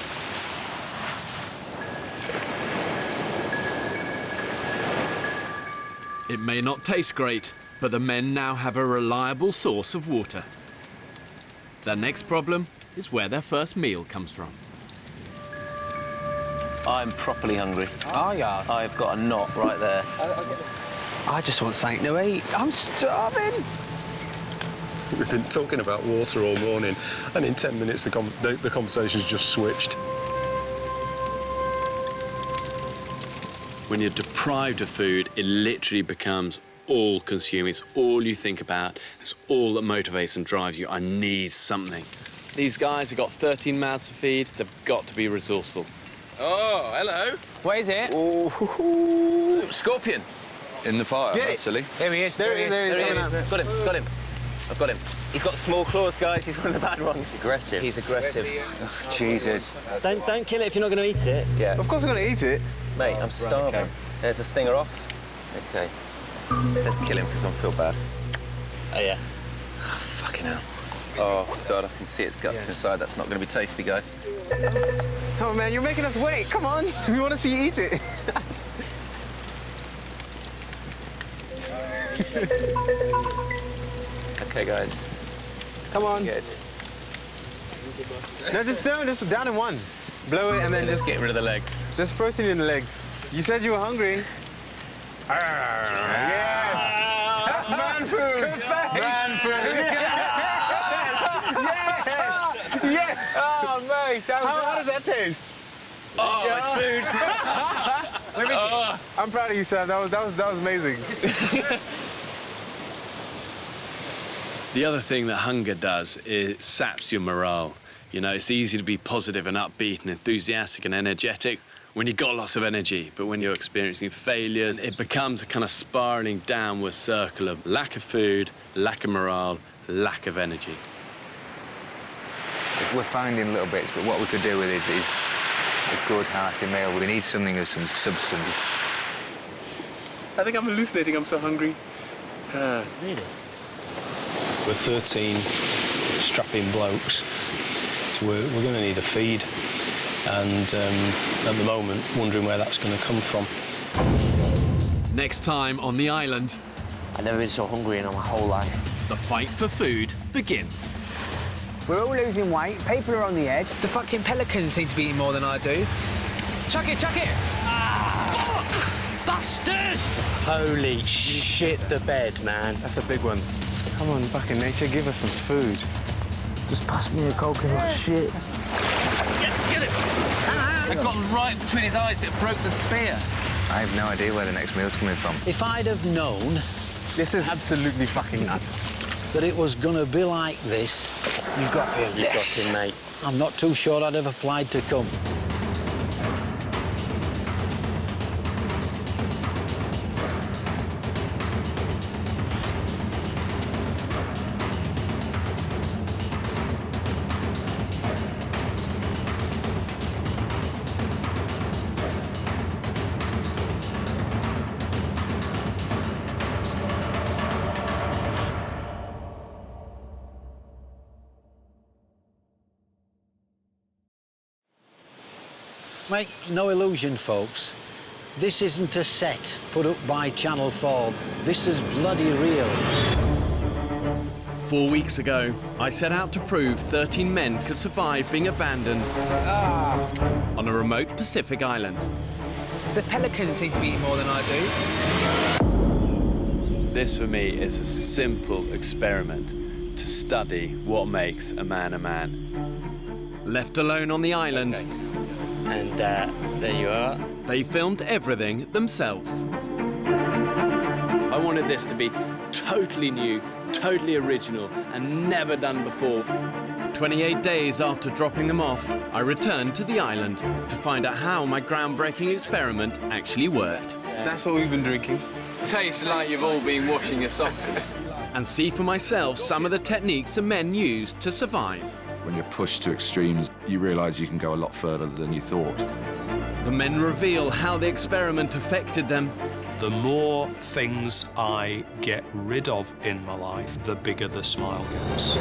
It may not taste great, but the men now have a reliable source of water. Their next problem is where their first meal comes from. I'm properly hungry. Oh, yeah. I've got a knot right there. I just want something to eat. I'm starving. We've been talking about water all morning, and in 10 minutes the conversation's just switched. When you're deprived of food, it literally becomes all-consuming. It's all you think about. It's all that motivates and drives you. I need something. These guys have got 13 mouths to feed. They've got to be resourceful. Oh, hello. What is it? Ooh. Scorpion. In the fire, that's silly. There he is. There he is. Got him. I've got him. He's got small claws, guys. He's one of the bad ones. Aggressive. He's aggressive. Oh, Jesus. Don't kill it if you're not going to eat it. Yeah. Of course I'm going to eat it. Mate, I'm starving. Right, okay. There's the stinger off. Okay. Let's kill him because I feel bad. Oh, yeah. Oh, fucking hell. Oh, God, I can see its guts inside. That's not going to be tasty, guys. Oh, man, you're making us wait. Come on. We want to see you eat it. Okay, guys. Come on. Good. No, just down in one. Blow it and then just get rid of the legs. There's protein in the legs. You said you were hungry. Yes! That's man food! Man food! Yes! Yes! Oh, mate! How does that taste? Oh, it's food! I'm proud of you, Sam. That was amazing. The other thing that hunger does is it saps your morale. You know, it's easy to be positive and upbeat and enthusiastic and energetic when you've got lots of energy, but when you're experiencing failures, it becomes a kind of spiralling downward circle of lack of food, lack of morale, lack of energy. We're finding little bits, but what we could do with it is a good hearty meal. We need something of some substance. I think I'm hallucinating. I'm so hungry. Really? We're 13 strapping blokes, so we're going to need a feed. And at the moment, wondering where that's going to come from. Next time on the island, I've never been so hungry in my whole life. The fight for food begins. We're all losing weight, people are on the edge. The fucking pelicans seem to be eating more than I do. Chuck it, chuck it! Ah! bastards! Holy shit, the bed, man. That's a big one. Come on, fucking nature, give us some food. Just pass me a coconut shit. Get it! I got right between his eyes, but it broke the spear. I have no idea where the next meal's coming from. If I'd have known... This is absolutely fucking nuts. ...that it was going to be like this... You've got him. You've got him, mate. I'm not too sure I'd have applied to come. Make no illusion, folks. This isn't a set put up by Channel 4. This is bloody real. 4 weeks ago, I set out to prove 13 men could survive being abandoned on a remote Pacific island. The pelicans seem to be eating more than I do. This, for me, is a simple experiment to study what makes a man a man. Left alone on the island. Okay. And there you are. They filmed everything themselves. I wanted this to be totally new, totally original, and never done before. 28 days after dropping them off, I returned to the island to find out how my groundbreaking experiment actually worked. That's what we've been drinking. Tastes like you've all been washing your socks. And see for myself some of the techniques the men used to survive. When you're pushed to extremes, you realise you can go a lot further than you thought. The men reveal how the experiment affected them. The more things I get rid of in my life, the bigger the smile gets.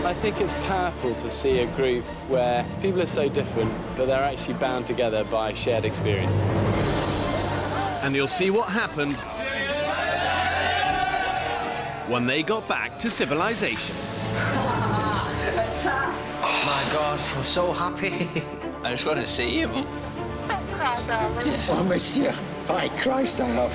I think it's powerful to see a group where people are so different, but they're actually bound together by shared experience. And you'll see what happened when they got back to civilization. My God, I'm so happy. I just want to see you. Oh, I missed you. By Christ, I have.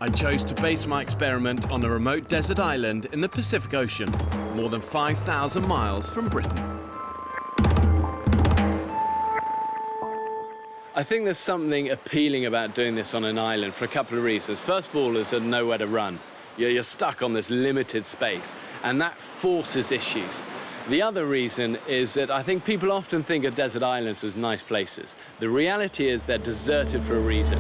I chose to base my experiment on a remote desert island in the Pacific Ocean, more than 5,000 miles from Britain. I think there's something appealing about doing this on an island for a couple of reasons. First of all, there's nowhere to run. You're stuck on this limited space, and that forces issues. The other reason is that I think people often think of desert islands as nice places. The reality is they're deserted for a reason.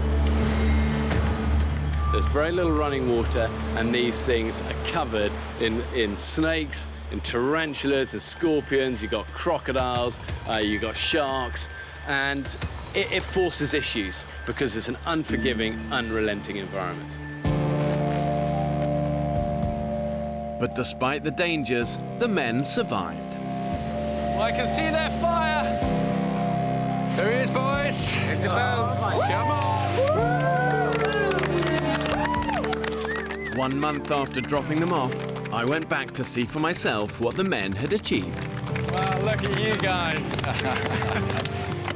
There's very little running water, and these things are covered in snakes, in tarantulas, and scorpions. You've got crocodiles, you've got sharks, and it forces issues because it's an unforgiving, unrelenting environment. But despite the dangers, the men survived. Well, I can see their fire. There he is, boys. Hit the bell. Come on. 1 month after dropping them off, I went back to see for myself what the men had achieved. Wow, look at you guys.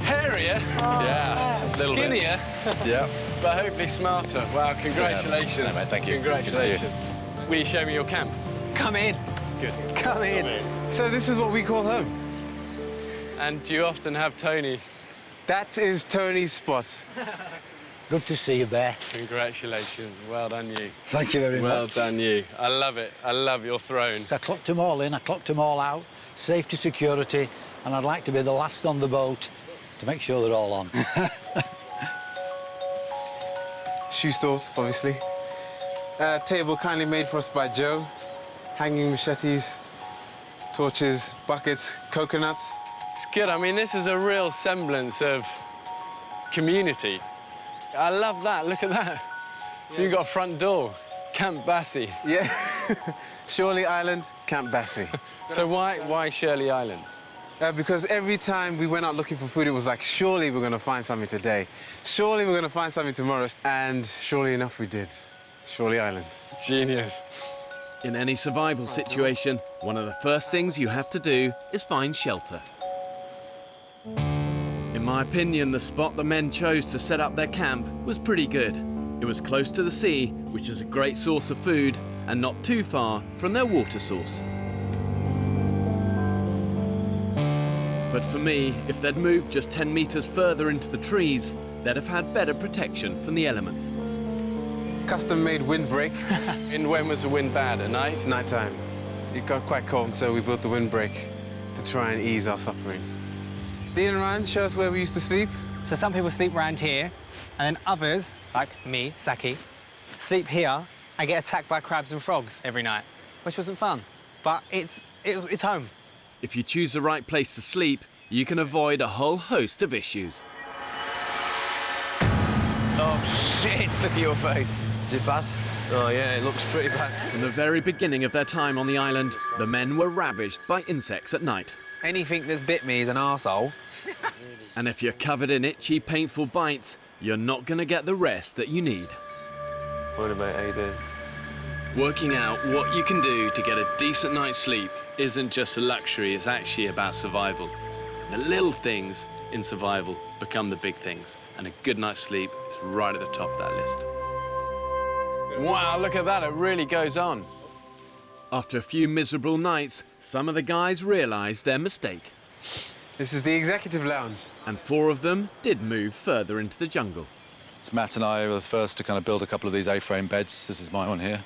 Hairier. Yeah. Skinnier. Yeah. But hopefully smarter. Wow, congratulations. Yeah, mate, thank you. Congratulations. Will you show me your camp? Come in. Good. Come in. So this is what we call home. And do you often have Tony? That is Tony's spot. Good to see you, Bear. Congratulations. Well done, you. Thank you very much. Well done, you. I love it. I love your throne. So I clocked them all in, I clocked them all out, safety, security, and I'd like to be the last on the boat to make sure they're all on. Shoe stores, obviously. Table kindly made for us by Joe. Hanging machetes, torches, buckets, coconuts. It's good. I mean, this is a real semblance of community. I love that. Look at that. Yeah. You've got a front door. Camp Bassie. Yeah. Shirley Island, Camp Bassie. So why Shirley Island? Because every time we went out looking for food, it was like, surely we're going to find something today. Surely we're going to find something tomorrow. And surely enough, we did. Shirley Island. Genius. In any survival situation, one of the first things you have to do is find shelter. In my opinion, the spot the men chose to set up their camp was pretty good. It was close to the sea, which is a great source of food, and not too far from their water source. But for me, if they'd moved just 10 meters further into the trees, they'd have had better protection from the elements. Custom-made windbreak. And when was the wind bad? At night? Nighttime. It got quite cold, so we built the windbreak to try and ease our suffering. Dean and Ryan, show us where we used to sleep. So some people sleep around here, and then others, like me, Saki, sleep here and get attacked by crabs and frogs every night, which wasn't fun. But it's home. If you choose the right place to sleep, you can avoid a whole host of issues. Oh, shit, look at your face. Is it bad? Oh, yeah, it looks pretty bad. From the very beginning of their time on the island, the men were ravaged by insects at night. Anything that's bit me is an arsehole. And if you're covered in itchy, painful bites, you're not going to get the rest that you need. What mate, how you doing? Working out what you can do to get a decent night's sleep isn't just a luxury, it's actually about survival. The little things in survival become the big things, and a good night's sleep is right at the top of that list. Wow, look at that, it really goes on. After a few miserable nights, some of the guys realised their mistake. This is the executive lounge. And 4 of them did move further into the jungle. So Matt and I were the first to kind of build a couple of these A-frame beds. This is my one here.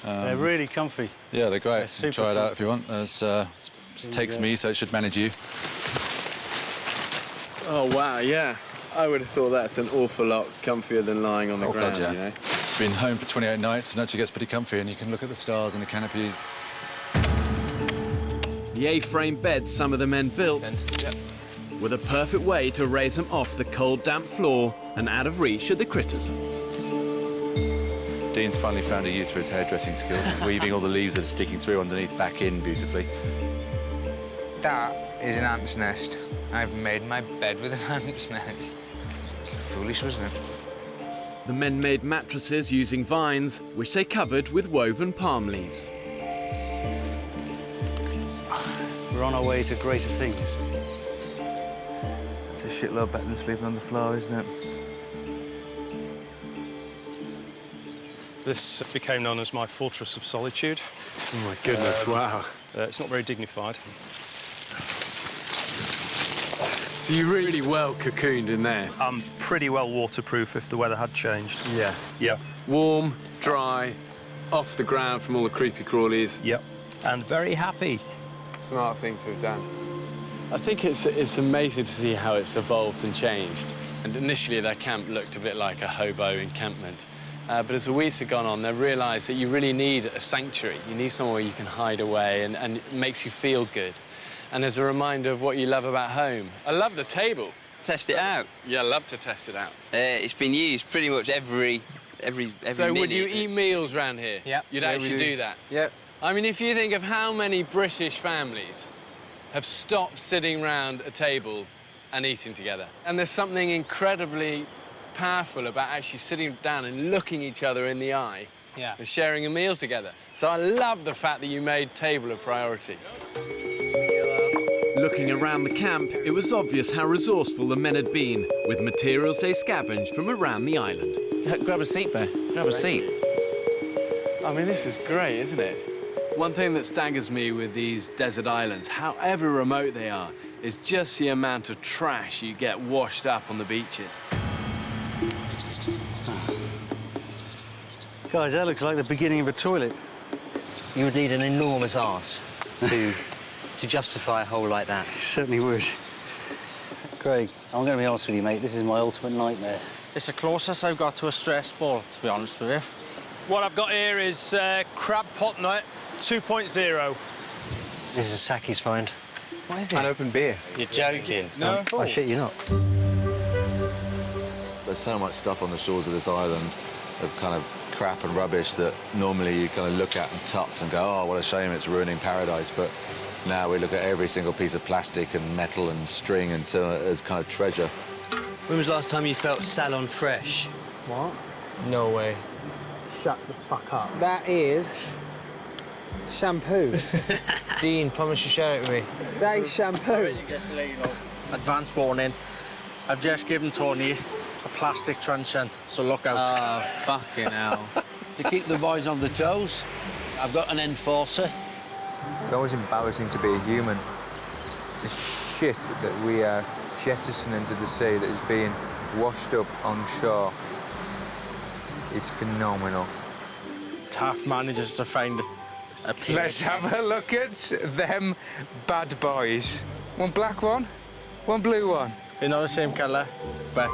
They're really comfy. Yeah, they're great. They're Try it cool. out if you want. It takes me, so it should manage you. Oh, wow, yeah. I would have thought that's an awful lot comfier than lying on the ground, God, yeah. you know? It's been home for 28 nights and actually gets pretty comfy, and you can look at the stars and the canopy. The A-frame beds some of the men built were the perfect way to raise them off the cold, damp floor and out of reach of the critters. Dean's finally found a use for his hairdressing skills. He's weaving all the leaves that are sticking through underneath back in beautifully. That is an ant's nest. I've made my bed with an ant's nest. Foolish, wasn't it? The men made mattresses using vines, which they covered with woven palm leaves. We're on our way to greater things. It's a shitload better than sleeping on the floor, isn't it? This became known as my fortress of solitude. Oh, my goodness, wow. It's not very dignified. So you really well cocooned in there? I'm pretty well waterproof if the weather had changed. Yeah. Yeah. Warm, dry, off the ground from all the creepy crawlies. Yep. And very happy. Smart thing to have done. I think it's amazing to see how it's evolved and changed. And initially their camp looked a bit like a hobo encampment. But as the weeks have gone on, they've realised that you really need a sanctuary. You need somewhere where you can hide away and it makes you feel good. And as a reminder of what you love about home. I love the table. Test it out. Yeah, I love to test it out. It's been used pretty much every So minute. would you eat meals round here? Yep. You'd Yeah, actually we do. do that? Yep. I mean, if you think of how many British families have stopped sitting round a table and eating together. And there's something incredibly powerful about actually sitting down and looking each other in the eye and sharing a meal together. So I love the fact that you made table a priority. Looking around the camp, it was obvious how resourceful the men had been with materials they scavenged from around the island. Grab a seat, Bear. Grab a seat. I mean, this is great, isn't it? One thing that staggers me with these desert islands, however remote they are, is just the amount of trash you get washed up on the beaches. Guys, that looks like the beginning of a toilet. You would need an enormous arse to justify a hole like that. You certainly would. Craig, I'm going to be honest with you, mate. This is my ultimate nightmare. It's the closest I've got to a stress ball, to be honest with you. What I've got here is crab pot nut 2.0. This is Saki's find. What is it? An open beer. You're joking. No. I shit you not. There's so much stuff on the shores of this island of kind of crap and rubbish that normally you kind of look at and touch and go, oh, what a shame, it's ruining paradise. But now we look at every single piece of plastic and metal and string and as kind of treasure. When was the last time you felt salon fresh? What? No way. Shut the fuck up. That is shampoo. Dean, promise you share it with me. That is shampoo. Advance warning. I've just given Tony a plastic truncheon, so look out. Oh, fucking hell. To keep the boys on the toes, I've got an enforcer. It's always embarrassing to be a human. The shit that we are jettisoning into the sea that is being washed up on shore is phenomenal. Tough manages to find a place. Let's have a look at them bad boys. One black one, one blue one. They're not the same colour, but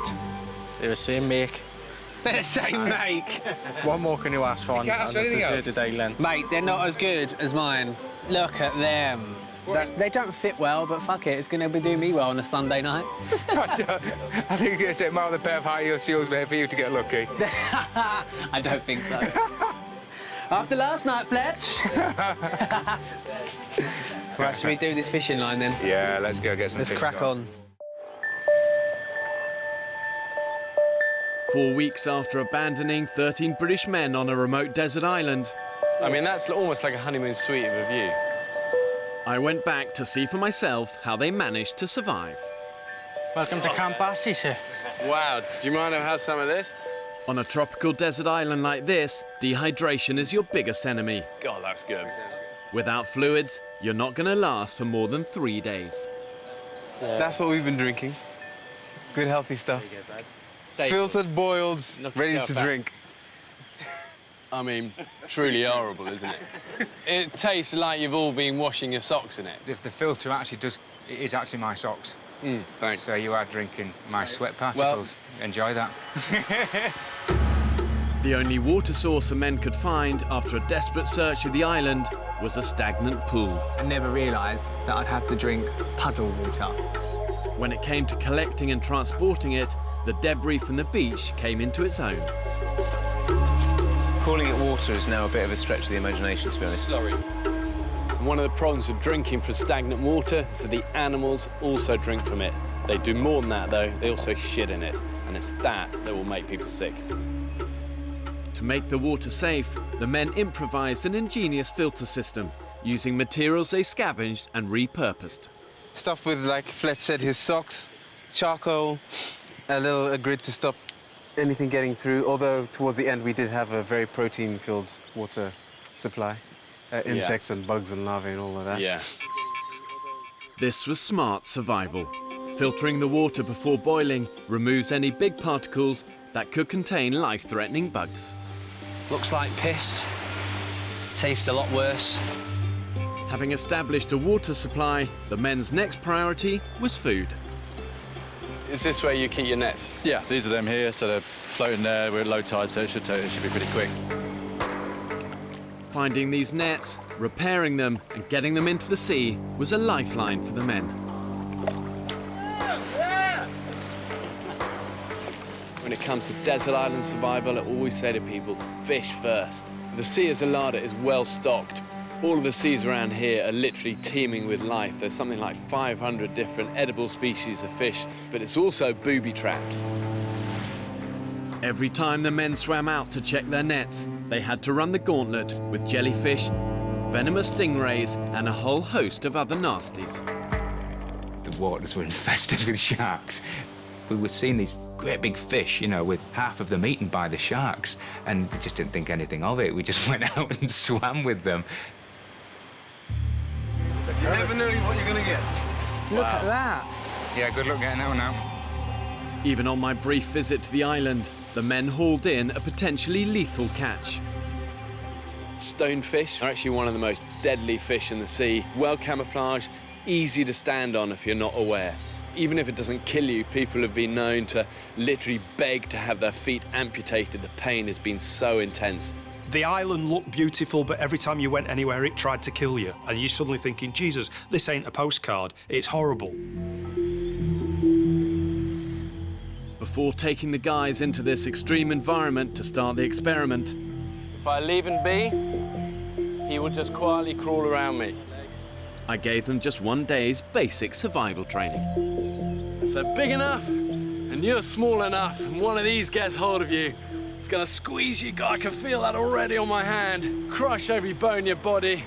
they're the same make. They're the same make. What more can you ask for on a deserted island? Mate, they're not as good as mine. Look at them. They don't fit well, but fuck it, it's going to be doing me well on a Sunday night. I think just a more than a pair of high heel shoes made for you to get lucky. I don't think so. After last night, Fletch. Right, should we do this fishing line then? Yeah, let's go get some fish. Let's crack on. 4 weeks after abandoning 13 British men on a remote desert island, I mean, that's almost like a honeymoon suite of a view. I went back to see for myself how they managed to survive. Welcome to Camp Bassie, sir. Wow, do you mind if I have some of this? On a tropical desert island like this, dehydration is your biggest enemy. God, that's good. Without fluids, you're not going to last for more than 3 days. That's what we've been drinking. Good, healthy stuff. Filtered, boiled, ready to drink. I mean, truly horrible, isn't it? It tastes like you've all been washing your socks in it. If the filter actually does, it is actually my socks. Thanks. So you are drinking my sweat particles. Well, enjoy that. The only water source the men could find after a desperate search of the island was a stagnant pool. I never realised that I'd have to drink puddle water. When it came to collecting and transporting it, the debris from the beach came into its own. Calling it water is now a bit of a stretch of the imagination, to be honest. Sorry. And one of the problems with drinking from stagnant water is that the animals also drink from it. They do more than that, though. They also shit in it. And it's that will make people sick. To make the water safe, the men improvised an ingenious filter system, using materials they scavenged and repurposed. Stuff with, like Fletch said, his socks, charcoal, a little grid to stop anything getting through, although towards the end we did have a very protein-filled water supply. Insects and bugs and larvae and all of that. Yeah. This was smart survival. Filtering the water before boiling removes any big particles that could contain life-threatening bugs. Looks like piss. Tastes a lot worse. Having established a water supply, the men's next priority was food. Is this where you keep your nets? Yeah, these are them here, so they're floating there. We're at low tide, so it should be pretty quick. Finding these nets, repairing them, and getting them into the sea was a lifeline for the men. When it comes to desert island survival, I always say to people, fish first. The sea as a larder is well stocked. All of the seas around here are literally teeming with life. There's something like 500 different edible species of fish, but it's also booby-trapped. Every time the men swam out to check their nets, they had to run the gauntlet with jellyfish, venomous stingrays, and a whole host of other nasties. The waters were infested with sharks. We were seeing these great big fish, you know, with half of them eaten by the sharks, and we just didn't think anything of it. We just went out and swam with them. You never know what you're going to get. Look at that. Yeah, good luck getting that one out. Even on my brief visit to the island, the men hauled in a potentially lethal catch. Stonefish are actually one of the most deadly fish in the sea. Well camouflaged, easy to stand on if you're not aware. Even if it doesn't kill you, people have been known to literally beg to have their feet amputated. The pain has been so intense. The island looked beautiful, but every time you went anywhere, it tried to kill you. And you're suddenly thinking, Jesus, this ain't a postcard. It's horrible. Before taking the guys into this extreme environment to start the experiment, If I leave him be, he will just quietly crawl around me. I gave them just one day's basic survival training. If they're big enough and you're small enough and one of these gets hold of you, it's gonna squeeze you. God, I can feel that already on my hand. Crush every bone in your body.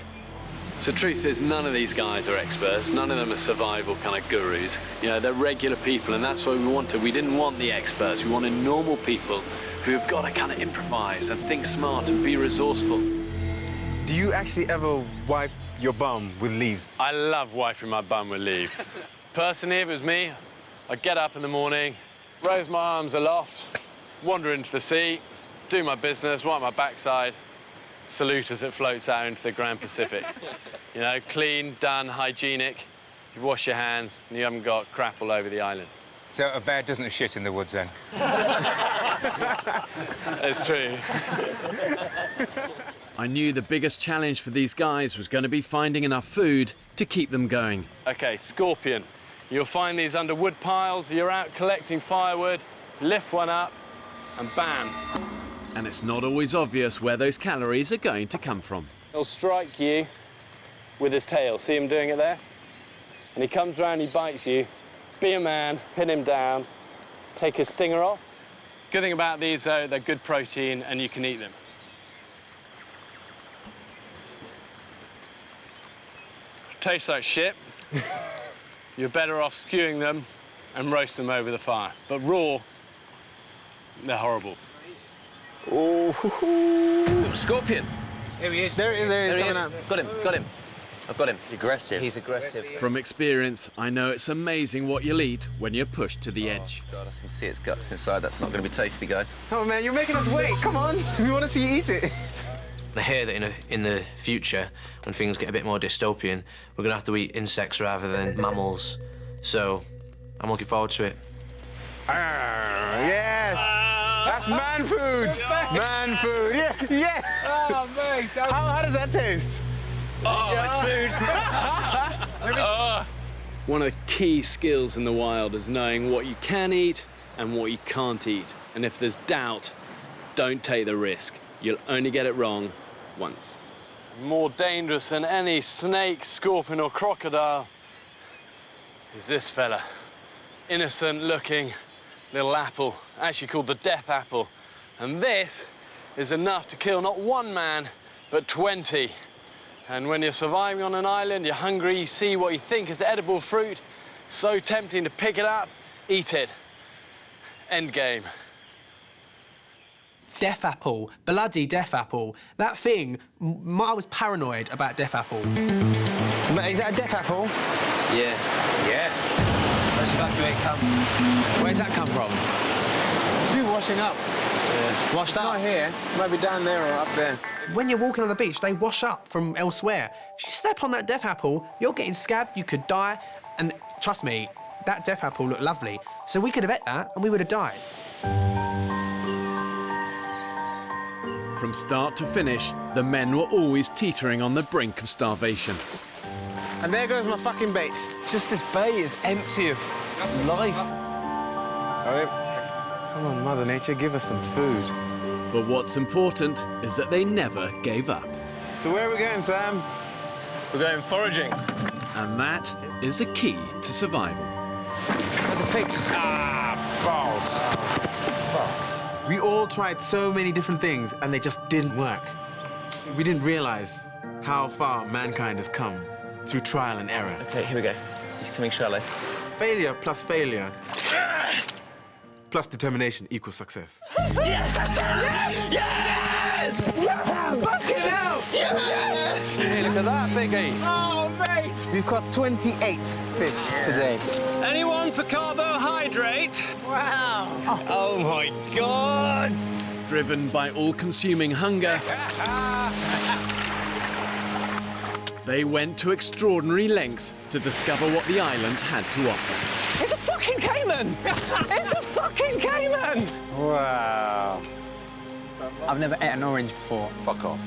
So the truth is, none of these guys are experts. None of them are survival kind of gurus. You know, they're regular people, and that's what we wanted. We didn't want the experts. We wanted normal people who've got to kind of improvise and think smart and be resourceful. Do you actually ever wipe your bum with leaves? I love wiping my bum with leaves. Personally, if it was me, I'd get up in the morning, raise my arms aloft, wander into the sea, do my business, wipe my backside, salute as it floats out into the Grand Pacific. You know, clean, done, hygienic. You wash your hands and you haven't got crap all over the island. So a bear doesn't shit in the woods then? It's true. I knew the biggest challenge for these guys was going to be finding enough food to keep them going. Okay, scorpion. You'll find these under wood piles. You're out collecting firewood, lift one up, and bam. And it's not always obvious where those calories are going to come from. He'll strike you with his tail. See him doing it there? And he comes round, he bites you. Be a man, pin him down, take his stinger off. Good thing about these, though, they're good protein and you can eat them. Tastes like shit. You're better off stewing them and roast them over the fire. But raw, they're horrible. Oh, scorpion. Here he is. There he is. Got him. I've got him. He's aggressive. He's aggressive. From experience, I know it's amazing what you'll eat when you're pushed to the edge. God, I can see its guts inside. That's not going to be tasty, guys. Oh, man, you're making us wait. Come on. We want to see you eat it. I hear that in the future, when things get a bit more dystopian, we're going to have to eat insects rather than mammals. So I'm looking forward to it. Yes. That's man food. Man food. Yeah. Oh, mate. How does that taste? Oh, it's food. One of the key skills in the wild is knowing what you can eat and what you can't eat. And if there's doubt, don't take the risk. You'll only get it wrong once. More dangerous than any snake, scorpion, or crocodile is this fella. Innocent looking little apple, actually called the death apple. And this is enough to kill not one man, but 20. And when you're surviving on an island, you're hungry, you see what you think is edible fruit, so tempting to pick it up, eat it. End game. Death apple, bloody death apple. That thing, I was paranoid about death apple. Is that a death apple? Yeah. Let's evacuate camp. Where's that come from? It's been washing up. Yeah. Washed up? Not here. It might be down there or up there. When you're walking on the beach, they wash up from elsewhere. If you step on that death apple, you're getting scabbed, you could die. And trust me, that death apple looked lovely. So we could have ate that and we would have died. From start to finish, the men were always teetering on the brink of starvation. And there goes my fucking bait. Just this bay is empty of life. Come on, Mother Nature, give us some food. But what's important is that they never gave up. So where are we going, Sam? We're going foraging. And that is the key to survival. The pigs. Balls. Fuck. We all tried so many different things and they just didn't work. We didn't realize how far mankind has come through trial and error. Okay, here we go. He's coming shallow. Failure plus failure plus determination equals success. Yes! Fucking hell! Yes! Hey, look at that, Biggie. Oh, mate! We've caught 28 fish today. Anyone for carbohydrate? Wow! Oh my God! Driven by all-consuming hunger, they went to extraordinary lengths to discover what the island had to offer. It's a fucking Cayman! It's a fucking Cayman! Wow. I've never ate an orange before. Fuck off.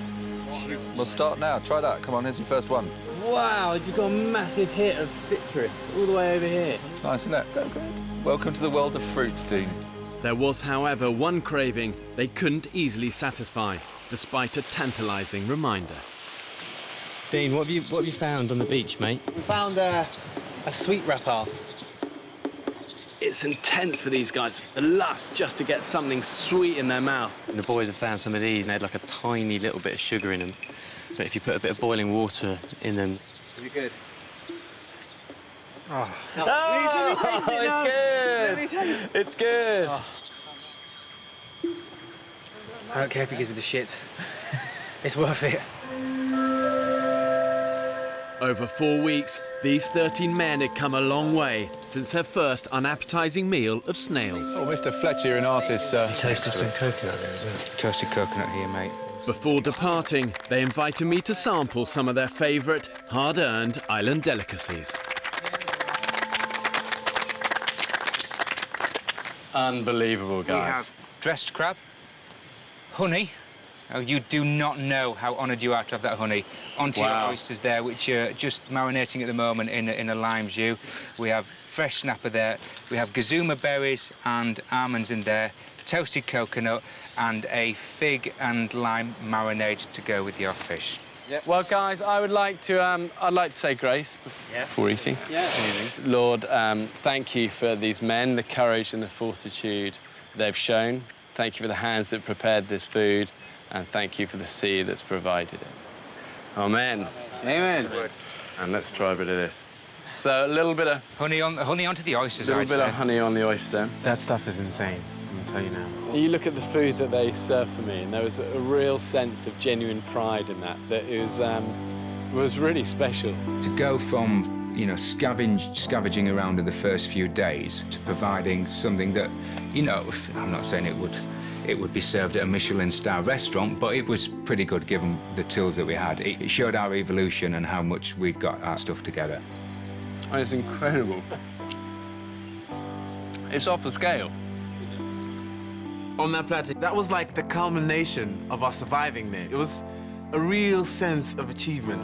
We'll start now. Try that. Come on, here's your first one. Wow, you've got a massive hit of citrus all the way over here. It's nice, isn't it? So good. Welcome to the world of fruit, Dean. There was, however, one craving they couldn't easily satisfy. despite a tantalising reminder. Dean, what have you found on the beach, mate? We found a sweet wrapper. It's intense for these guys, the lust just to get something sweet in their mouth. And the boys have found some of these and they had like a tiny little bit of sugar in them. But if you put a bit of boiling water in them... Is it good? Oh, it's good! It's good! I don't care if he gives me the shit. It's worth it. Over 4 weeks, these 13 men had come a long way since their first unappetising meal of snails. Oh, Mr. Fletcher, you're an artist, sir. You toasted some coconut there as well. Toasted coconut here, mate. Before departing, they invited me to sample some of their favourite, hard-earned island delicacies. Unbelievable, guys. We have dressed crab, honey. Oh, you do not know how honoured you are to have that honey onto your oysters there, which are just marinating at the moment in a lime jus. We have fresh snapper there. We have gazuma berries and almonds in there, toasted coconut, and a fig and lime marinade to go with your fish. Yep. Well, guys, I'd like to say grace before eating. Yeah. Lord, thank you for these men, the courage and the fortitude they've shown. Thank you for the hands that prepared this food. And thank you for the sea that's provided it. Amen. Amen. And let's try a bit of this. So a little bit of honey onto the oysters. A little bit of honey on the oyster. That stuff is insane. I'm gonna tell you now. You look at the food that they served for me, and there was a real sense of genuine pride in that. That it was really special. To go from scavenging around in the first few days to providing something that, I'm not saying it would be served at a Michelin star restaurant, but it was pretty good given the tools that we had. It showed our evolution and how much we'd got our stuff together. It's incredible. It's off the scale. On that plateau, that was like the culmination of our surviving there. It was a real sense of achievement.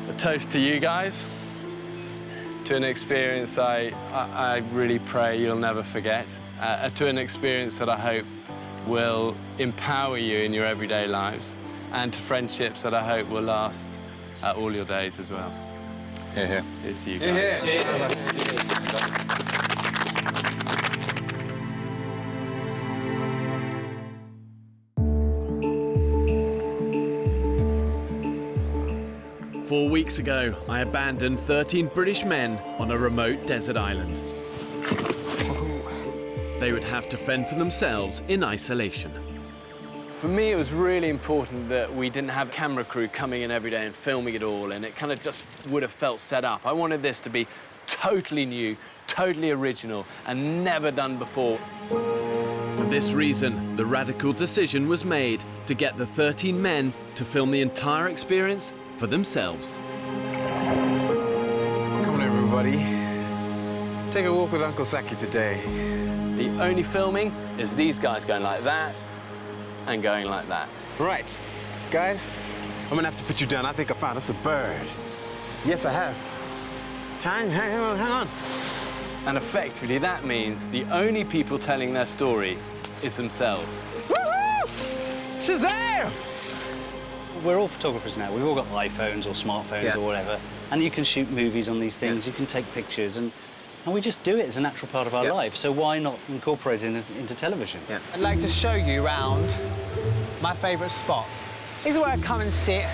A toast to you guys, to an experience I really pray you'll never forget, to an experience that I hope will empower you in your everyday lives, and to friendships that I hope will last all your days as well. Hear, hear. It's you guys. Hear, hear. Four weeks ago, I abandoned 13 British men on a remote desert island. They would have to fend for themselves in isolation. For me, it was really important that we didn't have camera crew coming in every day and filming it all, and it kind of just would have felt set up. I wanted this to be totally new, totally original, and never done before. For this reason, the radical decision was made to get the 13 men to film the entire experience for themselves. Come on, everybody. Take a walk with Uncle Saki today. The only filming is these guys going like that and going like that. Right. Guys, I'm gonna have to put you down. I think I found us a bird. Yes, I have. Hang on. And effectively, that means the only people telling their story is themselves. Woohoo! Shazam! We're all photographers now. We've all got iPhones or smartphones or whatever. And you can shoot movies on these things, you can take pictures, and we just do it as a natural part of our life. So why not incorporate it into television? I'd like to show you around my favourite spot. This is where I come and sit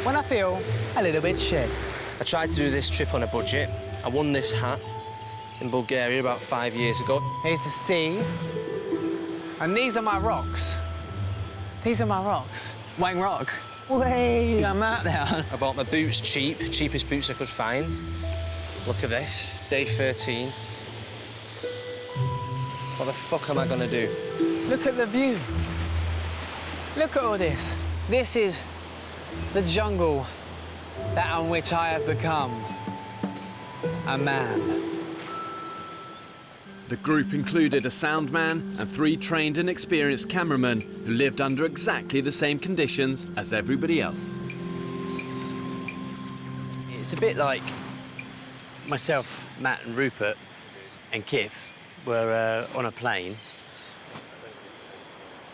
when I feel a little bit shit. I tried to do this trip on a budget. I won this hat in Bulgaria about 5 years ago. Here's the sea. And these are my rocks. These are my rocks. Wang Rock. Way, I'm out there. I bought my boots cheap, cheapest boots I could find. Look at this, day 13. What the fuck am I gonna do? Look at the view. Look at all this. This is the jungle that on which I have become a man. The group included a sound man and 3 trained and experienced cameramen who lived under exactly the same conditions as everybody else. It's a bit like myself, Matt and Rupert and Kif were on a plane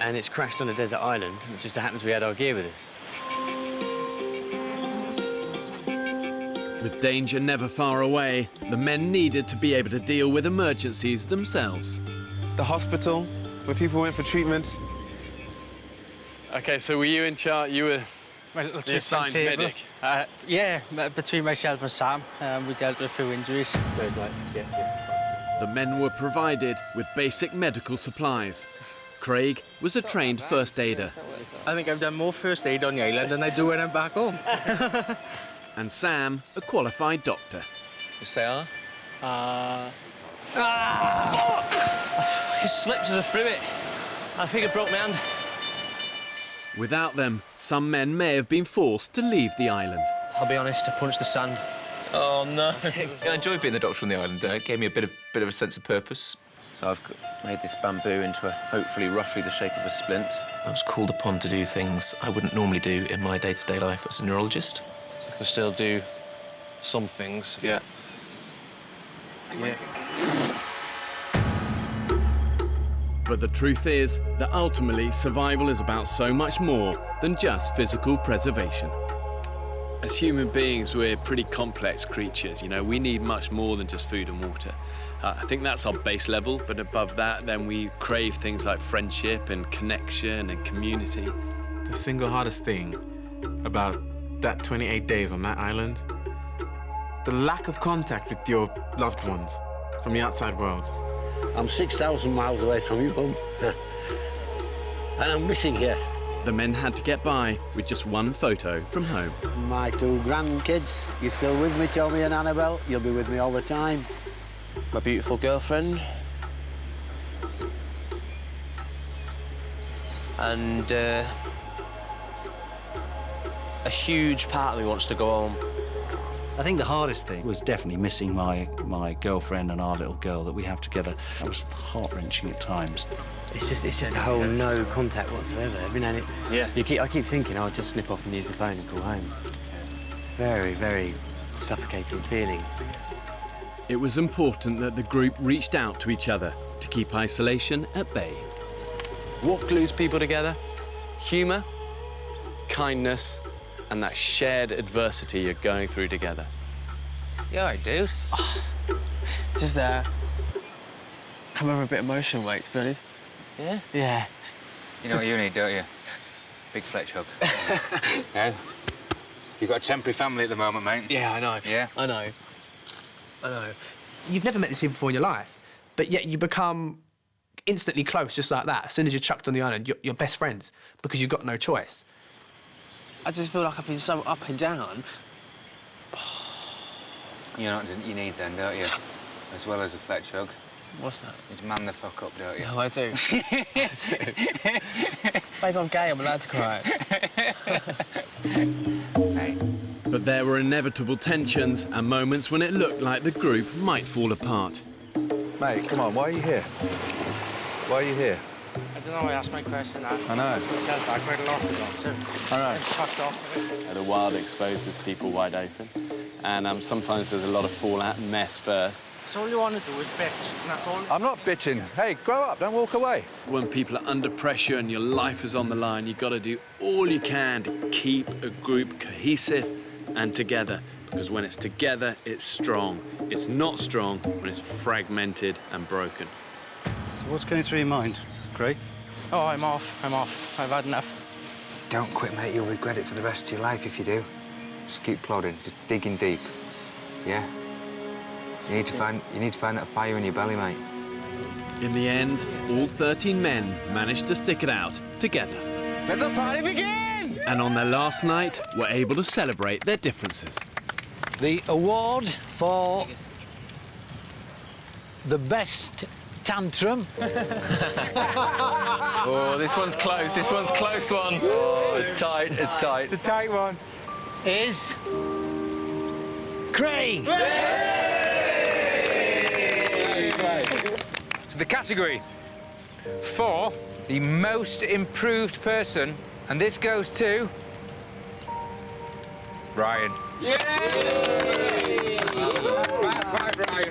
and it's crashed on a desert island. It just happens we had our gear with us. With danger never far away, the men needed to be able to deal with emergencies themselves. The hospital, where people went for treatment. OK, so were you in charge? You were My little the assigned medic? Yeah, between myself and Sam, we dealt with a few injuries. The men were provided with basic medical supplies. Craig was a trained first aider. I think I've done more first aid on the island than I do when I'm back home. And Sam, a qualified doctor. You say Fuck! It slipped as I threw it. I think I broke my hand. Without them, some men may have been forced to leave the island. I'll be honest, I punched the sand. Oh, no. I enjoyed being the doctor on the island. It gave me a bit of a sense of purpose. So I've made this bamboo into hopefully roughly the shape of a splint. I was called upon to do things I wouldn't normally do in my day-to-day life as a neurologist. I can still do some things. Yeah. But the truth is that ultimately survival is about so much more than just physical preservation. As human beings, we're pretty complex creatures. You know, we need much more than just food and water. I think that's our base level, but above that, then we crave things like friendship and connection and community. The single hardest thing about that 28 days on that island, the lack of contact with your loved ones from the outside world. I'm 6,000 miles away from you, home. And I'm missing you. The men had to get by with just one photo from home. My two grandkids, you're still with me, Tommy and Annabelle? You'll be with me all the time. My beautiful girlfriend. And a huge part of me wants to go home. I think the hardest thing was definitely missing my girlfriend and our little girl that we have together. That was heart-wrenching at times. It's just a whole no contact whatsoever. Every now and then, I keep thinking I'll just snip off and use the phone and call home. Very, very suffocating feeling. It was important that the group reached out to each other to keep isolation at bay. What glues people together? Humour, kindness, and that shared adversity you're going through together. Yeah, all right, dude. Just come over a bit emotional, mate, to be honest. Yeah? Yeah. You know what you need, don't you? Big Fletch hug. Yeah? You've got a temporary family at the moment, mate. Yeah, I know. Yeah? I know. You've never met these people before in your life, but yet you become instantly close just like that. As soon as you're chucked on the island, you're best friends because you've got no choice. I just feel like I've been so up and down. You know what you need then, don't you? As well as a Fletch hug. What's that? You man the fuck up, don't you? No, I do. Babe, I'm gay, I'm allowed to cry. But there were inevitable tensions and moments when it looked like the group might fall apart. Mate, come on, why are you here? Why are you here? I don't know, I asked my question now. I know. Myself, I quite a lot to go, so I know. I'm fucked off. The wild exposes people wide open, and sometimes there's a lot of fallout and mess first. So all you want to do is bitch, and that's all. I'm not bitching. Hey, grow up, don't walk away. When people are under pressure and your life is on the line, you've got to do all you can to keep a group cohesive and together, because when it's together, it's strong. It's not strong when it's fragmented and broken. So what's going through your mind, Craig? Oh, I'm off. I've had enough. Don't quit, mate. You'll regret it for the rest of your life if you do. Just keep plodding, just digging deep. Yeah? You need to find that fire in your belly, mate. In the end, all 13 men managed to stick it out together. Let the party begin! And on their last night, were able to celebrate their differences. The award for the best tantrum. Oh, this one's close. This one's close one. Oh, it's tight. It's tight. It's a tight one. Is Craig. So the category for the most improved person, and this goes to Ryan. Yay! Five, Ryan.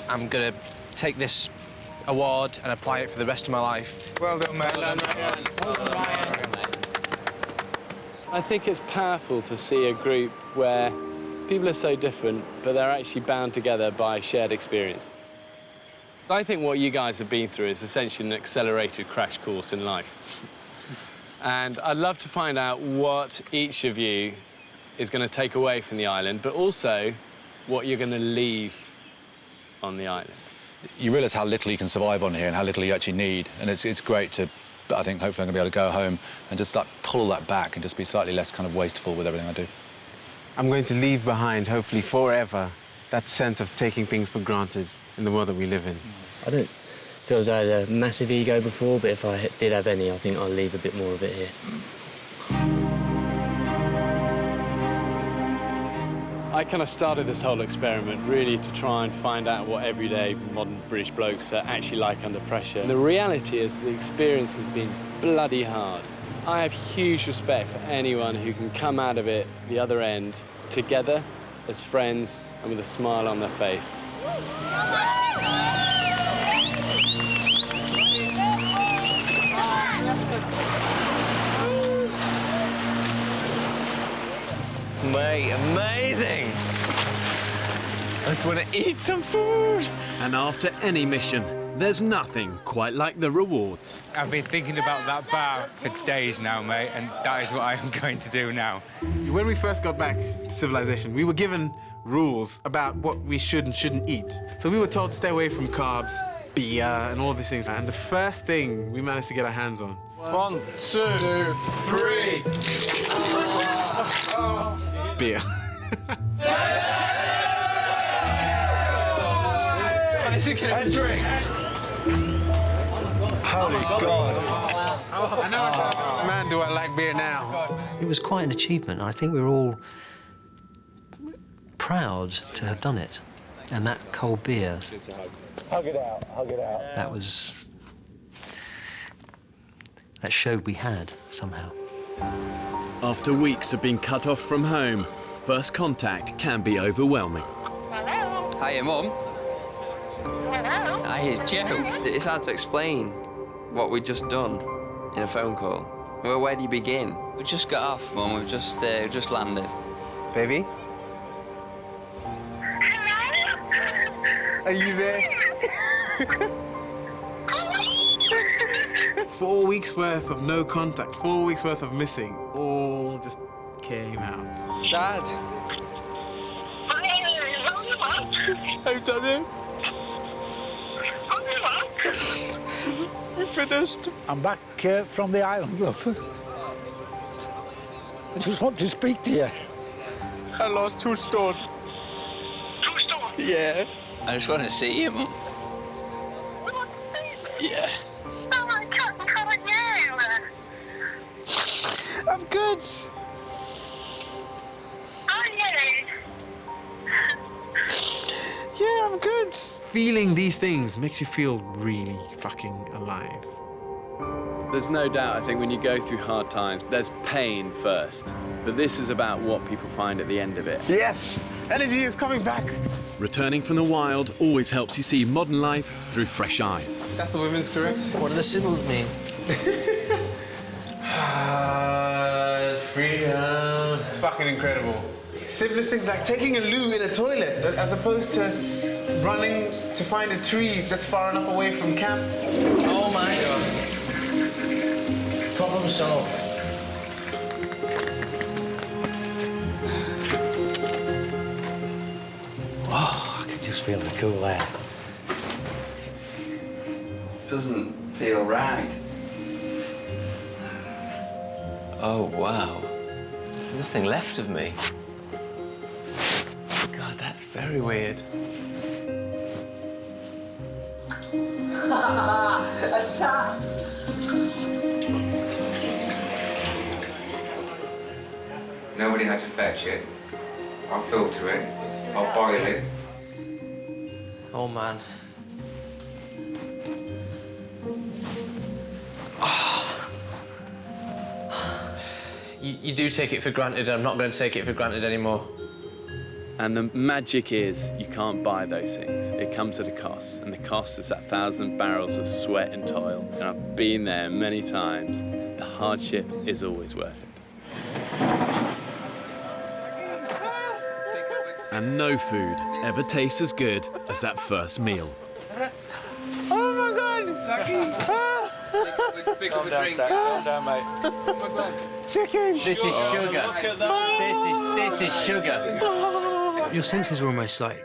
I'm gonna take this award and apply it for the rest of my life. Well done, mate. Well done, Ryan. Well done, Ryan. I think it's powerful to see a group where people are so different, but they're actually bound together by shared experience. I think what you guys have been through is essentially an accelerated crash course in life. And I'd love to find out what each of you is going to take away from the island, but also what you're going to leave on the island. You realise how little you can survive on here and how little you actually need, and it's great to, I think, hopefully I'm going to be able to go home and just like pull that back and just be slightly less kind of wasteful with everything I do. I'm going to leave behind, hopefully forever, that sense of taking things for granted in the world that we live in. I don't feel as I had a massive ego before, but if I did have any, I think I'll leave a bit more of it here. I kind of started this whole experiment really to try and find out what everyday modern British blokes are actually like under pressure. And the reality is the experience has been bloody hard. I have huge respect for anyone who can come out of it the other end together as friends and with a smile on their face. Mate, amazing! I just want to eat some food! And after any mission, there's nothing quite like the rewards. I've been thinking about that bar for days now, mate, and that is what I am going to do now. When we first got back to civilization, we were given rules about what we should and shouldn't eat. So we were told to stay away from carbs, beer, and all these things. And the first thing we managed to get our hands on. 1, 2, 3. Beer. And drink. Holy God. I know. Man, do I like beer now. It was quite an achievement. I think we were all proud to have done it. And that cold beer, Hug it out, hug it out. that showed we had somehow. After weeks of being cut off from home, first contact can be overwhelming. Hiya, Mum. Hi, it's Joe. It's hard to explain what we've just done in a phone call. Well, where do you begin? We just got off, Mum. We've just landed. Baby? Are you there? 4 weeks worth of no contact, 4 weeks worth of missing, all just came out. Dad. I've done it. We finished. I'm back from the island, love. I just want to speak to you. I lost 2 stone. 2 stone? Yeah. I just want to see you, Mum. Yeah. I'm good. Yeah, I'm good. Feeling these things makes you feel really fucking alive. There's no doubt, I think, when you go through hard times, there's pain first. But this is about what people find at the end of it. Yes! Energy is coming back. Returning from the wild always helps you see modern life through fresh eyes. That's the women's, correct? What do the symbols mean? Freedom. It's fucking incredible. Simplest things like taking a loo in a toilet as opposed to running to find a tree that's far enough away from camp. Oh my God. Problem solved. Oh, I can just feel the cool air. This doesn't feel right. Oh, wow. There's nothing left of me. God, that's very weird. Attack! Nobody had to fetch it. I'll filter it. I'll boil it. Oh, man. You do take it for granted. I'm not going to take it for granted anymore. And the magic is you can't buy those things. It comes at a cost, and the cost is that 1,000 barrels of sweat and toil. And I've been there many times. The hardship is always worth it. And no food ever tastes as good as that first meal. Oh my God! Pick up a drink. Calm down, mate. Oh my God. Chicken! This is sugar. Look at that. This is sugar. Your senses are almost like,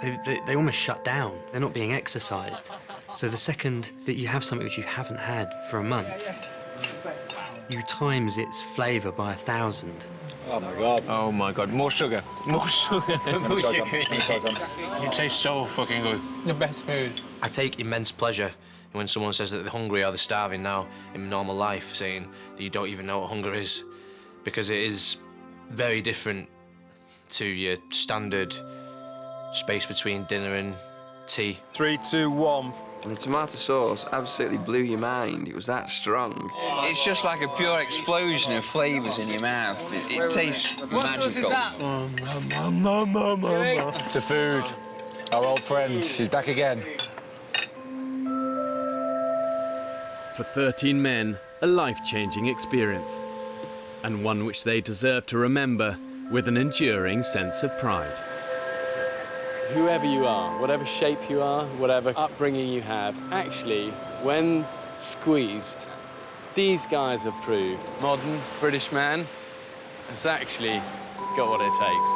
they almost shut down. They're not being exercised. So the second that you have something which you haven't had for a month, you times its flavour by 1,000. Oh my God. Oh my God, more sugar. More sugar. More sugar. It tastes so fucking good. The best food. I take immense pleasure when someone says that they're hungry or they're starving now in normal life, saying that you don't even know what hunger is, because it is very different to your standard space between dinner and tea. 3, 2, 1. And the tomato sauce absolutely blew your mind. It was that strong. It's just like a pure explosion of flavours in your mouth. It tastes magical. To food. Our old friend, she's back again. For 13 men, a life-changing experience, and one which they deserve to remember with an enduring sense of pride. Whoever you are, whatever shape you are, whatever upbringing you have, actually, when squeezed, these guys have proved modern British man has actually got what it takes.